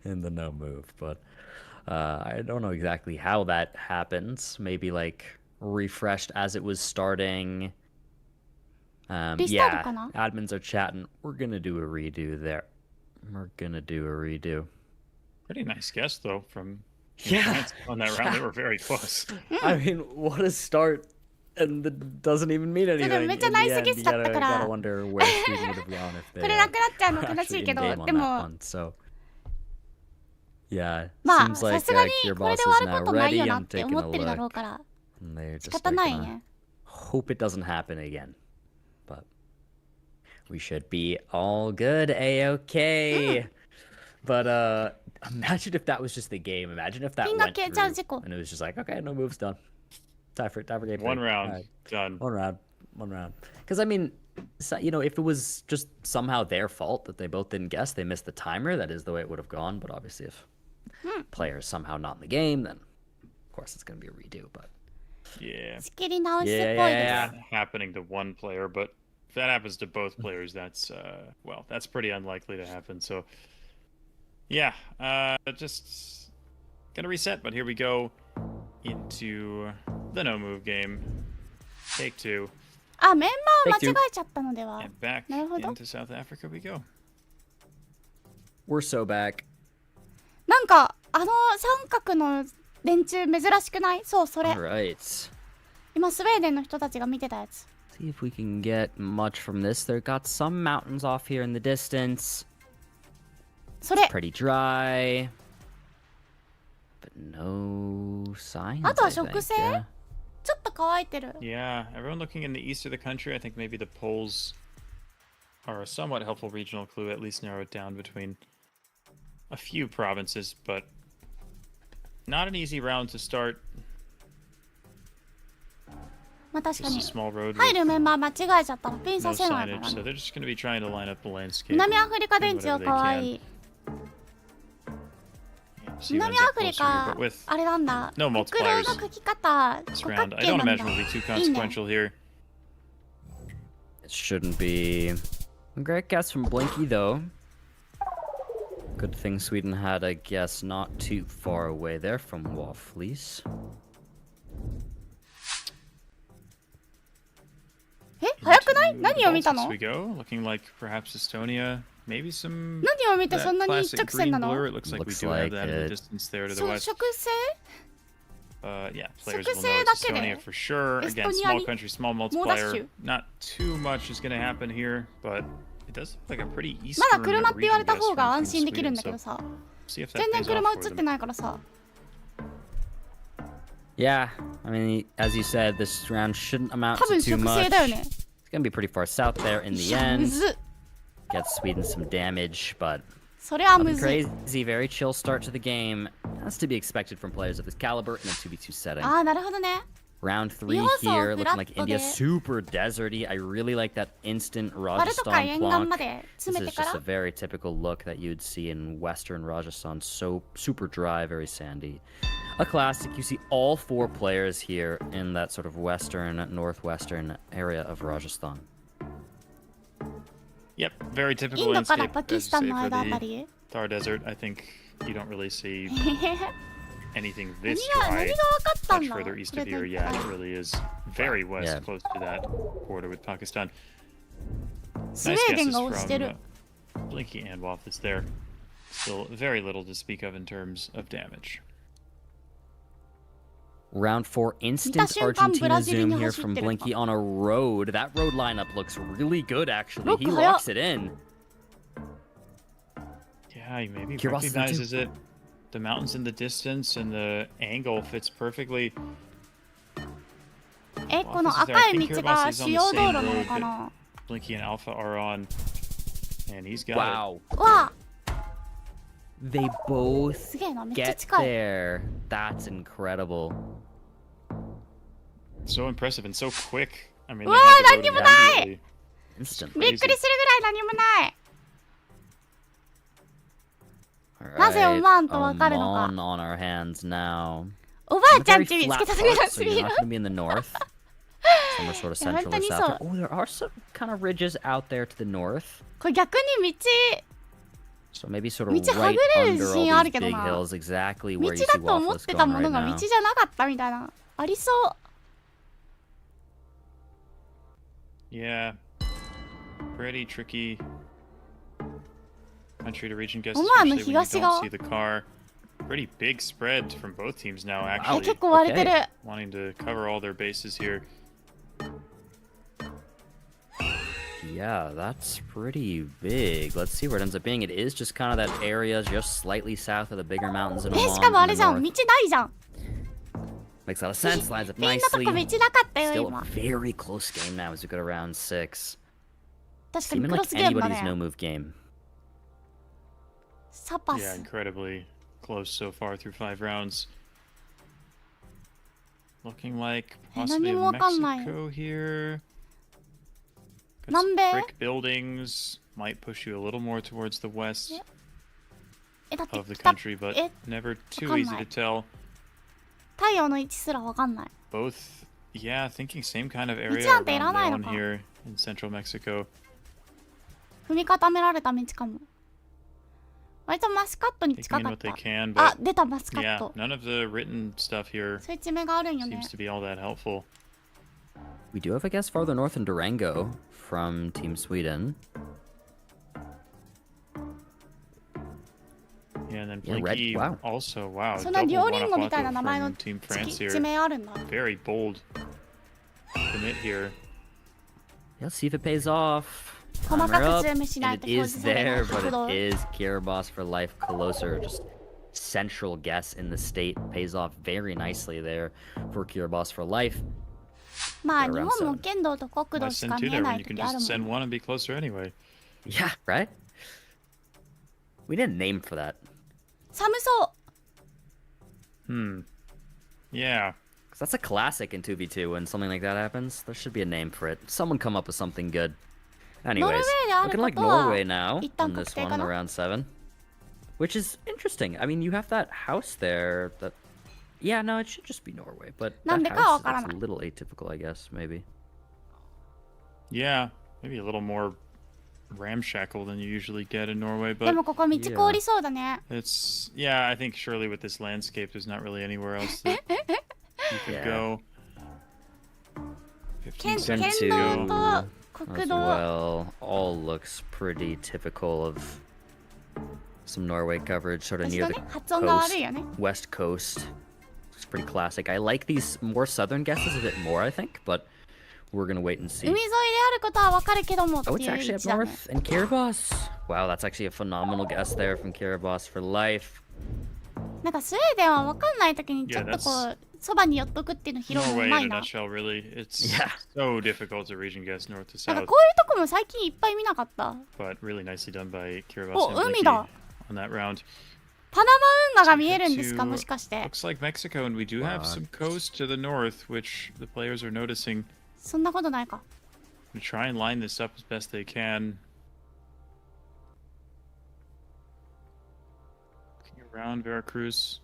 in the no move. But I don't know exactly how that happens. Maybe like refreshed as it was starting. Yeah, admins are chatting. We're gonna do a redo there. Pretty nice guess though from France on that round. They were very close. I mean, what a start, and it doesn't even mean anything. In the end, you gotta wonder where Sweden would have gone if they actually in game on that one. So Yeah, まあ seems さ like すがに your これ boss で is 終わる now ことない ready. よな I'm って taking 思 a ってるだろう look. から And they're 仕 just 方 like ない gonna ね。 hope it doesn't happen again. But we should be all good, a-okay. But imagine if that was just the game. Imagine if that ピンが went 消えちゃう through 事故。 and it was just like, okay, no moves done. Time for game. One break. round, Alright. done. One round. Because I mean, so, you know, if it was just somehow their fault that they both didn't guess, they missed the timer. That is the way it would have gone. But obviously, if players somehow not in the game, then of course it's gonna be a redo. But Yeah. 仕切り直しっぽいです。 Not happening to one player, but if that happens to both players, that's well, that's pretty unlikely to happen. So yeah, just gonna reset, but here we go into the no move game. Take 2. あ、メンバー間違えちゃったのでは。 And back なるほど。 into South Africa we go. we're so back. なんか三角の電柱珍しくない？そう、それ。 Alright. 今スウェーデンの人たちが見てたやつ。 See if we can get much from this. They've got some mountains off here in the distance. それ。 Pretty dry. But no signs. あとは I 植 think. 生？ Yeah. ちょっと乾いてる。 Yeah, everyone looking in the east of the country. I think maybe the poles are a somewhat helpful regional clue, at least narrow it down between a few provinces, but not an easy round to start. まあ確か Just に a。small road 入 with るメンバー間違えちゃったらピン no させないか signage, ら so ね。 they're just going to be trying to line up the landscape. 南アフリカ and 電池は whatever they 可 can. 愛い。 See who 南 ends ア up フリ closer here, カ but with あれなんだ。 No 黒 multipliers の書き方 this 五 round, 角 I 形 don't なんだ。 imagine will be too いいね。 consequential here. It shouldn't be a great guess from Blinky, though. Good thing Sweden had a guess not too far away there from Waffles. え、早くない？ To 何 the を見た Baltics の？ we go, looking like perhaps Estonia, maybe some 何を見て that そんなに一 classic 直線 green なの？ blur. It looks like we Looks do like have that in the it. distance there to the そう、 west. 植生？ Yeah, players will know 植生だ it's けで Estonia for sure. Again, Estonia small に country, small 猛ダッシ multiplier. ュ。 Not too much is going to happen here, but it does look like a pretty ま eastern だ車って言われ region た guess 方が from 安心できるん Sweden. だけど So さ。 see if that 全然 pays 車 off 映 for って them. ないからさ。 Yeah, I mean, as you said, this round shouldn't amount 多 to 分 too 植 much. 生だよね。 It's gonna be pretty far south there in い the や、む end. ずっ。 Get Sweden some damage, but それはむ nothing ずい。 crazy. Very chill start to the game. That's to be expected from players of this caliber in a 2v2 setting. ああ、なるほどね。 Round 3 You also here, looking flat like for India, the- super deserty. I really like that instant バルト海 Rajasthan 沿岸ま plonk. で This 詰め is てか just a ら。 very typical look that you'd see in western Rajasthan. So super dry, very sandy. A classic. You see all 4 players here in that sort of western, northwestern area of Rajasthan. Yep, very イ typical ンドから landscape. パキ As ス you タン say の for 間あた the り。 Thar Desert, I think you don't really see 何が anything 何 this が dry 分かったん much だ further east これ of と here. いっ Yeah, た it really is very west, Yeah. close to that border with Pakistan. スウェ Nice ーデン guesses が押してる from Blinky and Waffles there. Still very little to speak of in terms of damage. Round 4, instant 見た瞬間、 Argentina ブラジルに zoom here 走って from る。 Blinky on a road. That road lineup looks really good, actually. Look, He 早っ。 locks it in. Yeah, he maybe Curiosity too. recognizes it. The mountains in the distance and the angle fits perfectly. え、この赤い道が主要道路なのかな？ Blinky and Alpha are on, and he's got Wow. わ They あ、 both すげえな、めっちゃ get 近い。 there. That's incredible. it. So impressive and so quick. I mean, they Wow, had to load 何にもない immediately. Instant. びっくりするぐらい何もない。 All なぜ right, オマーンとわかるのか。 Oman on our hands now. おばあちゃん Very ち見つ flat けた時の part, ス so ピ you're ード not。going to be in the north. Somewhere sort of Yeah, central or 本当に south. そう。 Oh, there are some kind of ridges out there to the north. これ逆に道、 So maybe sort of 道は right ぐれる under シー all ンあ these るけど big な。 hills, exactly 道 where you だ see と思っ Waffles てた going もの right が道 now. じゃなかったみたいな。ありそう。 Yeah, pretty tricky country to region guess, オマーンの especially when you 東 don't 側。 see the car. Pretty big spread from both teams now, え、 actually. 結構割れてる。 Wanting to cover all their bases here. Yeah, that's pretty big. Let's see where it ends up being. It is just kind of that area just slightly south of the bigger mountains in しかもあれじゃん、道ないじゃん。 Makes a lot of sense. Lines up みんなと nicely. こ道なかったよ Still 今。 a very close game now as we go to round 6. 確かに Seeming クロ like スゲームだ anybody's no ね。 move game. サパ Yeah, ス。 incredibly close so far through 5 rounds. Looking like possibly 何もわかんない。 Mexico here. Got some 南米 brick buildings might push you a little more towards the west だって of the 北 country, but え never too わかん easy ない to tell. 太陽の位置すらわかんない。 Both, yeah, thinking same kind of area 道なんていらないの around か。 Leon here in central Mexico. 踏み固められた道かも。割とマスカットに Taking 近 in かっ what they た。 can, あ、 but 出たマスカッ yeah, ト。 none of the written stuff here そういう地名があるんよね。 seems to be all that helpful. We do have a guest farther north in Durango from Team Sweden. Yeah, and then Yeah, red- Blinky wow. also, wow, そんな double リオリンゴみたいな Guanajuato 名前の from 地 Team France 地 here. 名あるんだ。 Very bold commit here. Let's see if it pays off. 細 Timer かく up, ズームしない and と it 表 is 示されない there, 角 but 度。 it is Kiribati for life closer. Just central guess in the state pays off very nicely there for Kiribati for life. まあ Around 日本も県道と国道 Why し send か two 見え there な when い you can 時ある just も send ん。 one and be closer anyway? Yeah, right? We need a name for that. 寒そう。 Yeah. Because that's a classic in 2v2 when something like that happens. There should be a name for it. Someone come up with something good. Anyways, looking like Norway now on this one in the round 7. Which is interesting. I mean, you have that house there that... Yeah, no, it should just be Norway. But that なんでかわ house から is ない。 a little atypical, I guess, maybe. Yeah. Maybe a little more ramshackle than you usually get in Norway, で but もここ道凍りそうだね。 it's... Yeah, I think surely with this landscape, there's not really anywhere else that you could Yeah. go. 県 15 seconds 県 to 道 go. と As 国道。 well, all looks pretty typical of some Norway coverage, sort of 私 near の the ね、発音が悪 coast, いよね。 west coast. It's pretty classic. I like these more southern guesses a bit more, I think, but we're gonna wait and see. 海沿いであることはわかるけどもって Oh, い it's う actually 位 up 置だね。 north in Kiribati. Wow, that's actually a phenomenal guess there from Kiribati for life. なんかスウェーデンはわかんないときにちょっとこ Yeah, うそばに寄っとくっていうの広いのう Norway まい in a な。 nutshell, really. It's Yeah. so difficult to region guess north to なんか south, こういうとこも最近いっぱい見なかった。 but really nicely done by Kiribati お、 and 海 Blinky だ。 on that round. パナマ運河が見えるんですかもしかして。 Looks like Mexico, and we do have some coast to the north, which the players are noticing. そんなことないか。 To try and line this up as best they can. Looking around Veracruz.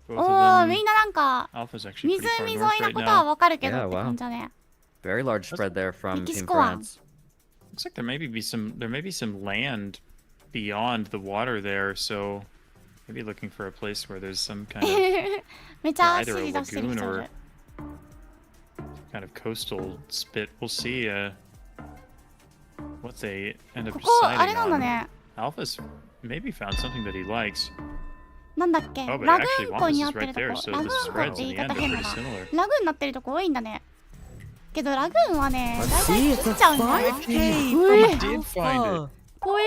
Both お of ー、み them. んななんか Alpha's actually pretty far 湖沿い north の right ことは now. わかるけど Yeah, って wow. 感じだね。 Very large spread there from Team Mexico. France. Looks like there may be some land beyond the water there, so maybe looking for a place where there's some kind of めちゃ either 指 a 出してる lagoon 人い or る。 kind of coastal spit. We'll see what they end up ここあれ deciding なんだ on. ね。 Alpha's maybe found something that he likes. なんだっけ Oh, but ラグ actually ーン湖に Wampus なっ is てる right と there, こ。 so ラグ the ーン湖っ spreads て言 in い the end 方 are 変だ pretty な。 similar. ラグーンになってるとこ多いんだね。けどラグーンはね、だいたい See, 切 it's っちゃうんだよ a な。 5K He from did find it. 怖え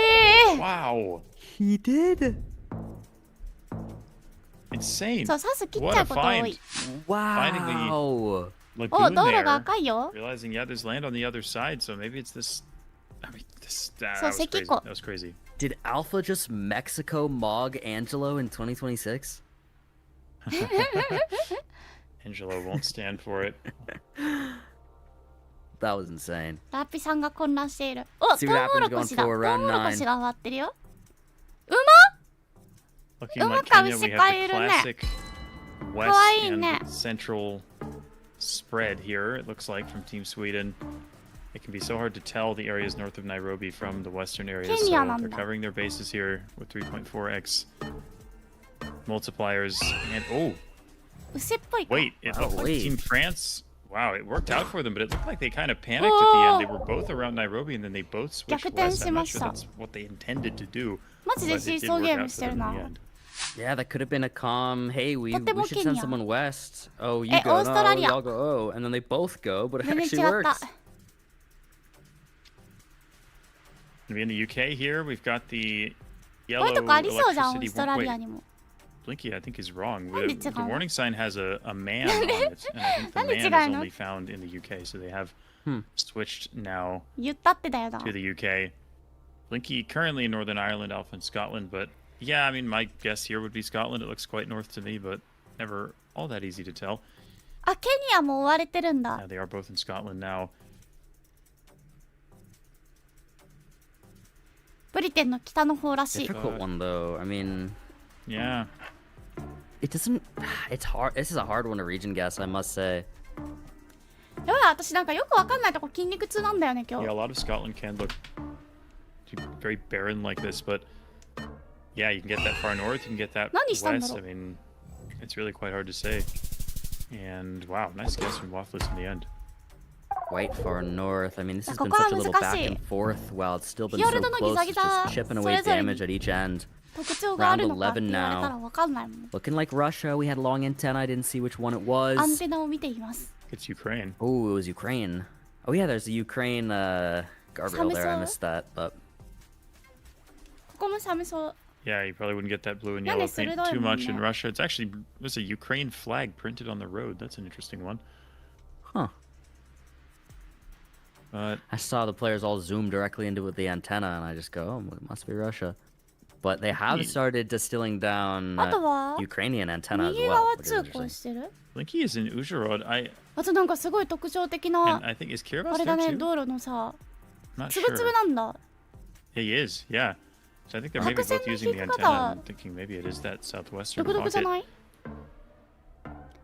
ー。 Wow. He did. Insane. そう、サス切っち What ゃ a うこと多い。 Wow. お、 Lagoon 道路が there. 赤いよ。 Realizing, yeah, there's land on the other side, so maybe it's this. I mean, this. That So, was crazy. Sekiko. That was crazy. Did Alpha just Mexico Mog Angelo in 2026? Angelo won't stand for it. That was insane. ラッピさんが混乱している。お、ト See ウ what モロ happens コ going シだ。トウ forward モ round ロコシ 9. が割ってるよ。 Looking like Umaka Kenya, we have the 牛飼えるね。 classic west かわいい and ね。 central spread here, it looks like, from Team Sweden. It can be so hard to tell the areas north of Nairobi from the western areas, so Kenya なんだ。 they're covering their bases here with 3.4x multipliers. And oh, 牛っぽいか。 wait, it Wow, looked like wait. Team France. Wow, it worked out for them, but it looked like they kind of panicked at the end. They were both around Nairobi, and then they both switched 逆転 west. し I'm ま not し sure た。 that's what they intended to do, マジで but シー it did ソー work ゲーム out し for てる them in な。 the end. Yeah, that could have been a calm. Hey, we とても should ケニ send ア。 someone west. Oh, you え、 go. オーストラリ No, ア。 y'all go. Oh, and then they both go, but it 全然 actually 違った。 works. Maybe in the UK here, we've got the こうい yellow うとこありそうじゃん、オー electricity ストラリア wait, にも。 Blinky, I think is wrong. なんで違 The うの？ warning sign has a man on it, and I think the なんで man 違う is の？ only found in the UK, so they have switched now 言ったってだよな。 to the UK. Blinky currently in Northern Ireland, Alpha in Scotland, but yeah, I mean, my guess here would be Scotland. It looks quite north to me, but never all that easy to tell. あ、ケニアも追われてるんだ。 Yeah, they are both in Scotland now. ブリテンの北の方らしい。 Difficult one though. I mean, Yeah. it doesn't. It's hard. This is a hard one to region guess, I must say. やばい、私なんかよくわかんないとこ筋肉痛なんだよね、今 Yeah, 日。 a lot of Scotland can look very barren like this, but yeah, you can get that far north, you can get that 何したんだ west. ろう？ I mean, it's really quite hard to say. And wow, nice guess from Waffles in the end. Quite far north. I mean, this has been ここは such a little 難 back しい。 and forth while it's still been フィヨ so ルドのギ close. ザ It's ギザ just chipping そ away れぞれ damage に at each end. 特徴があるのかって Round 11言われたら now. わかんないもん。 Looking like Russia. We had long antenna. I didn't see which one it アン was. テナを見ています。 It's Ukraine. Oh, it was Ukraine. Oh yeah, there's the Ukraine guardrail there. I missed that, but ここも寒そう。 Yeah, you probably wouldn't get that blue and Yeah, yellow it's paint really too much in nice. Russia. It's actually there's a Ukraine flag printed on the road. That's an interesting one. huh. But I saw the players all zoom directly into the antenna, and I just go, "Oh, it must be Russia." But they have started distilling down あとは Ukrainian antenna as 右 well, 側 which is 通行 interesting. してる？ Blinky is in Uzhhorod. あとなんかすごい特徴的 And な I think is Kiribati あれだ there ね、 too? 道路のさ、 Not つぶつぶ sure. なんだ。 Yeah, he is. Yeah. So I think they're maybe both using the antenna. I'm thinking maybe it is that southwestern 独特じゃ pocket. ない？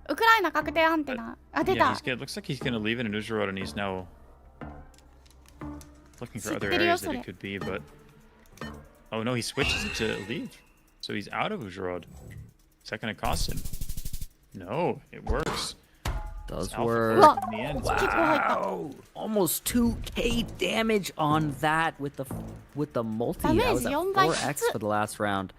ウクライナ確定アンテナ。あ、出 Yeah, た he's good. Looks like he's gonna leave it in Uzhhorod, and he's now looking for other 知ってるよ、 areas そ that れ。 it could be. But oh no, he switches it to leave, so he's out of Uzhhorod. Is that gonna cost him? No, it works. Does Alpha work. Force in the end. 結構入った。 Wow, almost 2k damage on that with the multi. That was at 4倍 4x for the last round.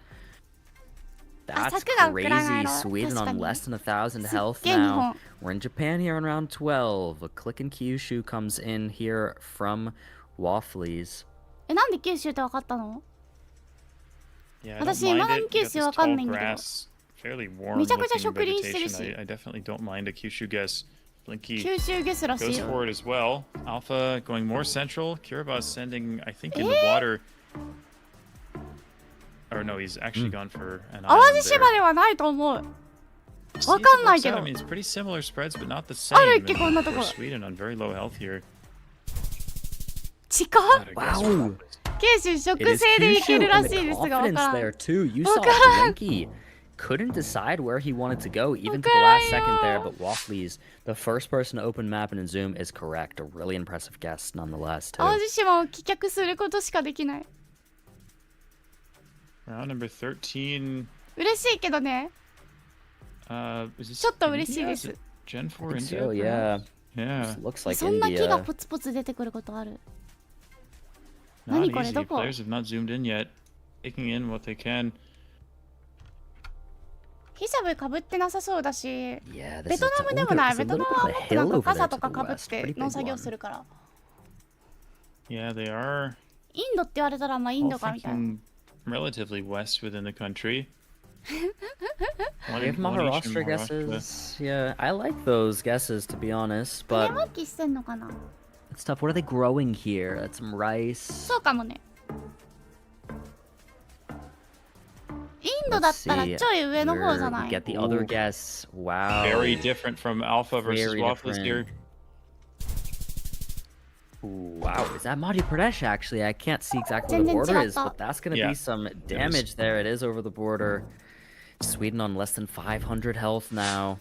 That's 柵がウクライナ crazy. の Sweden 確か on に。 less than 1,000 health すっげえ日 now. 本。 We're in Japan here in round 12. A click and Kyushu comes in here from Wafflies. え、なんで九州って分かったの？ Yeah, I don't 私 mind 未だ it. に You 九 got 州 this わかん tall ないんだけど。 grass, fairly warm めちゃくちゃ looking 植林してるし。 vegetation. I definitely don't mind a Kyushu guess. Blinky 九州ゲスらしい goes よ。 for it as well. Alpha going more central. Kiribati sending, I think, in the water. Or no, he's actually gone for an 淡 island 路 there. 島ではないと思う。 See わ if か it んない works け out. ど I。mean, it's pretty similar spreads, but not the あ same. るっけ、こんなと And こ。 for Sweden on very low health here. 近っ。 God, I guess Wow. 九州植 It is 生でいけ Kyushu るら and しい the ですが、わ confidence からん。 there too. You saw わからん。 Blinky couldn't decide where he wanted to go, even to the last second there. But Wafflies, the first person to open map and zoom, is correct. A really impressive guess, nonetheless. Too. 淡路島を棄却することしかできない。 Round number 13. 嬉しいけどね。 Is this ちょっと嬉しい India? で Is す it。Gen 4 I think India? so, yeah. Yeah. Looks like そんな木が India. ポツポツ出てくることある。 Not 何これ、 easy. どこ？ Players have not zoomed in yet. Taking in what they can. ヒジャブかぶってなさそうだし、 Yeah, ベ this ト is ナムでもない。 it's ベ a ト little ナム bit は of も a っとなん hill か over 傘 there と to か the かぶっ west. て Pretty 農 big 作業す one. るから。 Yeah, they are インドって言われたらまあイン all ドかみたいな。 thinking relatively west within the country. One We have in- one each in Maharashtra Maharashtra. guesses. Yeah, I like those guesses to be honest, 種 but まきしてんのかな？ it's tough. What are they growing here? That's some rice. そうかもね。インドだったらちょい上の方じゃな We い？ get the other guess. Wow. Very different from Alpha versus Very Waffles different. here. Ooh, wow, is that Madhya Pradesh actually? I can't see exactly where the 全然 border 違っ is, た。 but that's gonna Yeah. be some damage there. It is over the border. Sweden on less than 500 health now.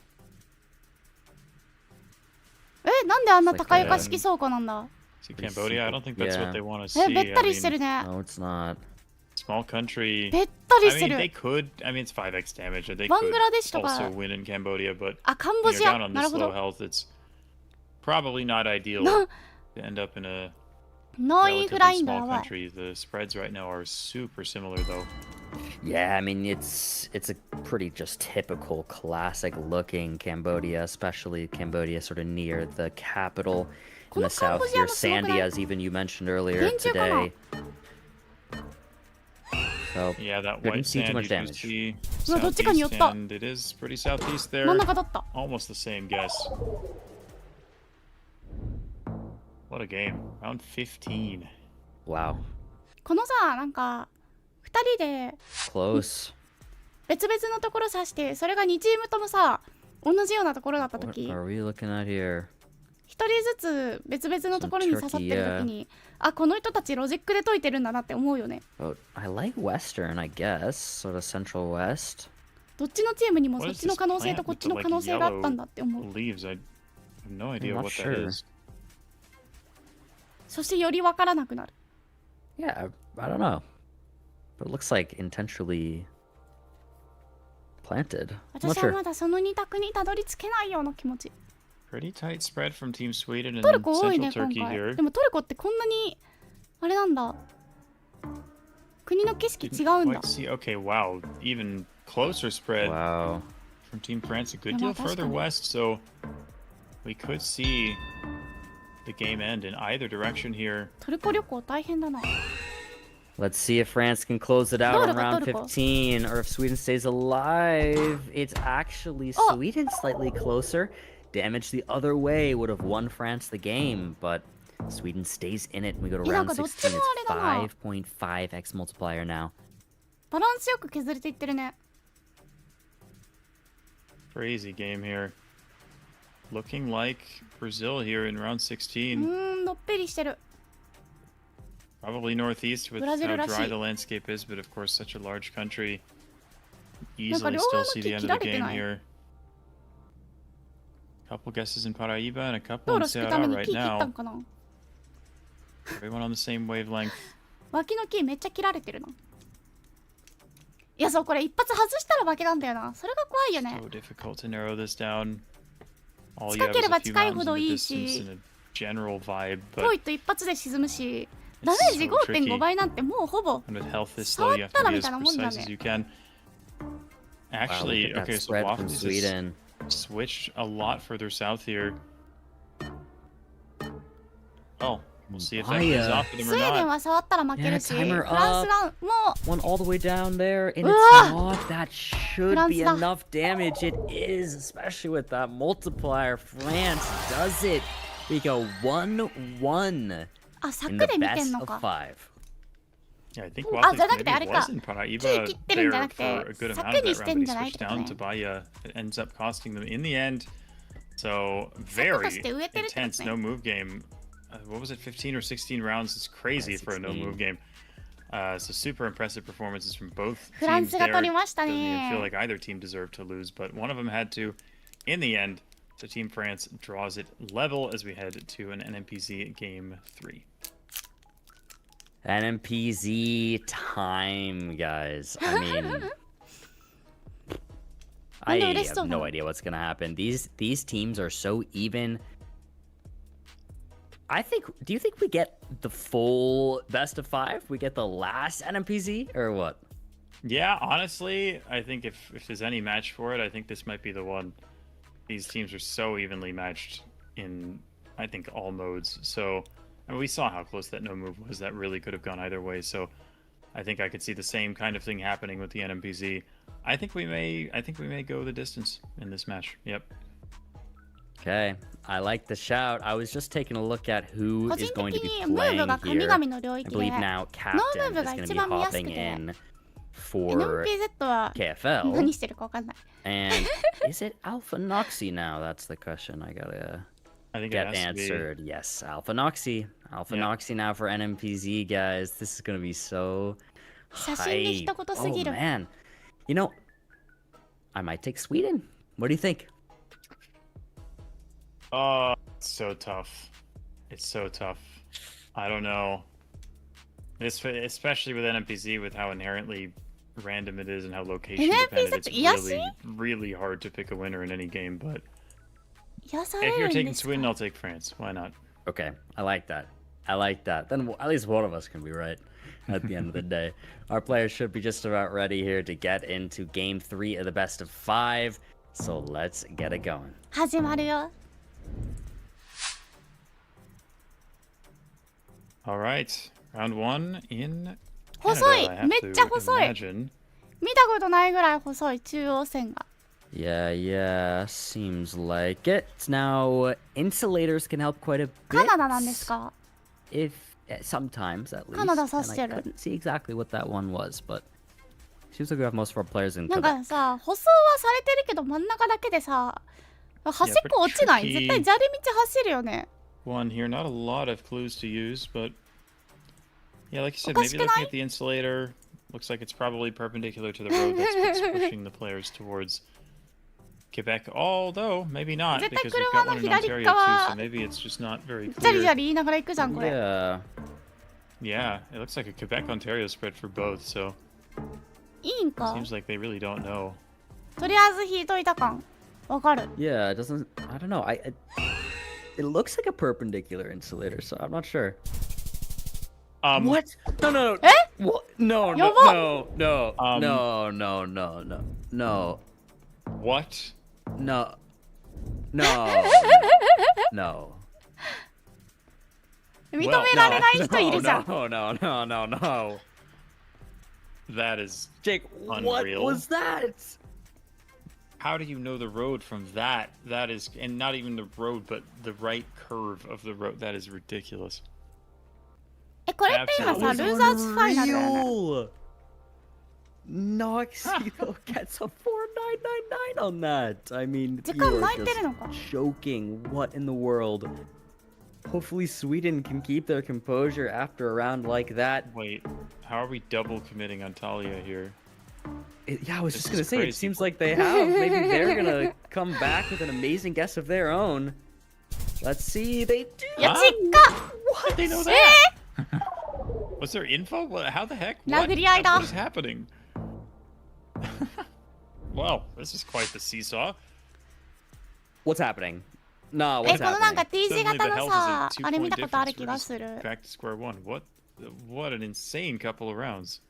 え、なんであんな高床式倉庫なんだ？ See Cambodia? I don't think that's Yeah. what they want to え、 see. べったりして I る mean, ね。 No, it's not. small country. べったり I して mean, る they。could. I mean, it's 5x damage. They バン could グラデシュとか also win in Cambodia, but あ、カン when ボ you're ジア。 down on なる this ほ low ど。 health, it's probably not ideal な to end up in a ノーインフラ relatively インド small やばい。 country. The spreads right now are super similar, though. Yeah, I mean it's a pretty just typical classic looking Cambodia, especially Cambodia sort of near the capital in the south here. Sandy, as even you mentioned earlier 電柱かな？ today. So Yeah, that couldn't white see too sand much you do damage. see うわどっちかに寄っ southeast, た and it is pretty southeast there. 真ん中だった Almost the same guess. What a game. Round 15. Wow. このさなんか2人で Close. 別々のところ指してそれが2チームともさ同じようなところだった What 時 are we looking at here? 1人ずつ別々のところに刺さってる時にあこの人たちロジックで解いてるんだなって思うよね Oh, I like Western, I guess. Sort of Central West. どっちのチームにも What そっ is ちの this 可能性 plant とこっ with ち the の like 可能性があったん yellow だって思う leaves? I have no idea not what sure. that is. そしてよりわからなくなる Yeah, I don't know. But it looks like intentionally planted. I'm not 私は sure. まだその2択にたどり着けないような気持ち Pretty tight spread from Team Sweden トル and コ多い Central ね今 Turkey 回 here. でもトルコってこんなにあれなんだ国の景色 Didn't 違うんだ quite see. Okay, wow. Even closer spread Wow. from Team France. A good Yeah, deal that's further funny. west, so we could see the game end in either direction here. トルコ旅行大変だな Let's see if France can close it out on round Toruko. 15, or if Sweden stays alive. It's actually Oh. Sweden slightly closer. Damage the other way would have won France the game, but Sweden stays in it. We go to Yeah, round なんかどっち 16. もあれだな。 It's 5.5x multiplier now. バランスよく削れていってるね Crazy game here. Looking like Brazil here in round 16. のっぺりしてる Probably northeast with how Brazil dryらしい。 the landscape is, but of course such a large country. なんか Easily 両 still 側の see 木 the 切 end ら of れ the て game ない here. Couple guesses in Paraíba and a 道 couple in 路敷くため Ceará に right 木切ったん now. かな Everyone on the same wavelength. 脇の木めっちゃ切られてるないやそうこれ一発外したら負けなんだよなそれが怖いよね So difficult to narrow this down. All you 近 have け is れば a few 近い mountains ほ in ど the いい distance し and a general vibe, 遠 but いと一発で沈むし It's ダメージ so tricky. 5.5 倍なんてもうほぼ and with health this low, you have to be as precise as you can. Wow, Actually, look at that okay, so spread from Waffles has Sweden. switched a lot further south here. Oh, we'll see if that Maya. pays off for ス them ウェーデ or ン not. は触ったら負けるし Yeah, フ timer ランスランも One all the way down there, and it's Ugh. not. That should France be だ enough damage. It is, especially with that multiplier. France does it. We go 1-1あ in 柵 the で見てん best の of か 5. Yeah, I think あ Waffles じゃなくてあれ maybe か was in 木 Paraíba 切ってるんじゃな there くて for a good amount 柵 of に that して round, ん but じゃ he ないっ switched てこと down ね to Bahia. It ends up costing them in the end. So と very して植えてるってこと intense ね no move game. What was it, 15 or 16 rounds? It's crazy for a no move game. So super impressive performances from both フラン teams スが there. 取りました Doesn't even feel ね like either team deserved to lose, but one of them had to. In the end, so Team France draws it level as we head to an NMPZ Game 3. NMPZ time, guys. I mean, I have no idea what's gonna happen. These teams are so even. I think. Do you think we get the full best of 5? We get the last NMPZ or what? Yeah, honestly, I think if there's any match for it, I think this might be the one. These teams are so evenly matched in, I think, all modes. So, I mean, we saw how close that no move was. That really could have gone either way. So, I think I could see the same kind of thing happening with the NMPZ. I think we may go the distance in this match. Yep. Okay, I like the shout. I was just taking a look at who 個 is 人 going 的 to be にムーブが playing 神 here. 々の領 I 域で believe now Captain is Move が going to 一 be 番見やすく hopping て in for NMPZ は KFL. 何してるかわかんない And is it Alpha Noxy now? That's the question I gotta I think get it has to be. answered. Yes, Alpha Noxy. Alpha Noxy now for NMPZ, guys. This is gonna be so 写真で一言す Oh ぎる man. You know, I might take Sweden. What do you think? Oh, it's so tough. It's so tough. I don't know. Especially with NMPZ, with how inherently random it is and how location dependent, it's really hard to pick a winner in any game. But 癒され if る you're んで taking すか Sweden, I'll take France. Why not? Okay, I like that. I like that. Then at least one of us can be right at the end of the day. Our players should be just about ready here to get into game 3 of the best of 5. So let's get it going. 始まるよ All right, round 1 in 細い Canada, I have めっちゃ to 細い imagine. 見たことないぐらい細い中央線が Yeah, seems like it. Now, insulators can help quite a カ bit. ナダなんですか If sometimes at least. カナダ And 指して I る couldn't see exactly what that one was, but seems like we have most of our players in なん Quebec. かさ舗装はされてるけど真ん中だけでさ端っこ落ちない pretty tricky. 絶対砂利道走るよね One here, not a lot of clues to use, but yeah, like you said, おかし maybe くない looking at the insulator, looks like it's probably perpendicular to the road that's what's pushing the players towards Quebec. Although maybe not, 絶対 because we've got 車の one in 左 Ontario too, 側 so maybe it's just not very ジャリジャ clear. リ言いながら行くじゃんこれ Yeah. Yeah, it looks like a Quebec-Ontario spread for both, so いいんか seems like they really don't know. とりあえず引いといた感わかる Yeah, it doesn't. I don't know. It looks like a perpendicular insulator, so I'm not sure. What? No, no, no. え What? No, no, やば no, no, Um, no, no, no, no, no, What? no, no, no. 認められない人いるじゃん No, no, no, no, no. That is... Jake, what Unreal. was that? How do you know the road from that? That is... And not even the road, but the right curve of the road. That is ridiculous. えこれって今さ That ル was ーザーズファイナルだよね unreal. Noxito gets a 4999 on that. I mean, 時 you 間 are 巻いてる just のか joking. What in the world? Hopefully Sweden can keep their composure after a round like that. Wait, how are we double committing on Talia here? Yeah, I was This just gonna is say, it crazy. seems like they have. Maybe they're gonna come back with an amazing guess of their own. Let's see, they do. いや Huh? ちっか How did they know え that? Was there info? How the heck? 殴り合いだ What is happening? Wow, this is quite the seesaw. What's happening? Nah, え what's このなんか happening? T 字 Suddenly 型 the の health さ is a あれ見 2-point たことある difference. 気 We're が just する back to square one. What an insane couple of rounds.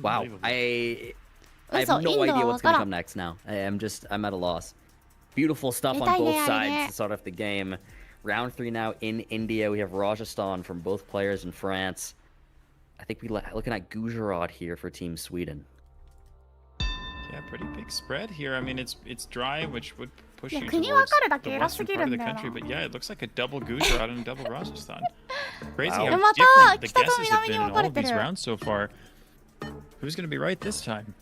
Wow, Unbelievable. I have 嘘 no インド idea は what's わか gonna ら come ん next now. I'm at a loss. Beautiful stuff on 痛いね、 both あれね。 sides to start off the game. Round 3 now in India. We have Rajasthan from both players in France. I think looking at Gujarat here for Team Sweden. Yeah, pretty big spread here. I mean, it's dry, which would push Yeah, you 国 towards 分かるだけ the 偉す western ぎ part る of ん the だよな country. But yeah, it looks like a double Gujarat and a double Rajasthan. Crazy Wow. how でまた different the 北と guesses have 南 been に in 分か all れ of て these る rounds so far. Who's going to be right this time?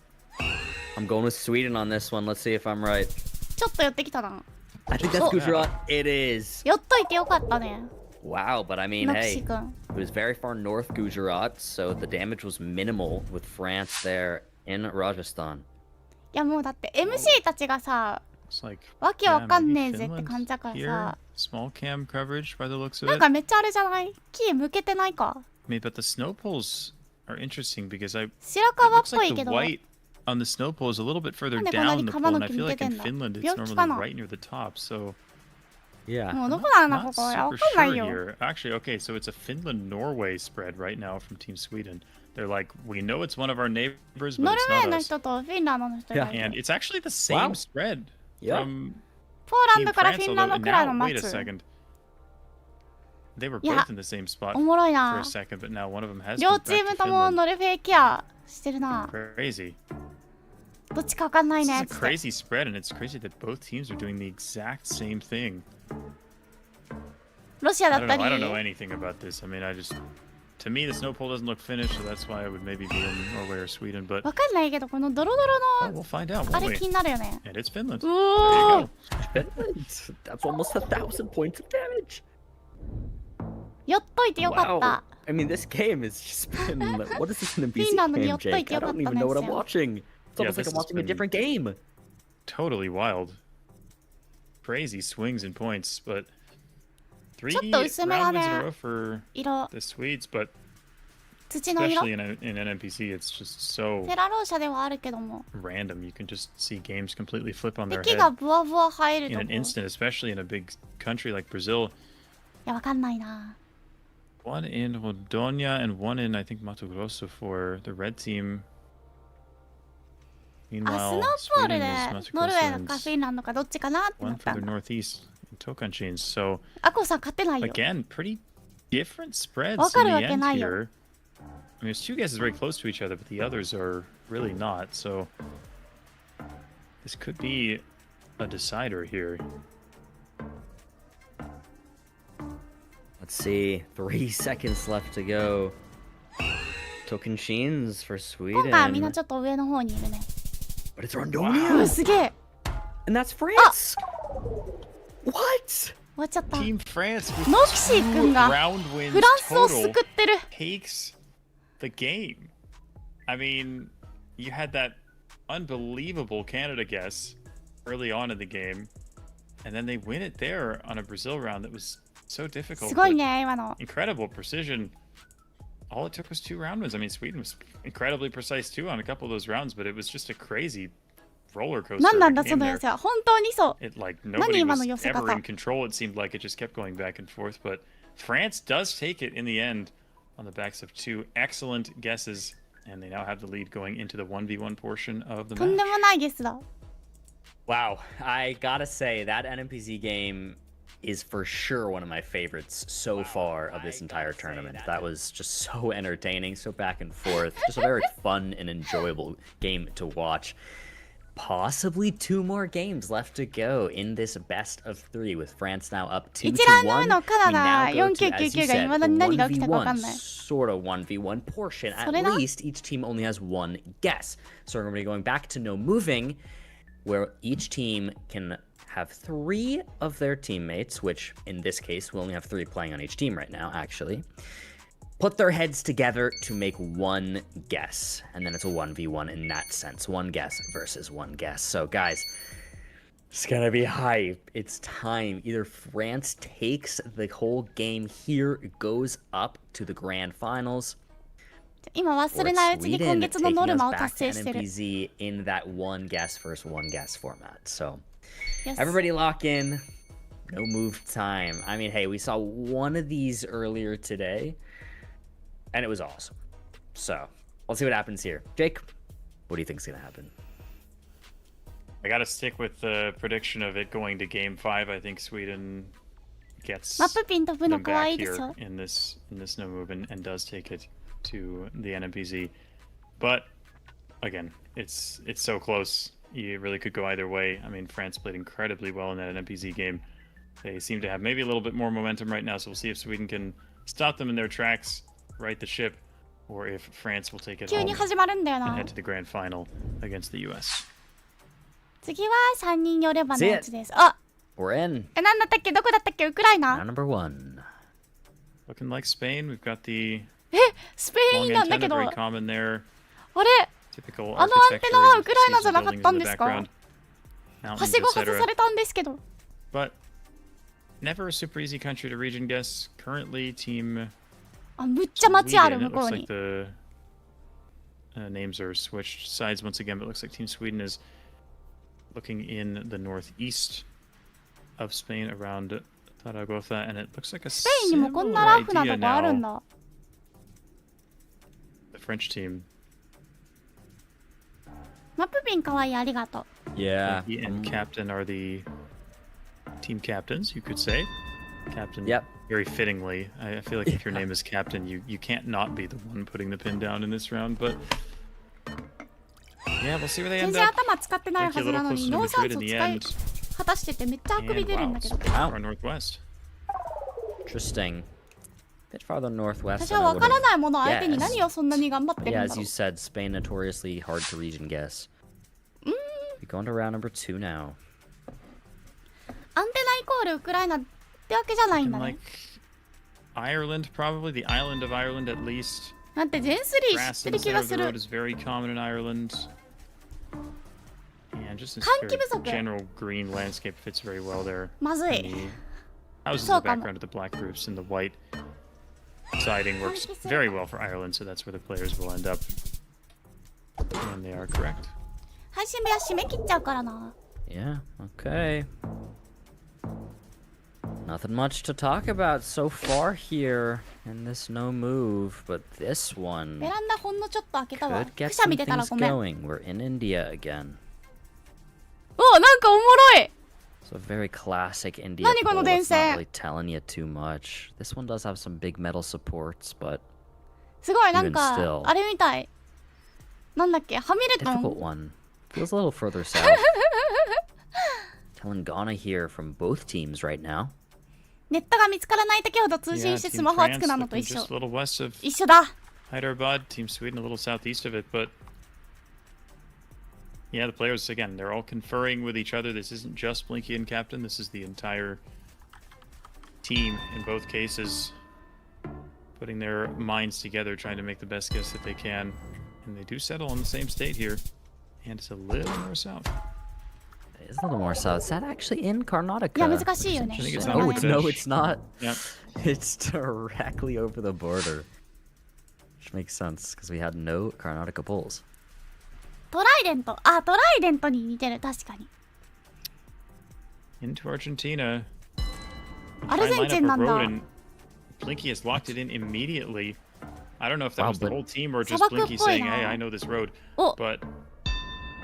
I'm going with Sweden on this one. Let's see if I'm right. ちょっと寄ってきたな I think that's Oh. Gujarat. It is. 寄っといてよかったね Wow, but I mean, ノクシ hey, 君 it was very far north Gujarat, so the damage was minimal with France there in Rajasthan. いやもうだって MC たちがさ Looks like わけわかん maybe ねえぜって Finland 感じだから here. さ Small cam coverage by the looks of なん it. かめっちゃあれじゃないキー向けてないか I mean, but the snow poles are interesting because it 白樺っ looks ぽい like け the ど white on the snow pole is a little bit further なんでこんな down に the カ pole, バの and I 木 feel 向け like て in んだ Finland it's 病気か normally な right near the top. So Yeah. もうどこなんだこ not こわ super かんない sure よ here. Actually, okay, so it's a Finland-Norway spread right now from Team Sweden. They're like, we know it's one of our neighbors, ノ but ル it's ウェー not の us. 人とフィンランドの人がいる And it's actually the same Wow. spread Yeah. from ポーラン Team ドから France. フィンラン Although ドくらいの now, 待 wait a つ second. They were Yeah. both in the same spot おもろい for な a second, but now one of them has 両 moved チー back ム to とも Finland. ノルウェーケアしてるな Crazy. どっちかわかんない This ね is a つって crazy spread, and it's crazy that both teams are doing the exact same thing. ロシア I だ don't った know. I り don't know anything about this. I mean, to me, the snow pole doesn't look finished, so that's why I would maybe be in Norway or Sweden. But わかんないけどこのドロド oh, ロ we'll find out, のあ won't れ we? 気になるよね And it's Finland. う There お you ー go. That's almost 1,000 points of damage. 寄っといてよかっ Wow. た I mean, this game has just been. What is this an NBC Finland game, に寄っとい Jake? て I よかっ don't た even ね know what I'm ですよ watching. It's Yeah, almost like this I'm watching has a different game. Totally wild. Crazy swings and points, but 3ちょっと薄めだね。 round wins in a row for 色 the Swedes, but 土の色 especially in NPC, it's just so テラローシャではあるけども random. You can just see games completely flip on their 敵が head ブワブワ入る in と an こい instant, especially in a big country like Brazil. やわかんないな One in Rondônia and one in, I think, Mato Grosso for the red team. あスノー Meanwhile, ボール Sweden で is Mato ノルウ Grosso ェー and かフィンランドかどっちかなってな one ったん further だ northeast in Tocantins. So アコさん勝てないよ again, pretty different spreads わ in か the るわけ end ないよ。 here. I mean, there's two guesses very close to each other, but the others are really not. So this could be a decider here. Let's see. 3 seconds left to go. Tokenshin's for 今回はみんな Sweden. ちょっと上の方にいるね。 But it's うわ Rondonia. すげえ。 And that's France. What? 終わっちゃった。 Team France with ノキシー two 君が round wins フランスを total 救ってる。 takes the game. I mean, you had that unbelievable Canada guess early on in the game, and then they win it there on a Brazil round that was so difficult. すごい but ね、今の。 Incredible precision. All it took was 2 round wins. I mean, Sweden was incredibly precise too on a couple of those rounds, but it was just a crazy roller coaster. 何なん of だ a そ game の there. やつは。本当にそう。 It like 何 nobody 今の was 寄せ ever 方。 in control. It seemed like it just kept going back and forth. But France does take it in the end on the backs of 2 excellent guesses, and they now have the lead going into the 1v1 portion of the とん match. でもないゲスだ。 Wow. I gotta say, that NMPZ game is for sure one of my favorites so far of this entire tournament. That was just so entertaining, so back and forth. Just a very fun and enjoyable game to watch. Possibly 2 more games left to go in this best of 3 with France now up 2-1. 一ラウンド目のカナ We ダ now go to, as you 4999が said, 未だに何が起きたか分かん 1v1, ない。 sort of 1v1 portion. At それな。 least each team only has 1 guess. So we're going to be going back to no moving, where each team can have 3 of their teammates, which in this case we only have 3 playing on each team right now, actually, put their heads together to make 1 guess. And then it's a 1v1 in that sense. 1 guess versus 1 guess. So guys, it's gonna be hype. It's time. Either France takes the whole game here, goes up to the grand finals, 今忘 or れないうちに今 Sweden 月の taking ノル us マを back 達 to 成してる。 NMPZ in that 1 guess versus 1 guess format. So Yes. everybody lock in. No move time. I mean, hey, we saw one of these earlier today, and it was awesome. So let's see what happens here. Jake, what do you think's gonna happen? I gotta stick with the prediction of it going to game 5. I think Sweden gets マップピン飛ぶの them 可愛 back いでし here ょ。 in this no move and does take it to the NMPZ. But again, it's so close. You really could go either way. I mean, France played incredibly well in that NMPZ game. They seem to have maybe a little bit more momentum right now, so we'll see if Sweden can stop them in their tracks, right the ship, or if France will take it 急 home に始まるんだよ and な head。to the grand final against the US. 次は3人寄ればのやつです。あ、 We're in. なんだったっけ、どこだったっけ、ウクライ Round ナ。 number 1. Looking like Spain. We've got the スペイ long ンなんだけ antenna, ど。 very あ common there. れ、 Typical あのアンテナは architecture, ウクライナじゃなか seasonal ったん buildings in で the すか？ background, は mountains, しご外さ etc. れたんですけど。 But never a super easy country to region guess. Currently, team あ、むっちゃ街ある Sweden. 向 It こ looks う like に。 the names are switched sides once again, but it looks like Team Sweden is looking in the northeast of Spain around Zaragoza, and it looks like a スペインにもこん similar なラフな idea とこあるん now. だ。 The French team. マップピン可愛い、ありがとう。 Yeah. He and Captain are the team captains, you could say. Captain, Yep. very fittingly. I feel like if your name is Captain, you can't not be the one putting the pin down in this round, but yeah, we'll see where they 全 end 然 up. 頭使ってない Might は be a ずな little の closer に to ノーサウ Madrid ス in を the 使い end. 果たしててめっちゃあくび And 出るん wow, だけど。 so far northwest. Interesting. Bit farther northwest 私 than は I 分から would ないもの相手に guessed. 何をそんなに頑張ってる Yeah, ん as だろ you う。said, Spain notoriously hard to region guess. We go into round number 2 now. アンテナイコールウクライナってわけじゃないん And だ like ね。 Ireland, probably the island of Ireland at least. なんて全スリー知ってる Grass 気 instead が of す the る road。is very common in Ireland. And just this 換気 very 不足。 general green landscape fits very well there. まず And い。 the houses in そう the かも。 background of the black roofs and the white siding works very well for Ireland, so that's where the players will end up. And they are correct. 配信部屋締め切っちゃうからな。 Yeah, okay. Nothing much to talk about so far here in this no move, but this one ベランダほんのちょっと開けたわ。 could く get しゃ some み出たら things ごめん。お、 going. We're in India again. なんかおもろい。So a very classic India 何この pole. 電 It's 線 not really telling you too much. This one does have some big metal supports, but すごいなん Even か still. あれみたい。なんだっけ、ハミルト difficult ン。 one. Feels a little further south. Telangana here from both teams right now. ネットが見つからない時ほど通 Yeah, 信して Team スマホをつ France くなのと looking 一緒。 just a little west of 一緒だ。 Hyderabad. Team Sweden a little southeast of it, but yeah, the players again, they're all conferring with each other. This isn't just Blinky and Captain. This is the entire team in both cases, putting their minds together, trying to make the best guess that they can. And they do settle on the same state here, and it's a little more south. It is a little more south. Is that actually in Karnataka? いや難しいよね。 I think it's No, not it's no, it's not. Yep. It's directly over the border. Which makes sense because we had no Karnataka polls. トライデント。あ、トライデントに似てる。確かに。 Into Argentina. アルゼン Try and チ line ン up な a ん road, だ。 and Blinky has locked it in immediately. I don't know if that Wow, was the but- whole team or just 砂漠 Blinky っぽい saying, な。 "Hey, I know this road." お、 But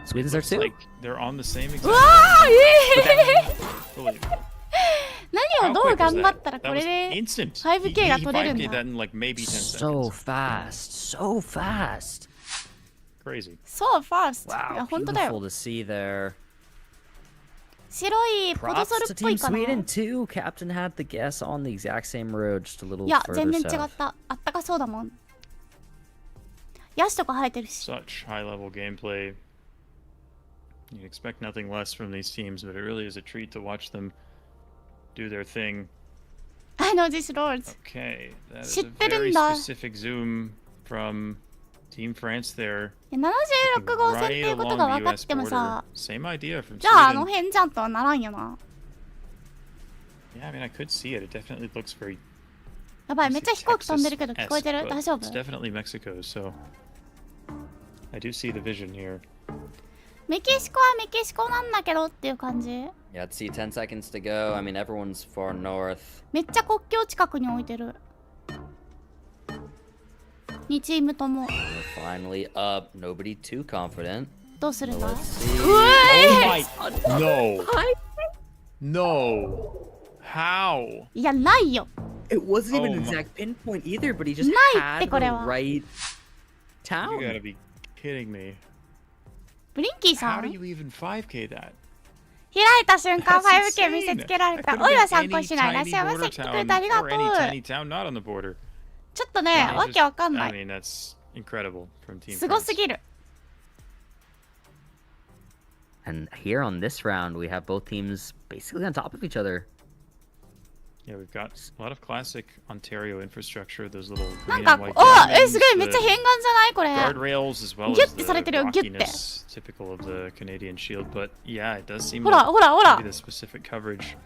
Sweden's there it's too? like they're on the same う exact. わー、Believe. 何を How どう quick was 頑張っ that? たら That これ was で instant.5K が He 取れるん 5K だ。 that in like maybe 10 So seconds. fast. So fast. Crazy. So fast。い Wow, や、本当だ beautiful よ。 to see there. 白いポドソ Props ル to っぽい Team かな。 Sweden too. Captain had the guess on the exact same road, just a little いや、 further 全然違っ south. た。あったかそうだもん。ヤシとか生えてるし。 Such high level gameplay. You'd expect nothing less from these teams, but it really is a treat to watch them do their thing. I know this roads. Okay, that is 知 a ってる very んだ。 specific zoom from Team France there. いや、76号線ってい Right うことが along 分 the かっ US ても border. さ、 Same idea from じゃああの Sweden. 辺じゃんとはならんよな。 Yeah, I mean, I could see it. It definitely looks very やばい、めっちゃ飛行機飛んでるけど Texas-esque, 聞こえてる？ but 大丈夫？ It's definitely Mexico, so I do see the vision here. メキシコはメキシコなんだけどっていう感じ。 Yeah, let's see, 10 seconds to go. I mean, everyone's far north. めっちゃ国境近くに置いてる。2チームとも。 We're finally up. Nobody too confident. どうするん So だ？ let's see. うえ Oh my! No! No! How? いや、ないよ。 It wasn't even Oh an my- exact pinpoint either, but he just ないって had これ the は。 right You town. gotta be kidding me. ブリンキーさ How ん do you even 5K that? 開いた瞬間 That's 5K 見せ insane. つけられ That た。 could おいは have 参 been 考 any しない。いらっ tiny しゃいま border せ。来てくれて town ありが or と any う。 tiny town not on the border. ちょっとね、 Yeah, わ just- けわかんな I い。 mean, that's incredible from Team すごす France. ぎる。 And here on this round, we have both teams basically on top of each other. Yeah, we've got a lot of classic Ontario infrastructure. Those little なん green か、 and white お、 diamonds, すごい、めっちゃ the 変顔じゃないこれ。 guardrails as well ギュ as ッ the てされてるよ、ギュッて。 rockiness typical of the Canadian shield. But yeah, it does seem ほら、 like ほら、ほら maybe。the specific coverage.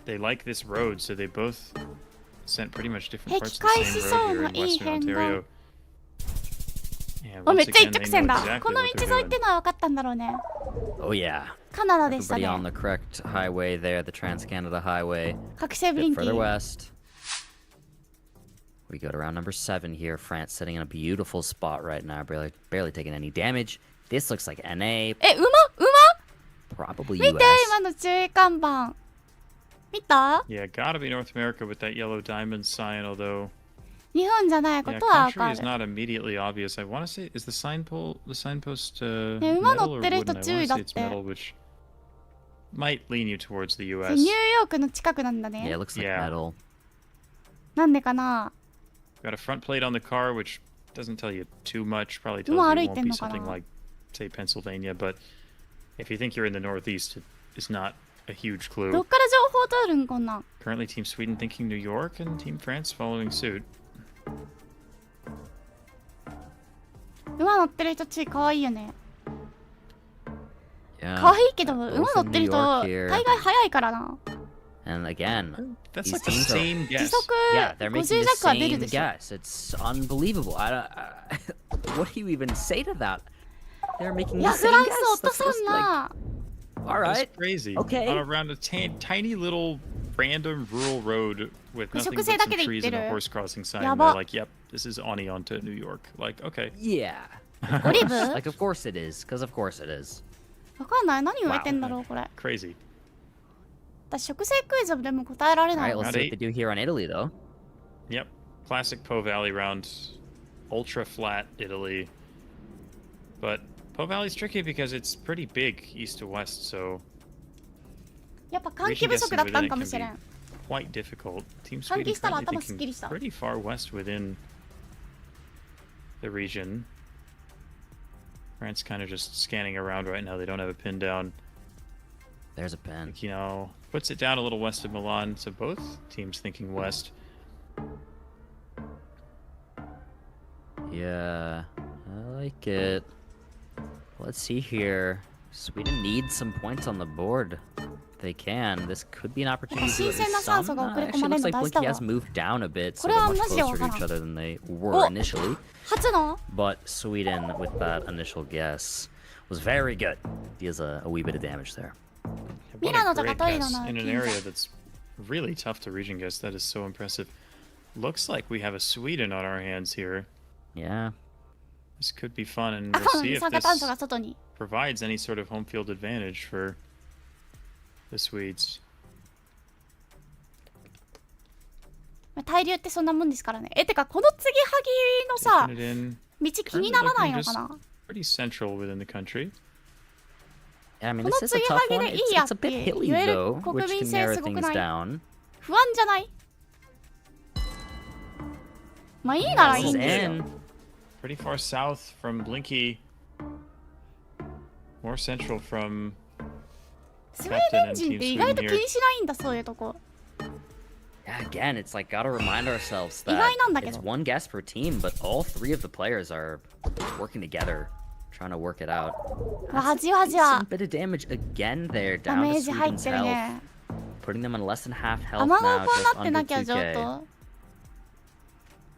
They like this road, so they both sent pretty much different parts of the same road here in Western Ontario. And お、め once っちゃ again, 一 they 直 know 線だ。 exactly この what 道 they're 沿いってのは分かったんだろうね。 Oh, yeah. カナダでしたね Everybody。on the correct highway there, the Trans-Canada Highway. 覚醒ブ Bit リンキ further ー。 west. We go to round number 7 here. France sitting in a beautiful spot right now, barely taking any damage. This looks like NA, え、馬 probably 見て US. 今の注意看板。見た Yeah, gotta be North America with that yellow diamond sign, although 日本じゃないこ yeah, とは分 country か is る。 not immediately obvious. I want to say, is the signpost 네,馬 metal 乗 or ってる wooden? 人 I 注 want 意 to だ say っ it's て。 metal, which might lean you towards the ニュ US. ーヨークの近くなんだ Yeah, ね it。looks like Yeah. metal. なんでかな Got a front plate on the car, which doesn't tell you too much. Probably tells 馬 you 歩 it い won't てん be のか something な like, say, Pennsylvania. But if you think you're in the Northeast, it is not a huge ど clue. っから情報取るんこんなん。 Currently, Team Sweden thinking New York, and Team France following suit. 馬乗ってる人注意かわいいよね。 Yeah. かわいいけど、 both 馬乗ってる in 人 New York 大 here. 概速いからな。 And again, That's these like the teams are- same 時 guess. 速 Yeah, they're 50 making the 弱は出る same でしょ。 guess. It's unbelievable. What do you even say to that? They're making い the や、 same フランス guess. 落と That's さ just ん like, な。 all That's right. crazy. Okay. On around a tiny little random rural road with nothing but 食性だけ some で言っ trees て and る。 a horse crossing sign. や They're ば。 like, yep, this is Onion to New York. Like, okay. Yeah. オリブ Like, of course it is. Because of course it is. わかんない。何植えてんだろうこれ。 Crazy. 私食生クイズでも答えられない。 Alright, let's see what they do here on Italy though. Yep, classic Po Valley round, ultra flat Italy. But Po Valley's tricky because it's pretty big east to west, so やっぱ換気不足だったんかもしれん。 quite difficult. Team 換 Sweden 気したら currently 頭すっきりした。 thinking pretty far west within the region. France kind of just scanning around right now. They don't have a pin down. There's a pin. Aquino puts it down a little west of Milan, so both teams thinking west. Yeah, I like it. Let's see here. Sweden needs some points on the board. They can. This could be an opportunity to do some. Actually, looks like Blinky has moved down a bit, so they're much closer to each other than they were initially. But Sweden, with that initial guess, was very good. He has a wee bit of damage there. What a great guess in an area that's really tough to region guess. That is so impressive. Looks like we have a Sweden on our hands here. Yeah. This could be fun, and we'll see if this provides any sort of home field advantage for the Swedes. 対流ってそんなもんですからね。てかこの継ぎはぎのさ、道気にならないのかな。 Pretty central within the country. Yeah, I mean, this is a tough one. It's a bit hilly though, which can narrow things down. 不安じゃない？まあいいならいいんですよ。 Pretty far south from Blinky. More central from スウェーデン人って意外と気にしないんだ、そういうとこ。 Yeah, again, it's like gotta remind ourselves that it's one guess per team, but all three of the players are working together, trying to work it out. Some bit of damage again there, down to Sweden's health, putting them on less than half health now, just under 2K.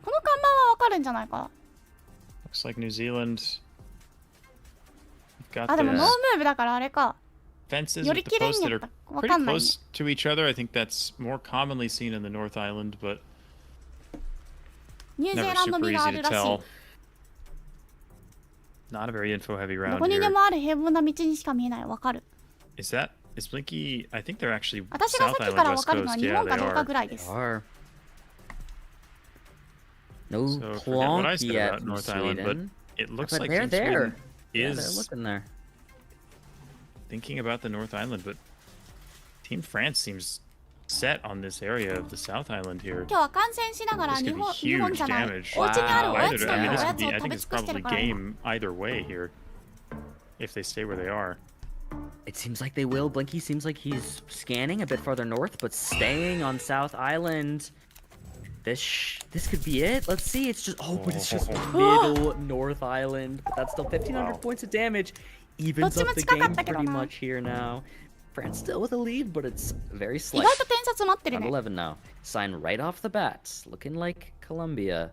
この看板はわかるんじゃないか。 Looks like New Zealand. あ、でもノームーブだからあれか。 Fences with the posts that are pretty close to each other. I think that's more commonly seen in the North Island, but never super easy to tell. Not a very info-heavy round here. Is Blinky? I think they're actually South Island, West Coast. Yeah, they are. No plonk yet from North Island, but Sweden. it looks But like they're there. Yeah, is they're looking there. thinking about the North Island, but Team France seems set on this area of the South Island here. This could be huge damage. I think it's probably game either way here, if they stay where they are. It seems like they will. Blinky seems like he's scanning a bit farther north, but staying on South Island. This could be it. Let's see. It's just but it's just middle North Island. But that's still 1,500 points of damage. Evens up the game pretty much here now. France still with a lead, but it's very slight. Round 11 now. Sign right off the bat. Looking like Colombia.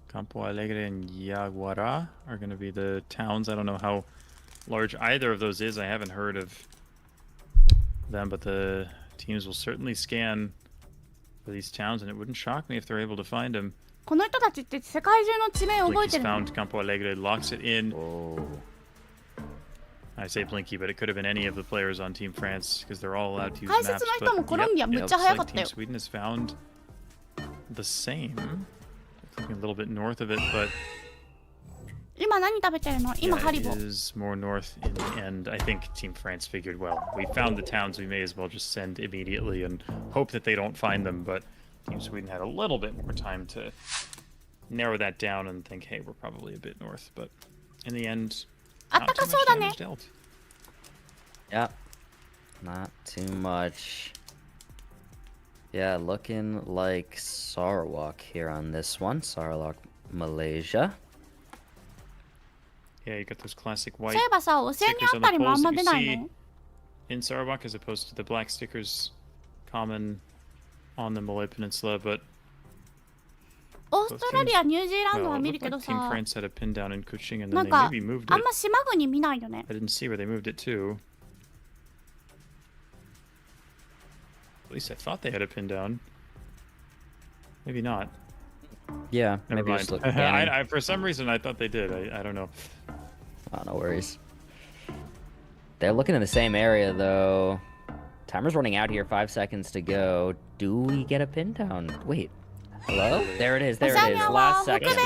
Campo Alegre and Yaguara are going to be the towns. I don't know how large either of those is. I haven't heard of them, but the teams will certainly scan for these towns, and it wouldn't shock me if they're able to find them. この人たちって世界中の地名覚えてるの？ Blinky's found Campo Alegre, locks it in. I say Blinky, but it could have been any of the players on Team France because they're all allowed to use maps. But looks like Team Sweden has found the same. Looking a little bit north of it, but it is more north in the end. I think Team France figured, well, we found the towns, we may as well just send immediately and hope that they don't find them. But Team Sweden had a little bit more time to narrow that down and think, hey, we're probably a bit north. But in the end, not too much damage dealt. Yeah, not too much. Yeah, looking like Sarawak here on this one. Sarawak, Malaysia. Yeah, you got those classic white stickers on the poles that you see in Sarawak as opposed to the black stickers common on the Malay Peninsula, but Team France had a pin down in Kuching and then they maybe moved it. I didn't see where they moved it to. At least I thought they had a pin down. Maybe not. Yeah, never maybe mind. For some reason, I thought they did. I don't know. Oh, no worries. They're looking in the same area, though. Timer's running out here. 5 seconds to go. Do we get a pin down? Wait. Hello? There it is. There it is. Last second.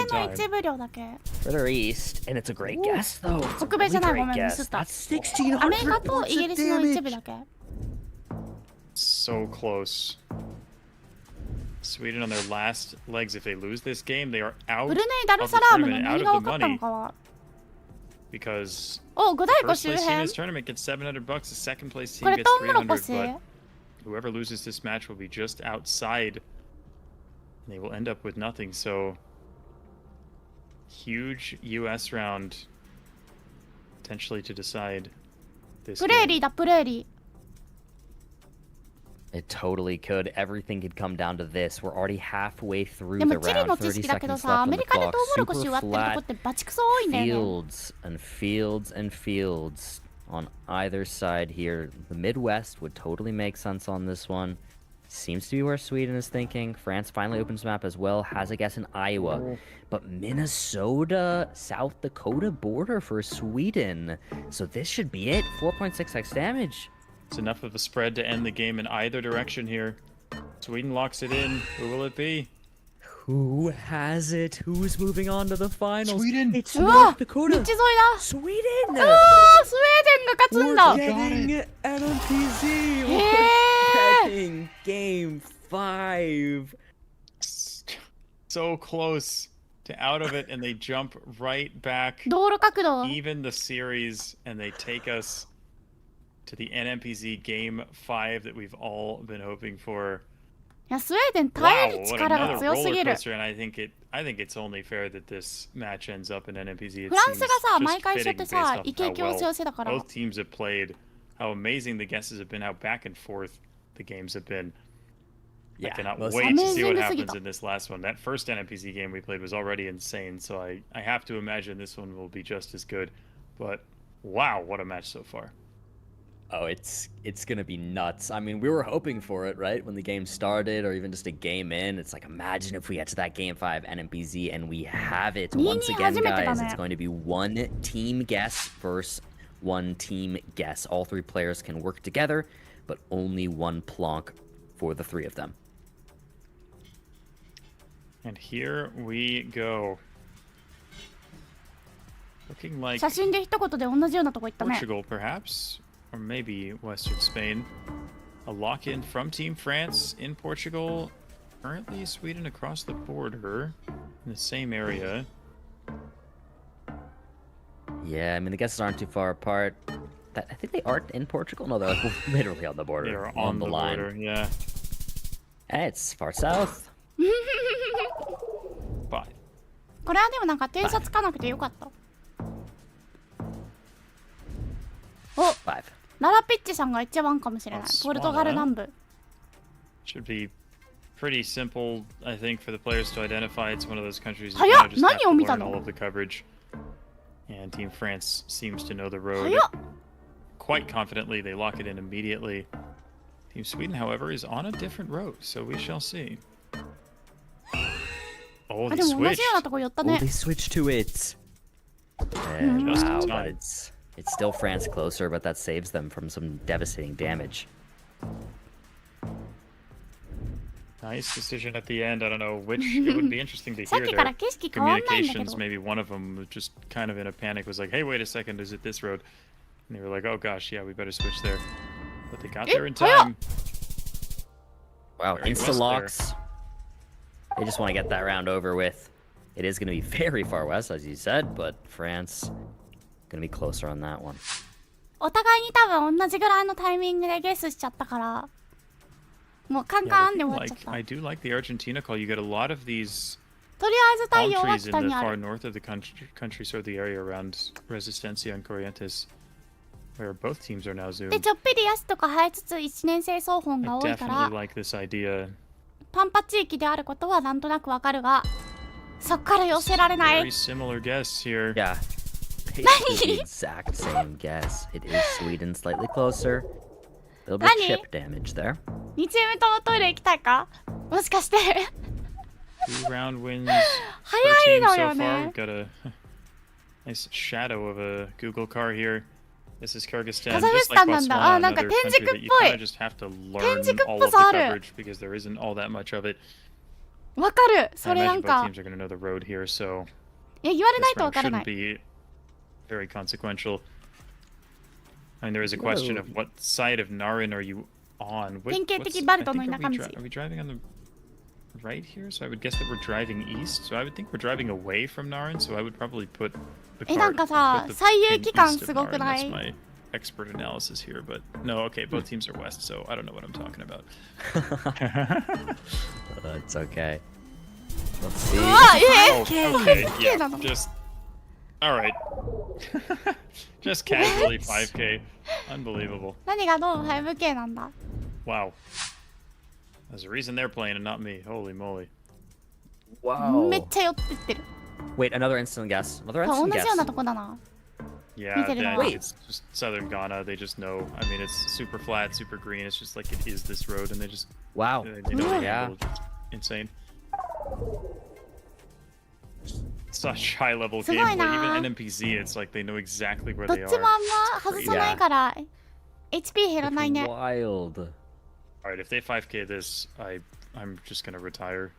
Further east. And it's a great guess, though. It's a really great guess. That's 1,600 points of damage. So close. Sweden on their last legs. If they lose this game, they are out of the tournament, out of the money. Because first place team in this tournament gets $700. The second place team gets $300. But whoever loses this match will be just outside. And they will end up with nothing. So huge US round potentially to decide this game. It totally could. Everything could come down to this. We're already halfway through the round. 30 seconds left on the clock. Super flat fields and fields and fields on either side here. The Midwest would totally make sense on this one. Seems to be where Sweden is thinking. France finally opens the map as well. Has a guess in Iowa. But Minnesota, South Dakota border for Sweden. So this should be it. 4.6x damage. It's enough of a spread to end the game in either direction here. Sweden locks it in. Who will it be? Who has it? Who's moving on to the finals? Sweden! It's North Dakota! Sweden! We're getting NMPZ! We're getting Game 5! So close to out of it, and they jump right back. Even the series, and they take us to the NMPZ Game 5 that we've all been hoping for. Wow, what another roller coaster, and I think it's only fair that this match ends up in NMPZ. It seems just fitting based off how well both teams have played, how amazing the guesses have been, how back and forth the games have been. Yeah, I cannot wait to see what happens in this last one. That first NMPZ game we played was already insane, so I have to imagine this one will be just as good. But wow, what a match so far. Oh, it's gonna be nuts. I mean, we were hoping for it, right? When the game started, or even just a game in. It's like, imagine if we get to that Game 5 NMPZ and we have it. Once again, guys, it's going to be one team guess versus one team guess. All three players can work together, but only one plonk for the three of them. And here we go. Looking like Portugal, perhaps? Or maybe Western Spain. A lock-in from Team France in Portugal. Currently Sweden across the border in the same area. Yeah, I mean, the guesses aren't too far apart. I think they aren't in Portugal. No, they're like literally on the border. They're on the line. Border, yeah. Hey, it's far south. これはでもなんか偵察つかなくてよかった。お、ララピッチさんが一番かもしれない。ポルトガル南部。Should be pretty simple, I think, for the players to identify. It's one of those countries you just have to learn all of the coverage. And Team France seems to know the road quite confidently. They lock it in immediately. Team Sweden, however, is on a different road, so we shall see. Oh, they switched. Oh, they switched to it. And wow, but it's still France closer, but that saves them from some devastating damage. Nice decision at the end. I don't know which. It would be interesting to hear their communications. Maybe one of them was just kind of in a panic, was like, hey, wait a second, is it this road? And they were like, oh gosh, yeah, we better switch there. But they got there in time. Wow, insta-locks. They just want to get that round over with. It is going to be very far west, as you said, but France going to be closer on that one. お互いに多分同じぐらいのタイミングでゲスしちゃったから、もうカンカンで終わっちゃった。I do like the Argentina call. You get a lot of these とりあえず太陽は北にある。 far north of the country, sort of the area around Resistencia and Corrientes, where both teams are now zoomed. でちょっぴりヤスとか生えつつ1年生総本が多いから、 I definitely like this idea. パンパ地域であることはなんとなくわかるが、そっから寄せられない。 Very similar guess here. Yeah. Basically the exact same guess. It is Sweden slightly closer. A little bit of chip damage there. 2チームともトイレ行きたいか？もしかして。Two round wins 早いの so よ far. ね。 We've got a nice shadow of a Google car here. This is Kyrgyzstan. カザフ Just スタ like ンなんだ。 Botswana, なんか another 天 country 竺っ that you ぽ kind of い。 just have to 天 learn 竺っ all ぽ of the さある。 coverage because there isn't all that much of it. わかる。 I それな imagine ん both か。 teams are going to know the road here, so いや、言われない this とわ round からな shouldn't い。 be very consequential. I mean, there is a question of what side of Narin are you on? 典型的 what's- バルト I の think 田舎道。 are we driving on the right here? So I would guess that we're driving east. So I would think we're driving away from Narin. So I would probably put the なん cart かさ、 put the 最有 pin 機関 east す of ごく Narin. な That's い？ my expert analysis here, but no, okay, both teams are west, so I don't know what I'm talking about. It's okay. Let's see. うわ、Oh, okay, yeah, なの？ just all right. Just casually 5K. Unbelievable. 何がどう 5K なんだ？ Wow. There's a reason they're playing and not me. Holy moly. めっ Wow. ちゃ寄ってってる。 Wait, another instant guess. Another 同 instant じような guess. とこだな。 Yeah, Wait. it's just southern Ghana. They just know. I mean, it's super flat, super green. It's just like it is this road, and they just Wow. they know the Yeah. angle. It's insane. Such high level すごいな。 gameplay. Even NMPZ, it's like they know exactly where どっ they ちも are. あんま外さないから HP 減らないね。 Wild. All right, if they 5K this, I'm just gonna retire.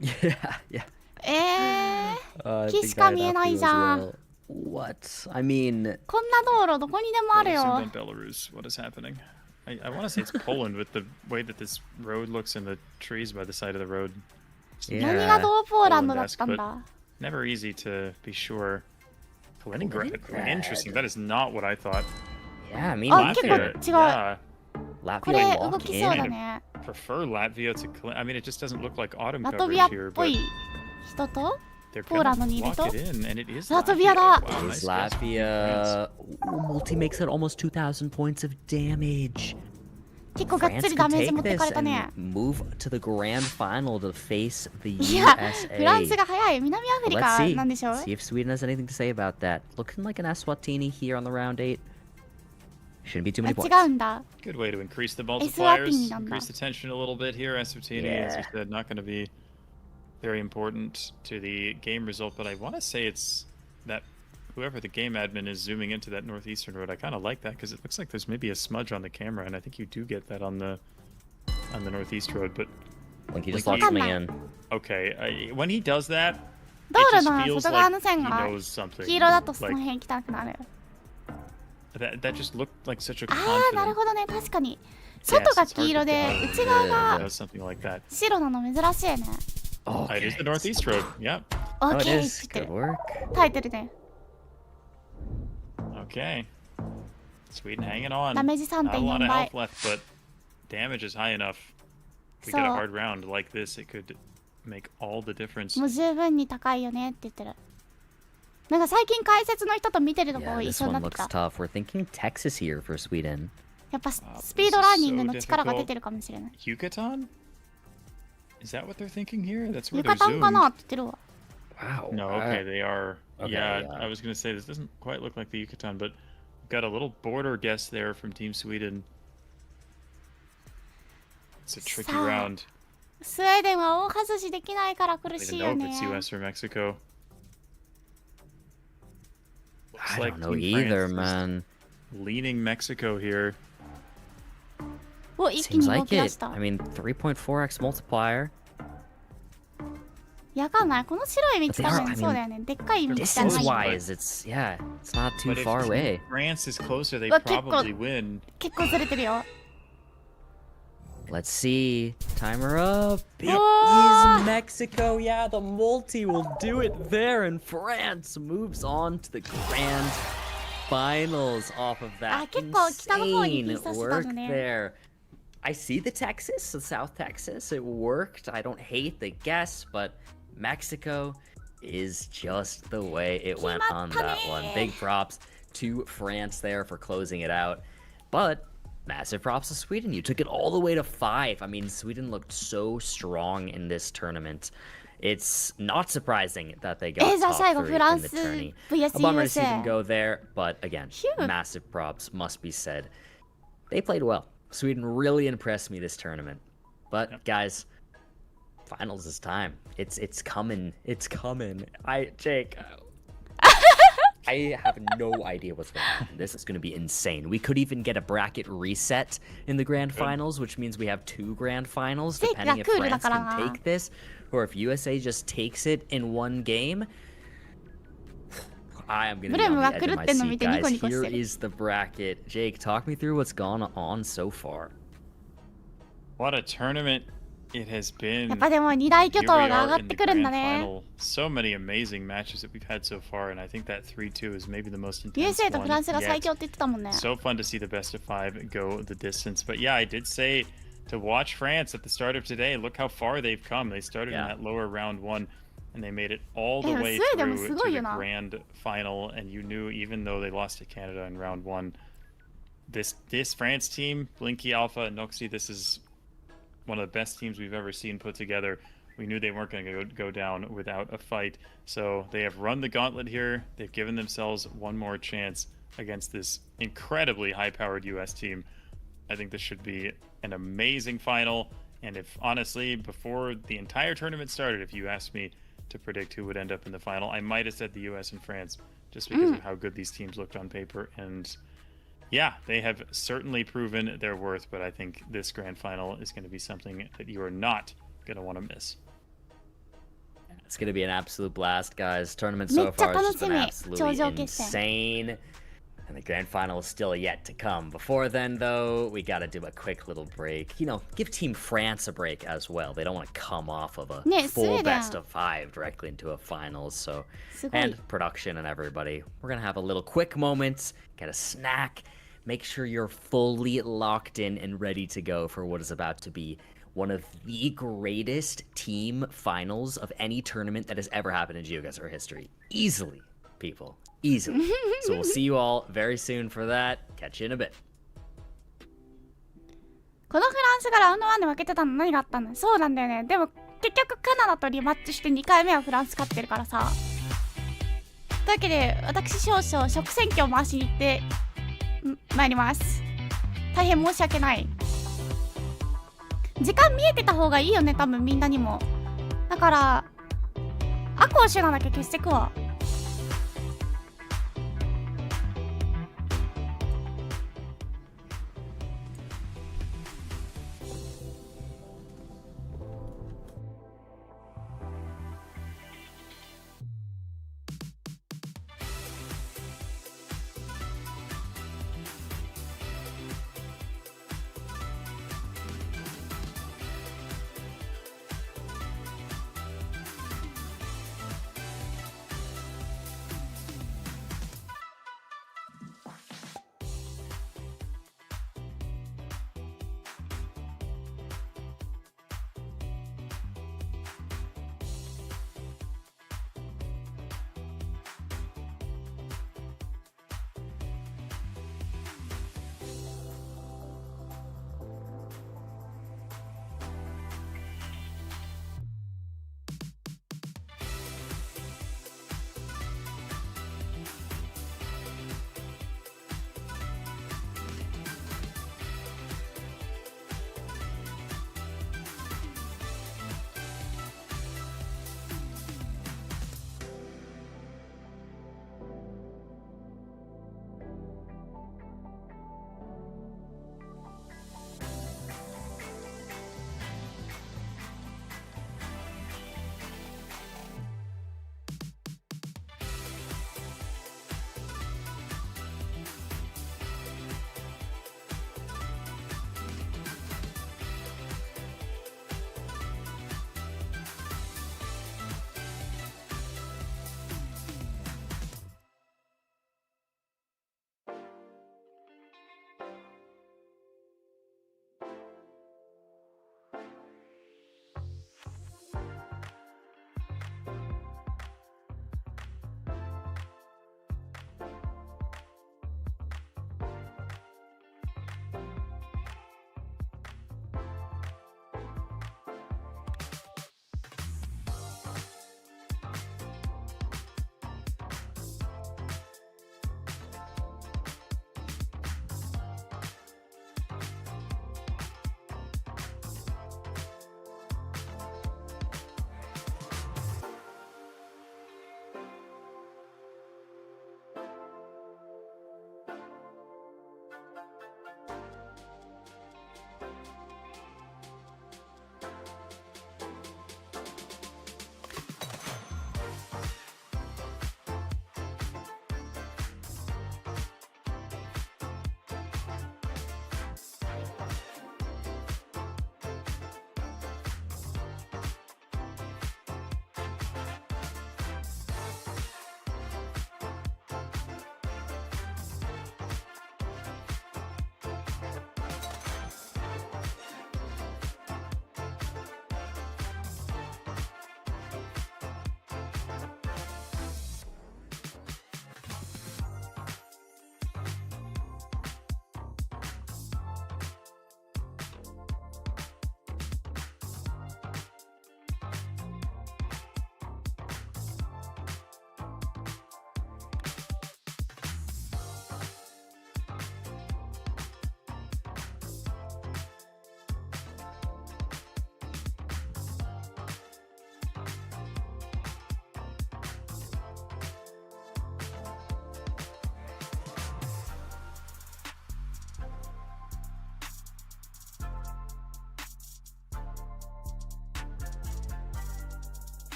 Yeah, yeah. 木 I think しか I'd 見え have ない to じ as ゃん。 well. What? I mean, こんな道路どこにでもある Assume よ。 about Belarus. What is happening? I want to say it's Poland with the way that this road looks and the trees by the side of the road. 何 yeah. がどうポーランドだったんだ？ Never easy to be sure. Kaliningrad. Kaliningrad. Interesting. That is not what I thought. Yeah, I mean, Oh, Latvia.結構違う。 Latvia これ walk 動きそうだ in. ね。 Prefer Latvia to. I mean, it just doesn't look like autumn ラトビア coverage っ here, ぽ but い人と they're ポーランド gonna にいる walk と it in, and it is ラトビア Latvia. だ。 Wow, Is nice guess. Latvia. Ooh, multi makes it almost 2,000 points of damage. 結構がっ France つりダ could メージ持 take ってか this れたね。 and move to the grand final to face the いや、フランス USA. が早い。南アフリ Let's カ see. なんでしょ？ See if Sweden has anything to say about that. Looking like an Eswatini here on the round 8. Shouldn't be too あ、 many 違 points. うんだ。 Good way to increase the Eswatini multipliers, なんだ。 increase the tension a little bit here. Eswatini, as you said, not going to be very important to the game result, but I want to say it's that whoever the game admin is zooming into that northeastern road. I kind of like that because it looks like there's maybe a smudge on the camera, and I think you do get that on the northeast road. But Like he just Like locks he- me in. okay, when he does that, 道 it 路 just の feels 外側 like の線 he が knows something. 黄色だとその Like 辺汚くなる。 that just looked like such a ああ、なる confident. ほどね。確かに。外が黄色で、内側が Does something like that. 白なの珍しいね。 It is the northeast road. Yep. OK Oh, it って言 is. ってる Good。work. 耐えてるね。 Okay. Sweden hanging on. ダメージ Not a lot 3.4 of 倍 health。left, but damage is high enough. If we So- get a hard round like this, it could make all the difference. もう十分に高いよねって言ってる。なんか最近解説の人と見てるとこ Yeah, 一 this 緒にな one ってき looks た。 tough. We're thinking Texas here for Sweden. やっぱスピードラーニングの力が出てるかもしれない。 Yucatan? Is that what they're thinking here? That's where ユ they're カタンか zoomed. なって言ってるわ。 Wow. No, okay, they are. Okay, yeah, yeah. I was gonna say this doesn't quite look like the Yucatan, but we've got a little border guess there from Team Sweden. It's a tricky Sa- round. スウェーデンは大外しできないから苦 I し don't い know よ if ね。 it's US or Mexico. Looks I like don't know Team either, France is man. leaning Mexico here. お、一気に Seems 動 like き出 it. した。 I mean, 3.4x multiplier. やかんない。この白い道 But they 多 are- 分 I mean, そうだよね。でっかい道じゃない Distance よ。 wise, it's yeah, it's not too But if far Team away. France is closer, they Well, probably win. 結構ずれてるよ。 Let's see. Timer up. It Whoa! is Mexico. Yeah, the multi will do it there, and France moves on to the grand finals off of that 結構北の方に insane ピン刺してた work のね。 there. I see the Texas, the South Texas. It worked. I don't hate the guess, but Mexico is just the way it went on that one. Big props to France there for closing it out. But massive props to Sweden. You took it all the way to 5. I mean, Sweden looked so strong in this tournament. It's not surprising that they got じゃあ top 最後 3フラ in ン the ス tourney. vs A bummer to see USA。them go there, but again, Phew. massive props must be said. They played well. Sweden really impressed me this tournament. But guys, finals is time. It's coming. It's coming. Jake. I have no idea what's going to happen. This is going to be insane. We could even get a bracket reset in the grand finals, which means we have 2 grand finals, depending if France can take this, or if USA just takes it in one game. I am going to be on the edge of my seat, guys. Here is the bracket. Jake, talk me through what's gone on so far. What a tournament it has been. やっぱでも2大巨頭が上がってくるんだね。So many amazing matches that we've had so far, and I think that 3-2 is maybe the most intense USA と one フランスが最強っ yet. て言ってたもんね。So fun to see the best of 5 go the distance. But yeah, I did say to watch France at the start of today. Look how far they've come. They started in that lower round 1, and they made it all the way through to the grand final. And you knew, even though they lost to Canada in round 1, this France team, Blinky Alpha and Noxy, this is one of the best teams we've ever seen put together. We knew they weren't going to go down without a fight. So they have run the gauntlet here. They've given themselves one more chance against this incredibly high-powered US team. I think this should be an amazing final. And if, honestly, before the entire tournament started, if you asked me to predict who would end up in the final, I might have said the US and France, just because of how good these teams looked on paper. And yeah, they have certainly proven their worth, but I think this grand final is going to be something that you are not going to want to miss. It's going to be an absolute blast, guys. Tournament so far has just been absolutely insane. And the grand final is still yet to come. Before then, though, we got to do a quick little break. You know, give Team France a break as well. They don't want to come off of a full best of 5 directly into a finals. So, and production and everybody. We're going to have a little quick moment, get a snack. Make sure you're fully locked in and ready to go for what is about to be one of the greatest team finals of any tournament that has ever happened in Geoguessr history. Easily, people. Easily. So we'll see you all very soon for that. Catch you in a bit. このフランスがラウンド1で負けてたの何があったんだ。そうなんだよね。でも結局カナダとリマッチして2回目はフランス勝ってるからさ。というわけで私少々食選挙を回しに行って参ります。大変申し訳ない。時間見えてた方がいいよね、多分みんなにも。だからアコーシュナだけ消してくわ。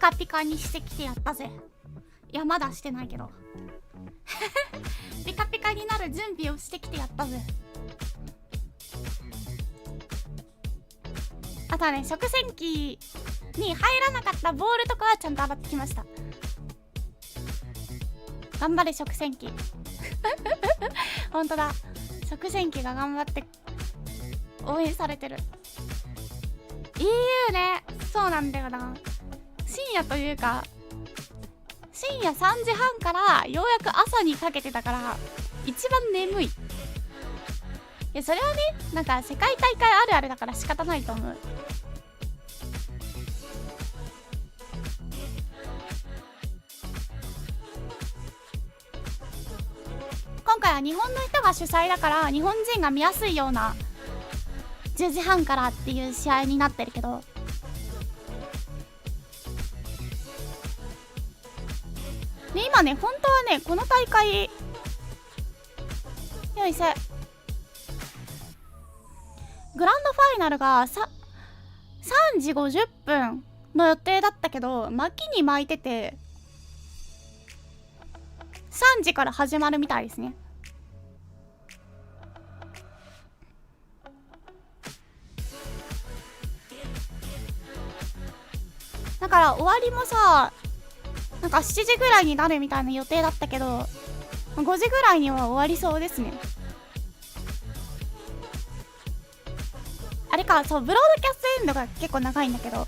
カピカにしてきてやったぜ。いやまだしてないけどピカピカになる準備をしてきてやったぜ。あとはね、食洗機に入らなかったボールとかはちゃんと洗ってきました。頑張れ食洗機ほんとだ、食洗機が頑張って応援されてる。 EU ね、そうなんだよな。深夜というか深夜3時半からようやく朝にかけてたから一番眠い。いやそれはね、なんか世界大会あるあるだから仕方ないと思う。今回は日本の人が主催だから日本人が見やすいような10時半からっていう試合になってるけど、で今ね、本当はね、この大会よいせグランドファイナルが3時50分の予定だったけど巻きに巻いてて3時から始まるみたいですね。だから終わりもさ、なんか7時ぐらいになるみたいな予定だったけど5時ぐらいには終わりそうですね。あれか、そう、ブロードキャストエンドが結構長いんだけど、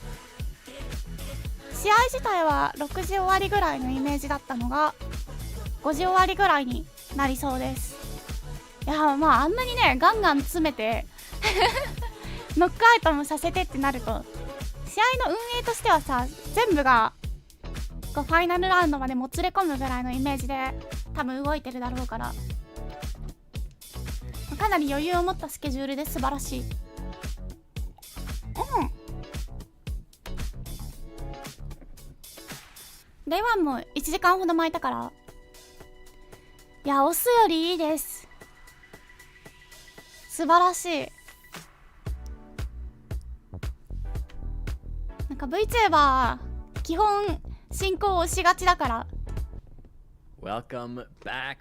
試合自体は6時終わりぐらいのイメージだったのが5時終わりぐらいになりそうです。いやまああんなにねガンガン詰めてノックアウトもさせてってなると試合の運営としてはさ、全部がこうファイナルラウンドまでもつれ込むぐらいのイメージで多分動いてるだろうから、かなり余裕を持ったスケジュールで素晴らしい。レイワンも1時間ほど巻いたから、いや押すよりいいです。素晴らしい。なんか VTuber 基本進行押しがちだから。 Welcome back,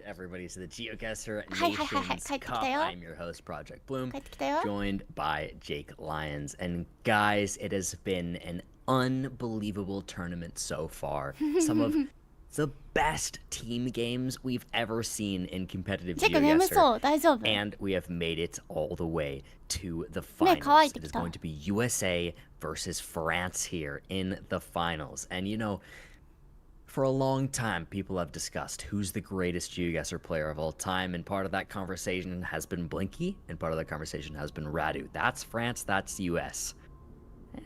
everybody, to the Geoguessr Nations Cup. I'm your host, Project Bloom, joined by Jake Lyons. And guys, it has been an unbelievable tournament so far. Some of the best team games we've ever seen in competitive Geoguessr. And we have made it all the way to the finals. It is going to be USA versus France here in the finals. And you know, for a long time, people have discussed who's the greatest Geoguessr player of all time, and part of that conversation has been Blinky, and part of that conversation has been Radu. That's France, that's US.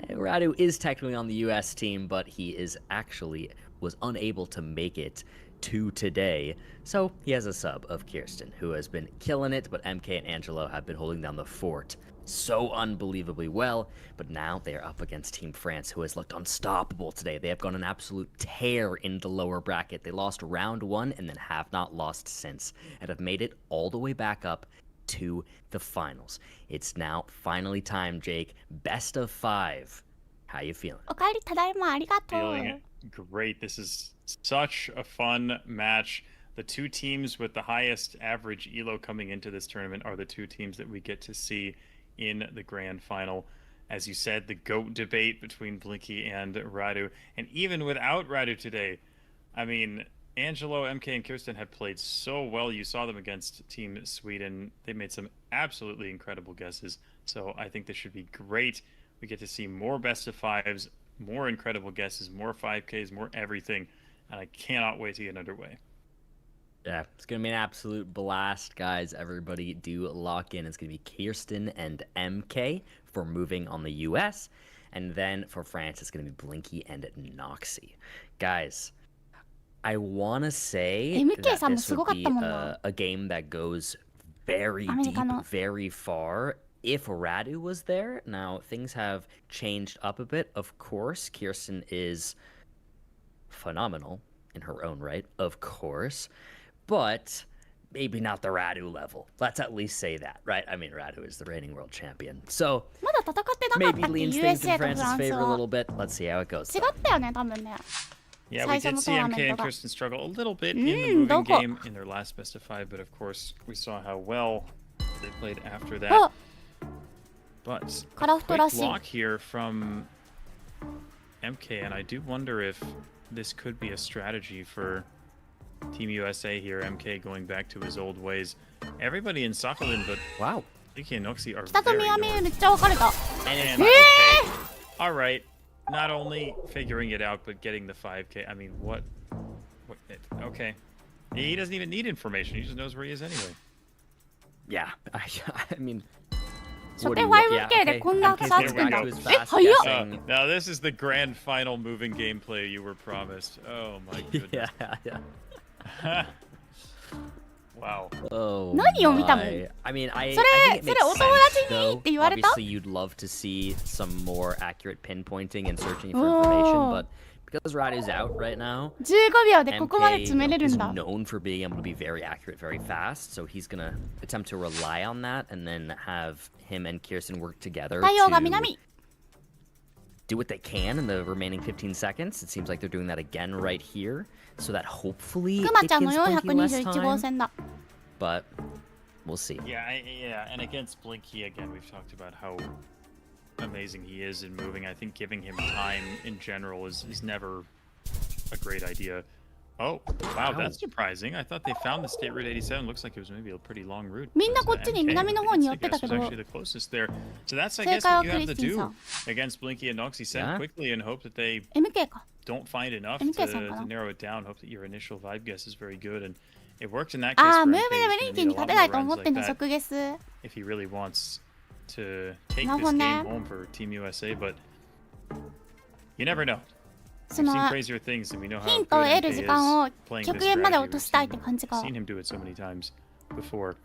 Radu is technically on the US team, but he was unable to make it to today, so he has a sub of Kirsten, who has been killing it, but MK and Angelo have been holding down the fort so unbelievably well, but now they are up against Team France, who has looked unstoppable today. They have gone an absolute tear in the lower bracket. They lost round 1 and then have not lost since, and have made it all the way back up to the finals. It's now finally time, Jake. Best of 5. How you feeling? Feeling great. This is such a fun match. The two teams with the highest average elo coming into this tournament are the two teams that we get to see in the grand final. As you said, the GOAT debate between Blinky and Radu. And even without Radu today, I mean, Angelo, MK, and Kirsten had played so well. You saw them against Team Sweden. They made some absolutely incredible guesses. So I think this should be great. We get to see more best of 5s, more incredible guesses, more 5Ks, more everything. And I cannot wait to get underway. Yeah, it's going to be an absolute blast, guys. Everybody do lock in. It's going to be Kirsten and MK for moving on the US. And then for France, it's going to be Blinky and Noxy. Guys, I want to say that this would be a game that goes very deep, very far. If Radu was there, now things have changed up a bit. Of course, Kirsten is phenomenal in her own right, of course. But maybe not the Radu level. Let's at least say that, right? I mean, Radu is the reigning world champion. So まだ戦ってなかった maybe っけ leans things in USA とフ France's ランス favor a は little bit. Let's see how it goes. 違ったよね多分ね Yeah, we did see MK and Kirsten struggle a little bit in the moving game in their last best of 5, but of course we saw how well they played after that. But a quick block here from MK, and I do wonder if this could be a strategy for Team USA here. MK going back to his old ways. Everybody in Sakhalin, but wow, Iki and Noxie are 北と very 南めっちゃ分かれた And okay. All right. Not only figuring it out, but getting the 5K. I mean, what okay. He doesn't even need information. He just knows where he is anyway. Yeah, I mean, 初手 5K でこんな差つくんだえ早っ Now this is the grand final moving gameplay you were promised. Oh my goodness. yeah. Wow. Oh 何を見たの I mean, I それ think it それ makes お友 sense, 達に though. って言われた Obviously, you'd love to see some more accurate pinpointing and searching for information, but because Radu's out right now, 15秒でここまで MK 詰めれる is んだ known for being able to be very accurate very fast, so he's gonna attempt to rely on that and then have him and Kirsten work together 太陽が to 南 do what they can in the remaining 15 seconds. It seems like they're doing that again right here, so that hopefully くま it ちゃんの gives Blinky less 421号 time, 線だ but we'll see. Yeah, and against Blinky again, we've talked about how amazing he is in moving. I think giving him time in general is never a great idea. Oh, wow, that's surprising. I thought they found the State Route 87. Looks like it was maybe a pretty long route. みんなこっちに南の方に寄ってたけど Actually the closest there. So that's, I 正 guess, 解は what you ク have リ to スティンさ do ん against Blinky and Noxie. Send Yeah. quickly and hope that they MK か don't find enough MK さんか to な narrow it down. Hope that your initial vibe guess is very good. And it worked in that case ああ for ムー MK. ブでブ He's リン gonna キー need に a 勝 lot てない more と思 runs ってん like の that 即ゲス if he really wants to take なるほ this どね game home for Team USA. But you never know. そ We've の seen crazier things, and we know ヒ how ントを good 得る MK 時 is 間を playing 極 this 限まで strategy. 落と We've したいって感じ seen, か seen him do it so many times before.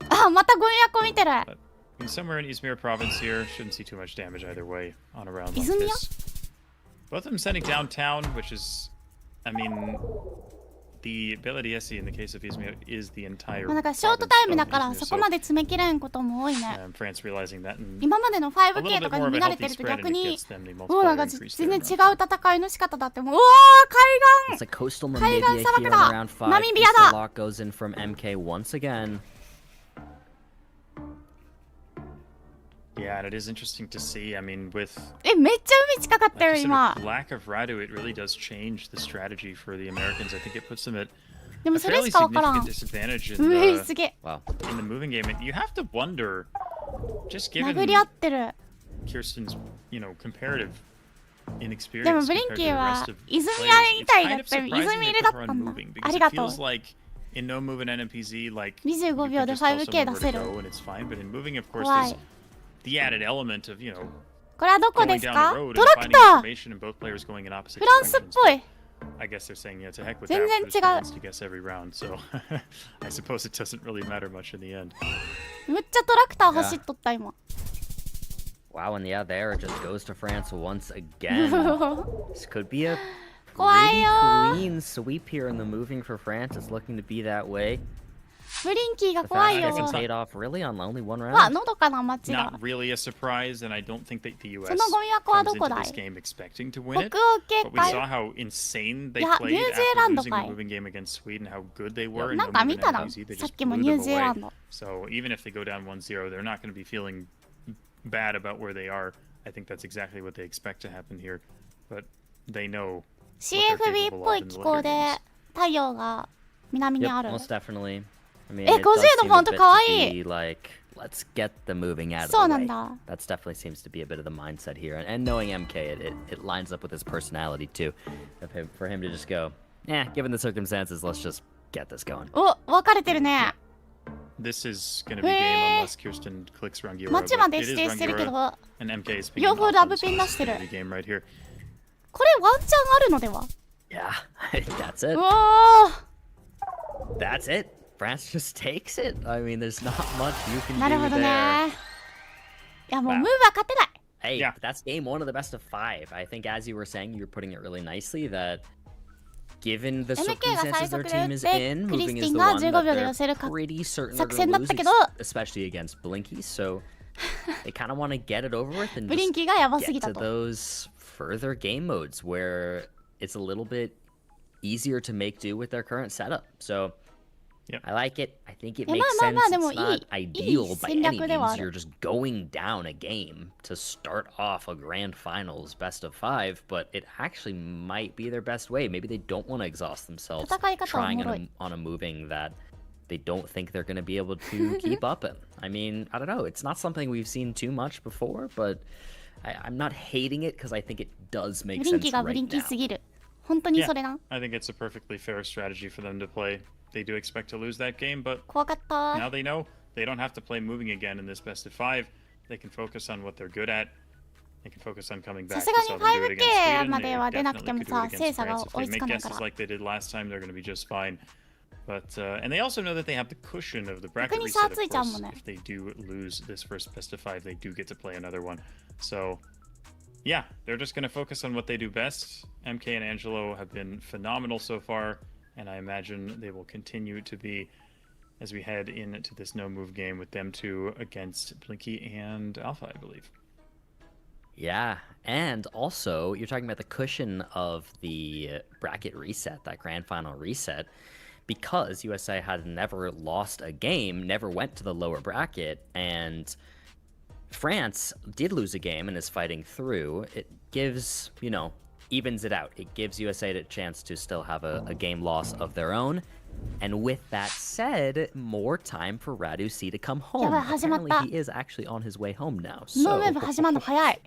あまたゴミ箱見てる But I mean, somewhere in Izmir province here, shouldn't see too much damage either way on a round like Izmir? this. Both of them sending downtown, which is, I mean, the Belediesi in the case of Izmir is the entire まあだからショート province タイム of だから Izmir. そこ So まで詰めきれんことも多いね France realizing that and 今までの a 5K little と bit か more に of a 見慣れて healthy ると spread, 逆 and it に gets them the もうなんか multiplier increase 全 there 然違 enough. う戦いの仕方だってもううわー It's like coastal Namibia 海岸砂漠 here in だ round 5. ナミビア Pistol だ lock goes in from MK once again. Yeah, and it is interesting to see. I mean, with えめっちゃ海近かった like よ you said, 今 with lack of Radu, it really does change the strategy for the Americans. I think it puts them at で a もそれ fairly しか分からん significant disadvantage うえ in すげえ Wow. the moving game. And you have to wonder, just 殴 given り合ってる Kirsten's, comparative inexperience でもブリン compared キ to ー the は rest of 泉 players, やり it's たいだ kind っ of たよ surprising 泉 they 入れだ put っ her た on んだ moving あ because り it がとう feels like in no move and NMPZ, like 25 you 秒 could で just tell5K someone 出 where せ to る go and it's fine. But in moving, of course, 怖 there's い the added element of, これはどこ going です down か the road ト and ラク finding ター information and both players going in opposite フランスっ directions. ぽい I guess they're saying, to heck with 全 that. 然 We're just 違 gonna う to guess every round. So I suppose it doesn't really matter much in the end. むっちゃトラクター走っとった今 Wow, and yeah, there it just goes to France once again. This could be a 怖い pretty よ clean sweep here in the moving for France. It's looking to be that way. ブリンキーが The 怖い fast よ guessing paid off really on only one わ round. のどかな街だ Not really a surprise, and I don't think that the US そのゴミ箱は comes どこ into だ this い game expecting to win it. 北欧系 But we かい saw how insane they いや played ニュージー after ランド losing か the い moving game against Sweden, how good they were in な no んか moving 見たな NPZ. They さっ just きも blew ニュー them ジーラン away. ド So even if they go down 1-0, they're not going to be feeling bad about where they are. I think that's exactly what they expect to happen here. But they know CFB っぽい気候で太陽が南に Yep, ある most definitely. I mean, え it does 50 seem のフォ a ント bit かわ to いい be like, let's get the moving out of そう the なん way. だ That's definitely seems to be a bit of the mindset here. And knowing MK, it lines up with his personality too. For him to just go, given the circumstances, let's just get this going. お分かれてるね This is going to be game unless Kirsten clicks Rangiora. 街 But まで it 指 is 定してるけど Rangiora, and MK is picking 両方 off ラ on ブ this ピン出してる game right here. これワンチャンあるのでは Yeah, that's it. うおー That's it. France just takes it. I mean, there's not much you can なる do ほど there. ねいやもう Wow. ムーブは勝てない Hey, Yeah. that's game one of the best of 5. I think, as you were saying, you were putting it really nicely that given the MK が最 circumstances their 速 team で is 打って in, クリ moving ステ is ィン the が one 15 秒 that で they're 寄せる pretty certain they're 作 going 戦 to だっ lose, たけど especially against Blinky. So they kind of want to get it over with and ブリン just キーがやばす get ぎた to と those further game modes where it's a little bit easier to make do with their current setup. So Yep. I like it. I think it いや makes まあまあ sense. まあでも It's not いい ideal by 戦 any 略ではあ means. る You're just going down a game to start off a grand finals best of 5, but it actually might be their best way. Maybe they don't want to exhaust themselves 戦い方はお trying もろい on a moving that they don't think they're going to be able to keep up in. I mean, I don't know. It's not something we've seen too much before, but I'm not hating it because I think it does ブ make リン sense キーがブ right リンキー now. すぎる本当にそれな I think it's a perfectly fair strategy for them to play. They do expect to lose that game, but 怖かった now they know they don't have to play moving again in this best of 5. They can focus on what they're good at. They can focus on coming back. さすがに 5K までは出なくてもさ精査が追い If つ they か make ないか guesses ら like they did last time, they're going to be just fine. But and they also know that they have the cushion of the bracket 逆に差 reset. つい Of ちゃう course, もんね if they do lose this first best of 5, they do get to play another one. So yeah, they're just going to focus on what they do best. MK and Angelo have been phenomenal so far, and I imagine they will continue to be as we head into this no move game with them two against Blinky and Alpha, I believe. Yeah, and also you're talking about the cushion of the bracket reset, that grand final reset, because USA had never lost a game, never went to the lower bracket, and France did lose a game and is fighting through. It gives, evens it out. It gives USA a chance to still have a game loss of their own. And with that said, more time for Radu C to come home. やばい始まった Apparently he is actually on his way home now. ノー So ウェーブ始まるの早い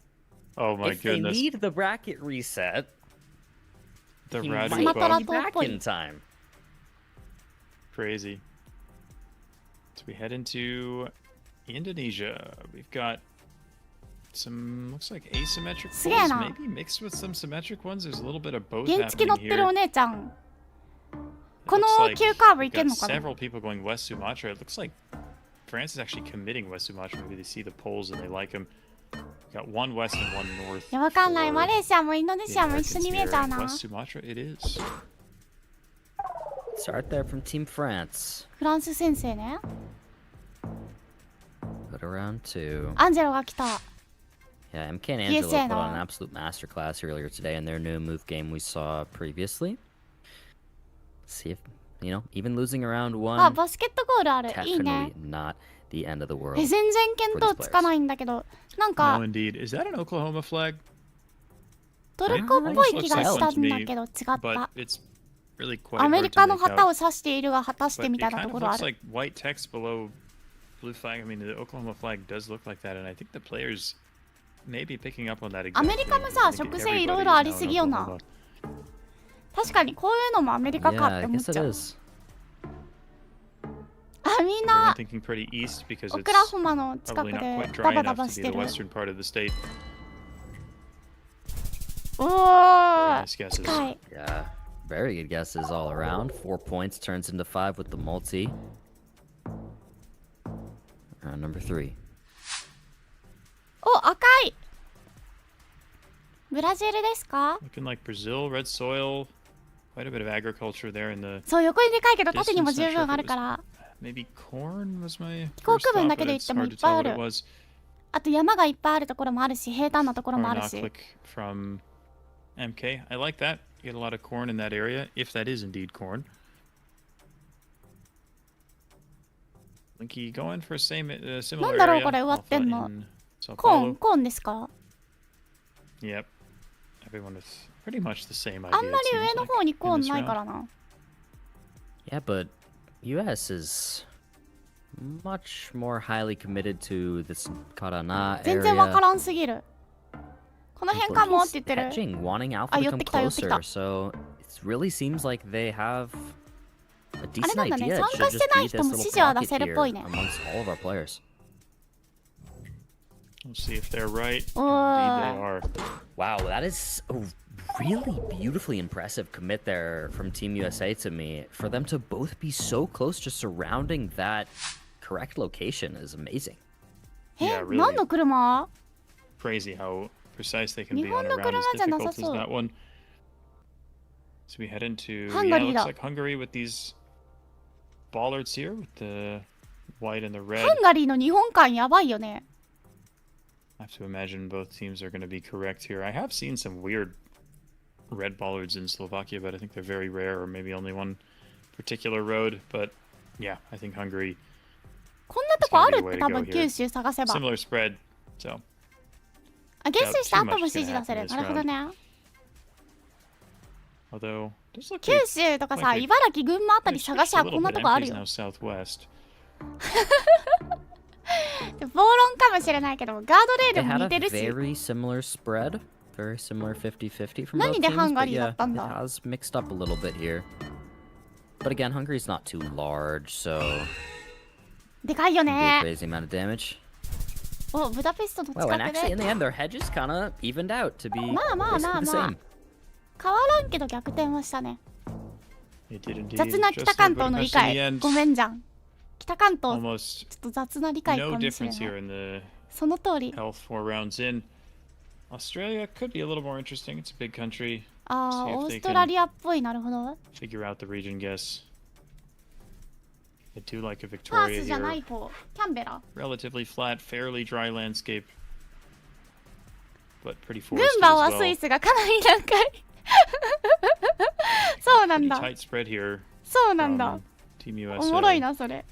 Oh my if they goodness. need the bracket reset, The he Radu might bug. be back in time. Crazy. So we head into Indonesia. We've got some, looks like asymmetric すげえ pulls, な maybe mixed with some symmetric ones. There's a little bit of both 原付乗 happening ってるお here. 姉ちゃん It この looks like 急カーブい we've けん got のかな several people going West Sumatra. It looks like France is actually committing West Sumatra. Maybe they see the polls and they like them. We've got one West and one North. いやわかんない for マレーシアもインドネ the シアも一緒 Americans に見え here. ちゃうな West Sumatra it is. Start there from Team France. フランス先生ね Put around 2. アンジェロが来た Yeah, MK and Angelo PSA put on an の absolute masterclass earlier today in their new move game we saw previously. See if, even losing around あ 1, バスケットゴールあるいいね definitely not the end of the world. 全然見当つかないんだけどなんか No, indeed. Is that an Oklahoma flag? トルコっぽい気がしたんだけど違っ But た it's really quite アメ hard リ to カの make 旗 out. を指しているが果たして But み it たいな kind と of ころあ looks る like white text below blue flag. I mean, the Oklahoma flag does look like that, and I think the players may be picking up on that. アメリカもさ植生いろいろありすぎよな確かにこういうのもアメリカ Yeah, かっ I て思っ guess ち it ゃう is. あみん I'm な thinking pretty east because オ it's クラホマの近 probably く not で quite ダ dry バダ enough バ to し be て the る western part of the state. おお Nice guesses. 近い Yeah, very good guesses all around. 4 points turns into 5 with the multi. Round number 3. お赤いブラジルですか Looking like Brazil, red soil, quite a bit of agriculture there in the そう横にでかいけど縦にも十分あるから maybe corn was my 気候 first 区分 thought, だけ but で言っ it's てもい hard っ to ぱい tell あ what る it was. あと山がいっぱいあるところもあるし平坦なところもあるし Arnaklik from MK. I like that. You get a lot of corn in that area, if that is indeed corn. Linky going for a similar なんだろう area. これ植わってん Alpha の in Sao コーン Paulo. コーンですか Yep. Everyone with pretty much the same あ idea. んま it り seems 上の like, 方にコー in ン this ないか round. らな Yeah, but US is much more highly committed to this Karana 全然わか area. らんすぎるこの辺かもって言ってる Hedging, wanting Alpha あ、 to 寄っ come てきた寄ってきた closer. So it really seems like they have a あれ decent なんだね idea. It 参 should 加して just ない be 人 this も little 指示は出 pocket せるっ here ぽいね amongst all of our players. We'll see if they're right. Indeed, they おー are. Wow, that is a really beautifully impressive commit there from Team USA to me. For them to both be so close, just surrounding that correct location is amazing. え Yeah, really. 何の車 Crazy how precise they can 日 be 本 on の a round 車 as じゃな difficult さ as そう that one. So we head into Hungary looksだ。 like Hungary with these bollards here with the white and the red. ハンガリーの日本館やばいよね。I have to imagine both teams are going to be correct here. I have seen some weird red bollards in Slovakia, but I think they're very rare, or maybe only one particular road. But yeah, I think Hungary. こんなとこあるって多分九州探せば。 Similar spread, so. あ、ゲッスした後も指示出せる。なるほどね。 Although, 九州とかさ、茨城、群馬あたり探しゃこんなとこあるよ。暴論かもしれないけど、ガードレールも似てるし。Very similar spread, very similar 50-50 from both 何で teams, ハンガ but リーだ yeah, ったん it だ。 has mixed up a little bit here. But again, Hungary's not too large, so でかいよ do a ね。 crazy amount of damage. お、ブダペストの Well, and 近く actually, で。 in the end, their hedges kind of evened out to be まあまあまあ basically the まあ。 same. 変わらんけど逆転はしたね。 it did indeed. 雑な北関東の理 Just in the 解。 end, ごめんじゃん。北関東、 almost ちょっと雑な理解か no もしれ difference な here い。 in the その通り。 health 4 rounds in. Australia could be a little more interesting. It's a big country. ああ、 See if オ they ーストラ can リアっぽい、なるほど。 figure out the region guess. I do like a パー Victoria スじゃな here. い方。キャンベラ。 Relatively flat, fairly dry landscape. But pretty 群 forested as 馬はス well. イスがかなり難解。そうなん Pretty だ。 tight spread here そうなんだ from。Team おもろい USA. な、それ。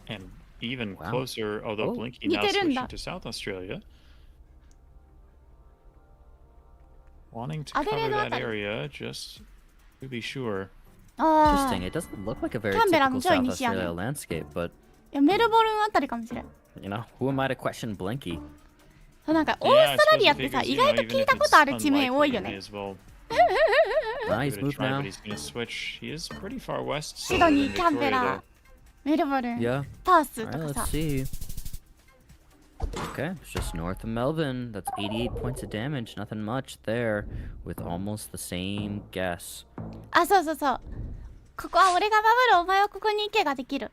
And even Wow. closer, although Oh. Blinky now 似てるんだ。 switching to South Australia. Wanting to アデレー cover ドあ that たり。 area just to be sure. ああ。 Interesting. It doesn't look like a very キャンベラの typical ちょい South 西やね。 Australia landscape, but いや、メルボルンあたりかもしれん。 you know, who am I to question Blinky? なんか、オー Yeah, I ストラ suppose リアっ the て figures, さ、意 you 外 know, と even 聞い if たことある it's 地名多い unlikely, よ he may ね。 as well Ah, give he's it a moved try, now. but he's going to switch. He is pretty far west. シ still ド in ニー、キャンベ Victoria, ラ though.、メルボルン、 Yeah. パース All と right, か let's さ。 see. Okay, it's just north of Melbourne. That's 88 points of damage. Nothing much there, with almost the same guess. あ、そうそうそう。ここは俺が守る、お前はここに行けができる。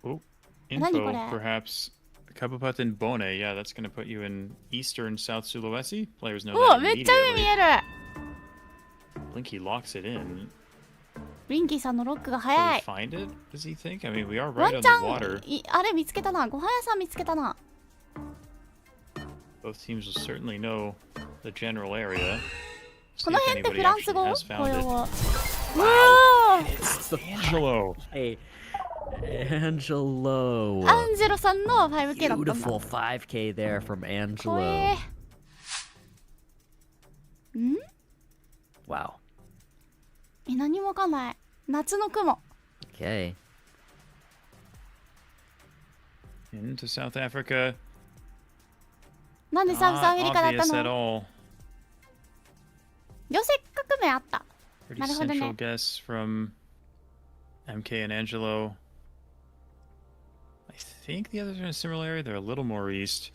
Oh, 何 info, これ？ perhaps. Kabupat and Bone. Yeah, that's going to put you in eastern South Sulawesi. Players know お that めっちゃ海見 immediately. える。 Blinky locks it in. ブリンキーさんのロックが Can 早 he い。 find it? Does he think? I mean, we are ワ right ン on チャ the ン water. あれ見つけたな。ご飯屋さん見つけたな。 Both teams will certainly know the general area. こ See の if 辺って anybody フランス actually 語 has 公 found 用 it. 語。うわー It's the Angelo. Hey, Angelo. アンジェロさんの 5K だったんだ。 Beautiful 5K there from 怖 Angelo. え。ん Wow. 何もわかんない。夏の雲。 Okay. Into South Africa. なんでサウスア Not フリカだった obvious at の？ all. 両せっかく名あった。 Pretty なるほどね。 central guess from MK and Angelo. I think the others are in a similar area. They're a little more east.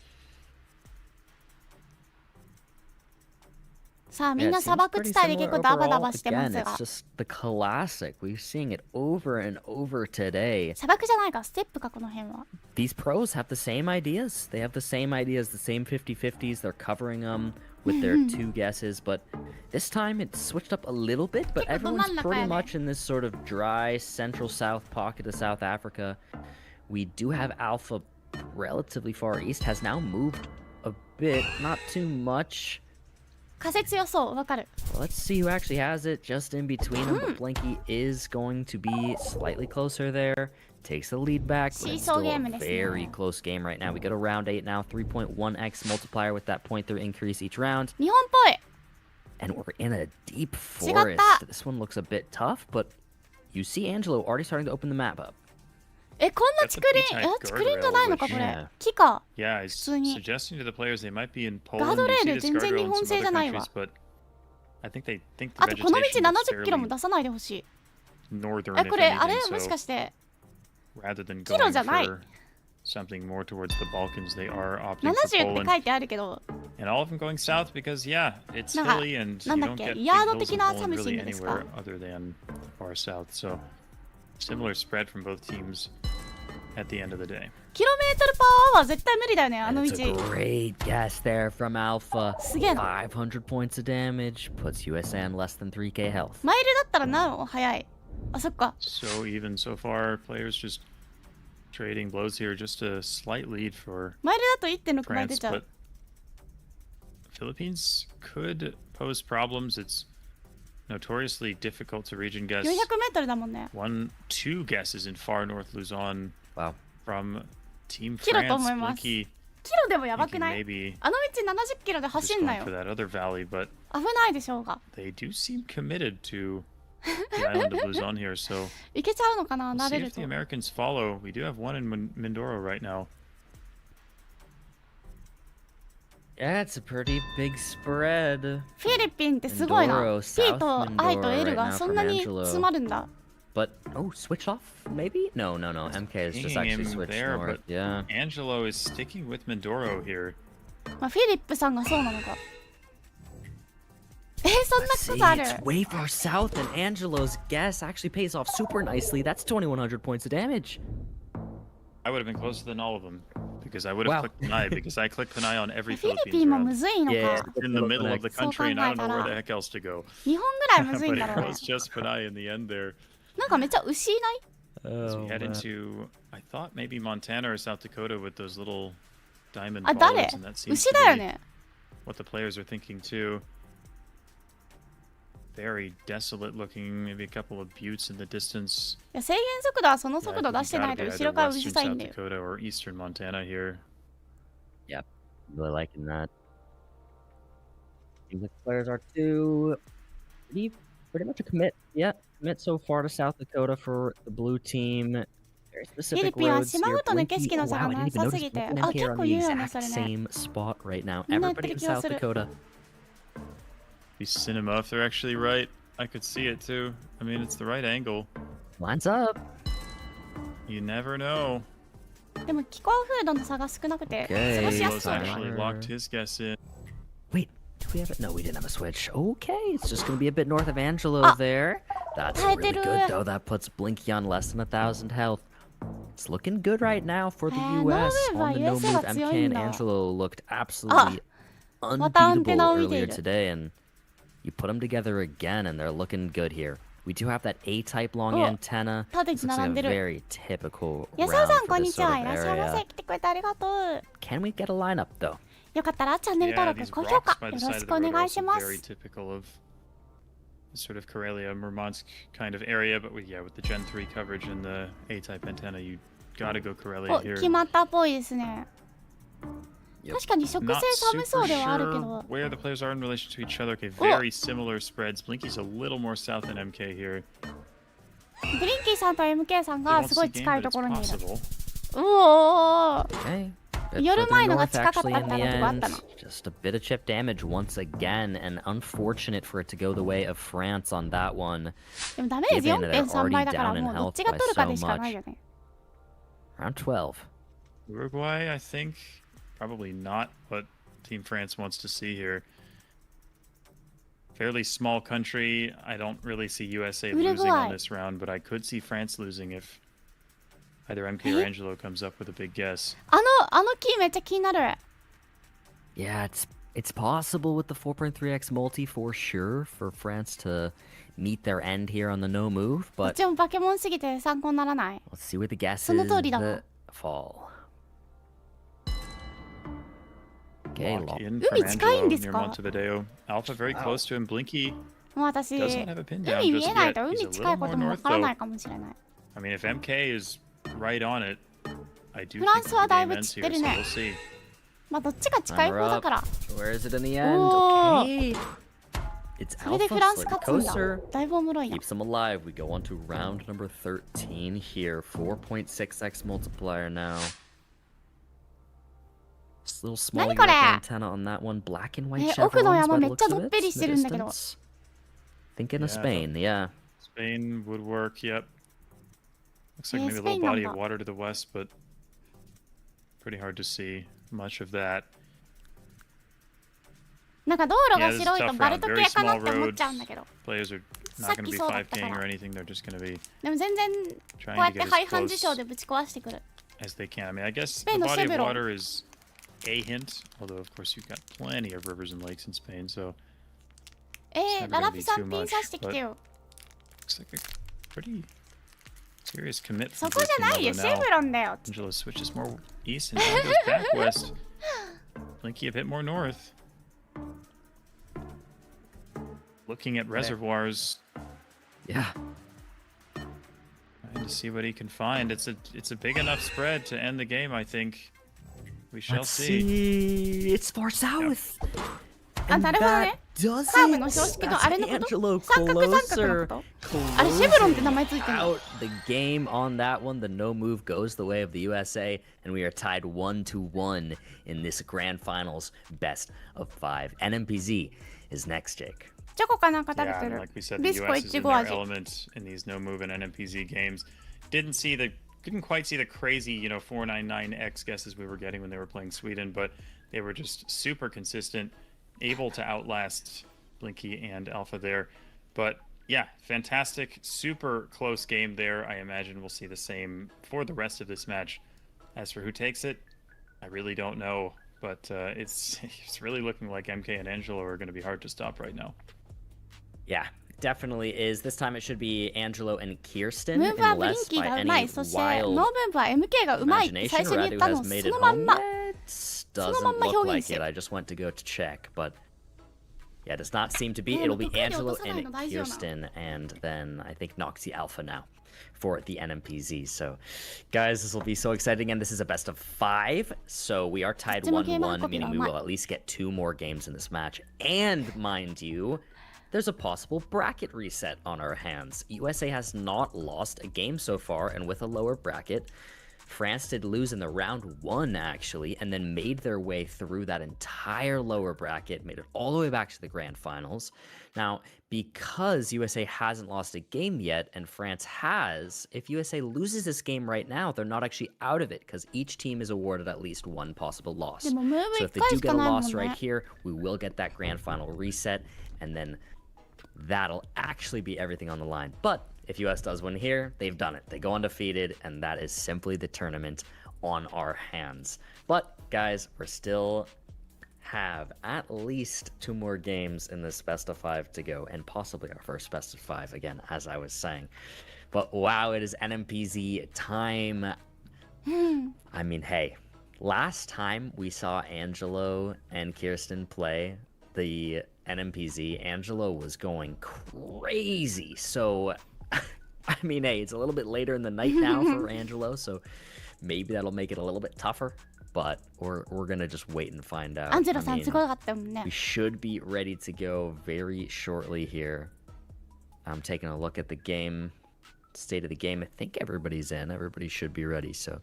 さあ、みん Yeah, な it 砂 seems 漠 pretty 地帯で結 similar 構ダバダ overall. バしてま Again, す it's が。 just the classic. We're seeing it over and over today. 砂漠じゃないか、ステップか、この辺は。 These pros have the same ideas. They have the same ideas, the same 50-50s. They're covering them with their two guesses, but this time it's switched up a little bit, but 結構ど everyone's 真ん中 pretty やね。 much in this sort of dry central south pocket of South Africa. We do have Alpha relatively far east, has now moved a bit, not too much. 仮説予想、わかる。 Let's see who actually has it just in between them. But Blinky is going to be slightly closer there. Takes the lead back. But it's still a very close game right now. We go to round 8 now. 3.1x multiplier with that 0.3 increase each round. 日本っぽい。 And we're in a deep 違った。 forest. This one looks a bit tough, but you see Angelo already starting to open the map up. え、こんな竹林、 That's a pretty tight 竹林じゃないのか、 guardrail, こ which- れ。木か。 Yeah, he's 普通に。 suggesting to the players they might be in ガー Poland. ドレ You ー see ル this 全然 guardrail 日 in 本 some 製 other じゃないわ。 countries, but I think they think the あとこの道 vegetation is 70キロも fairly 出さないでほしい。 northern え、 if これ、あれ anything, もしか so して、 rather than キロ going じゃない。 for something more towards the Balkans, they are opting 70 for って Poland. 書いてあるけど、 And all of them going south because, yeah, it's なんか、 hilly and な you んだっ don't け、 get big ヤード hills 的 in な Poland サムシ really ングです anywhere か？ other than the far south. So similar spread from both teams. at the end of the day. キロメートルパーアワー絶対無理だよね、あの道。 It's a great guess there from Alpha. すげえな。 500 points of damage puts USA on less than 3k health. マイルだったらなお早い。あ、そっか。 So even so far, players just trading blows here, just a slight lead for マイルだと 1.6 倍出 France, ちゃ but う。 Philippines could pose problems. It's notoriously difficult to region guess. 400メートルだもんね。 Two guesses in far north Luzon Wow. from Team キロと France. 思います。 Blinky キロでもやばく thinking ない maybe あの道70キロで just 走んな going よ。 for that other valley, but 危ないでしょうが。 they do seem committed to the island of Luzon here. So いけちゃうのかな we'll 慣 see れる if と the。Americans follow. We do have one in Mindoro right now. Yeah, it's a pretty big spread. フィリピンってすごいな。 Mindoro, P と South I と Mindoro L right が now そんな from に Angelo. 詰まるんだ。 But switch off maybe? No. MK is just Hanging actually him switched there, north. but Yeah. Angelo is sticking with Mindoro here. まあ、フィリップさんがそうなのか。そんな See, ことある it's way far south, and Angelo's guess actually pays off super nicely. That's 2,100 points of damage. I would have been closer than all of them because I would have Wow. clicked Panay because I click Panay on every フィリ Philippines ピンもむ round. ずいの Yeah. か。 In the middle of the country, and I don't know where そう考えたら。 the heck else to go. 日本ぐらいむずいん But だ it ろうね was。just Panay in the end there. なんかめっちゃ牛いない As we Oh, head man. into, I thought maybe Montana or South Dakota with those little diamond あ、誰 balls, and that seems 牛 to だよ be ね。 what the players are thinking too. Very desolate looking, maybe a couple of buttes in the distance. いや制限速度はその Yeah, 速 I 度 think 出して you な gotta いと be 後 either ろからうる western さいん South だよ。 Dakota or eastern Montana here. Yep. Really liking that. Seems like the players are too pretty much a commit. Yeah, commit so far to South Dakota for the blue team. Very フィリ specific ピンは roads 島 here. ごとの Blinky, 景色の oh, 差 wow, が I な didn't even さす notice ぎて。 Blink and あ、 MK 結 are 構 on the 言うよね、 exact それね。 same spot right now. みんな言って Everybody る in 気が South する。 Dakota. Be cinema if they're actually right. I could see it too. I mean, it's the right angle. Lines up. You never know. でも気候風土の差が少なくて Okay. 過ごしやす Los そうではあ actually る。 locked his guess in. Wait, did we have it? No, we didn't have a switch. Okay, it's just gonna be a bit north of Angelo Ah. there. That's Tae really Teru. good though. That puts Blinky on less than 1,000 health. It's looking good right now for the US. Norway On the no USA move, が強 MK いん and だ。 Angelo looked absolutely またアンテナを見てい unbeatable る。 earlier today, and you put them together again, and they're looking good here. We do have that A-type long お、 antenna. 縦 This に looks 並 like んで a る。 very typical 安尾 round さんこ for んに this ちは。 sort い of らっしゃいませ。 area. 来てくれてありがとう。 Can we get a lineup though? よかったらチャンネル登 Yeah, 録、 these 高評 rocks 価 by よ the ろ side し of く the お road 願 are いし also ま very す。 typical of sort of Karelia, Murmansk kind of area, but with the Gen 3 coverage and the A-type antenna, you gotta go お、 Karelia here. 決まったっぽいですね。 Yep. 確かに植生 Not 寒そう super ではあるけ sure ど。 where the players are in relation to each other. Okay, very similar spreads. Blinky's a little more south than MK here. ブリンキーさんと MK さん They が won't すご see い game, 近い but と it's ころにいる。 possible. うおー。 Okay. Bit 夜 further 前のが north 近かった actually っ in た the らとこあっ end. たな。 Just a bit of chip damage once again, and unfortunate for it to go the way of France on that one. でもダメージ Given that they're 4.3 倍だから already down in もうどっ health ちが by 取るか so でしかない much. よね。 Round 12. Uruguay, I think, probably not what Team France wants to see here. Fairly small country. I don't really see USA losing Uruguay. on this round, but I could see France losing if either MK or Angelo comes up with a big guess. あのキーめっちゃ気になる。 Yeah, it's possible with the 4.3x multi for sure for France to meet their end here on the no move, どっ but ちもバケモンすぎて参考にならない。 let's see where the guesses その通りだわ。 fall. Okay, Lock lock. in from 海近いん Angelo です near か？ Montevideo. Alpha very close to him. Blinky もう私、 doesn't have a pin down 海見 just えない yet. と He's 海 a 近い little こ more ともわ north からない though. かもしれない。 I mean, if MK is right on it, I do フラン think スは the だい game ぶ ends 散 here, ってる so ね。 we'll see. まあどっちが近い方 Timer だ up. から。 Where is it in the end? Oh. Okay. It's それで Alpha フランス slightly 勝つんだ closer. だいぶおもろいな。 Keeps them alive. We go on to round number 13 here. 4.6x multiplier now. Just a little small 何これ？ antenna on that one. Black and white 奥の chevrons 山 by め the っちゃ looks の of っ it ぺり in し the てるんだけど。 distance. Thinking of Yeah, Spain, yeah. Spain would work, yep. Looks like maybe a Spain little body number. of water to the west, but pretty hard to see much of that. なんか道路 Yeah, が this is 白 a いと tough バル round. ト Very 系かな small って思っ road. ちゃうんだけど。 Players are not going to be さっきそうだったから。 5King or anything. They're just going to be でも全然こう trying やっ to て get as 廃反事 close 象でぶち壊してくる。as they can. I mean, I guess the body of water is a hint, although of course you've got plenty of rivers and lakes in Spain, so it's never gonna be too much, but looks like a pretty serious commit from this team now. Angelo switches more east and John goes back west. Blinky a bit more north. Looking at reservoirs. Yeah. Trying to see what he can find. It's a big enough spread to end the game, I think. We shall see. It's far south. Yep. And that does it. That's Angelo closer out the game on that one. The no move goes the way of the USA, and we are tied 1-1 in this grand finals best of 5. NMPZ is next, Jake. Yeah, like we said, the US is in their element in these no move and NMPZ games. Couldn't quite see the crazy, 499x guesses we were getting when they were playing Sweden, but they were just super consistent, able to outlast Blinky and Alpha there. But yeah, fantastic, super close game there. I imagine we'll see the same for the rest of this match. As for who takes it, I really don't know, but it's really looking like MK and Angelo are going to be hard to stop right now. Yeah, definitely is. This time it should be Angelo and Kirsten, unless by any wild imagination Radu has made it home yet. Doesn't look like it. I just went to go to check, but yeah, it does not seem to be. It'll be Angelo and Kirsten, and then I think Noxy Alpha now for the NMPZ. So, guys, this will be so exciting, and this is a best of 5, so we are tied 1-1, meaning we will at least get 2 more games in this match. And, mind you, there's a possible bracket reset on our hands. USA has not lost a game so far, and with a lower bracket, France did lose in the round 1, actually, and then made their way through that entire lower bracket, made it all the way back to the grand finals. Now, because USA hasn't lost a game yet, and France has, if USA loses this game right now, they're not actually out of it, because each team is awarded at least 1 possible loss. So if they do get a loss right here, we will get that grand final reset, and then that'll actually be everything on the line. But if US does win here, they've done it. They go undefeated, and that is simply the tournament on our hands. But, guys, we still have at least 2 more games in this best of 5 to go, and possibly our first best of 5, again, as I was saying. But, wow, it is NMPZ time. I mean, hey, last time we saw Angelo and Kirsten play the NMPZ, Angelo was going crazy. So, I mean, hey, it's a little bit later in the night now for Angelo, so maybe that'll make it a little bit tougher. But we're gonna just wait and find out. I mean, we should be ready to go very shortly here. I'm taking a look at the game, state of the game. I think everybody's in. Everybody should be ready. So,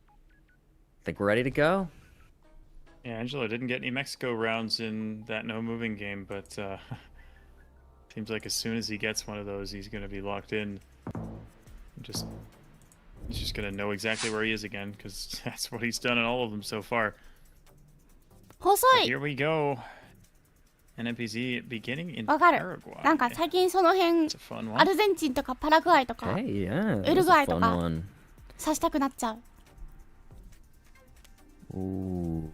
I think we're ready to go. Yeah, Angelo didn't get any Mexico rounds in that no-moving game, but seems like as soon as he gets one of those, he's going to be locked in. He's just going to know exactly where he is again, because that's what he's done in all of them so far. But here we go. NMPZ beginning in Paraguay. It's a fun one. アルゼンチンとかパラグアイとか Hey, yeah, ウルグアイと fun か one. さしたくなっちゃう。 Ooh.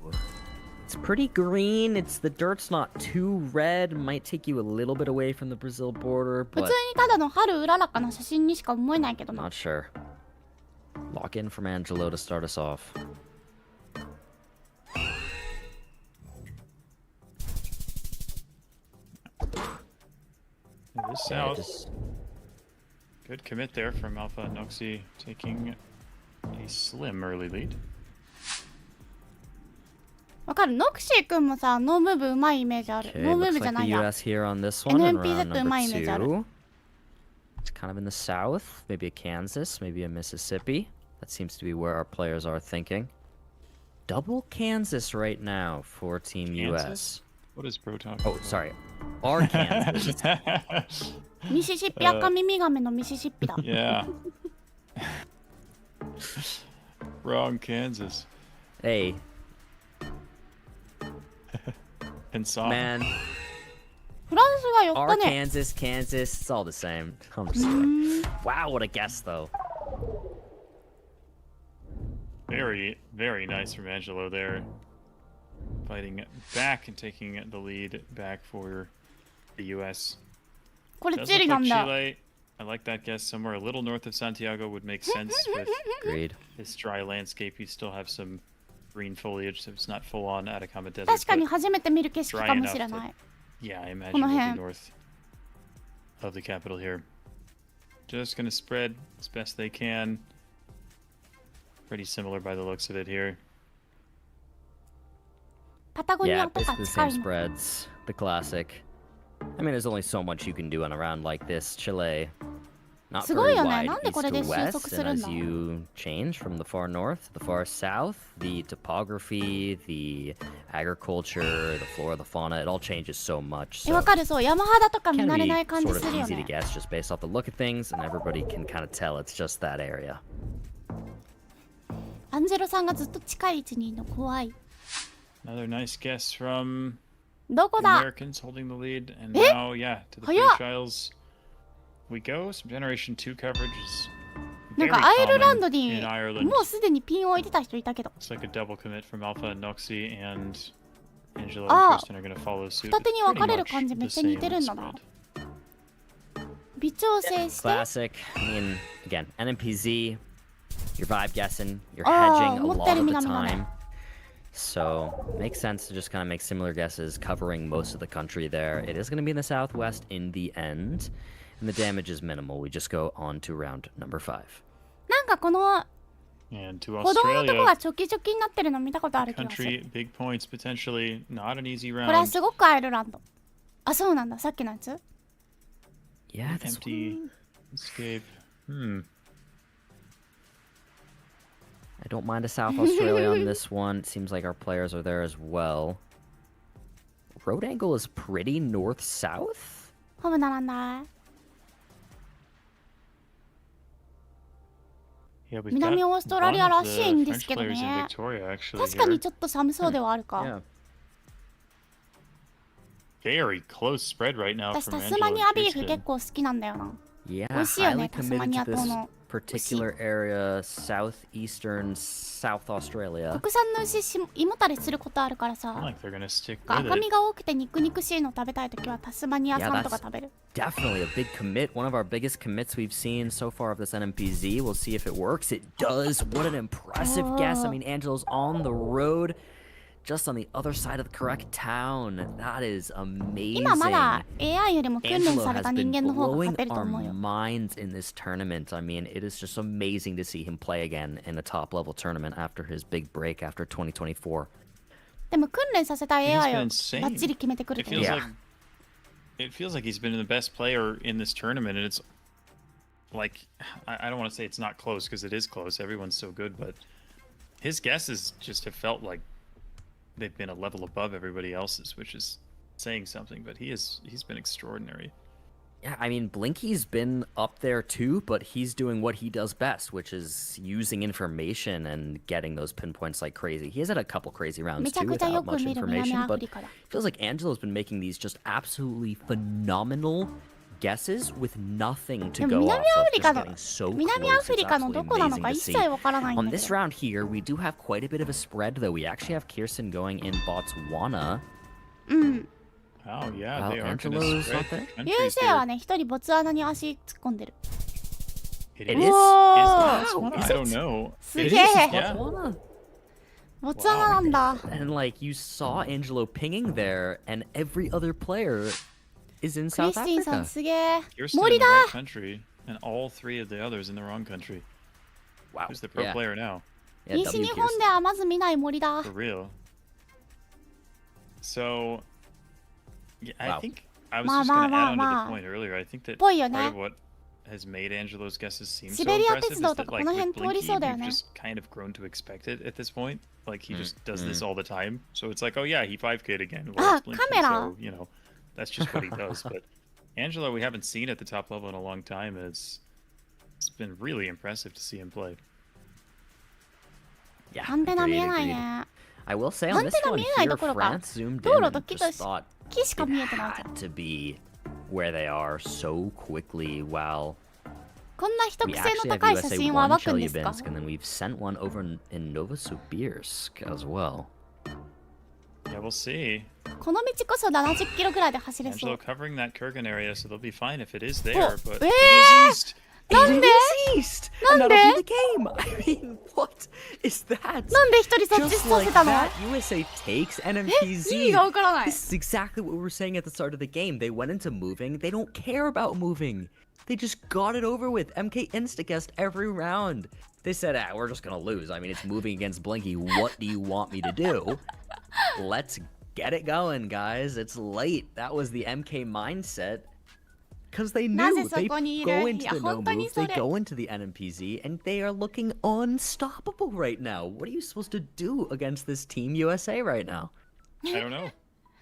It's pretty green. It's the dirt's not too red. Might take you a little bit away from the Brazil border, 普通 but にただの春うららかな写真にしか思えないけどな。 not sure. Lock in from Angelo to start us off. South. Good commit there from Alpha Noxy, taking a slim early lead. わかる。ノクシー君もさ、ノームーブうまいイメージある。Okay, ノームー looks ブじゃ like ない the や。 US here on this one in round NMPZ うまいイメージある。 number 2. It's kind of in the south, maybe a Kansas, maybe a Mississippi. That seems to be where our players are thinking. Double Kansas right now for Team US. What is Bro talking Oh, sorry. Our Kansas. ミシシッピ赤耳ガメのミシシッピだ。Yeah. Wrong Kansas. Hey, And song. man. フランスは4 Our 日ね。 Kansas, it's all the same. I'm just kidding. Wow, what a guess, though. very, very nice from Angelo there. Fighting back and taking the lead back for the US. これ Does チリ look なん like だ。 Chile. I like that guess. Somewhere a little north of Santiago would make sense with Agreed. this dry landscape. You still have some green foliage, so it's not full on Atacama Desert. 確かに but 初めて見る景色かもしれない。 yeah, I imagine この it'll 辺。 be north of the capital here. Just gonna spread as best they can. Pretty similar by the looks of it here. パタゴニ Yeah, アとか basically the 近 same いの。 spreads. The classic. I mean, there's only so much you can do on a round like this. Chile, not すご very いよね。 wide なんで east これで to 収 west, 束す and るん as だ you change from the far north to the far south, the topography, the agriculture, the flora, the fauna, it all changes so much. わ So かる、そう。山肌とか見 it 慣 can れ be ない感じ sort す of るよ easy to ね。 guess just based off the look of things, and everybody can kind of tell it's just that area. アンジェロさんがずっと近い位置にいるの怖い。 Another nice guess from どこ the だ Americans holding the lead. And now, yeah, to the British Isles we go. Some Generation 2 coverage is なん very かアイルラン common ドに in Ireland. もうすでにピンを置いてた人いたけど。 It's like a double commit from Alpha and Noxie, and Angelo あ、 and Tristan are going to follow suit. 二手に分かれる Pretty 感じ much めっ the ちゃ似 same てるんだな。 spread. 微調整して。 Classic. I mean, again, NMPZ, you're vibe guessing, you're Oh, hedging a 思った lot より of the 南だね。 time. So, makes sense to just kind of make similar guesses, covering most of the country there. It is going to be in the southwest in the end, and the damage is minimal. We just go on to round number 5. なんかこの And to 歩道のとこが Australia, チョキチョキになってるの見たことある気がする。 country, big points potentially. Not an easy これは round. すごくアイルランド。あ、そうなんだ。さっきのやつ Yeah, this Empty one, escape. I don't mind a South Australia on this one. It seems like our players are there as well. Road angle is pretty north-south? ホム並んだ。 Yeah, we've 南 got オーストラリア one ら of し the いんです French けど players in ね。 Victoria actually 確かに here. ちょっと寒そうではあるか。 Yeah. Very close spread right now 私 from タ Angelo スマニア and ビーフ Tristan. 結構好きなんだよな。 Yeah, 美味しいよね、 highly タスマ committed ニ to ア島 this の。 particular area, southeastern South Australia. 国産の牛胃もたれすることあるから I さ。 like they're gonna stick 赤 with 身 it. が多くて肉肉しいの食べたいときはタスマニア産とか食べる。 Definitely a big commit. One of our biggest commits we've seen so far of this NMPZ. We'll see if it works. It does. What an impressive guess. I mean, Angelo's on the road, just on the other side of the correct town. That is 今ま amazing. だ AI よりも訓練 Angelo され has た人 been 間の方が blowing 勝てると our 思うよ。 minds in this tournament. I mean, it is just amazing to see him play again in a top-level tournament after his big break after 2024. でも訓練させた AI を been insane. バッチリ決めてくる It と思う feels Yeah. like it feels like he's been the best player in this tournament, and it's like I don't want to say it's not close because it is close. Everyone's so good, but his guesses just have felt like they've been a level above everybody else's, which is saying something. But he's been extraordinary. Yeah, I mean, Blinky's been up there too, but he's doing what he does best, which is using information and getting those pinpoints like crazy. He has had a couple crazy rounds めちゃ too くちゃよ without く much 見る南 information, アフ but リカだ。 it feels like Angelo's been making these just absolutely phenomenal guesses with nothing to でも go 南 off ア of, フリ just カの getting so 南ア close. フリ It's カのど absolutely こなの amazing か to 一 see. 切わからないん On だけ this ど。 round here, we do have quite a bit of a spread, though. We actually have Kirsten going in Botswana. うん。 Oh yeah, Wow, they are going to Angelo's spread not the there? countries USA は here. ね、一人ボツワナに足突っ込んでる。It It is. is? Is Is I don't know. す It げ is, え yeah. Botswana. ボツワナなんだ。 And like you saw Angelo pinging there, and every other player is in クリ South スティンさん Africa. すげえ。 Kirsten 森 in だ the right country, and all three of the others in the wrong country. Wow. Who's the pro Yeah. player now? Yeah, 西 W 日本 Kirsten. ではまず見ない森だ。 For real. So, yeah, I Wow. think I was Ma, just ma, going to add on ma, to ma. the point earlier. I think that ぽいよ part ね of。what has made Angelo's guesses seem so シベリア impressive 鉄 is 道と that, かこ like, の with 辺通り Blinky, そうだよ we've ね。 just kind of grown to expect it at this point. Like, he just does this all the time. So it's like, oh yeah, he 5K'd again. Well, Ah, it's Blinky, camera. so, you know, that's just what he does. But Angelo, we haven't seen at the top level in a long time. It's been really impressive to see him play. Yeah, アンテナ見 agreed, えない agreed. ね。 I will say ア on ン this テナ one 見えない here, どころか France zoomed 道 in 路 and と木 just と thought 木しか it 見えてないじゃん。 had to be where they are so quickly while こんな秘 We 匿性 actually の have 高い写 USA 真は one 暴くんですか？ Chelyabinsk, and then we've sent one over in Novosibirsk as well. Yeah, we'll see. この道こそ70キロぐらいで走れそ Angelo う。 covering that Kurgan area, so they'll be fine if it is there. But eh? it is east. なんで East! なん And で that'll be the game! I mean, what is that? なんで一人そっち Just さ like せたの？ that, USA takes 意味 NMPZ. がわからない。 This is exactly what we were saying at the start of the game. They went into moving. They don't care about moving. They just got it over with. MK insta-guessed every round. They said, we're just gonna lose. I mean, it's moving against Blinky. What do you want me to do? Let's get it going, guys. It's late. That was the MK mindset. Because they knew they go into the no move, they go into the NMPZ, and they are looking unstoppable right now. What are you supposed to do against this Team USA right now? I don't know.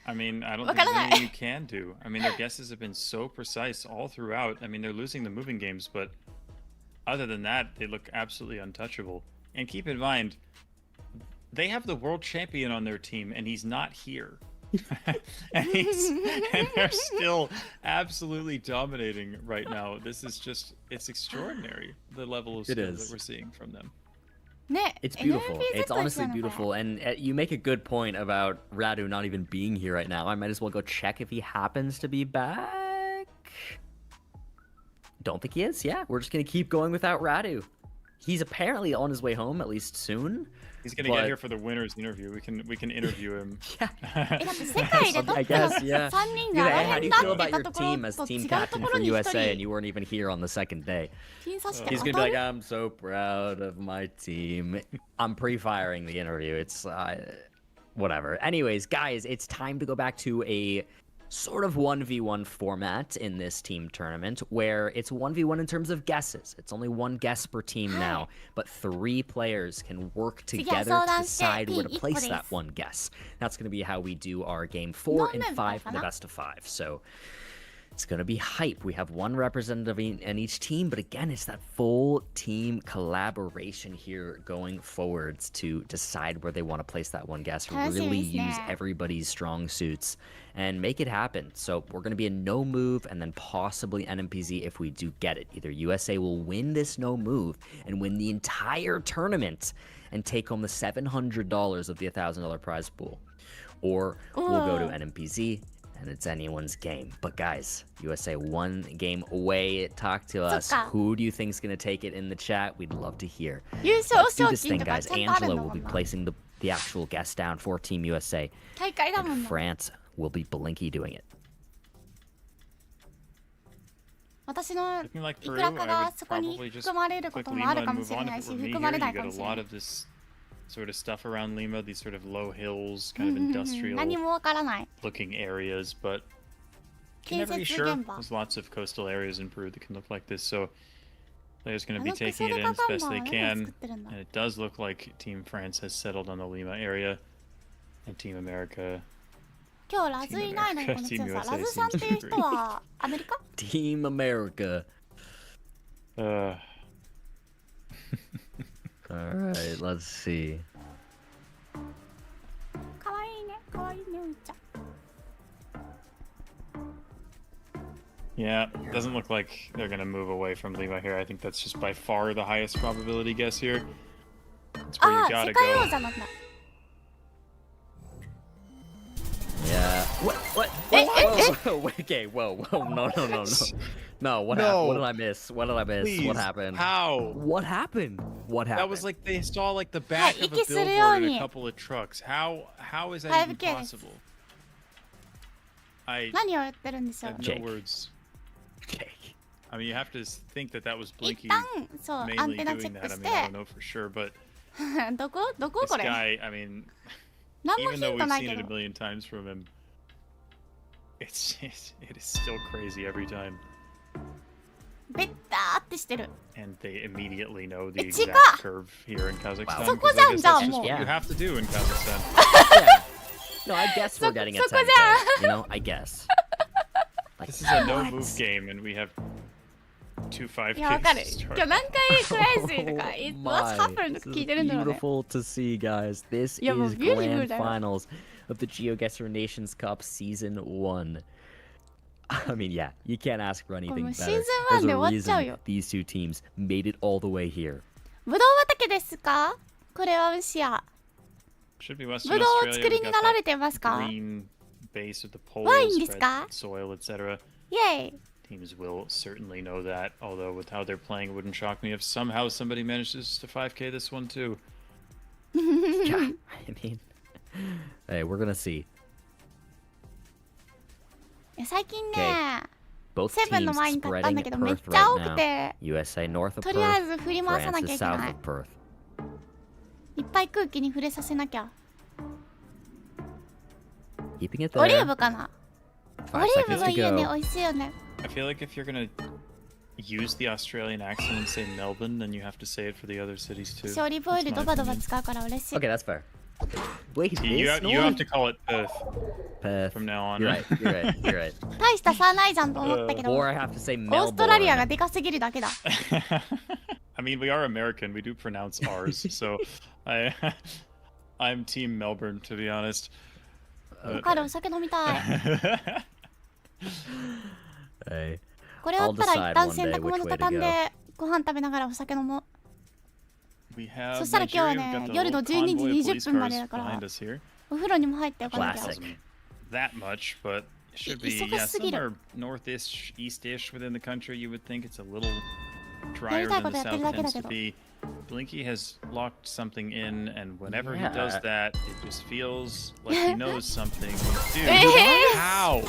I mean, I don't think there's anything you can do. I mean, their guesses have been so precise all throughout. I mean, they're losing the moving games, but other than that, they look absolutely untouchable. And keep in mind, they have the world champion on their team, and he's not here. and they're still absolutely dominating right now. This is just, it's extraordinary, the level of skill that we're seeing from them. It's beautiful. It's honestly beautiful. And you make a good point about Radu not even being here right now. I might as well go check if he happens to be back. Don't think he is. Yeah, we're just going to keep going without Radu. He's apparently on his way home, at least soon. He's gonna get here for the winner's interview. We can interview him. Yeah. だって世界でトップの yeah. 3人が Hey, あ how れ do に you な feel って about た your ところ team as と違 team うと captain こ for ろに一 USA and 人 you weren't even here on the second day? 審査して He's 当 gonna た be る like, I'm so proud of my team. I'm pre-firing the interview. It's whatever. Anyways, guys, it's time to go back to a sort of 1v1 format in this team tournament where it's 1v1 in terms of guesses. It's only one guess per team now, but 3 players can work together to decide where to place that one guess. That's going to be how we do our game 4 and 5 in the best of 5. So it's going to be hype. We have one representative in each team, but again, it's that full team collaboration here going forwards to decide where they want to place that one guess, really use everybody's strong suits and make it happen. So we're going to be a no move and then possibly NMPZ if we do get it. Either USA will win this no move and win the entire tournament and take home the $700 of the $1,000 prize pool, or we'll go to NMPZ and it's anyone's game. But guys, USA one game away. Talk to us. Who do you think is going to take it in the chat? We'd love to hear. Let's do this thing, guys. Angela will be placing the actual guest down for Team USA. And France will be Blinky doing it. 私の Looking like い Peru, くら I かが would そこに probably just 含まれるこ click ともあ Lima るか and もし move れ on ない if し it were me 含ま here. れな You いか get も a しれ lot ない of this sort of stuff around Lima, these sort of low hills, kind of industrial 何もわからない looking areas, but you can never be 建設 sure. 現場 There's lots of coastal areas in Peru that can look like this, so players going to be あのク taking セ it ル in カ as 看 best 板 they は何を can. 作ってるんだ And it does look like Team France has settled on the Lima area, and Team America. 今日ラズいないのにこの強さラズさんっていう人はアメリカ Team America. Uh, Alright, let's see. かわいいねかわいいねうんちゃん yeah, doesn't look like they're going to move away from Lima here. I think that's just by far the highest probability guess here. That's where あ you あ gotta 世界王 go. 座なんだ Yeah. What? Okay, whoa. No. No, what happened? What did I miss? Please, What happened? How? What happened? That was like they saw like the back of a billboard and a couple of trucks. How is that even possible? I 何を言ってるんでしょう have no Jake. words. Okay. I mean, you have to think that that was 一 Blinky 旦そうアン mainly テナチェ doing ック that. I し mean, I て don't know for sure, but どこ this これ guy, I mean, 何も even ヒ though ント we've ない seen け it a ど million times from him, it is still crazy every time. ベッターってしてる And they immediately know the It's exact Chica. curve here in Kazakhstan. Wow. 'Cause I guess そこじゃん、 that's じゃあ、 just もう。 what you have to do in Kazakhstan. Yeah. No, I guess we're getting a そこ 10K. じゃん You know, I guess. Like, This is a no move game, and we have 2 5Ks いやわかる to start. 今日何回クライシーとか Oh What's my. happened? This is 聞いてるんだろうね beautiful to see, guys. This Yeah, is but beautiful grand だよ finals of the Geoguessr Nations Cup Season 1. I mean, yeah, you can't ask for これ anything もうシー better. ズン1 There's で a 終わっちゃう reason よ。 these two teams made it all the way here. ぶどう畑ですか？これはウシア。 Should be ぶ Western どうを Australia. 作り We've に got なら that れてますか？ green base with the poles, ワインです red か？ soil, etc. イェイ。 Teams will certainly know that. Although with how they're playing, it wouldn't shock me if somehow somebody manages to 5K this one too. Yeah, I mean, hey, we're gonna see. 最近ね、 Both セブン teams のワイン買ったんだ spreading けどめっ Perth ちゃ多 right く now. て、 USA north of とりあえ Perth, ず振り回さな France きゃ is いけ south ない of。Perth. いっぱい空気に触れさせなきゃ。 Keeping it オリー there. ブかな？オ 5リーブ seconds が to いいよね、 go. 美味しいよね。 I feel like if you're gonna use the Australian accent and say Melbourne, then you have to say it for the other cities too. 私オリーブオイル That's ド my バドバ opinion. 使うから嬉しい。 Okay, that's fair. Wait, You this have one? to call it Perth Perth. from now on. You're right. You're right. You're right. 大した差ないじゃんと思ったけど、オ Or I have to say ーストラリアが Melbourne. でかすぎるだけだ。 I mean, we are American. We do pronounce ours, so I'm Team Melbourne, to be honest. わかる、お酒飲みたい。 Hey. これ終わったら一旦洗濯物畳んでご飯食べながらお酒飲もう。 We have そしたら今日は Nigeria. We've ね、 got the 夜の little 12 convoy of 時 police 20分まで cars だから behind us here. お風呂にも入っておかなきゃ。 Classic. Wasn't that much, but it should be 忙しすぎる。 somewhere northeast, eastish within the country. You would think it's a little やり drier たい than こと the やって south るだけだ tends け to ど。 be. Blinky has locked something in, and whenever he Yeah. does that, it just feels like he knows something. Dude, Eh? how?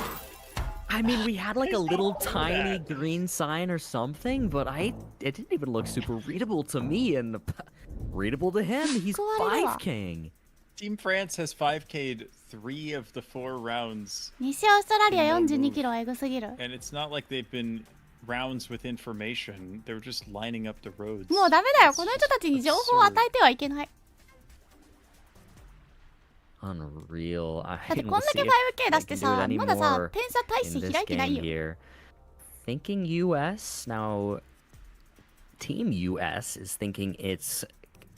I mean, we had like a little know tiny that? green sign or something, but it didn't even look super readable to me and readable to him. He's 5King. Team France has 5K'd 3 of the 4 rounds, 西オーストラリア42キロはエグすぎる。 and it's not like they've been rounds with information. They were just lining up the roads. もうダメだよ、この人たちに情報を与えてはいけない。 Unreal. だ I って didn't こんだけ see if 5K 出 I して can do さ、 it まださ anymore 点差大し in て this 開いてない game よ。 here. Thinking US now. Team US is thinking it's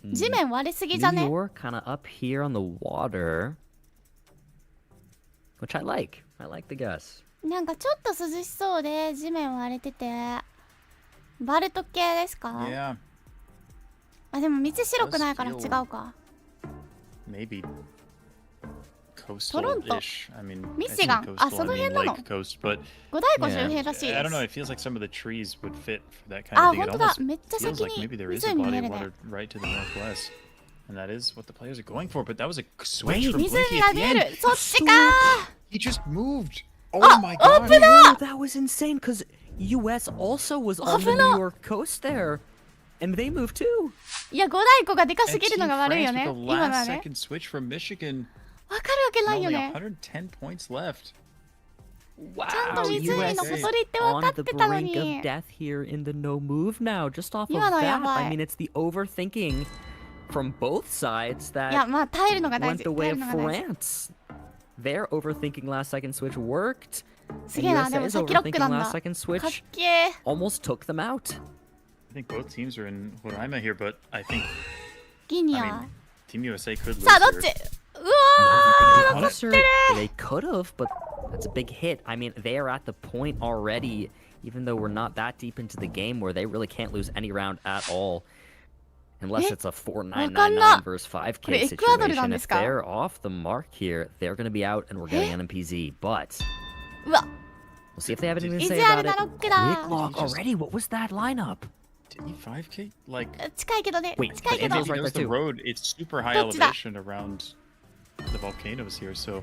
地面割れすぎじ New ゃね？ York, kind of up here on the water, which I like. I like the guess. なんかちょっと涼しそうで地面割れてて、バルト系ですか？ Yeah, あ、でも道白くないから違うか。 maybe Toronto. coastal-ish. I mean, I say Michigan. coastal, あ、その I mean 辺なの？ lake coast, but 五大湖 Yeah. 周辺らしい I で don't know. す。 It feels like some of the trees would fit for that kind あ、 of thing. 本 It 当だ。 almost めっちゃ feels 先 like に maybe there is a 湖見 body える of ね。 water right to the northwest, and that is what the players are going for. But that was a switch Wait, from 湖 Blinky が at the 見え end. る。そっちか He just moved. Oh my あ、 god! 危な Oh, that was insane because US also was on the Often New up. York coast there, and they moved too. いや、五大湖がでかす And ぎるの Team が悪いよ France ね。 with the 今のは last ね。 second switch from Michigan. わかるわけないよ Only ね。 110 points left. Wow, ちゃんと湖 US の is ほとりって分 on かっ the てたの brink に of。death here in the no move now. Just off of 今のや that, ば I い。 mean, it's the overthinking from both sides いや、 that まあ耐えるのが大 went 事。 the 耐 way え of るのが大事。 France. Their overthinking last second switch worked. すげえな、でも USA's 先ロックな overthinking んだ。 last か second っ switch けー。 almost took them out. I think both teams are in Horaima here, but I think ギニ I ア mean。Team USA could lose さあ、どっ here. ち？うわー、残って Closer, る。 they could have, but that's a big hit. I mean, they are at the point already, even though we're not that deep into the game, where they really can't lose any round at all. Unless it's a 4-9-9-9 versus 5K situation. If they're off the mark here, they're going to be out and we're getting an MPZ. But うわ、 we'll see if they have anything to 意 say 地悪 about な it. ロックだ。 Quick lock already? What was that lineup? Did he 5K? Like, 近いけどね。 Wait, 近いけ but ど。 Angel's right there's there the too. road. It's super high どっちだ？ elevation around the volcanoes here, so.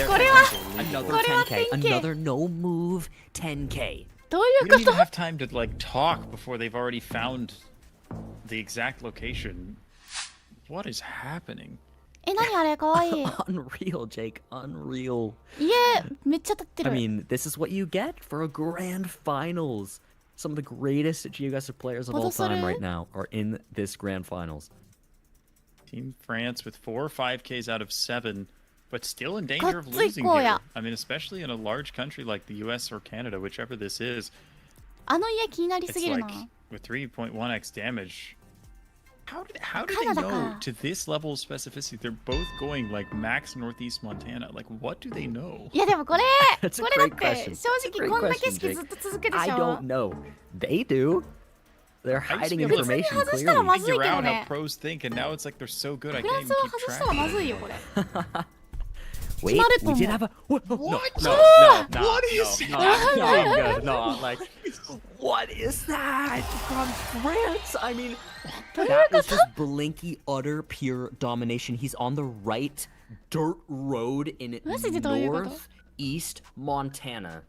これは Another これは 10K. 10K. Another no move 10K. どうい We うこ don't と？ even have time to like talk before they've already found the exact location. What is happening? え、何あれ、かわいい。 Unreal, Jake. Unreal. 家、めっちゃ立ってる。 I mean, this is what you get for a grand finals. Some of the greatest Geoguessr players of all time right now are in this grand finals. Team France with 4 5Ks out of 7, but still in danger of losing Gatsui here. koya. I mean, especially in a large country like the US or Canada, whichever this is. あの家気になりす It's ぎる like な。 with 3.1x damage, How do they know to this level of specificity? They're both going like max northeast Montana. Like, what do they know? いやでもこれだって正 That's a great 直こんな景 question, 色ずっと続くでし I ょ don't know. They do. They're hiding be able to information figure clearly. out Figure out how ね pros think, and now it's like they're so good. I フ can't ラン even スを keep 外した track. らまずいよこれ Wait, we did have a. What? No, What? no, no, What no, is no, no, good, no, like, what is that from France? I mean, that was just blinky, utter, pure domination. He's on the right dirt road in マジでどういうこと northeast Montana.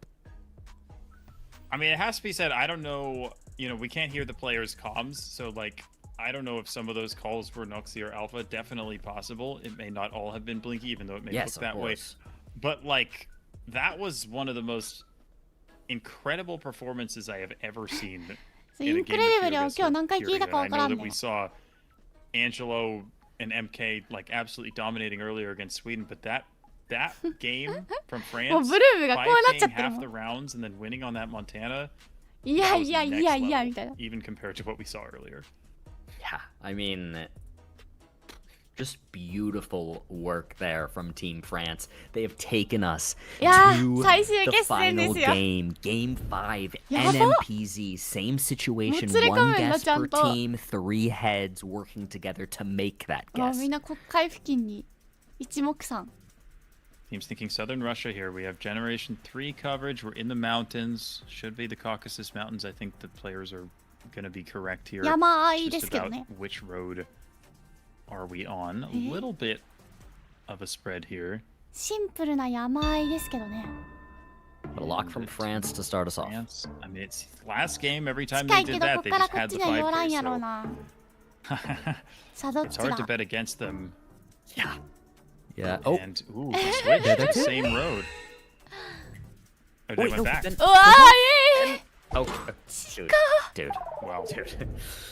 I mean, it has to be said. I don't know. You know, we can't hear the players' comms, so like, I don't know if some of those calls were Noxy or Alpha. Definitely possible. It may not all have been Blinky, even though it may Yes, look that of way. course. But like, that was one of the most incredible performances I have ever seen イ in a ンク game レディブ of ルを今日何回 Geoguessr 聞いた period. か And わ I から know ん that ね we saw Angelo and MK like absolutely dominating earlier against Sweden, but that game from もう France, ブルームがこうなっちゃ 5K ってる half も the ん rounds and then winning on that Montana. いや That い was やい next やいや level, みたいな even compared to what we saw earlier. Yeah, I mean, just beautiful work there from Team France. They have taken us いや to 最終 the 決戦で final すよ game, Game 5, やば NMPZ, same situation, もつれ込むんだ、 one guess ちゃん per と。 team, 3 heads working together to make that もう guess. みんな国会付近に一目散 Teams thinking Southern Russia here. We have Generation 3 coverage. We're in the mountains. Should be the Caucasus Mountains. I think the players are going to be correct here. 山あい It's です just けど about ね which road are we on. A little bit of a spread here. シンプルな山あいですけどね But a lock from France to start us off. France. I mean, it's last game. Every time 近 they いけ did どこ that, っ they から just こっ had ち the には寄らん 5K. やろう So なさあどっ it's ち hard だ to bet against them. Yeah. Yeah. Oh, And ooh, they switched to the same road. Oh, they wait, went no, back. then- うわーい Oh, dude. Wow. Dude.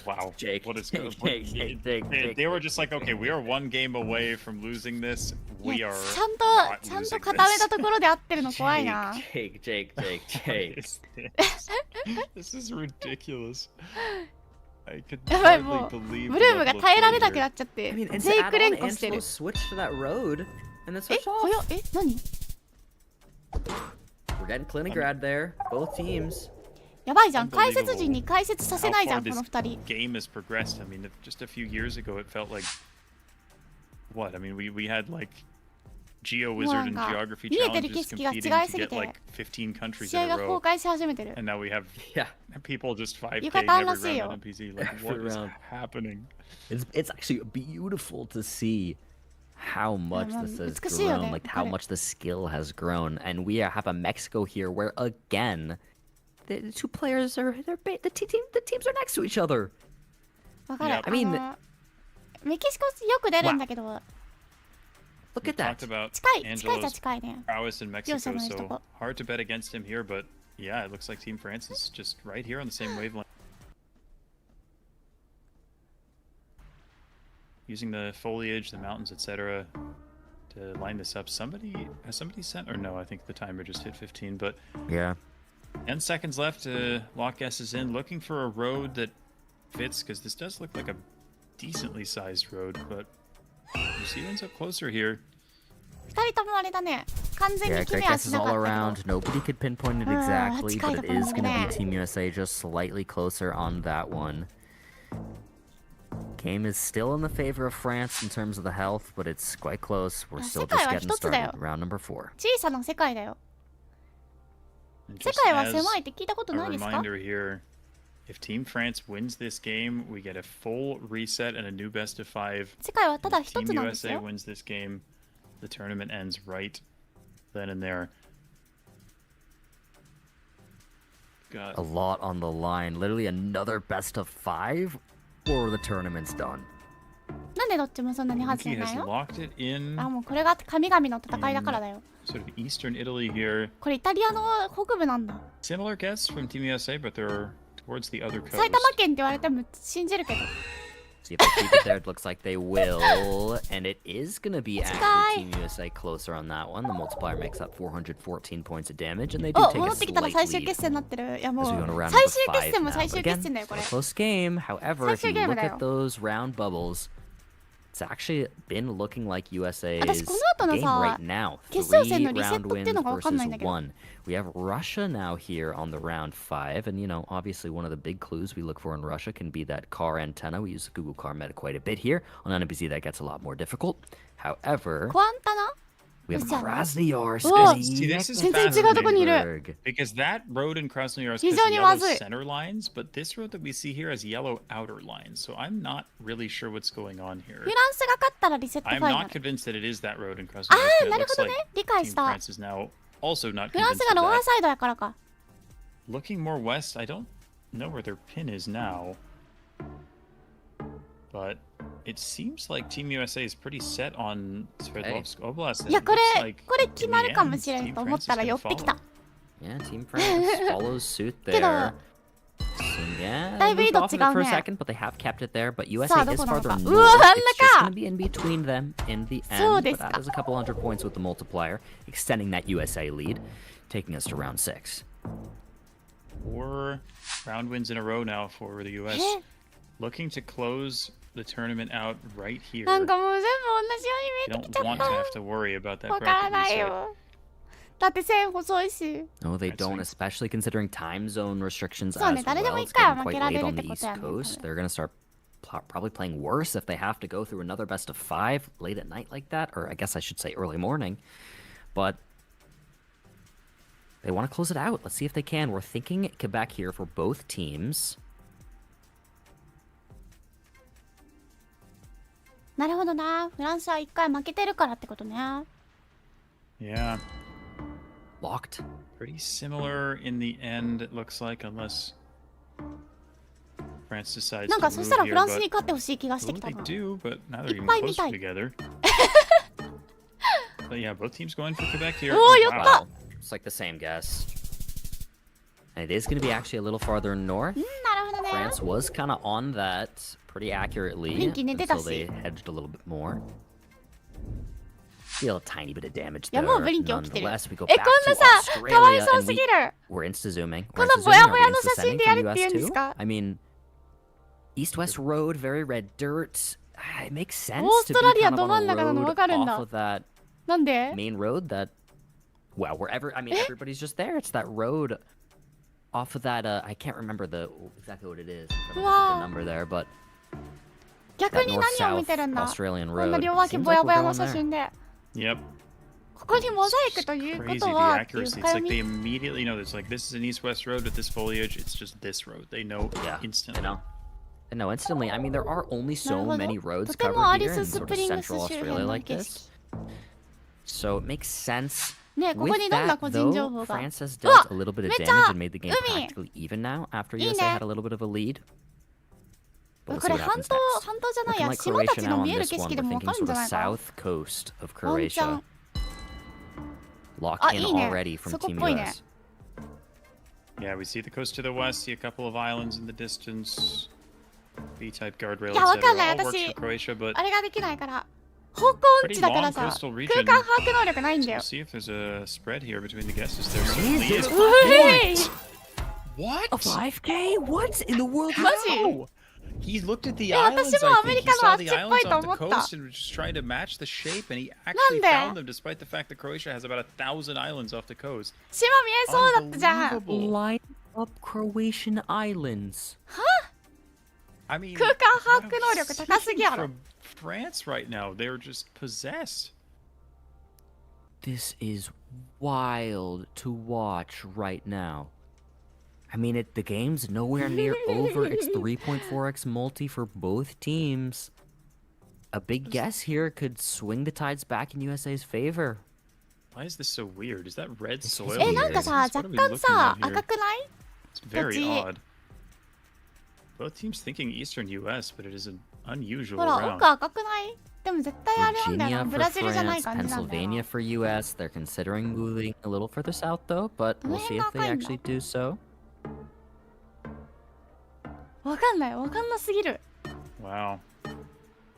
Wow. Jake, What is Jake, what- Jake, they, Jake. they were just like, okay, we are one game away from losing this. い We や are ちゃん not とちゃんと losing 固め this. たところで合ってるの怖いな Jake, Jake, What Jake. is this? This is ridiculous. I could やばい hardly もう believe ブルー the ムが level of 耐えられ play なく here. なっちゃって I mean, and ジェ to イ add ク on, 連呼してる Angelo switched to that road, and then え switched 早 off. っえ何 We're getting Kaliningrad there, both teams. やばいじゃん解説陣に解説させないじゃん How こ far の this 二人 game has progressed. I mean, just a few years ago, it felt like what? I mean, we had like Geoguessr and もうなんか Geography 見えてる challenges 景色が competing 違いす to ぎ get て like 15 countries 試合 in が a 崩 row, 壊し始めてる and now we have Yeah, people just 5K 浴衣 every らしい round よ on NPC. Like, Every what is round. happening? it's actually beautiful to see how much this has 美しいよね grown, like how これ much the skill has grown, and we have a Mexico here where again the two players are the teams are next to each other. わかる Yeah. あ mean- メキシコよく出るんだけど Look We at that. talked about 近い近いじゃ Angelo's 近いね prowess in Mexico, Dios, so no, hard to bet against him here. But yeah, it looks like Team France is just right here on the same wavelength. Using the foliage, the mountains, etc., to line this up. Has somebody sent, or no? I think the timer just hit 15. But Yeah. 10 seconds left to lock guesses in. Looking for a road that fits, because this does look like a decently sized road. But New Zealand's up closer here. 二人ともあれだね完全 Yeah, に決 great めはし guesses なか all ったけ around. Nobody could pinpoint it Ah, exactly, it's kind but it of is going to unfair. be Team USA just slightly closer on that one. Game is still in the favor of France in terms of the health, but it's quite close. We're still just getting 世界は一つだよ。 started. Round number 4. ど小さな世界だよ And 世 just 界は as 狭いって聞いたこと a ないですか reminder here, if Team France wins this game, we get a full reset and a new best of 5. 世界はただ If 一 Team つなんです USA よ wins this game, the tournament ends right then and there. Got A lot on the line. Literally another best of 5, or the tournament's done. なんでどっちもそんなに外 Monkey れな has いの locked it in あもうこれが神々の戦いだからだよ sort of eastern Italy here. これイタリアの北部なんだ Similar guess from Team USA, but they're towards the other coast. 埼玉県って言われても信じるけど See if they keep it there. It looks like they will. And it is going to be actually Team USA closer on that one. The multiplier makes up 414 points of damage, and they do take a slight lead as we go to round number 5 now. But again, a close game. However, if you look at those round bubbles, it's actually been looking like USA's game right now. 3 round wins versus 1. We have Russia now here on the round 5, and obviously one of the big clues we look for in Russia can be that car antenna. We use the Google Car Meta quite a bit here. On NPC that gets a lot more difficult. However, we have Krasnoyarsk. See, this is fascinating because that road in Krasnoyarsk has yellow center lines, but this road that we see here has yellow outer lines. So I'm not really sure what's going on here. I'm not convinced that it is that road in Krasnoyarsk. It looks like Team France is now also not convinced of that. Looking more west, I don't know where their pin is now. But it seems like Team USA is pretty set on Sverdlovsk Oblast. Yeah, これ決まるかもしれんと思ったら寄ってきた。Yeah, Team France follows suit there. Yeah, だいぶ緯度違うね。for a second, but they have kept it there. But USA is farther north. It's just going to be in between them in the end. But that is a couple hundred points with the multiplier, extending that USA lead, taking us to round 6. 4 round wins in a row now for the US. Looking to close the tournament out right here. You don't want to have to worry about that bracket. No, they don't, especially considering time zone restrictions as well. It's getting quite late on the East Coast. They're going to start probably playing worse if they have to go through another best of 5 late at night like that, or I guess I should say early morning. But they want to close it out. Let's see if they can. We're thinking Quebec here for both teams. なるほどな。フランスは1回負けてるからってことね。Yeah. Locked. Pretty similar in the end, it looks like, unless France decides to move here. なんかそしたらフランスに勝ってほしい気がしてきたな。They do, but now they're even closer together. But yeah, both teams going for Quebec here. Wow. It's like the same guess. And it is going to be actually a little farther north. France was kind of on that pretty accurately until they hedged a little bit more. Feel a tiny bit of damage there. Nonetheless, we go back to Australia and we're insta-zooming. We're insta-zooming. Are we insta-sending from US too? I mean, east-west road, very red dirt. It makes sense to be kind of on a road off of that main road that, well, wherever, I mean, everybody's just there. It's that road off of that, I can't remember exactly what it is. The number there, but that north-south Australian road. Seems like we're going there. Yep. ここにモザイクということはっていう It's like they immediately know this. Like this is an east-west road with this foliage. It's just this road. They know instantly. They know instantly. I mean, there are only so many roads covered here in sort of central Australia like this. So it makes sense. With that, though, France has dealt a little bit of damage and made the game practically even now after USA had a little bit of a lead. But we'll see what happens next. Looking like Croatia now on this one. We're thinking sort of south coast of Croatia. Lock in already from Team US. Yeah, we see the coast to the west, see a couple of islands in the distance. B-type guardrail, etc. All works for Croatia, but 方向音痴だからさ、空間把握能力ないんだよ。See if there's a spread here between the guesses. There certainly is. What? A 5K? What in the world? マジ? He looked at the islands. I think he saw the islands off the coast and was just trying to match the shape, and he actually found them, despite the fact that Croatia has about 1,000 islands off the coast. 島見えそうだったじゃん。Line up Croatian islands. Huh? I mean, 空間把握能力高すぎやろ。France right now, they're just possessed. This is wild to watch right now. I mean, the game's nowhere near over. It's 3.4x multi for both teams. A big guess here could swing the tides back in USA's favor. Why is this so weird? Is that red soil? なんかさ、若干さ、赤くない? It's very odd. Both teams thinking Eastern US, but it is an unusual ほら、 round. 奥赤くない? でも絶対あれなんだよな。 Virginia ブ for ラジルじゃない France, 感じなんだよ Pennsylvania な。 for US. They're considering moving a little further south though, but we'll see if they actually do so. わかんない、わかんなすぎる。 Wow.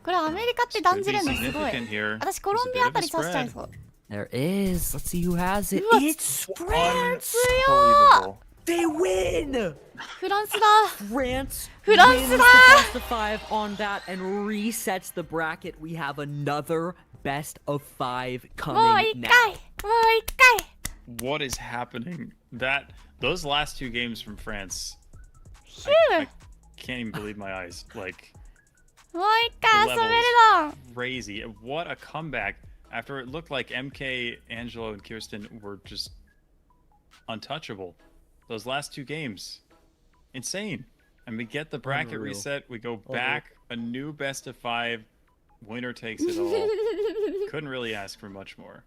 これアメリカって断じれんのすごい。私コロンビアあたり刺しちゃいそう。 There is. Let's see who has it. うわ It's 強っ。 They win. フランスだ。 France フラン wins ス the だ。 best of 5 on that and resets the bracket. We have another best of 5もう coming 一 now. 回。もう一回。 What is happening? Those last 2 games from France. I can't even believe my eyes. Like もう一回遊べるの。 crazy. What a comeback after it looked like MK, Angelo, and Kirsten were just untouchable. Those last 2 games. Insane. And we get the bracket Unreal. reset. We go back. A new best of 5. Winner takes it all. Couldn't really ask for much more.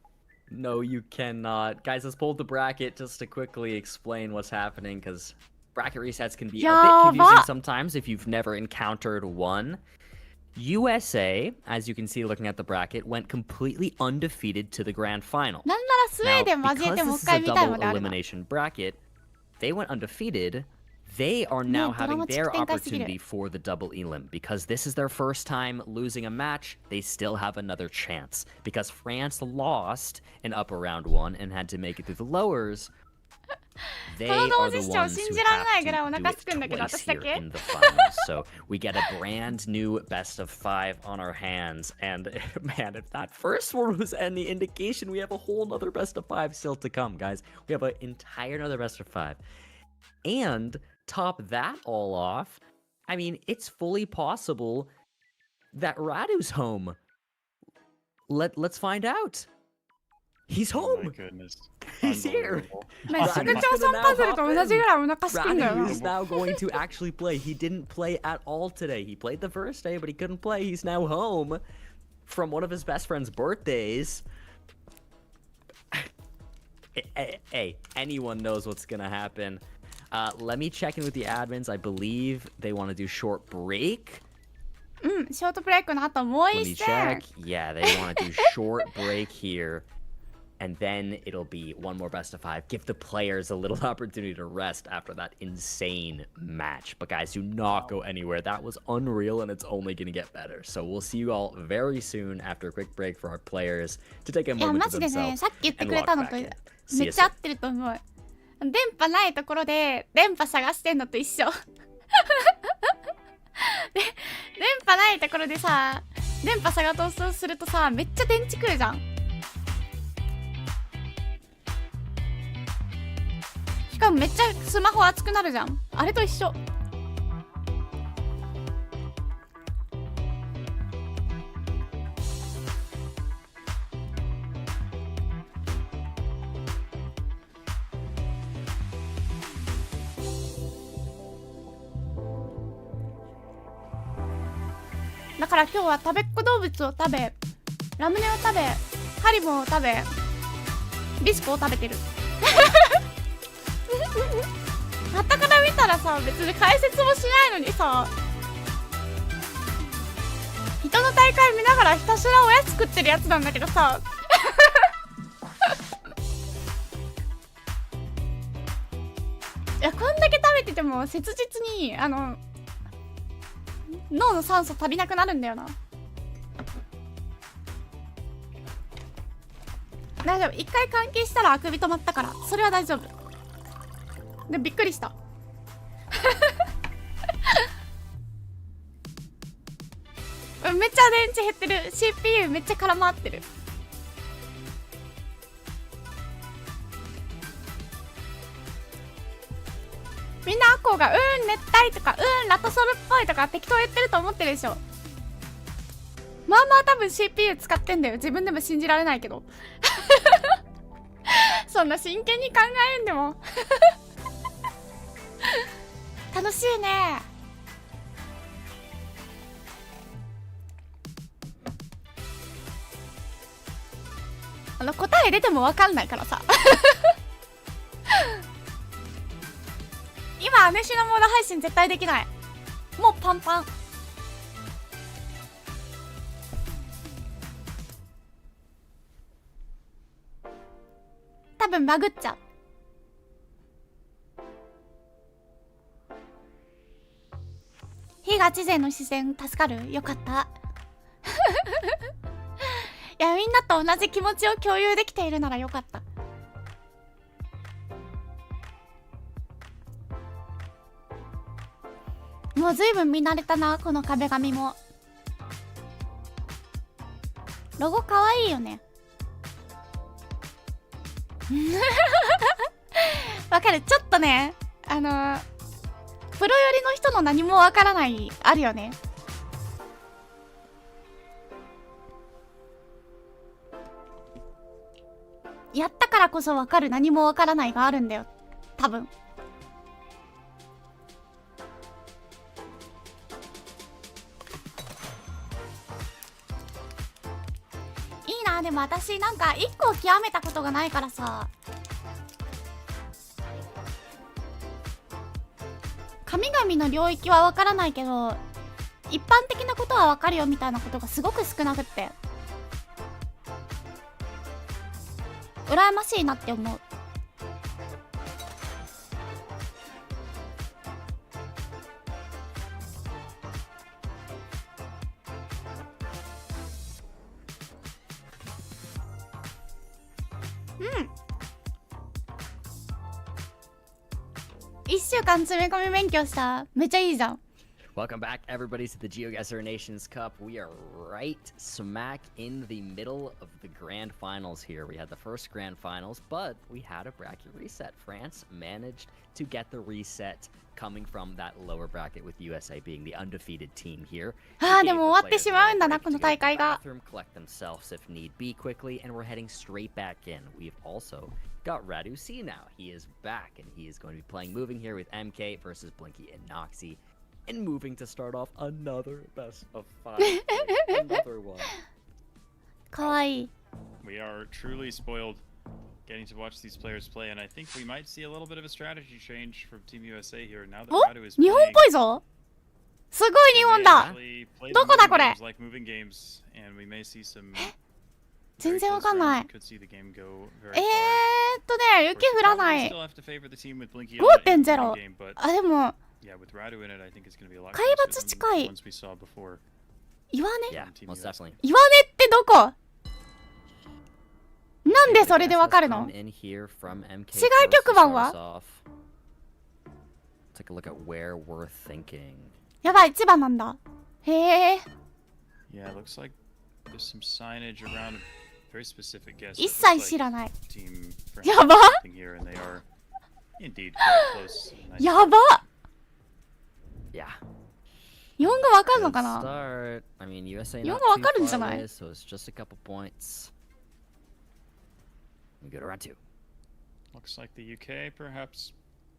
No, you cannot. Guys, let's pull up the bracket just to quickly explain what's happening, because bracket resets can be a bit confusing sometimes if you've never encountered one. USA, as you can see looking at the bracket, went completely undefeated to the grand final. なんならスウェーデン交え Now, てもう because 一回 this 見 is た a いの double であれば。 elimination bracket, they went undefeated. They are now having their opportunity for the double elim. Because this is their first time losing a match, they still have another chance. Because France lost in upper round 1 and had to make it through the lowers, they are the ones who have to do it twice here in the finals. So we get a brand new best of 5 on our hands. And man, if that first one was any indication, we have a whole nother best of 5 still to come, guys. We have an entire another best of 5. And top that all off, I mean, it's fully possible that Radu's home. Let's find out. He's home. Oh my goodness. He's here. まあ宿長さんパズルと同じぐらいお腹すくんだよ Radu な。 is now going to actually play. He didn't play at all today. He played the first day, but he couldn't play. He's now home from one of his best friend's birthdays. Hey, anyone knows what's gonna happen. Let me check in with the admins. I believe they want to do short break. うん、ショートブレイクの後もう Let 一 me 戦。 check. Yeah, they want to do short break here. And then it'll be one more best of 5. Give the players a little opportunity to rest after that insane match. But guys, do not go anywhere. That was unreal and it's only going to get better. So we'll see you all very soon after a quick break for our players to take a いや moment マ to ジでね、 themselves さっき言って and くれ log たの back と in. め See っ you ちゃ合 soon. ってると思う。電波ないところで電波探してんのと一緒。で電波ないところでさ、電波探そうとするとさ、めっちゃ電池食うじゃん。しかもめっちゃスマホ熱くなるじゃん。あれと一緒。だから今日は食べっ子動物を食べ、ラムネを食べ、ハリボーを食べ、ビスコを食べてる。はたから見たらさ、別に解説もしないのにさ、人の大会見ながらひたすらおやつ食ってるやつなんだけどさ。いや、こんだけ食べてても切実に脳の酸素足りなくなるんだよな。大丈夫、一回換気したらあくび止まったから、それは大丈夫。でびっくりした。めっちゃ電池減ってる。 CPU めっちゃ絡まってる。みんなアコウが熱帯とかラトソルっぽいとか適当言ってると思ってるでしょ。まあまあ多分 CPU 使ってんだよ。自分でも信じられないけど。そんな真剣に考えんでも。楽しいね。答え出ても分かんないからさ。今姉シのモード配信絶対できない。もうパンパン。多分バグっちゃう。非ガチ勢の視線助かる。よかった。みんなと同じ気持ちを共有できているならよかった。もうずいぶん見慣れたな、この壁紙も。ロゴかわいいよね。わかる。ちょっとね、プロ寄りの人の何もわからないあるよね。やったからこそわかる何もわからないがあるんだよ、多分。いいな。でも私なんか一個極めたことがないからさ、神々の領域はわからないけど一般的なことはわかるよみたいなことがすごく少なくって、羨ましいなって思う。1週間詰め込み勉強した。めっちゃいいじゃん。Welcome back, everybody, to the Geoguessr Nations Cup. We are right smack in the middle of the grand finals here. We had the first grand finals, but we had a bracket reset. France managed to get the reset coming from that lower bracket, with USA being the undefeated team here. でも終わってしまうんだな、この大会が。Collect themselves if need be quickly, and we're heading straight back in. We've also got Radu C now. He is back, and he is going to be playing moving here with MK versus Blinky and Noxy. And moving to start off another best of 5. Another one. かわいい。 We are truly spoiled getting to watch these players play, and I think we might see a little bit of a strategy change from Team USA here now that お、 Radu is 日本っぽいぞ。すごい日本だ。どこだこれ。全然わかんない。雪降らない。5.0。あ、でも海抜近い。岩根？岩根ってどこ？なんでそれでわかるの？市外局番は？やばい、千葉なんだ。へえ。一切知らない。やば。やば。日本語わかるのかな？日本語わかるんじゃない？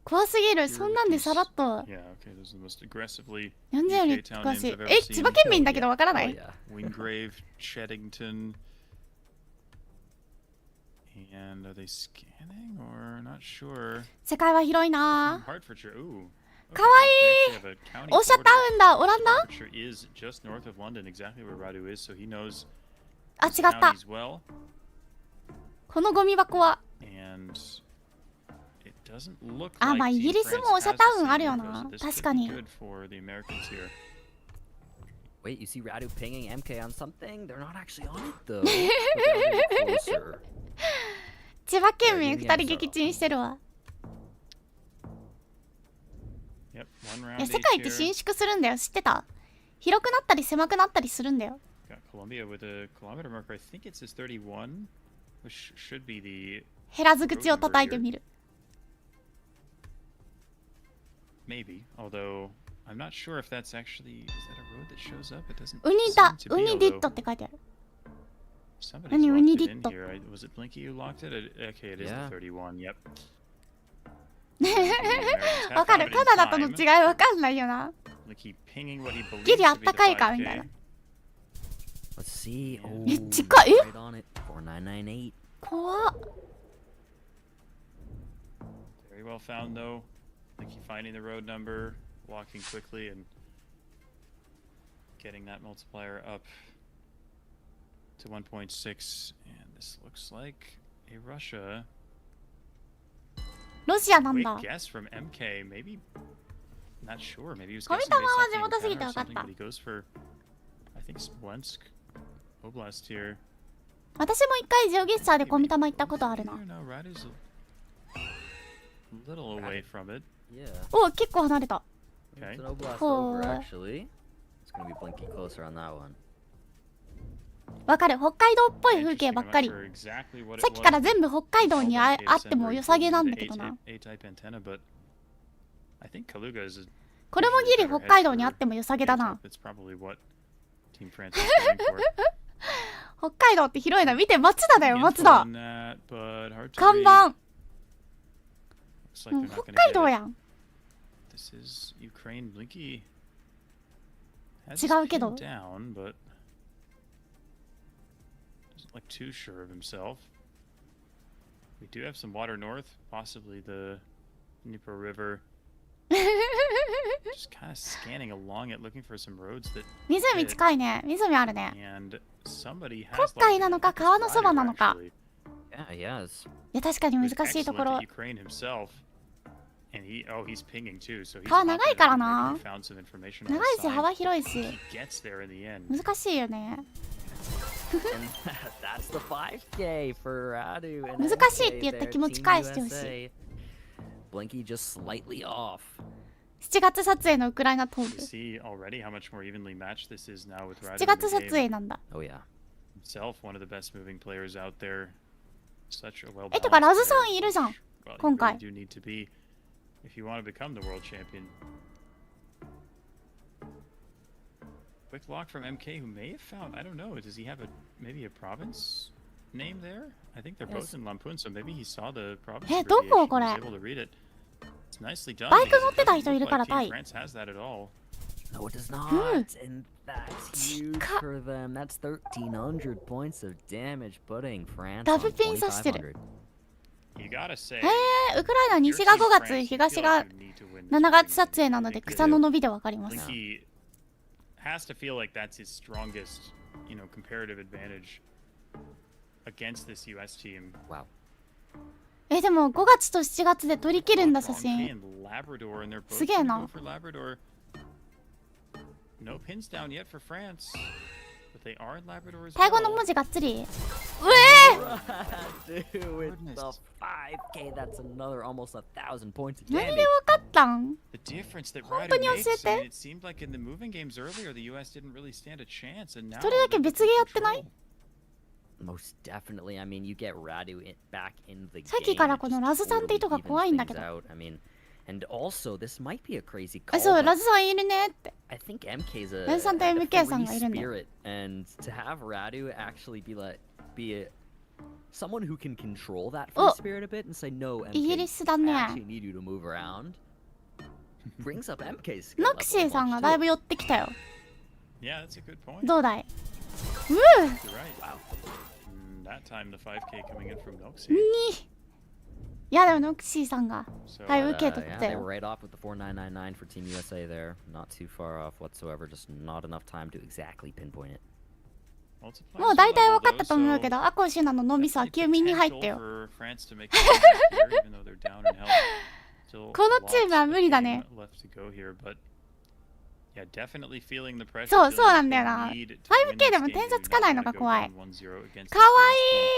怖すぎる。そんなんでさらっと。40より詳しい。え、千葉県民だけどわからない？世界は広いな。かわいい。オシャタウンだ。オランダ？あ、違った。このゴミ箱は。あ、まあイギリスもオシャタウンあるよな。確かに。Wait, you see Radu pinging MK on something? They're not actually on it though. 千葉県民2人撃沈してるわ。いや、世界って伸縮するんだよ。知ってた？広くなったり狭くなったりするんだよ。減らず口を叩いてみる。ウニだ、ウニディットって書いてある。何ウニディット。わかる。カナダとの違いわかんないよな。ギリあったかいかみたいな。え、近い。え、怖っ。To 1.6, and this looks like a Russia. ロシアなんだ。 Guess from MK, maybe not sure. Maybe he was 小 guessing 見玉 based は off 地 the 元すぎ encounter て or 分かっ something, た。 but he goes for, I think, Smolensk Oblast here. 私も一回ジオゲッサーでコミタマ行ったことあるな。お、結構離れた。わかる、北海道っぽい風景ばっかり。さっきから全部北海道にあっても良さげなんだけどな。これもギリ北海道にあっても良さげだな。北海道って広いな。見て、松田だよ、松田。看板。北海道やん。違うけど。Like too sure of himself. We do have some water north, possibly the Dnipro River. Just kind of scanning along it, looking for some roads that. 湖近いね。湖あるね。And somebody has. 黒海なのか川のそばなのか。Yeah, yes. いや確かに難しいところ。川長いからな。長いし幅広いし。難しいよね。難しいって言って気持ち返してほしい。7月撮影のウクライナ東部。7月撮影なんだ。てかラズさんいるじゃん今回。Quick lock from MK, who may have found, I don't know, does he have maybe a province name there? I think they're both in Lamphun, so maybe he saw the province abbreviation, he was able to read it. It's nicely done. バイク乗ってた人いるからタイ。 France has that at all. No, it does not. And that's huge for them. That's 1,300 points of damage, putting France on 2,500. You gotta say. ウクライナ西が5月、東が7月撮影なので草の伸びでわかります。Has to feel like that's his strongest, comparative advantage against this US team. Wow. でも5月と7月で取り切るんだ写真。すげえな。No pins down yet for France, but they are in Labrador as well. タイ語の文字がっつり。Dude, with the 5K, that's another almost 1,000 points of damage. 何でわかったん？ The difference that 本当に教えて。it seemed like in the moving games earlier, the US didn't really stand a chance, and now. それだけ別ゲーやってない？ Most definitely. I mean, you get Radu back in the game. さっきからこのラズさんって人が怖いんだけど。I mean, and also this might be a crazy call. そう、ラズさんいるねって。I think MK's a ラズさんと MK さんがいるんだよ。 And to have Radu actually be someone who can control that free spirit a bit and say no, MK, イギリスだね。 I actually need you to move around. Brings up MK's skill. ノクシーさんがだいぶ寄ってきたよ。 Yeah, that's a good point. どうだい？ You're right. Wow. That time the 5K coming in from Noxie. いやでもノクシーさんがだいぶ受け取った They よ。 were right off with the 4999 for Team USA there. Not too far off whatsoever. Just not enough time to exactly pinpoint it. もう大体分かったと思うけど、アコシュナの脳みそは休眠に入ったよ。このチームは無理だね。そうなんだよな。5K でも点差つかないのが怖い。かわ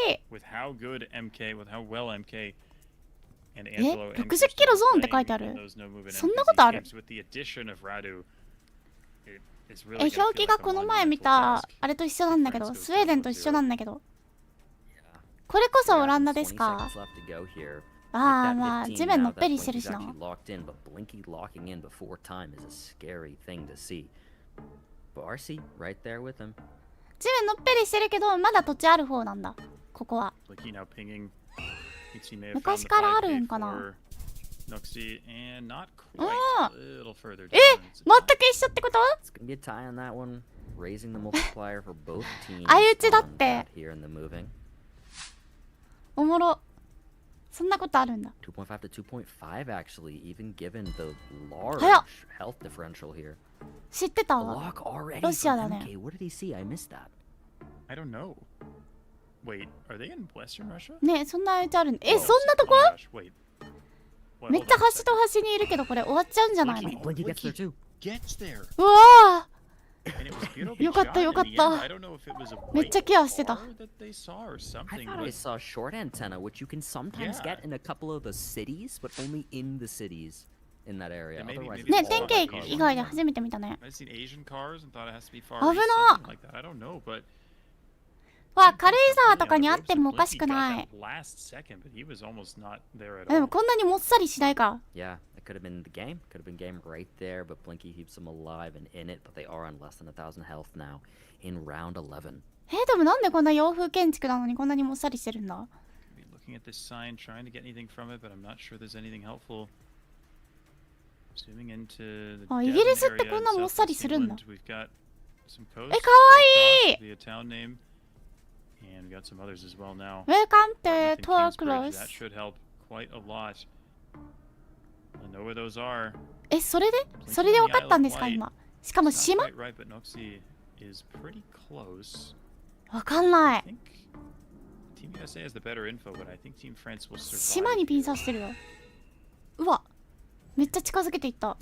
いい。60キロゾーンって書いてある。そんなことある？表記がこの前見たあれと一緒なんだけど、スウェーデンと一緒なんだけど。これこそオランダですか？ああ、まあ地面のっぺりしてるしな。地面のっぺりしてるけど、まだ土地ある方なんだ、ここは。昔からあるんかな。全く一緒ってこと？相打ちだって。おもろ。そんなことあるんだ。知ってた？ロシアだね。ねえ、そんな相打ちあるんだ。そんなとこ？めっちゃ端と端にいるけどこれ終わっちゃうんじゃないの？うわー And it was beautifully よかった shot よかっ in the た end. I don't know if it was a めっちゃケアしてた white bar that they saw or I something, thought I but saw short antenna, which you can sometimes Yeah. get in a couple of the cities, but only in the cities in that area. Yeah, maybe- Otherwise, maybe ね it's all 天 about 気 cars. 以外で初めて見たね I've seen Asian cars and thought it has to be far 危 east, な something like that. I don't know, but わ軽井沢と Really か on に the あって ropes, もお but かしく Blinky got ない that last second, but he was almost not there at でも all. こんなにもっさりしないか Yeah, it could have been the game. Could have been game right there, but Blinky keeps them alive and in it, but they are on less than 1,000 health now in round 11. でもなんでこんな洋風建築なのにこんなにもっさりしてるんだ Be looking at this sign, trying to get anything from it, but I'm not sure there's anything helpful. Zooming into the あイギリスって Devon こん area な in もっさり Southwest するんだ England. We've got some coast かわいい across, the town name, and we got some others as well now. Welcome to Dartmouth and Tour Kingsbridge, Close that should help quite a lot. I know where those are. それでそれで分かったんですか今しかも It's not 島 quite right, but Noxie is pretty close. わかんな I い think Team USA has the better info, but I think Team France will 島 survive. にピン刺してるようわめっちゃ近づけていった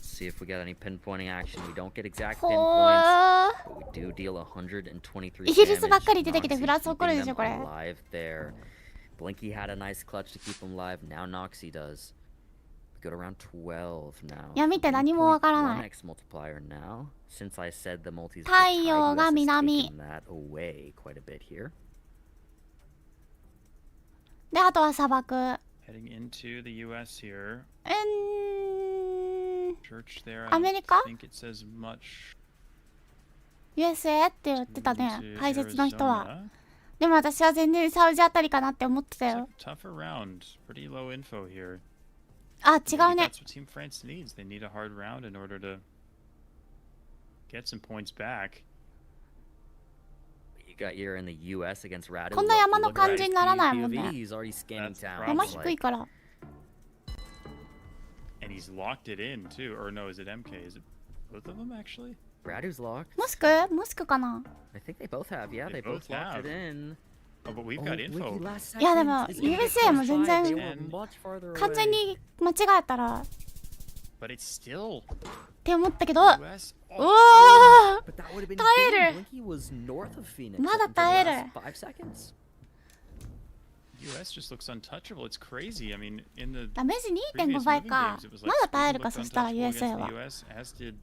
See if we get any pinpointing action. We don't get exact ほ pinpoints, ー but we do deal 123イギリスばっ damage. かり出てきてフランス怒るでしょ Noxie これ keeping them alive there. Blinky had a nice clutch to keep them alive. Now Noxie does. We go to round 12 now. いや見て何もわからない 1x multiplier now. Since I said the multis were 太 tied, 陽が US has 南 taken that away quite a bit here. であとは砂漠 Heading into the US here. うーん Church there. I アメリカ think it says much. USA って言ってたね into 解説の人は Arizona. でも私は全然サウジあたりかなって思ってた It's よ a tougher round. Pretty low info here. あ違 Maybe うね that's what Team France needs. They need a hard round in order to get some points back. You got here in the US against Radu. こんな山の Look 感 at じ his にならないもん POV. ね He's already scanning That's the town. 山 problem. 低いから And he's locked it in too. Or no, is it MK? Is it both of them actually? Radu's locked. モスクかな I think they both have. Yeah, They they both both locked have. it in. Oh, but we've Oh, got Wiki info. last いやでも second is gonna get USA も全 close by. 然 They were much farther 完全 away. に間違えたらっ But it's still て思ったけど US. う Oh, わ But that would have been 耐える game. Blinky was north of Phoenix. まだ up until the 耐える last 5 seconds. US just looks untouchable. It's crazy. I mean, in the ダメージ previous 2.5倍 moving か games, it was ま like だ耐え Sweden るか looked そしたら untouchable USA against は the US, as did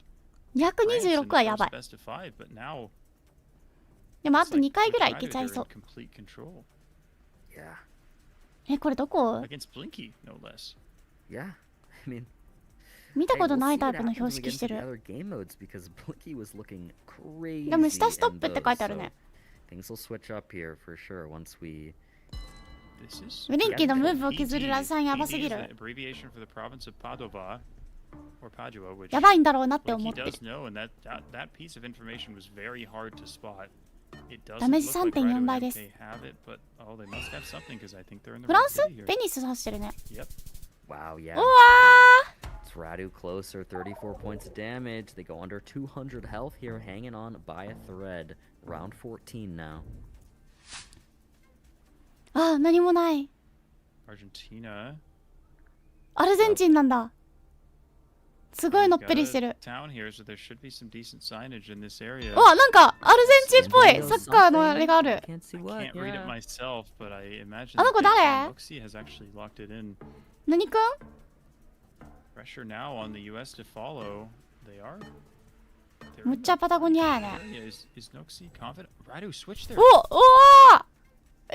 226 はやばい best of 5, but now でもあ it's と like 2回ぐらいい Radu, けちゃい they're そ in う complete control これどこ against Blinky, no less. Yeah. I mean, 見た hey, こと we'll ない see タイ what プの happens 標 when we 識 get して into the る other game modes because Blinky was looking crazy. でも下ストッ in プって書いてあるね those, so things will switch up here for sure once we. This is ブリンキーのムーブを PD. 削るラサンやばすぎ PD is る the abbreviation for the province of Padova or Padua, which やばいんだろうなって思 Blinky ってる does know, and that piece of information was very hard to spot. It doesn't ダメージ look like 3.4 Radu and 倍です MK have it, but oh, they must have something because I think they're in the フラ right ンス city here. ベニス指してるね Yep. Wow, yeah. うわ It's Radu closer, 34 points of damage. They go under 200 health here, hanging on by a thread. Round 14 now. 何もない Argentina. アルゼンチンなんだすごいのっ We've ぺ got り a してる town here, so there should be some decent signage in this area. なんかアルゼンチンっぽいサッカーのあれがある Can't see I what. can't read it Yeah. myself, but I imagine あの子 that誰 Noxie has actually locked it in. 何くん Pressure now on the US to follow. They are. They're む in っちゃパタゴニアや the ね area. Is Noxie confident? Radu switched there.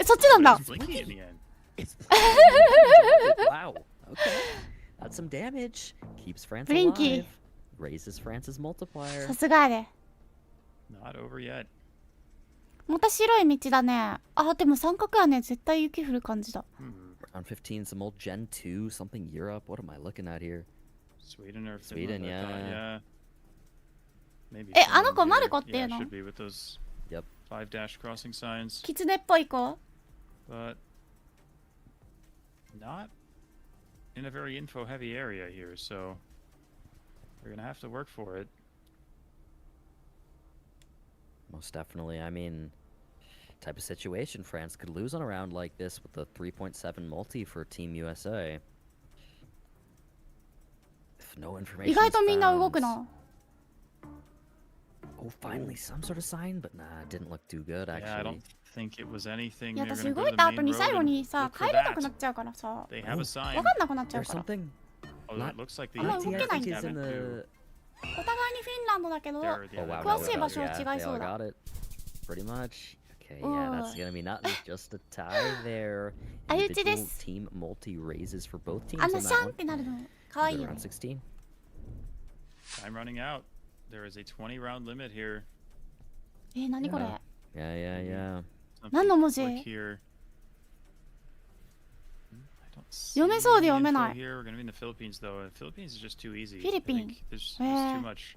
そっちなんだ It's Blinky in the end. It's wow. Okay. That's some damage. Keeps France Blinky. alive. Raises France's multiplier. さすがやで Not over yet. また白い道だねでも三角やね絶対雪降る感じだ Round 15, some old Gen 2, something Europe. What am I looking at here? Sweden or Sweden, Finland, I thought, yeah. yeah. Maybe あの子 Finland マル here. コっていう Yeah, の should be with those Yep. 5-dash crossing signs, キツネっぽい子 but not in a very info-heavy area here, so we're gonna have to work for it. Most definitely. I mean, type of situation France could lose on a round like this with the 3.7 multi for Team USA. If no information 意外 is とみんな動 found. くな Oh, finally some sort of sign, but nah, it didn't look too good actually. Yeah, I don't think it was anything. いや They're 私 gonna 動 go い to た the 後 main に最 road 後 and にさ look for 帰れなくな that. っちゃうからさ They have a sign. 分かんなくなっちゃう There's から something. Oh, that looks like the I'm not AT looking at is it. in the. お互いにフィンランドだけど There, yeah, Oh wow,詳 wow, しい wow, 場所は yeah, 違い they そう all だ got it. Pretty much. Okay, yeah, that's gonna be nothing. Just a tie there. 相打ちで Individual す team multi raises for both teams あ on のシ that ャン one. ってなるのかわいい Into よね round 16. Time running out. There is a 20 round limit here. 何これ Yeah, yeah, yeah. 何の文字 Click here. I don't see 読めそうで読め info ない here. We're gonna be in the Philippines though. The Philippines is just too easy. フィリピン I think there's too much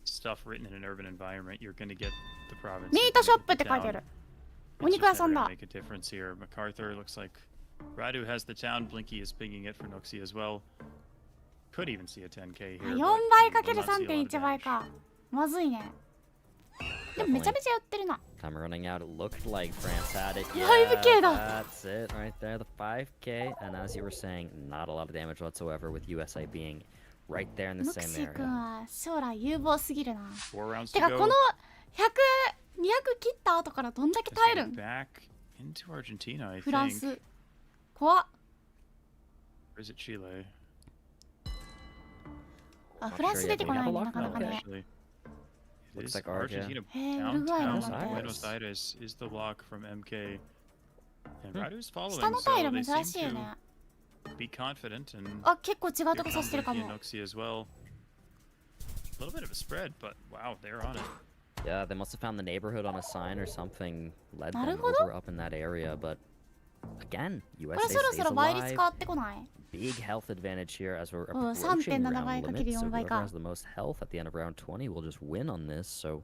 stuff written in an urban environment. You're gonna get the province. ミ you're ート gonna ショッ get プっ the て書いてあ town. る It's お肉 just 屋さん never だ gonna make a difference here. MacArthur looks like Radu has the town. Blinky is pinging it for Noxie as well. Could even see a 10k あ here. 4 but 倍 will かける not see a lot of 3.1 倍 damage. かまずいねでもめちゃめちゃやってるな Time running out. It looked like France had it. 5K だ That's it right there. The 5K. And as you were saying, not a lot of damage whatsoever with USA being right there in the ノク same シー君 area. は将来有望すぎるな 4 rounds て to かこ go. の100、200切った後からどんだけ耐えるん Back into Argentina, I フラン think. ス怖っ Or is it Chile? あフランス出てこないね Not sure yet. なかなかね Actually. It Looks is like Argentina. Argentina. へーウルグアイの Downtown なんて Buenos Aires is the lock from MK. And Radu's following, 下の so タイル they 珍しい seem よね to be confident. And あ結構違う here とこ come さしてるか Blinky も and Noxie as well. A little bit of a spread, but wow, they're on it. Yeah, they must have found the neighborhood on a sign or something, led them なるほど。 over up in that area, but again, こ USA れそろ stays そろ倍率 alive. 変わってこない Big health advantage here as we're うん approaching 3.7 round 倍かける limit, so 4倍 whoever か has the most health at the end of round 20 will just win on this, so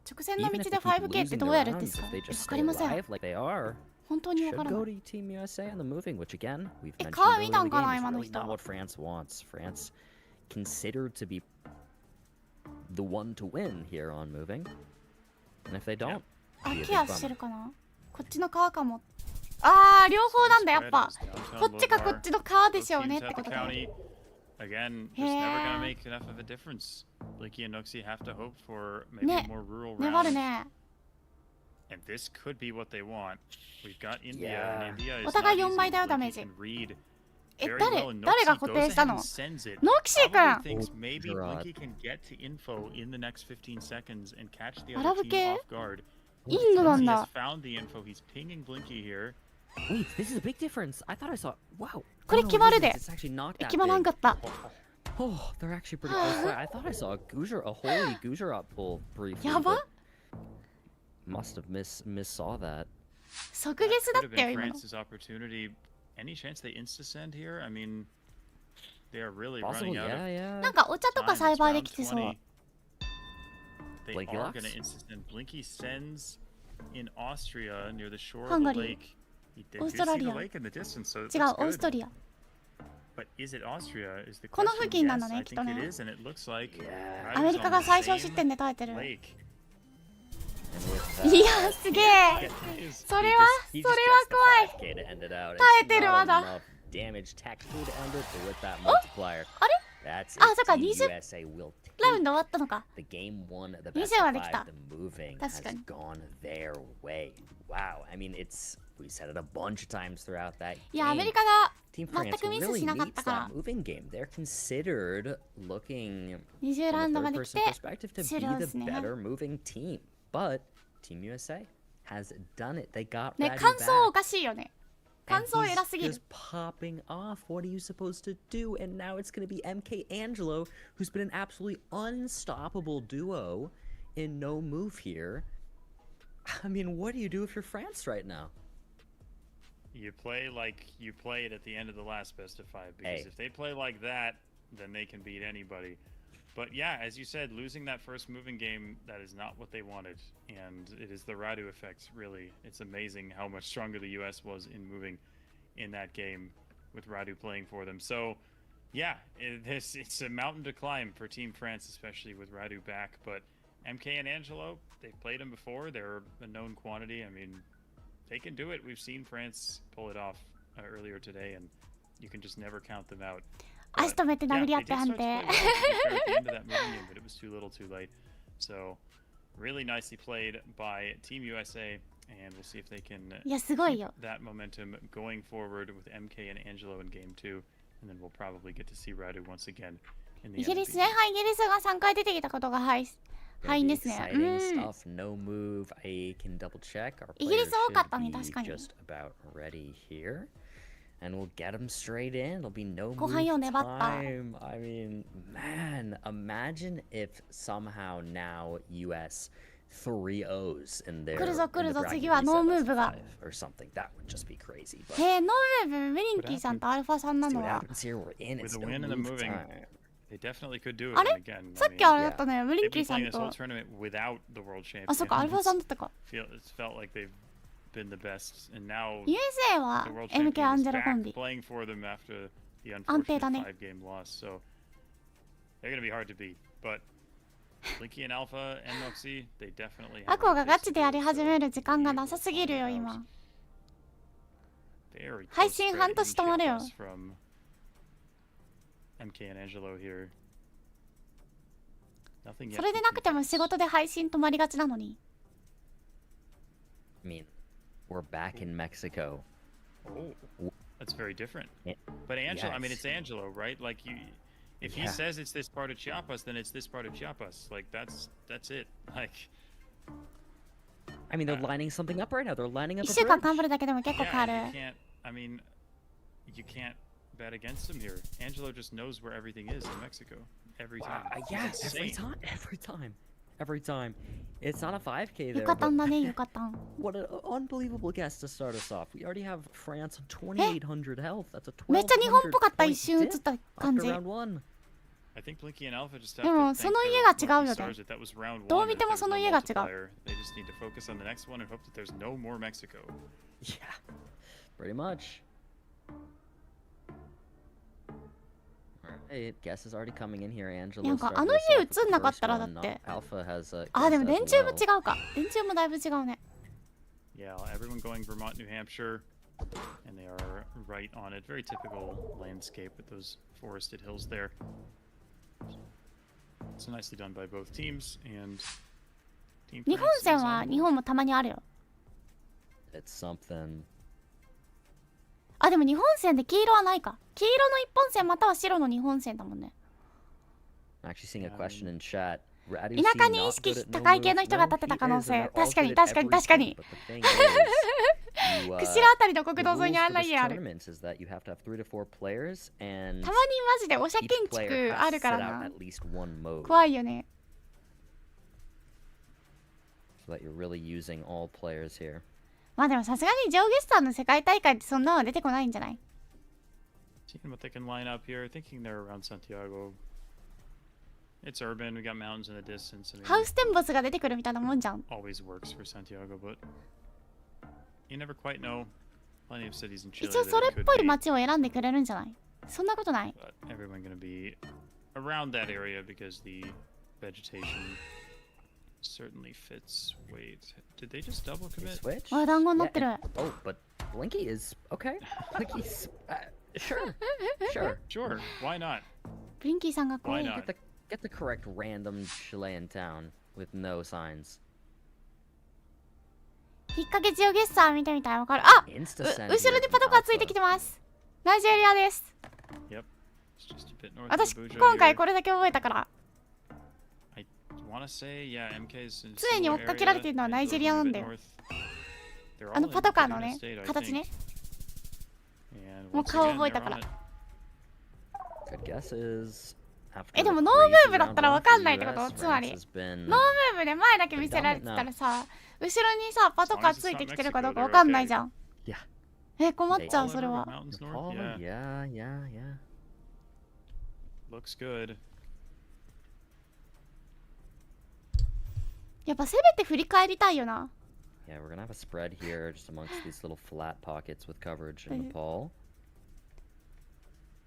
直線の even 道 if で they keep5K って losing どう their やるんで rounds, すか if they わ just か stay りません alive like they are, 本当にわ should からな go い to Team USA on the moving, which again, we've mentioned 川 earlier 見 in た the んかな game, is 今の really 人 not what France wants. France considered to be the one to win here on moving, and if they don't, あ be a ケ big アして bummer. るかなこっちの川かもあー両方なんだやっ Spread ぱ is downtown こっちかこっ Lobar. ちの川で Both しょうね teams って have こ the とだ county. Again, just never Yeah. gonna make enough of a difference. Blinky and Noxie have to hope for maybe ね a more rural 粘る round. ね And this could be what they want. We've got India, Yeah. and India is お互い not 4 easy. 倍だよ Blinky ダメージ can read え very 誰 well, and 誰が Noxie 固 goes 定した ahead の and sends it. ノクシー Probably 君 thinks maybe God. Blinky can get to info in the next 15 seconds and catch the アラ other ブ team 系 off guard. インドなん He だ has found the info. He's pinging Blinky here. Wait, this is a big difference. I thought I saw. Wow. これ No, 決まる it で isn't. It's actually not え that 決まらん big. かった Oh, they're actually pretty close. I thought I saw a holy Gujarat pull briefly. やば but must have missaw that. 即ゲスだ Could っ have たよ been 今の France's opportunity. Any chance they insta-send here? I mean, they are really Possible, running out of yeah, なん yeah. かお茶と time. か It's 栽培で round きてそう 20. They Blinky are locks? going to insta-send. Blinky sends in Austria near the shore of the Hungary. lake. They do see the Australia. lake in the distance, so it 違う looks オースト good. リア But is it Austria? Is the この question? 付近なの Yes, ね I きっと think it ね is, and it looks like Yeah. アメリカが最小失点で耐えてる lake. And with い that, やすげえ It is. それは he それ just は gets 怖い the 5K to end it out. 耐えてる It's ま not だ enough damage technically to end it, but with that multiplier, あれ that's あ it. そっか Team 20 USA will ラウン take ド終わったのか the game one, the 20 best は of できた five, the moving 確 has かに gone their way. Wow, I mean, it's we said it a bunch of times throughout that いやアメ game. リカが Team 全 France くミス really しなかった needs から that moving game. They're considered looking 20ラウン from ド a まで来 third-person て perspective to 終 be 了で the すね better moving team. But Team USA has done it. They got ね Radu 感想お back. かしいよね 感 And 想 he's 偉すぎる just popping off. What are you supposed to do? And now it's going to be MK Angelo, who's been an absolutely unstoppable duo in no move here. I mean, what do you do if you're France right now? You play like you played at the end of the last best of five, because Hey. if they play like that, then they can beat anybody. But yeah, as you said, losing that first moving game, that is not what they wanted. And it is the Radu effect, really. It's amazing how much stronger the US was in moving in that game with Radu playing for them. So yeah, it's a mountain to climb for Team France, especially with Radu back. But MK and Angelo, they've played him before. They're a known quantity. I mean, they can do it. We've seen France pull it off earlier today, and you can just never count them out. 足止めて殴り合って判定。At the end of that moving game, but it was too little, too late. So, really nicely played by Team USA, and we'll see if they can keep that momentum going forward with MK and Angelo in game 2, and then we'll probably get to see Radu once again in the イギリスね、はい、イギリスが3回出てきたことが敗因ですね。No move. I can double check. Our イギリス多かったね、 players 確かに。 should be just about ready here. And we'll get them straight in. There'll be no 後 move 半よ粘った。 time. I mean, man, imagine if somehow now US 3-0s in their 来るぞ来るぞ、 in the 次は bracket ノームー reset ブが。 or something. That would just be crazy. But ノームーブ、ブリンキーさんとアルファさんな see の what は。 happens here. We're in. With It's the no win and the move moving, time. they definitely could do it. あれ And again, さ I っきあ mean, れだったね、ブリン they've キー been さ playing ん this whole と。 tournament without the world champion. あ、そっか、アルファさんだったか。It's felt like they've been the best, and now USA は the world MK champion アン is ジェロコン back ビ。 playing for them after the 安定 unfortunate だね。 5-game loss. So they're going to be hard to beat, but Blinky and Alpha and Noxy, they definitely ア have コ a が place ガ to チで do や it, り始 so める時間が we な will さすぎるよ find out. 今。 Very 配 close 信 spread 半年 in 止まるよ。 Chiapas from MK and Angelo here. Nothing yet それでなくても仕事で配信止まりがちなのに。 I mean, we're back in Mexico. Oh, that's very different. Yeah. But Angelo, I mean, Yes. it's Angelo, right? Like you, if he Yeah. says it's this part of Chiapas, then it's this part of Chiapas. Like that's it. Like I mean, they're lining something up right now. They're lining up 1 a 週間 bridge. 頑張るだけでも結構変わ yeah, る。 you can't. I mean, you can't bet against him here. Angelo just knows where everything is in Mexico every time. Yeah, It's every insane. every time. It's not a 5K ユ there, カタ but ンだね、ユカタン。 what an unbelievable guess to start us off. We already have France on 2,800 health. That's a めっちゃ日本っぽかった、 1200一瞬映った感 after じ。 round 1. I think Blinky and Alpha just have でも to そ thank の their 家が違う lucky よね。 stars that that was round どう one. 見 and て if も there's その no 家が違う。 multiplier, they just need to focus on the next one and hope that there's no more Mexico. Yeah, pretty much. Alright, guess is already coming in here. Angelo なんか starting あの us 家 off with 映んなかっ the たら first だ one. って。 Alpha has a あ、で guess も as 電柱も well. 違うか。電柱もだいぶ違うね。 Yeah, everyone going Vermont, New Hampshire, and they are right on it. Very typical landscape with those forested hills there. So nicely done by both teams, and Team 日本 France 戦 is は on 日本もたまにあるよ。 It's something. あ、でも日本戦で黄色はないか。黄色の一本線または白の日本線だもんね。 I'm actually seeing a question in chat. 田舎に意識高い系の人が立ってた可能性。確かに確かに確かに。釧路あたりの国道沿いにあんな家ある。たまにマジでおしゃ建築あるからな。怖いよね。まあでもさすがにジオゲッサーの世界大会ってそんなのは出てこないんじゃない？ Seeing what they can line up here, thinking they're around Santiago. It's urban, we got mountains in the distance. I mean, ハウステンボスが出てくるみたいなもんじゃん。 always works for Santiago, but you never quite know. Plenty of cities in Chile 一応 that それ it っ could ぽい be, 街を選んでくれるんじゃない？そんなことない。 but everyone gonna be around that area because the vegetation certainly fits. Wait, did they just double commit? Switch? あ、団子になってる。 Oh, but Blinky is okay. Blinky's sure. Sure, why not? ブリンキーさんが怖い。 Why not? Get the correct random Chilean town with no signs. 引っ掛けジオゲッサー見てみたい。わかる。あ、後ろにパトカーついてきてます。ナイジェリアです。 Yep. It's just a bit north 私 of Abuja 今回 here. これだけ覚えたから。 I wanna say, yeah, MK's in 常に追っかけられてるのはナイジェリアなんだよ。あのパトカーのね、形ね。もう顔覚えたから。でもノームーブだったらわかんないってこと？つまりノームーブで前だけ見せられてたらさ、後ろにさパトカーついてきてるかどうかわかんないじゃん。困っちゃうそれは。 Looks good. やっぱせめて振り返りたいよな。 Yeah, we're gonna have a spread here just amongst these little flat pockets with coverage in Nepal.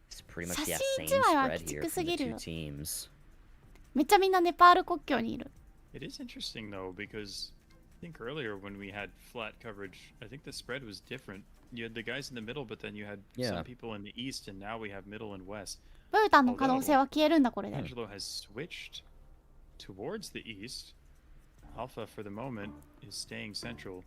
It's pretty much the same spread here from the two teams. めっちゃみんなネパール国境にいる。 It is interesting though because I think earlier when we had flat coverage, I think the spread was different. You had the guys in the middle, but then you had some people in the east, and now we have middle and west. ブータンの可能性は消えるんだこれで。 Angelo has switched towards the east. Alpha for the moment is staying central.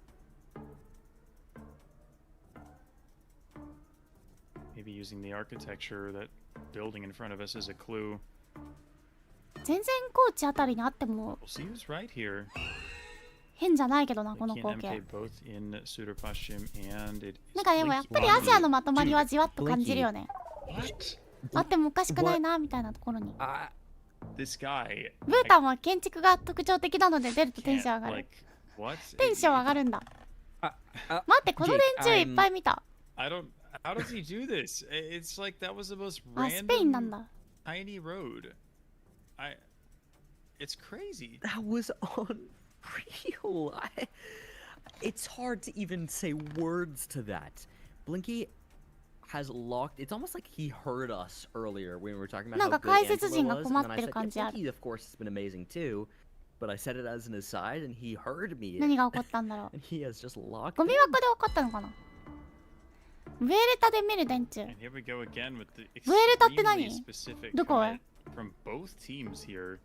Maybe using the architecture, that building in front of us, as a clue. 全然高知あたりにあっても We'll see who's right here. 変じゃないけどなこの Lucky 光 and 景。 MK both in Sudurpashchim, and it なん is かでもやっぱり Blinky アジアの One. まとまりはじわっと感じるよね。 What? あってもおかしくないなみたいなところに。 This guy. ブータンは建築が特徴的なので出るとテンション上が Can't, る。 like, what? テンション上がるんだ。待ってこの電柱いっぱい見た。 I don't. How does he do this? It's like that was the most あスペインなん random だ。 tiny road. It's crazy. That was unreal. It's hard to even say words to that. Blinky has locked. It's almost like he heard us earlier when we were talking about なん how か good 解説陣 Angelo が was, 困 and っ then て I る said, 感 yeah, じある。 Blinky, of course, has been amazing too. But I said it as an aside, and he heard me. 何が起こったんだろう。 And he has just locked. ゴミ箱で起こったのかな。ウェーレタで見る電柱。 And here we go again with the ウェーレタって何？ extremely specific どこへ？ comment from both teams here.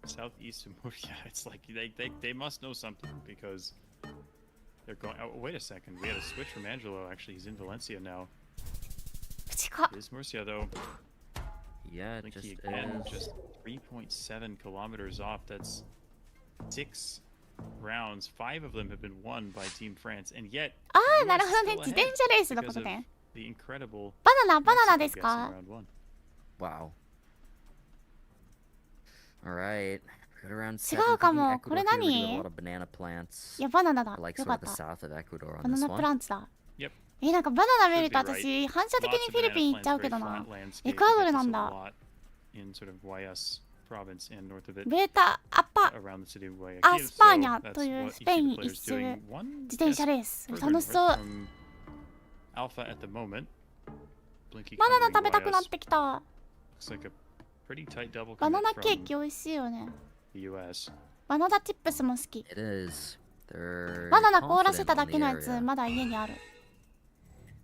Southeast of Murcia. It's like they must know something because they're going. Oh, wait a second. We had a switch from Angelo. Actually, he's in Valencia now. 近っ。 It is Murcia though. Yeah, it Blinky just again, is. just 3.7 kilometers off. That's 6 rounds. 5 of them have been won by Team France, and yet ああ US なるほどね。 still 自転 ahead 車レースのこ because と of ね。 the incredible バナナです Mexico guess か？ in round 1. Wow. All right. Go to round 違 7. うか Thinking も。これ Ecuador here, we do 何？ a lot of banana plants. いやバナナだ。 I like よ sort かっ of the た。 south of Ecuador バ on ナ this ナプラ one. ンツだ。 Yep. なんかバナナ見ると Could be right. 私反射的 Lots に of フィリピン banana 行っちゃう plants, けど very な。 flat landscape. エクアド We ル get な this ん a だ。 lot in sort of Guayas province and north of it, ベータアッパ around the city of Guayaquil. アスパーニャ So と that's いう what ス each ペ of イ the ン players 一周 doing. One 自転車 guess レース further 楽 north しそう。 from Alpha at the moment. Blinky バナナ covering 食べたくなっ Guayas. てきた。 Looks like a pretty tight double バナ commit ナケー from キ美味しいよね。 the US. バナナチップスも好き。 It is. They're バナナ凍らせ confident ただ on け the のやつ area. まだ家にある。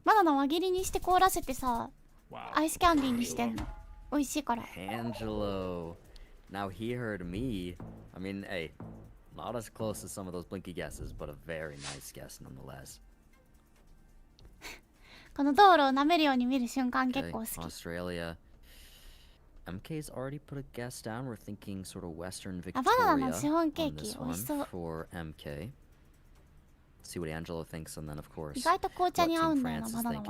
バナナ輪切りにして凍らせてさ、 Wow. アイスキャンディーにしてんの。美味しいから。 Angelo. Now he heard me. I mean, hey, not as close as some of those Blinky guesses, but a very nice guess nonetheless. この道路を舐めるように見る瞬間 Okay, 結構好き。 Australia. MK's already put a guess down. We're thinking sort of Western あ、バナナ Victoria のシフォンケー on キ this 美味 one しそう。 for MK. See what Angelo thinks, and then of course 意外と紅茶 what に合う Team んだよ France な、 is バナナは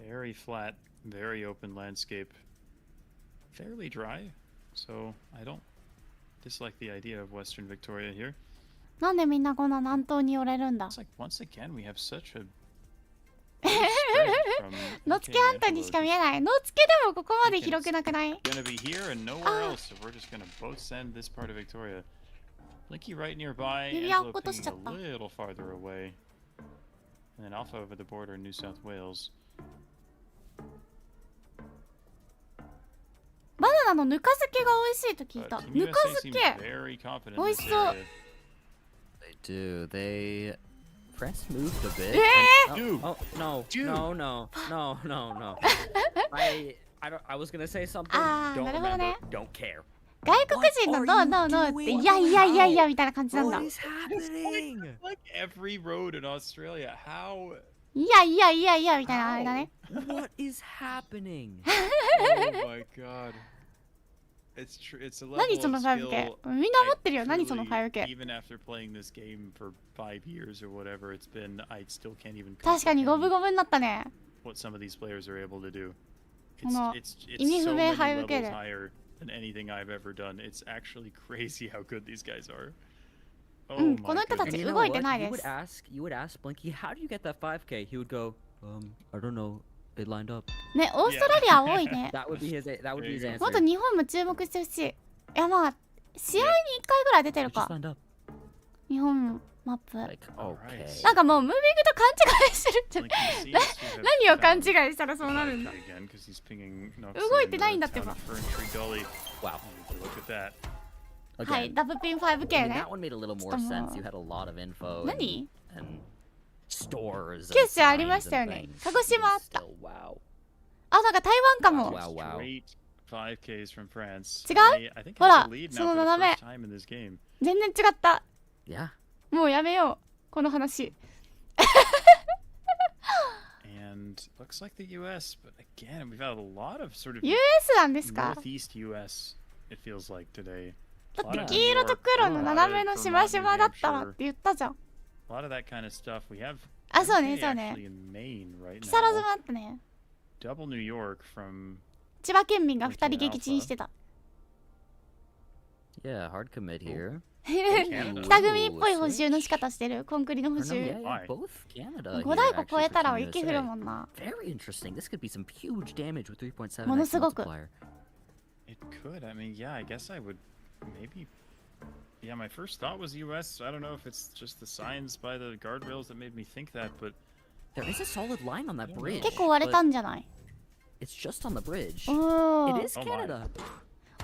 thinking.。Very flat, very open landscape. Fairly dry, so I don't dislike the idea of Western Victoria here. なんでみんなこんな南東に寄れるんだ。 It's like once again we have such a 野付半島にしか見えない。野付でもここまで広くなくない？ gonna be here and nowhere else, so we're just gonna both send this part of Victoria. Blinky right nearby, 指 Angelo 輪落っことしちゃ pinging った。 a little farther away. And then Alpha over the border in New South Wales. バナナのぬか漬けが美味しいと聞い But た。 Team ぬ USA か漬 seems け。 very confident in this 美味しそう。 area. They do. They France moved a bit. Dude. Oh no! Dude. No! No! No! No! No! I was gonna say something. あー、 Don't なるほど remember. ね。 Don't care. 外国人のノーノーノーっていやいやいやいやみたいな感じなんだ。 What is happening? Like every road in Australia, how? いやいやいやいやみたいなあれだね。 What is happening? Oh my god. It's true. It's a level 何そ of の 5K？ skill. みんな持ってるよ。 I 何その truly,5K？ even after playing this game for 5 years or whatever it's been, I still can't even 確かに五分 comprehend 五分になったね。 what some of these players are able to do. この It's 意味 so 不明 many 5K で。 levels higher than anything I've ever done. It's actually crazy how good these guys are. Oh うん、 my この人た goodness. ち And you know 動いて what? ない You で would す。 you would ask Blinky, how do you get that 5K? He would go, I don't know. It lined up. ね、オーストラリア多いね。 That would be his. That would be his There you answer. もっと日本も注目してほしい。いやまあ、試合に1回ぐらい出てる It か just。lined up. 日本マップ。 Like okay. なんかもうムービングと勘違いしてるって。 Blinky seems to have 何を勘 found 違いしたらそうなるんだ。 again, 'cause he's pinging Noxie 動い in て the ないんだって town ば。 of Ferntree Gully. Wow. And look at that. はい、 Again. ダブピン 5K I mean, ね that。one made a little more ちょっともう。 sense. You had a lot of info. 何？ And stores. 九 And 州ありま signs したよ and ね。 things. 鹿児島あった。 Still, wow. あ、なんか台湾かも。 Wow, wow. Straight 5Ks from France. 違う？ I think ほ has ら the lead そ now の for the 斜め first time in this game. 全然違った。 Yeah. もうやめようこの話。 And looks like the US, but again, we've had a lot of sort of US なんですか？ northeast US, it feels like today. だって黄色と黒の斜めのしましまだったらって言ったじゃん。 A lot of that kind of stuff. We have あ、そうね、 MK そうね。 actually in Maine right 木更津 now. もあったね。 Double New York from 千葉県民が2人撃沈してた。 Yeah, hard commit here. 北組っぽい補修の仕方してる。コンクリの補 Or no, 修。 yeah, yeah, both Canada 五 here 大湖 actually 超え for たら Team 雪降る USA. もんな。 Very interesting. This could be some huge damage with 3.7 ものすごく。 multiplier. it could. I mean, yeah, I guess I would maybe. Yeah, my first thought was US. I don't know if it's just the signs by the guardrails that made me think that, but There is a solid line on that bridge. 結構割れた but んじゃない？ It's just on the bridge. お It ー。 is Oh my. Canada.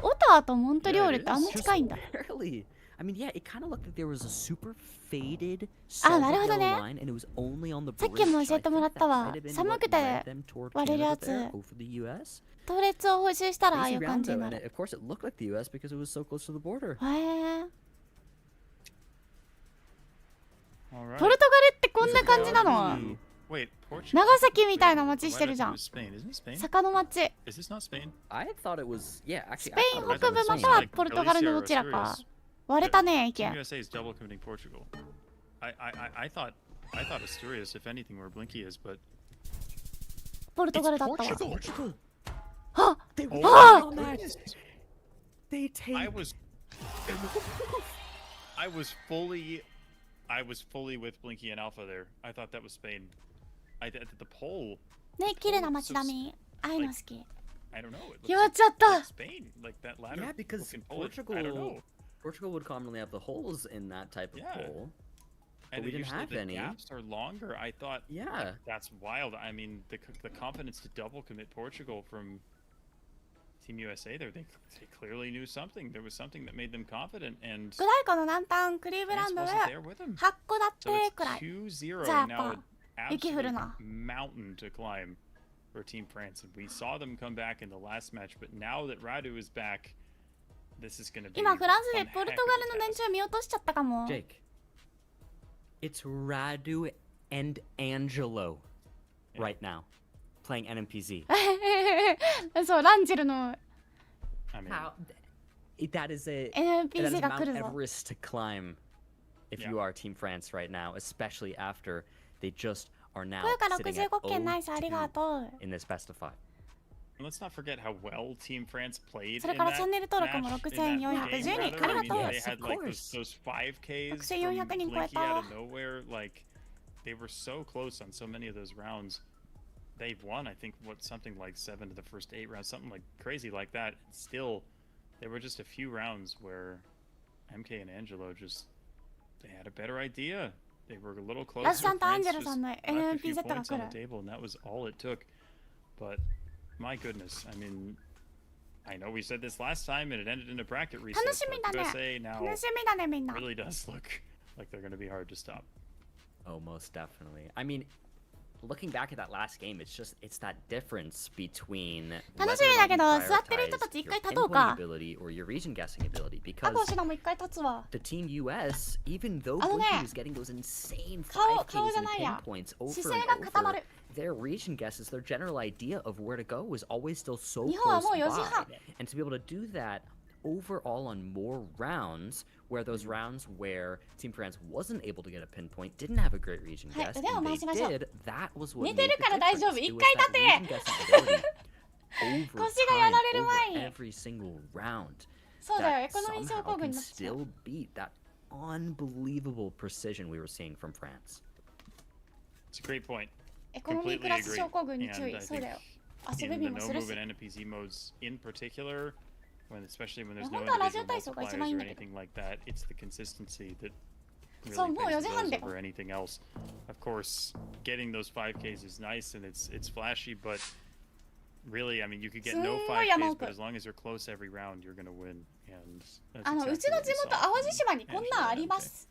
オタワとモントリオールって Yeah, あ it ん is. な近いんだ。 Barely. I mean, yeah, it kind of looked like there was a super faded あ、 solid なるほど yellow ね。 line, and it was only on the さっ bridge. きも教 I えてもら think っ that たわ。 might have been 寒 what くて led them toward 割れる Canada やつ。 there over the US. トレツを補修したらああい Crazy う感 round じに though, な and る。 of course it looked like the US because it was so close to the border. へえ。 all right. ポルトガルってこんな感じなの？ Wait, Portugal. 長崎みたいな街 Why して did る I じゃ think ん it。was Spain? Isn't it Spain? 坂の町。 Is this not Spain? I thought it was, yeah, actually, スペイン I thought it 北 was 部 the ま same. たはポルトガルのどちらか。割れたね、意 Team 見。 USA is double committing Portugal. I thought Asturias, if anything, were Blinky is, but ポルトガルだったわ。 Portugal. あ、 They won Ah! on that. They take. I was fully with Blinky and Alpha there. I thought that was Spain. I did the poll. ね、綺麗な街並み。ああいうの好き。 I don't know. It looks やっちゃった。 like Spain, like that ladder. Yeah, because looking poll. I don't know. Portugal would commonly have the holes in that type of Yeah. pole. And we didn't usually have the any. gaps are longer. I thought, Yeah. like, that's wild. I mean, the confidence to double commit Portugal from Team USA there, they clearly knew something. There was something that made them confident, and グライコの南端クリーブラ France ンドで wasn't there with them. 8個だっ So て it's くらい。 2-0 じゃあ and now やっ an ぱ雪降る absolute な。 mountain to climb for Team France. And we saw them come back in the last match, but now that Radu is back, this is going to be 今フランスで one ポル heck ト of ガ a ルの連 task. 中見落としちゃったかも。 Jake, it's Radu and Angelo right now playing NMPZ. そう、ランジェルの I mean, How? That is a NPC が Mount 来るぞ。 Everest to climb if Yeah. you are Team France right now, especially after they just are now 声から sitting at 65件ナイスありが 0-2とう。 in this best of 5. and let's not forget how well Team France played それ in から that チャンネル登録も match, in that 6410 game, 人 rather. ありが I とう。 mean, they Yes, had of like course. those 5Ks from 6400人超え Blinky た。 out of nowhere. Like, they were so close on so many of those rounds. They've won, I think, something like 7 to the first 8 rounds, something like crazy like that. And still, there were just a few rounds where MK and Angelo they had a better idea. They were a little closer. ラスさんとアン France ジェロさ just んの left a few NPZ が points 来 on る the。table, and that was all it took. But my goodness, I mean, I know we said this last time, and it ended in a bracket reset. 楽しみだ But ね。 USA now 楽しみだね、みんな。 really does look like they're going to be hard to stop. Oh, most definitely. I mean, looking back at that last game, it's that difference between 楽しみだけど、座ってる人たち一回立とうか。 ability or your region guessing ability ア because コシュナも一回立つわ。 the Team US, even though あのね、 Blinky was getting those insane 顔 5Ks じゃ and ないや。 pinpoints over 姿勢 and が固ま over, る。 their region guesses, their general idea of where to go was always still so 日本は close もう4時 by. 半。 And to be able to do that overall on more rounds, where those rounds where Team France wasn't able to get a pinpoint, didn't have a great region はい、 guess, 腕を and 回 they しましょう。 did, that was what 寝 made てる the から大丈夫。 difference. 一 It 回 was 立 that て。 region guessing ability over 腰がやられる time, 前に。 over every single round. そうだよ、エ That コノミー症 somehow 候群 can になってしまう。 still beat that unbelievable precision we were seeing from France. It's a great point. エコノミーク Completely ラス agree. 症候群に And 注意。 I そう think だよ。遊び in 火 the も no する move し。 and NPZ modes in particular, especially when there's no 本当はラジオ individual 体操が一 multipliers 番いいん or だけど。 anything like that, it's the consistency that そう really もう4 pays 時 the 半 bills で。 over anything else. Of course, getting those 5Ks is nice and it's flashy, but really, I mean, you could get no すんごい山 5Ks, 奥。 but as long as you're close every round, you're gonna win. And that's う exactly ちの what 地 we 元 saw 淡路 from 島にこんなんありま Angelo and MK. す。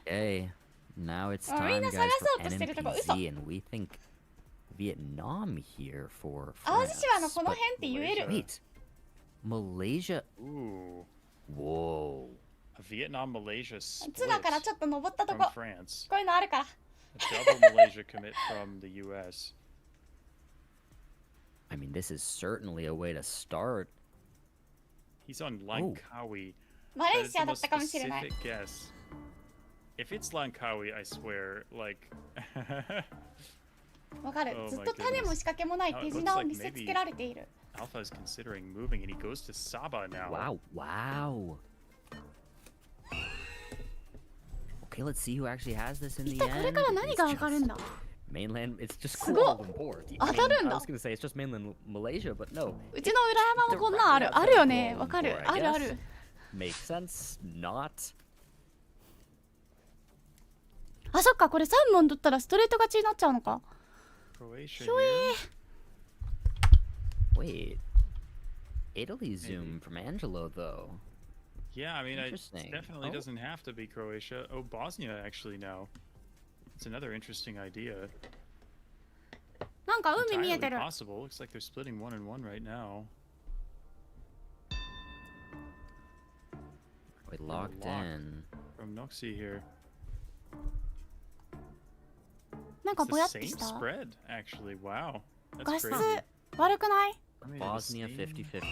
Okay, now it's みん time, な guys, 探 for そうとしてるとこ嘘。 NMPZ, and we think Vietnam here for 淡路 France. 島のこの辺って言える Wait, Malaysia. Ooh, Whoa. a Vietnam-Malaysia split 津だからちょっと登ったと from こ France. こういうのあるから A double Malaysia commit from the U.S. I mean, this is certainly a way to start. He's on Langkawi. マレ That ー is シ the アだっ most たかもしれない specific guess. If it's Langkawi, I swear, like. わかる Oh ずっ my と種も goodness. 仕掛けもない手品を見せつけられている Alpha is considering moving, and he goes to Sabah now. Wow, wow. Okay, let's see who actually has this in 一 the 体これ end. から何 It's が上がるん just だ mainland. It's just すごっ cool and port. 当たるん I だ was gonna say it's just mainland Malaysia, but no. うちの裏山もこんなんあるあるよねわかるあるある Makes sense. Not. あそっかこれ3問取ったらストレート勝ちになっちゃうのか Croatia. ひょえ Wait. Italy zoom from Angelo though. Yeah, I mean, it Interesting. definitely Oh. doesn't have to be Croatia. Oh, Bosnia actually now. It's another interesting idea. なんか海見え Entirely てる possible. Looks like they're splitting 1 and 1 right now. We locked Lock. in. From Noxie here. なんか It's ぼやっ the てし same た spread, actually. Wow. 画 That's 質 crazy. 悪くない I mean, Bosnia the same 50-50.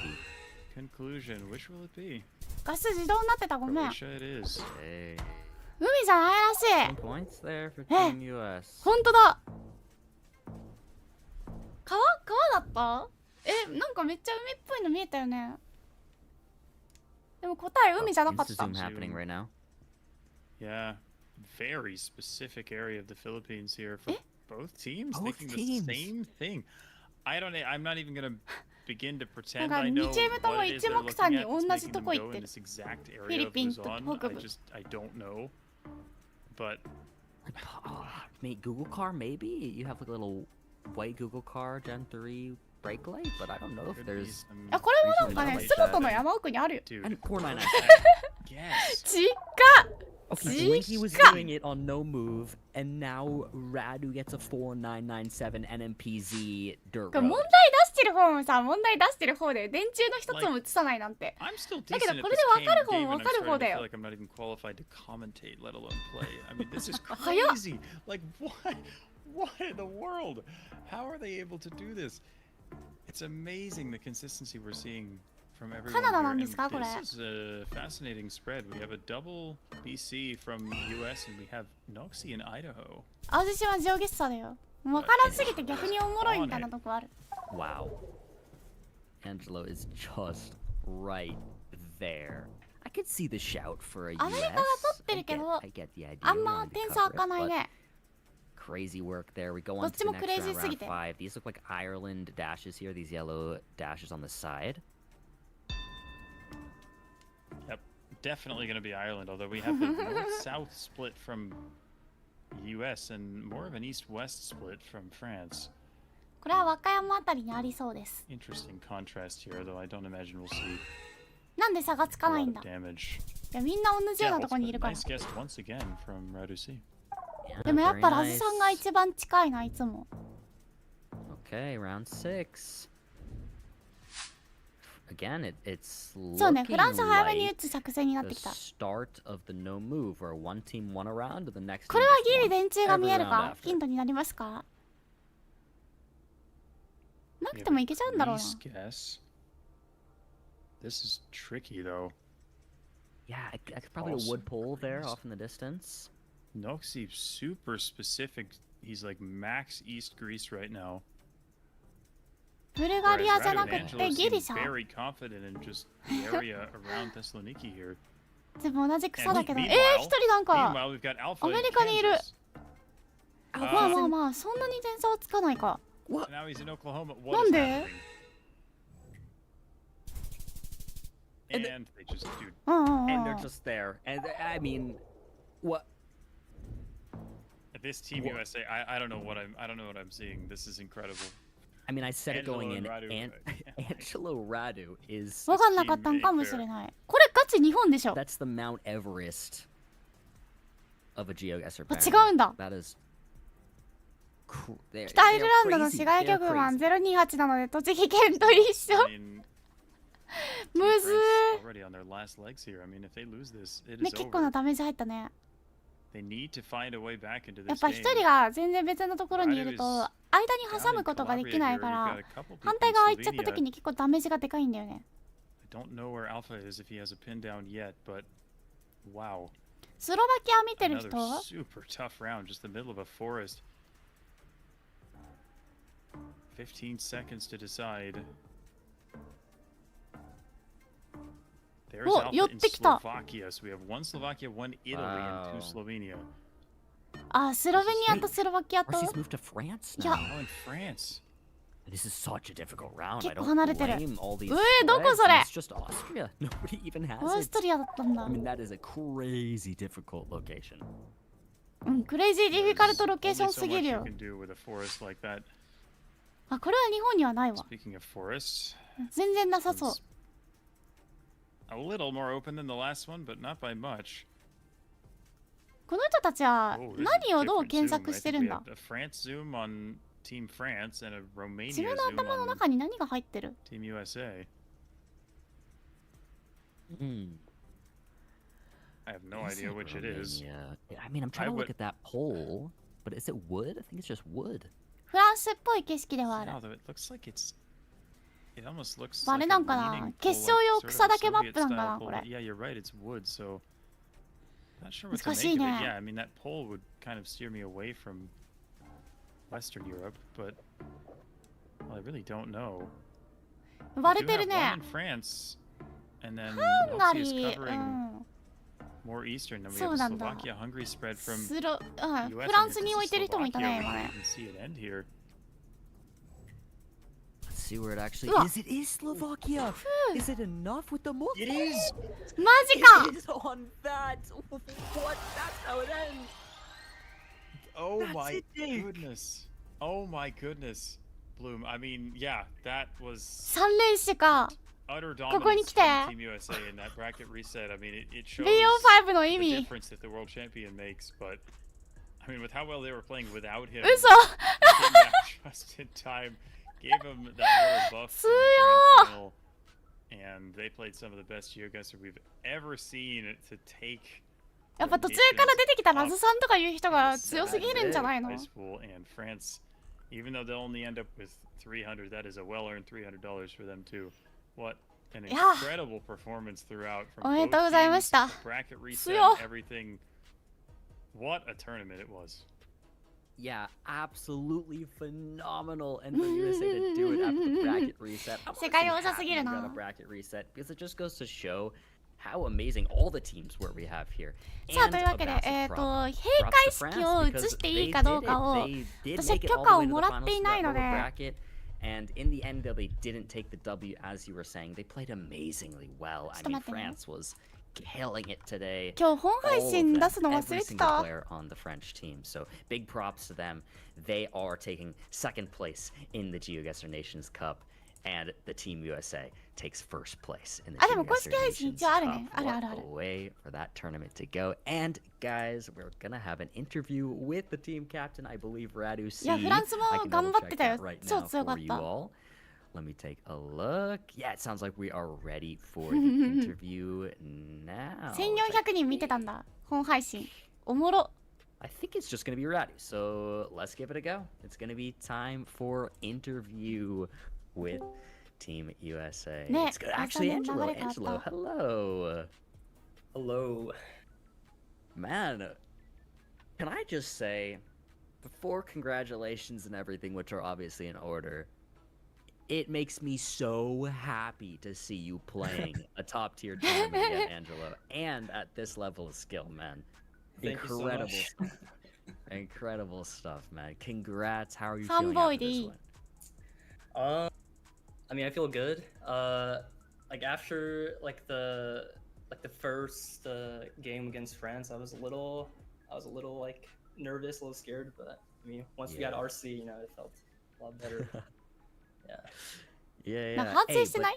conclusion. Which will it be? 画質自動になってたごめん Croatia it is. Hey. 海じゃないらし Some い points there for Eh. Team US. ほんとだ川だったなんかめっちゃ海っぽいの見えたよねでも答え海じゃなかっ Insta た zoom happening right now. Yeah. Very specific area of the Philippines here for both teams. Both thinking teams. the same thing. I'm not even gonna begin to なん pretend か I 2 know チームとも what it is 一 they're 目散 looking に at 同 that's じ making と them こ行 go って in る this exact フィ area リ of ピンと Luzon. 北部 I don't know. But Oh, mate, Google car maybe? You have like a little white Google car Gen 3 brake light, but I don't know if could be there's... some あこれもなんかね reason 洲 to 本の山奥にあるよ dude. And 499. Guess. ちっか Okay, Blinky was Chica. doing it on no move, and now Radu gets a 4997 NMPZ dirt これ road. 問題出してる方もさ問題出してる方で電柱の一つも映さないなんて I'm still だけど decent at これ this で分かる方 game, も and 分かる I'm 方 starting だ to feel よ like I'm not even qualified to commentate, let alone play. I mean, this is 早っ crazy. Like, what in the world? How are they able to do this? It's amazing the consistency we're seeing from everyone カナダ here. なん And ですかこれ this is a fascinating spread. We have a double BC from US, and we have Noxie in Idaho. 淡路島ジオゲッサーだよ分からんすぎて逆におもろいみたいなとこある Wow. Angelo is just right there. I could see the shout for a US. アメリカが取ってるけど I get the idea. あん We ま wanted to 点 cover 差開 it, かない but ね crazy work there. We go ど on っ to ち the も next クレイジー round, すぎ round て 5. These look like Ireland dashes here, these yellow dashes on the side. Yep, definitely going to be Ireland, although we have the north-south split from US and more of an east-west split from France. これは和歌山あたりにありそうです Interesting contrast here, though I don't imagine we'll see なんで差がつか a ない lot んだ of damage. いやみんな同じよう Yeah, なとこにいるから nice guess once again from Radusi. Yeah, でもやっ very ぱラズ nice. さんが一番近いないつも Okay, round 6. Again, it's そうね looking フランス早めに打 like つ作戦になって the きた start of the no move, where one team won a round and the next こ team れは just ギリ won 電柱が見える every か round after. ヒントになりますかな We く have てもいけちゃうんだろうな Greece guess. This is tricky, though. Yeah, I could probably Also a wood pole there Greece. off in the distance. Noxie super specific. He's like max East Greece right now. ブルガ Whereas リアじゃ Radu なく and て Angelo ギリ seem シャ very confident in just the area around Thessaloniki here. でも同じ草だけど And 一人なんか meanwhile, we've got Alpha アメ in リカにいる Kansas. まあまあまあそんなに点差はつかないか What? Now he's in Oklahoma. What is なんで happening? And And they just, dude, うんうんうん And they're just there. And I mean, what? this Team Wha- USA, I don't know what I'm seeing. This is incredible. I mean, I said it Angelo going in. and Radu, And Angelo Radu is 分かんなかったんかもしれないこれガチ日本でしょ that's the Mount Everest of a Geoguessr あ panel. 違うんだ That is 北アイルランドの市外局番028なので栃木県と一緒。むずー。ね、結構なダメージ入ったね。やっぱ一人が全然別のところにいると間に挟むことができないから反対側行っちゃった時に結構ダメージがでかいんだよね。スロバキア見てる人お、寄ってきた。あ、スロベニアとスロバキアと。いや、結構離れてる。どこそれ。オーストリアだったんだ。うん、クレイジーディフィカルトロケーションすぎるよ。あ、これは日本にはないわ。全然なさそう。A little more open than the last one, but not by much. この人たちは何をどう検索してるんだ。自分の頭の中に何が入ってる。Team USA. I have no idea which it is. I mean, I'm trying to look at that pole, but is it wood? I think it's just wood. フランスっぽい景色ではある。あれなんかな、決勝用草だけマップなんかな、これ。難しいね。割れてるね。ハンガリー、そうなんだ。フランスに置いてる人もいたね、今ね。See where it actually is. It is Slovakia. Is it enough with the multi? It is. マジか。It is on that. What? That's how it ends. Oh my goodness. Oh my goodness. Bloom. I mean, yeah, that was 3連死か。ここに来て。Team USA in that bracket reset. I mean, it shows BO5 の意 the 味。 difference that the world champion makes, but I mean, with how well they were playing without him. 嘘。Came back just in time. Gave him that little buff in the grand final, and they played some of the best Geoguessr we've ever seen to take. やっぱ途中から出てきたラズさんとかいう人が強すぎるんじゃないの。 High school and France, even though they'll only end up with 300, that is a well-earned $300 for them too. What an incredible performance throughout from both teams. Bracket reset, everything. What a tournament it was. Yeah, absolutely phenomenal. And for USA to do it after the bracket reset. I'm happy about a bracket reset because it just goes to show how amazing all the teams were we have here. さあというわけで、閉会式を映していいかどうかを私は許可をもらっていないので。And in the end, though, they didn't take the W, as you were saying. They played amazingly well. I mean, France was killing it today. 今日本配信出すの忘れてた。Every single player on the French team. So big props to them. They are taking second place in the Geoguessr Nations Cup, and the Team USA takes first place in the Geoguessr Nations Cup. What a way for that tournament to go. And guys, we're gonna have an interview with the team captain, I believe, Radu C. いや、フランスも頑張ってたよ。超強かった。 Let me take a look. Yeah, it sounds like we are ready for the interview now. 1400人見てたんだ。本配信。おもろ。I think it's just gonna be ready. So let's give it a go. It's gonna be time for interview with Team USA. It's good. Actually, Angelo. Angelo, hello. Hello. Man, can I just say, before congratulations and everything, which are obviously in order, it makes me so happy to see you playing a top-tier tournament again, Angelo, and at this level of skill, man. Incredible stuff. Incredible stuff, man. Congrats. How are you feeling after this one? I mean, I feel good. Like after the first game against France, I was a little like nervous, a little scared, but I mean, once we got RC, you know, it felt a lot better. Yeah. Yeah. Hey, but,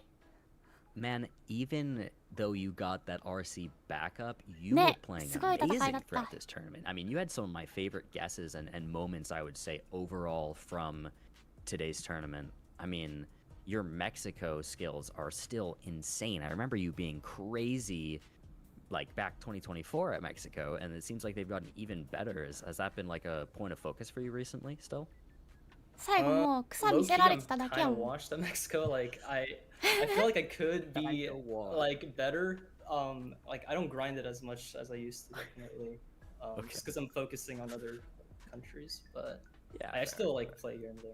man, even though you got that RC backup, you were playing amazing throughout this tournament. I mean, you had some of my favorite guesses and moments, I would say, overall from today's tournament. I mean, your Mexico skills are still insane. I remember you being crazy like back 2024 at Mexico, and it seems like they've gotten even better. Has that been like a point of focus for you recently still? 最後もう草見せられてただけや kind も of ん。 watched at Mexico. Like I feel like I could be like better. Like I don't grind it as much as I used to, definitely. Just because I'm focusing on other countries, but Yeah, I still like play here and there.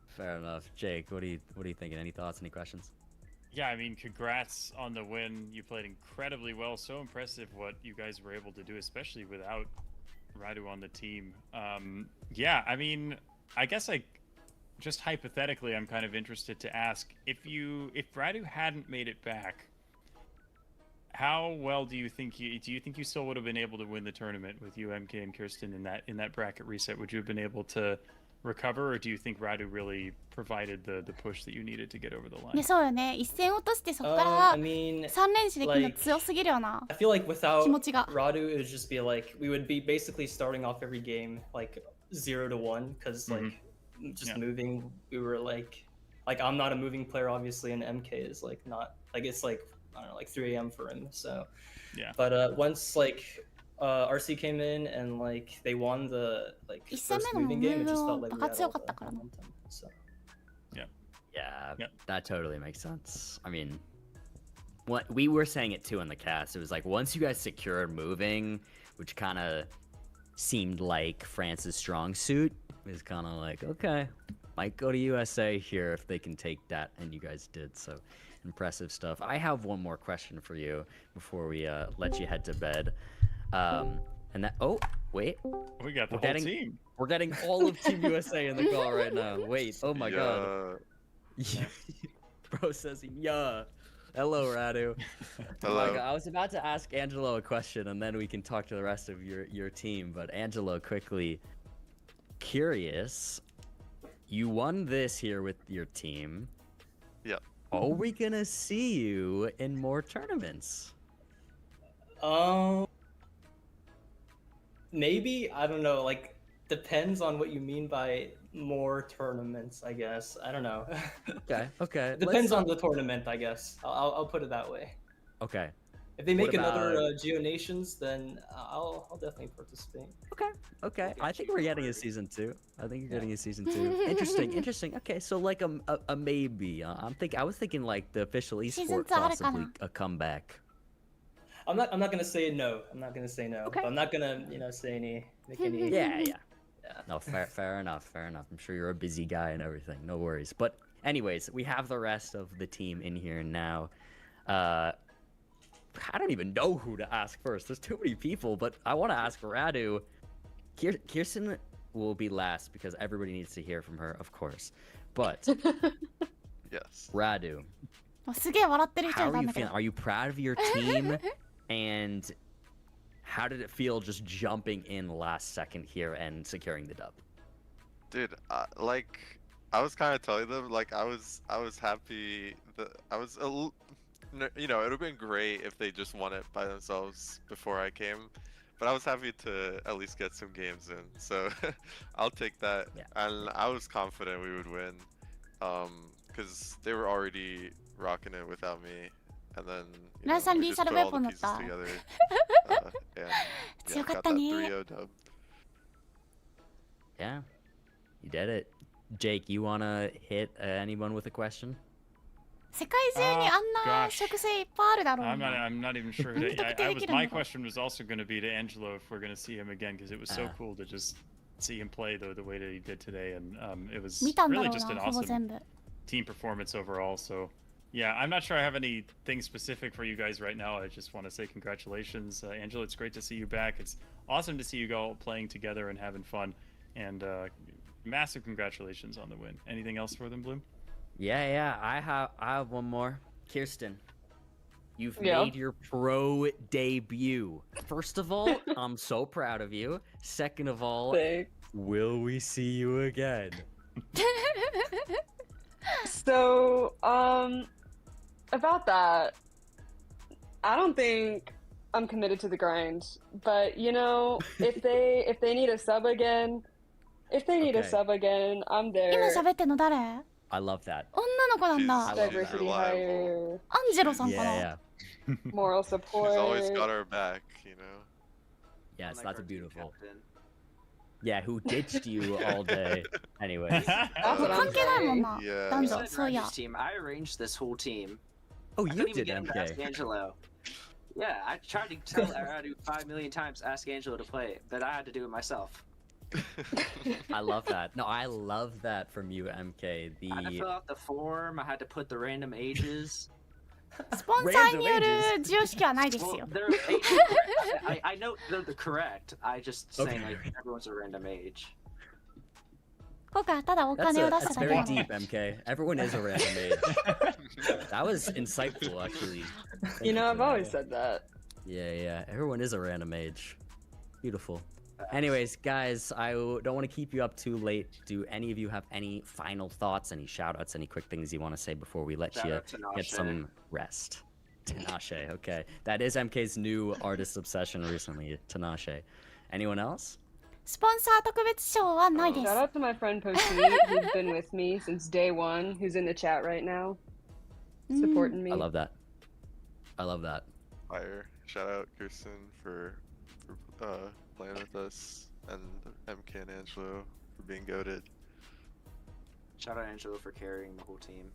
Fair enough. Jake, what are you thinking? Any thoughts? Any questions? Yeah, I mean, congrats on the win. You played incredibly well. So impressive what you guys were able to do, especially without Radu on the team. Yeah, I mean, I guess just hypothetically, I'm kind of interested to ask if Radu hadn't made it back, how well do you think you still would have been able to win the tournament with you, MK, and Kirsten in that bracket reset? Would you have been able to recover, or do you think Radu really provided the push that you needed to get over the line? ね、そうよね。一戦落としてそこから I mean, 3連死できるの強すぎるよな。 I feel like without 気持ちが。 Radu, it would just be like we would be basically starting off every game like 0 to 1 because like just moving. We were like I'm not a moving player obviously, and MK is like not like it's like I don't know like 3 a.m. for him. So yeah. But once like RC came in and like they won the like 一戦 first 目の moving game, it just ムー felt ブ like バ we カ had 強 all かった the からな。 momentum. So Yeah, Yep. that totally makes sense. I mean, what we were saying it too in the cast, it was like once you guys secured moving, which kind of seemed like France's strong suit, it was kind of like, okay, might go to USA here if they can take that, and you guys did, so impressive stuff. I have one more question for you before we let you head to bed. And that, oh, wait. We got the whole team. We're getting all of Team USA in the call right now. Wait, oh my god. Bro says, yeah. Hello, Radu. Hello. Oh my God. I was about to ask Angelo a question, and then we can talk to the rest of your team. But Angelo, quickly, curious, you won this here with your team. Yep. Are we gonna see you in more tournaments? Maybe, I don't know, like depends on what you mean by more tournaments, I guess. I don't know. Okay. Depends on the tournament, I guess. I'll put it that way. Okay. If they make What about- another Geo Nations, then I'll definitely participate. Okay. I think we're getting a season 2. I think you're getting a season 2. Interesting. Okay, so like a maybe. I was thinking like the official Season esport 2あるかな? possibly a comeback. I'm not gonna say no. I'm not gonna say no. Okay. But I'm not gonna, make any. Yeah. No, fair enough. I'm sure you're a busy guy and everything. No worries. But anyways, we have the rest of the team in here now. I don't even know who to ask first. There's too many people, but I want to ask Radu. Kirsten will be last because everybody needs to hear from her, of course. But Yes. Radu, すげえ笑ってる人 how いた are ん you だけど feeling? Are you proud of your team? And how did it feel just jumping in last second here and securing the dub? Dude, like I was kind of telling them, like I was happy that I was it would have been great if they just won it by themselves before I came, but I was happy to at least get some games in, so I'll take that. Yeah. And I was confident we would win, because they were already rocking it without me, and then we just Lethal put all the weapon pieces だった。 together, and 強か got った that ね。 3-0 dub. Yeah, you did it. Jake, you wanna hit anyone with a question? 世界中にあんな gosh. 植生いっぱいあるだろう I'm な。 not even sure. My question was also going to be to Angelo if we're going to see him again, because it was so cool to just see him play the way that he did today, and it was 見たんだ really ろう just an な、ほぼ全 awesome 部。 team performance overall. So yeah, I'm not sure I have anything specific for you guys right now. I just want to say congratulations, Angelo. It's great to see you back. It's awesome to see you all playing together and having fun, and massive congratulations on the win. Anything else for them, Bloom? Yeah. I have one more. Kirsten, you've made your pro debut. First of all, I'm so proud of you. Second of all, will we see you again? So, about that, I don't think I'm committed to the grind, but you know, if they need a sub again, I'm 今 there. 喋ってんの誰？ I love that. 女の子なんだ。 I love Diversity reliable. hire, アンジェロさんかな？ Yeah, moral She's always support. got our back, you know. yes, I'm like that's our team beautiful. captain. Yeah, who ditched you all day? Anyways, That's what I'm 関係ないもん saying. な。 Yeah. 男 You 女、 said そういや。 Randy's team. I arranged this whole team. oh, I you couldn't even did get him to ask MK. Angelo. Yeah, I tried to tell Aradu 5 million times to ask Angelo to play, but I had to do it myself. I love that. No, I love that from you, MK. I had to The fill out the form. I had to put the random ages. スポンサーによる授与式はないです Well, よ。 they're I know they're the correct. I just saying like everyone's a random age. 今回はただお that's 金を出し that's ただけ very なの。 deep, MK. Everyone is a random age. That was insightful, actually. Thank You know, I've for that. always said that. Yeah. Everyone is a random age. Beautiful. Anyways, guys, I don't want to keep you up too late. Do any of you have any final thoughts, any shout-outs, any quick things you want to say before we let Shout you out to get Nashe. some rest? Tinashe, okay. That is MK's new artist obsession recently, Tinashe. Anyone else? スポンサー特別賞はないです。 Shout out to my friend Poteet, who's been with me since day one, who's in the chat right now, supporting me. I love that. I love that. Fire. Shout out Kirsten for playing with us, and MK and Angelo for being goated. Shout out Angelo for carrying the whole team.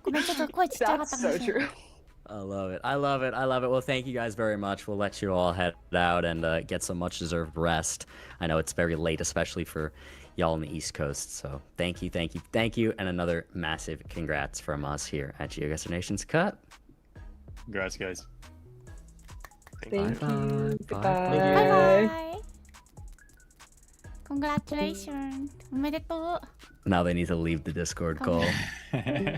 ごめん、ちょっと声ちっちゃかった That's かも so しれない。 true. I love it. I love it. I love it. Well, thank you guys very much. We'll let you all head out and get some much deserved rest. I know it's very late, especially for y'all on the East Coast. So thank you. And another massive congrats from us here at Geoguessr Nations Cup. Congrats, guys. Thank you. Bye. バイ Goodbye. バイ。Congratulations。おめでと Now they need to leave the Discord call. う。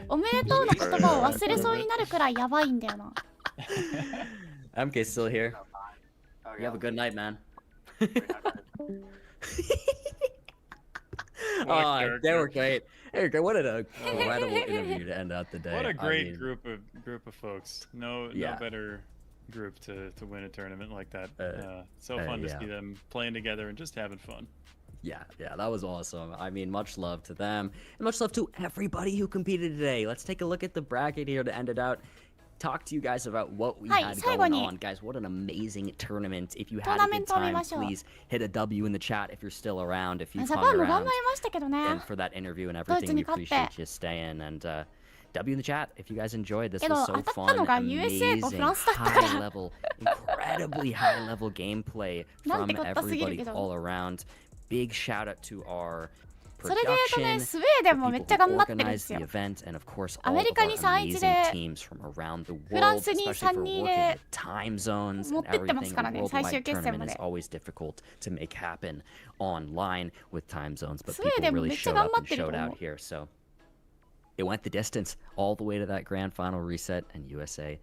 おめでとうの言葉を忘れそうになるくらいやばいんだよな。 MK's still here. Oh, You have a good night, man. What a Oh, character. they were great. Eric, what an incredible interview to end out the day. What a I great mean, group of folks. No Yeah. better group to win a tournament like that. Uh, So fun to yeah. see them playing together and just having fun. Yeah, that was awesome. I mean, much love to them, and much love to everybody who competed today. Let's take a look at the bracket here to end it out. Talk to you guys about what we Hi, had 最後 going に on. Guys, what an amazing tournament. If you had a good トーナメントを見 time, ましょう。 please hit a W in the chat if you're still around. If you ジャ hung パンも頑 around 張りましたけどね。 and for that interview and ドイツ everything, we に勝って。 appreciate you staying. And W in the chat if you guys enjoyed. This けど was 当 so たった fun. のが USA とフランスだったから。 High level, incredibly high level gameplay なん from てこったすぎる everybody けど。 all around. Big shout out to our それで言うとね、 production, スウェーデンもめっちゃ頑張ってるんで organized す the よ。 event, and of course ア all メ of リカ our に3-1 amazing で teams from around the フラン world, スに especially for 3-2 working で with time zones 持 and ってってます everything. から A ね、最終 worldwide 決戦ま tournament is で。 always difficult to make happen online with time zones, but スウェーデ people ンも really めっちゃ showed 頑 up 張 and ってると showed 思 out う。 here. So it went the distance all the way to that grand final reset, and USA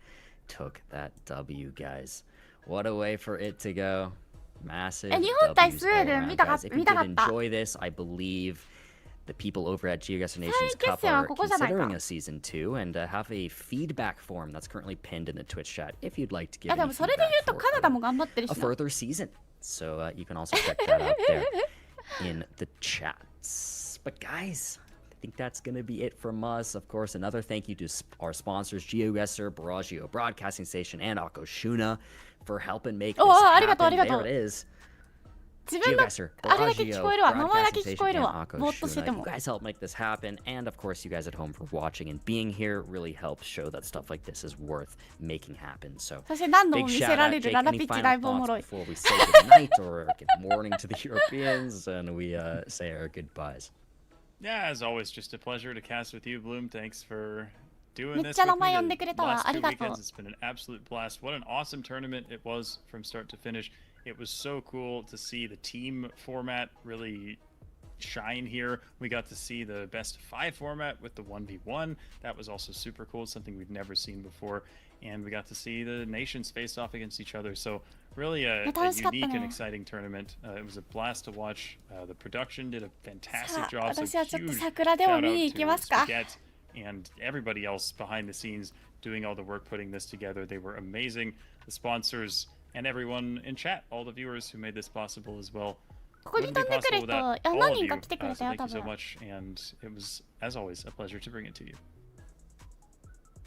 took that W, guys. What a way for it to go. Massive 日本対 W's スウェー all デン around, 見たか guys. If you 見たか did った。 enjoy this, I believe the people over at Geoguessr Nations 3決 Cup 戦は are ここじゃないか。 considering a season 2 and have a feedback form that's currently pinned in the Twitch chat if you'd like to い give やで any もそれで言う feedback と for カナダも頑張ってる a しな。 further season. So you can also check that out there in the chats. But guys, I think that's going to be it from us. Of course, another thank you to our sponsors, Geoguessr, Barragio Broadcasting Station, and Ako Shuna for helping make this おー、ありがとう、あ happen. りがと There う。 it is. 自分の Geoguessr, あれだけ聞こえるわ。名前だけ Broadcasting 聞こえ Station, る and わ。 Ako ぼーっとしてて Shuna. も You。guys help make this happen, and of course, you guys at home for watching and being here really helps show that stuff like this is worth making happen. So そして何度も big 見せ shout ら out, れる Jake. ララ Any ピッチだい final ぶおも thoughts ろい。 before we say good night or good morning to the Europeans and we say our goodbyes? Yeah, as always, just a pleasure to cast with you, Bloom. Thanks for doing めっ this ちゃ with 名 me 前呼ん the でくれたわ。 last あ two りがとう。 weekends. It's been an absolute blast. What an awesome tournament it was from start to finish. It was so cool to see the team format really shine here. We got to see the best of 5 format with the 1v1. That was also super cool, something we've never seen before. And we got to see the nations face off against each other. So really a unique and exciting tournament. It was a blast to watch. The production did a fantastic job. So 私はちょっと huge 桜でも shout 見 out に行き to ますか。 Spaghetti and everybody else behind the scenes doing all the work putting this together. They were amazing. The sponsors and everyone in chat, all the viewers who made this possible as well. ここに飛んでくる人、いや、何人か来てくれたよ、 So 多 thank you so 分。 much, and it was, as always, a pleasure to bring it to you.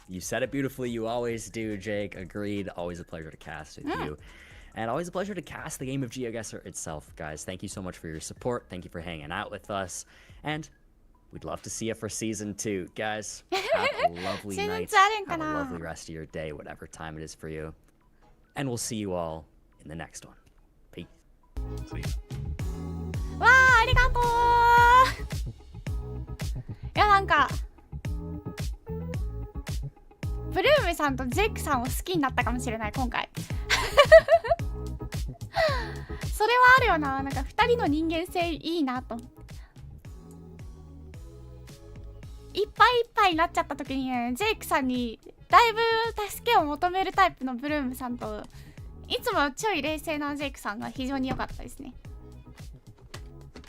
You said it beautifully. You always do, Jake. Agreed. Always a pleasure to cast with you. And always a pleasure to cast the game of Geoguessr itself, guys. Thank you so much for your support. Thank you for hanging out with us. And we'd love to see you for season 2. Guys, have a lovely night. Have a lovely rest of your day, whatever time it is for you. And we'll see you all in the next one. Peace. See you. わあ、ありがとう。いや、なんかブルームさんとジェイクさんを好きになったかもしれない、今回。それはあるよな。なんか2人の人間性いいなと。いっぱいいっぱいになっちゃった時に、ジェイクさんにだいぶ助けを求めるタイプのブルームさんと、いつもちょい冷静なジェイクさんが非常に良かったですね。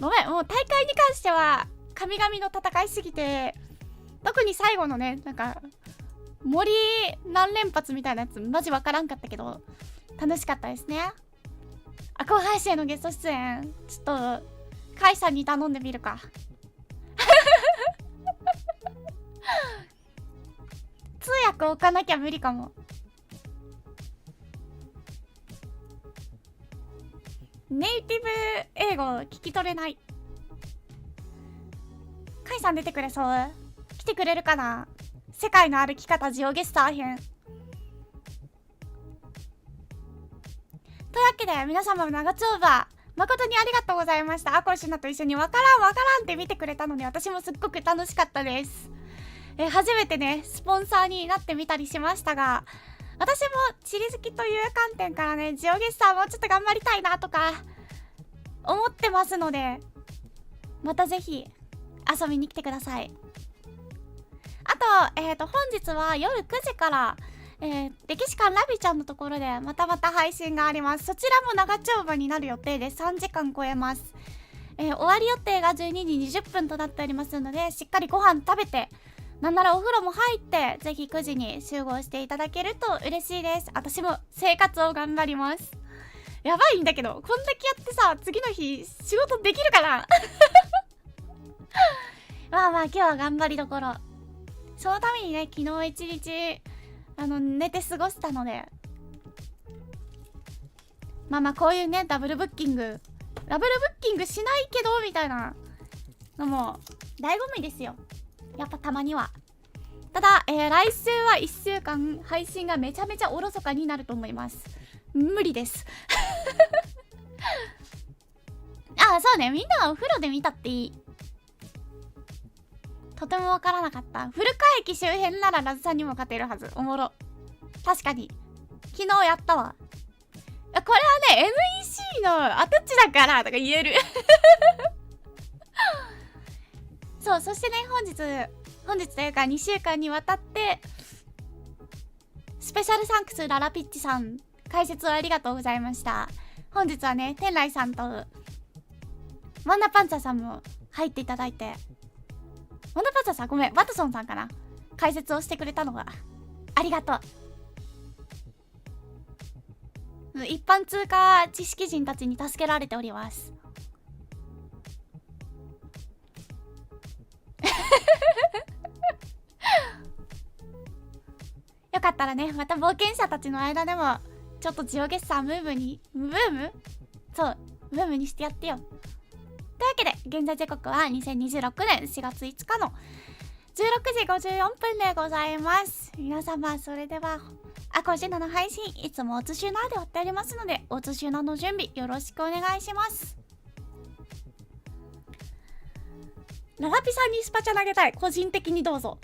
ごめん、もう大会に関しては神々の戦いすぎて、特に最後のね、なんか森何連発みたいなやつマジわからんかったけど楽しかったですね。赤穂配信へのゲスト出演、ちょっとカイさんに頼んでみるか。通訳置かなきゃ無理かも。ネイティブ英語聞き取れない。カイさん出てくれそう？来てくれるかな？世界の歩き方ジオゲッサー編。というわけで皆様長丁場誠にありがとうございました。アコシュナと一緒にわからんって見てくれたので、私もすっごく楽しかったです。初めてねスポンサーになってみたりしましたが、私も地理好きという観点からね、ジオゲッサーもうちょっと頑張りたいなとか思ってますので、またぜひ遊びに来てください。あと、本日は夜9時から、歴史館ラビちゃんのところでまた配信があります。そちらも長丁場になる予定で3時間超えます。終わり予定が12時20分となっておりますので、しっかりご飯食べて、なんならお風呂も入ってぜひ9時に集合していただけると嬉しいです。私も生活を頑張ります。やばいんだけど、こんだけやってさ、次の日仕事できるかな。まあ今日は頑張りどころ。そのためにね、昨日一日寝て過ごしたので、こういうねダブルブッキングしないけどみたいなのも醍醐味ですよ、やっぱたまには。ただ、来週は1週間配信がめちゃめちゃおろそかになると思います。無理です。そうね、みんなはお風呂で見たっていい。とてもわからなかった。古川駅周辺ならラズさんにも勝てるはず。おもろ。確かに昨日やったわ。これはね NEC の跡地だからとか言える。そう、そしてね、本日というか2週間にわたってスペシャルサンクスララピッチさん、解説をありがとうございました。本日はね、天来さんとワンダパンツァーさんも入っていただいて、ワンダパンツァーさん、ごめん、ワトソンさんかな、解説をしてくれたのがありがとう。一般通貨知識人たちに助けられております。よかったらね、また冒険者たちの間でもちょっとジオゲッサームームにしてやってよ。というわけで現在時刻は2026年4月5日の16時54分でございます。皆様、それではアコジナの配信いつもおつしゅなで追っておりますので、おつしゅなの準備よろしくお願いします。ララピさんにスパチャ投げたい。個人的にどうぞ。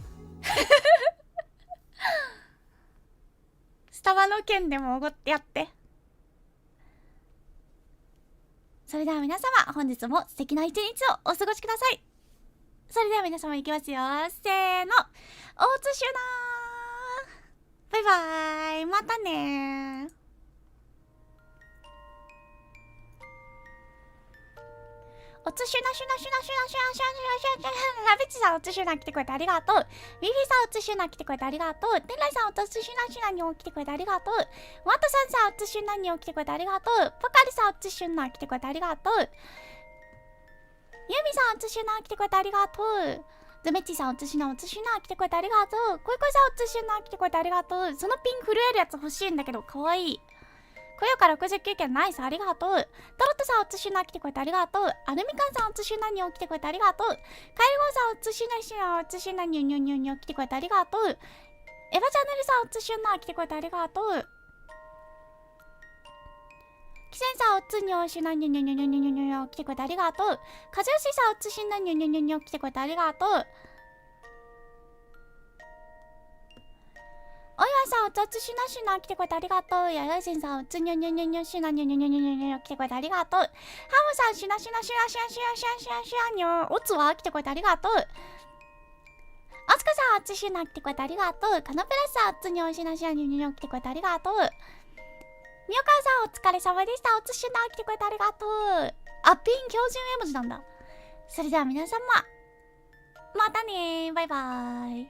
スタバの件でもおごってやって。それでは皆様、本日も素敵な一日をお過ごしください。それでは皆様いきますよ。せーの、おつしゅなー。バイバーイ、またねー。おつしゅなしゅなしゅなしゅなしゅなしゅなしゅなしゅなしゅなラビッチさんおつしゅな来てくれてありがとう。ビビさんおつしゅな来てくれてありがとう。テンライさんおつしゅなしゅなにも来てくれてありがとう。ワットさんおつしゅなにも来てくれてありがとう。パカリさんおつしゅな来てくれてありがとう。ユミさんおつしゅな来てくれてありがとう。ズメッチさんおつしゅな来てくれてありがとう。コイコイさんおつしゅな来てくれてありがとう。そのピン震えるやつ欲しいんだけどかわいい。こよか69件ナイスありがとう。トロットさんおつしゅな来てくれてありがとう。アルミカンさんおつしゅなに来てくれてありがとう。カエルゴーさんおつしゅなしなおつしゅなに来てくれてありがとう。エヴァチャンネルさんおつしゅな来てくれてありがとう。キセンさんおつにょしなに来てくれてありがとう。カズヨシさんおつしゅなに来てくれてありがとう。おいわさんおつしゅなしな来てくれてありがとう。ややしんさんおつにょしな来てくれてありがとう。ハムさんしなしなにょおつは来てくれてありがとう。おつかさんおつしゅな来てくれてありがとう。カノプラスさんおつにょしな来てくれてありがとう。みよかさんお疲れ様でした。おつしゅな来てくれてありがとう。あ、ピン標準絵文字なんだ。それでは皆様またねー。バイバーイ。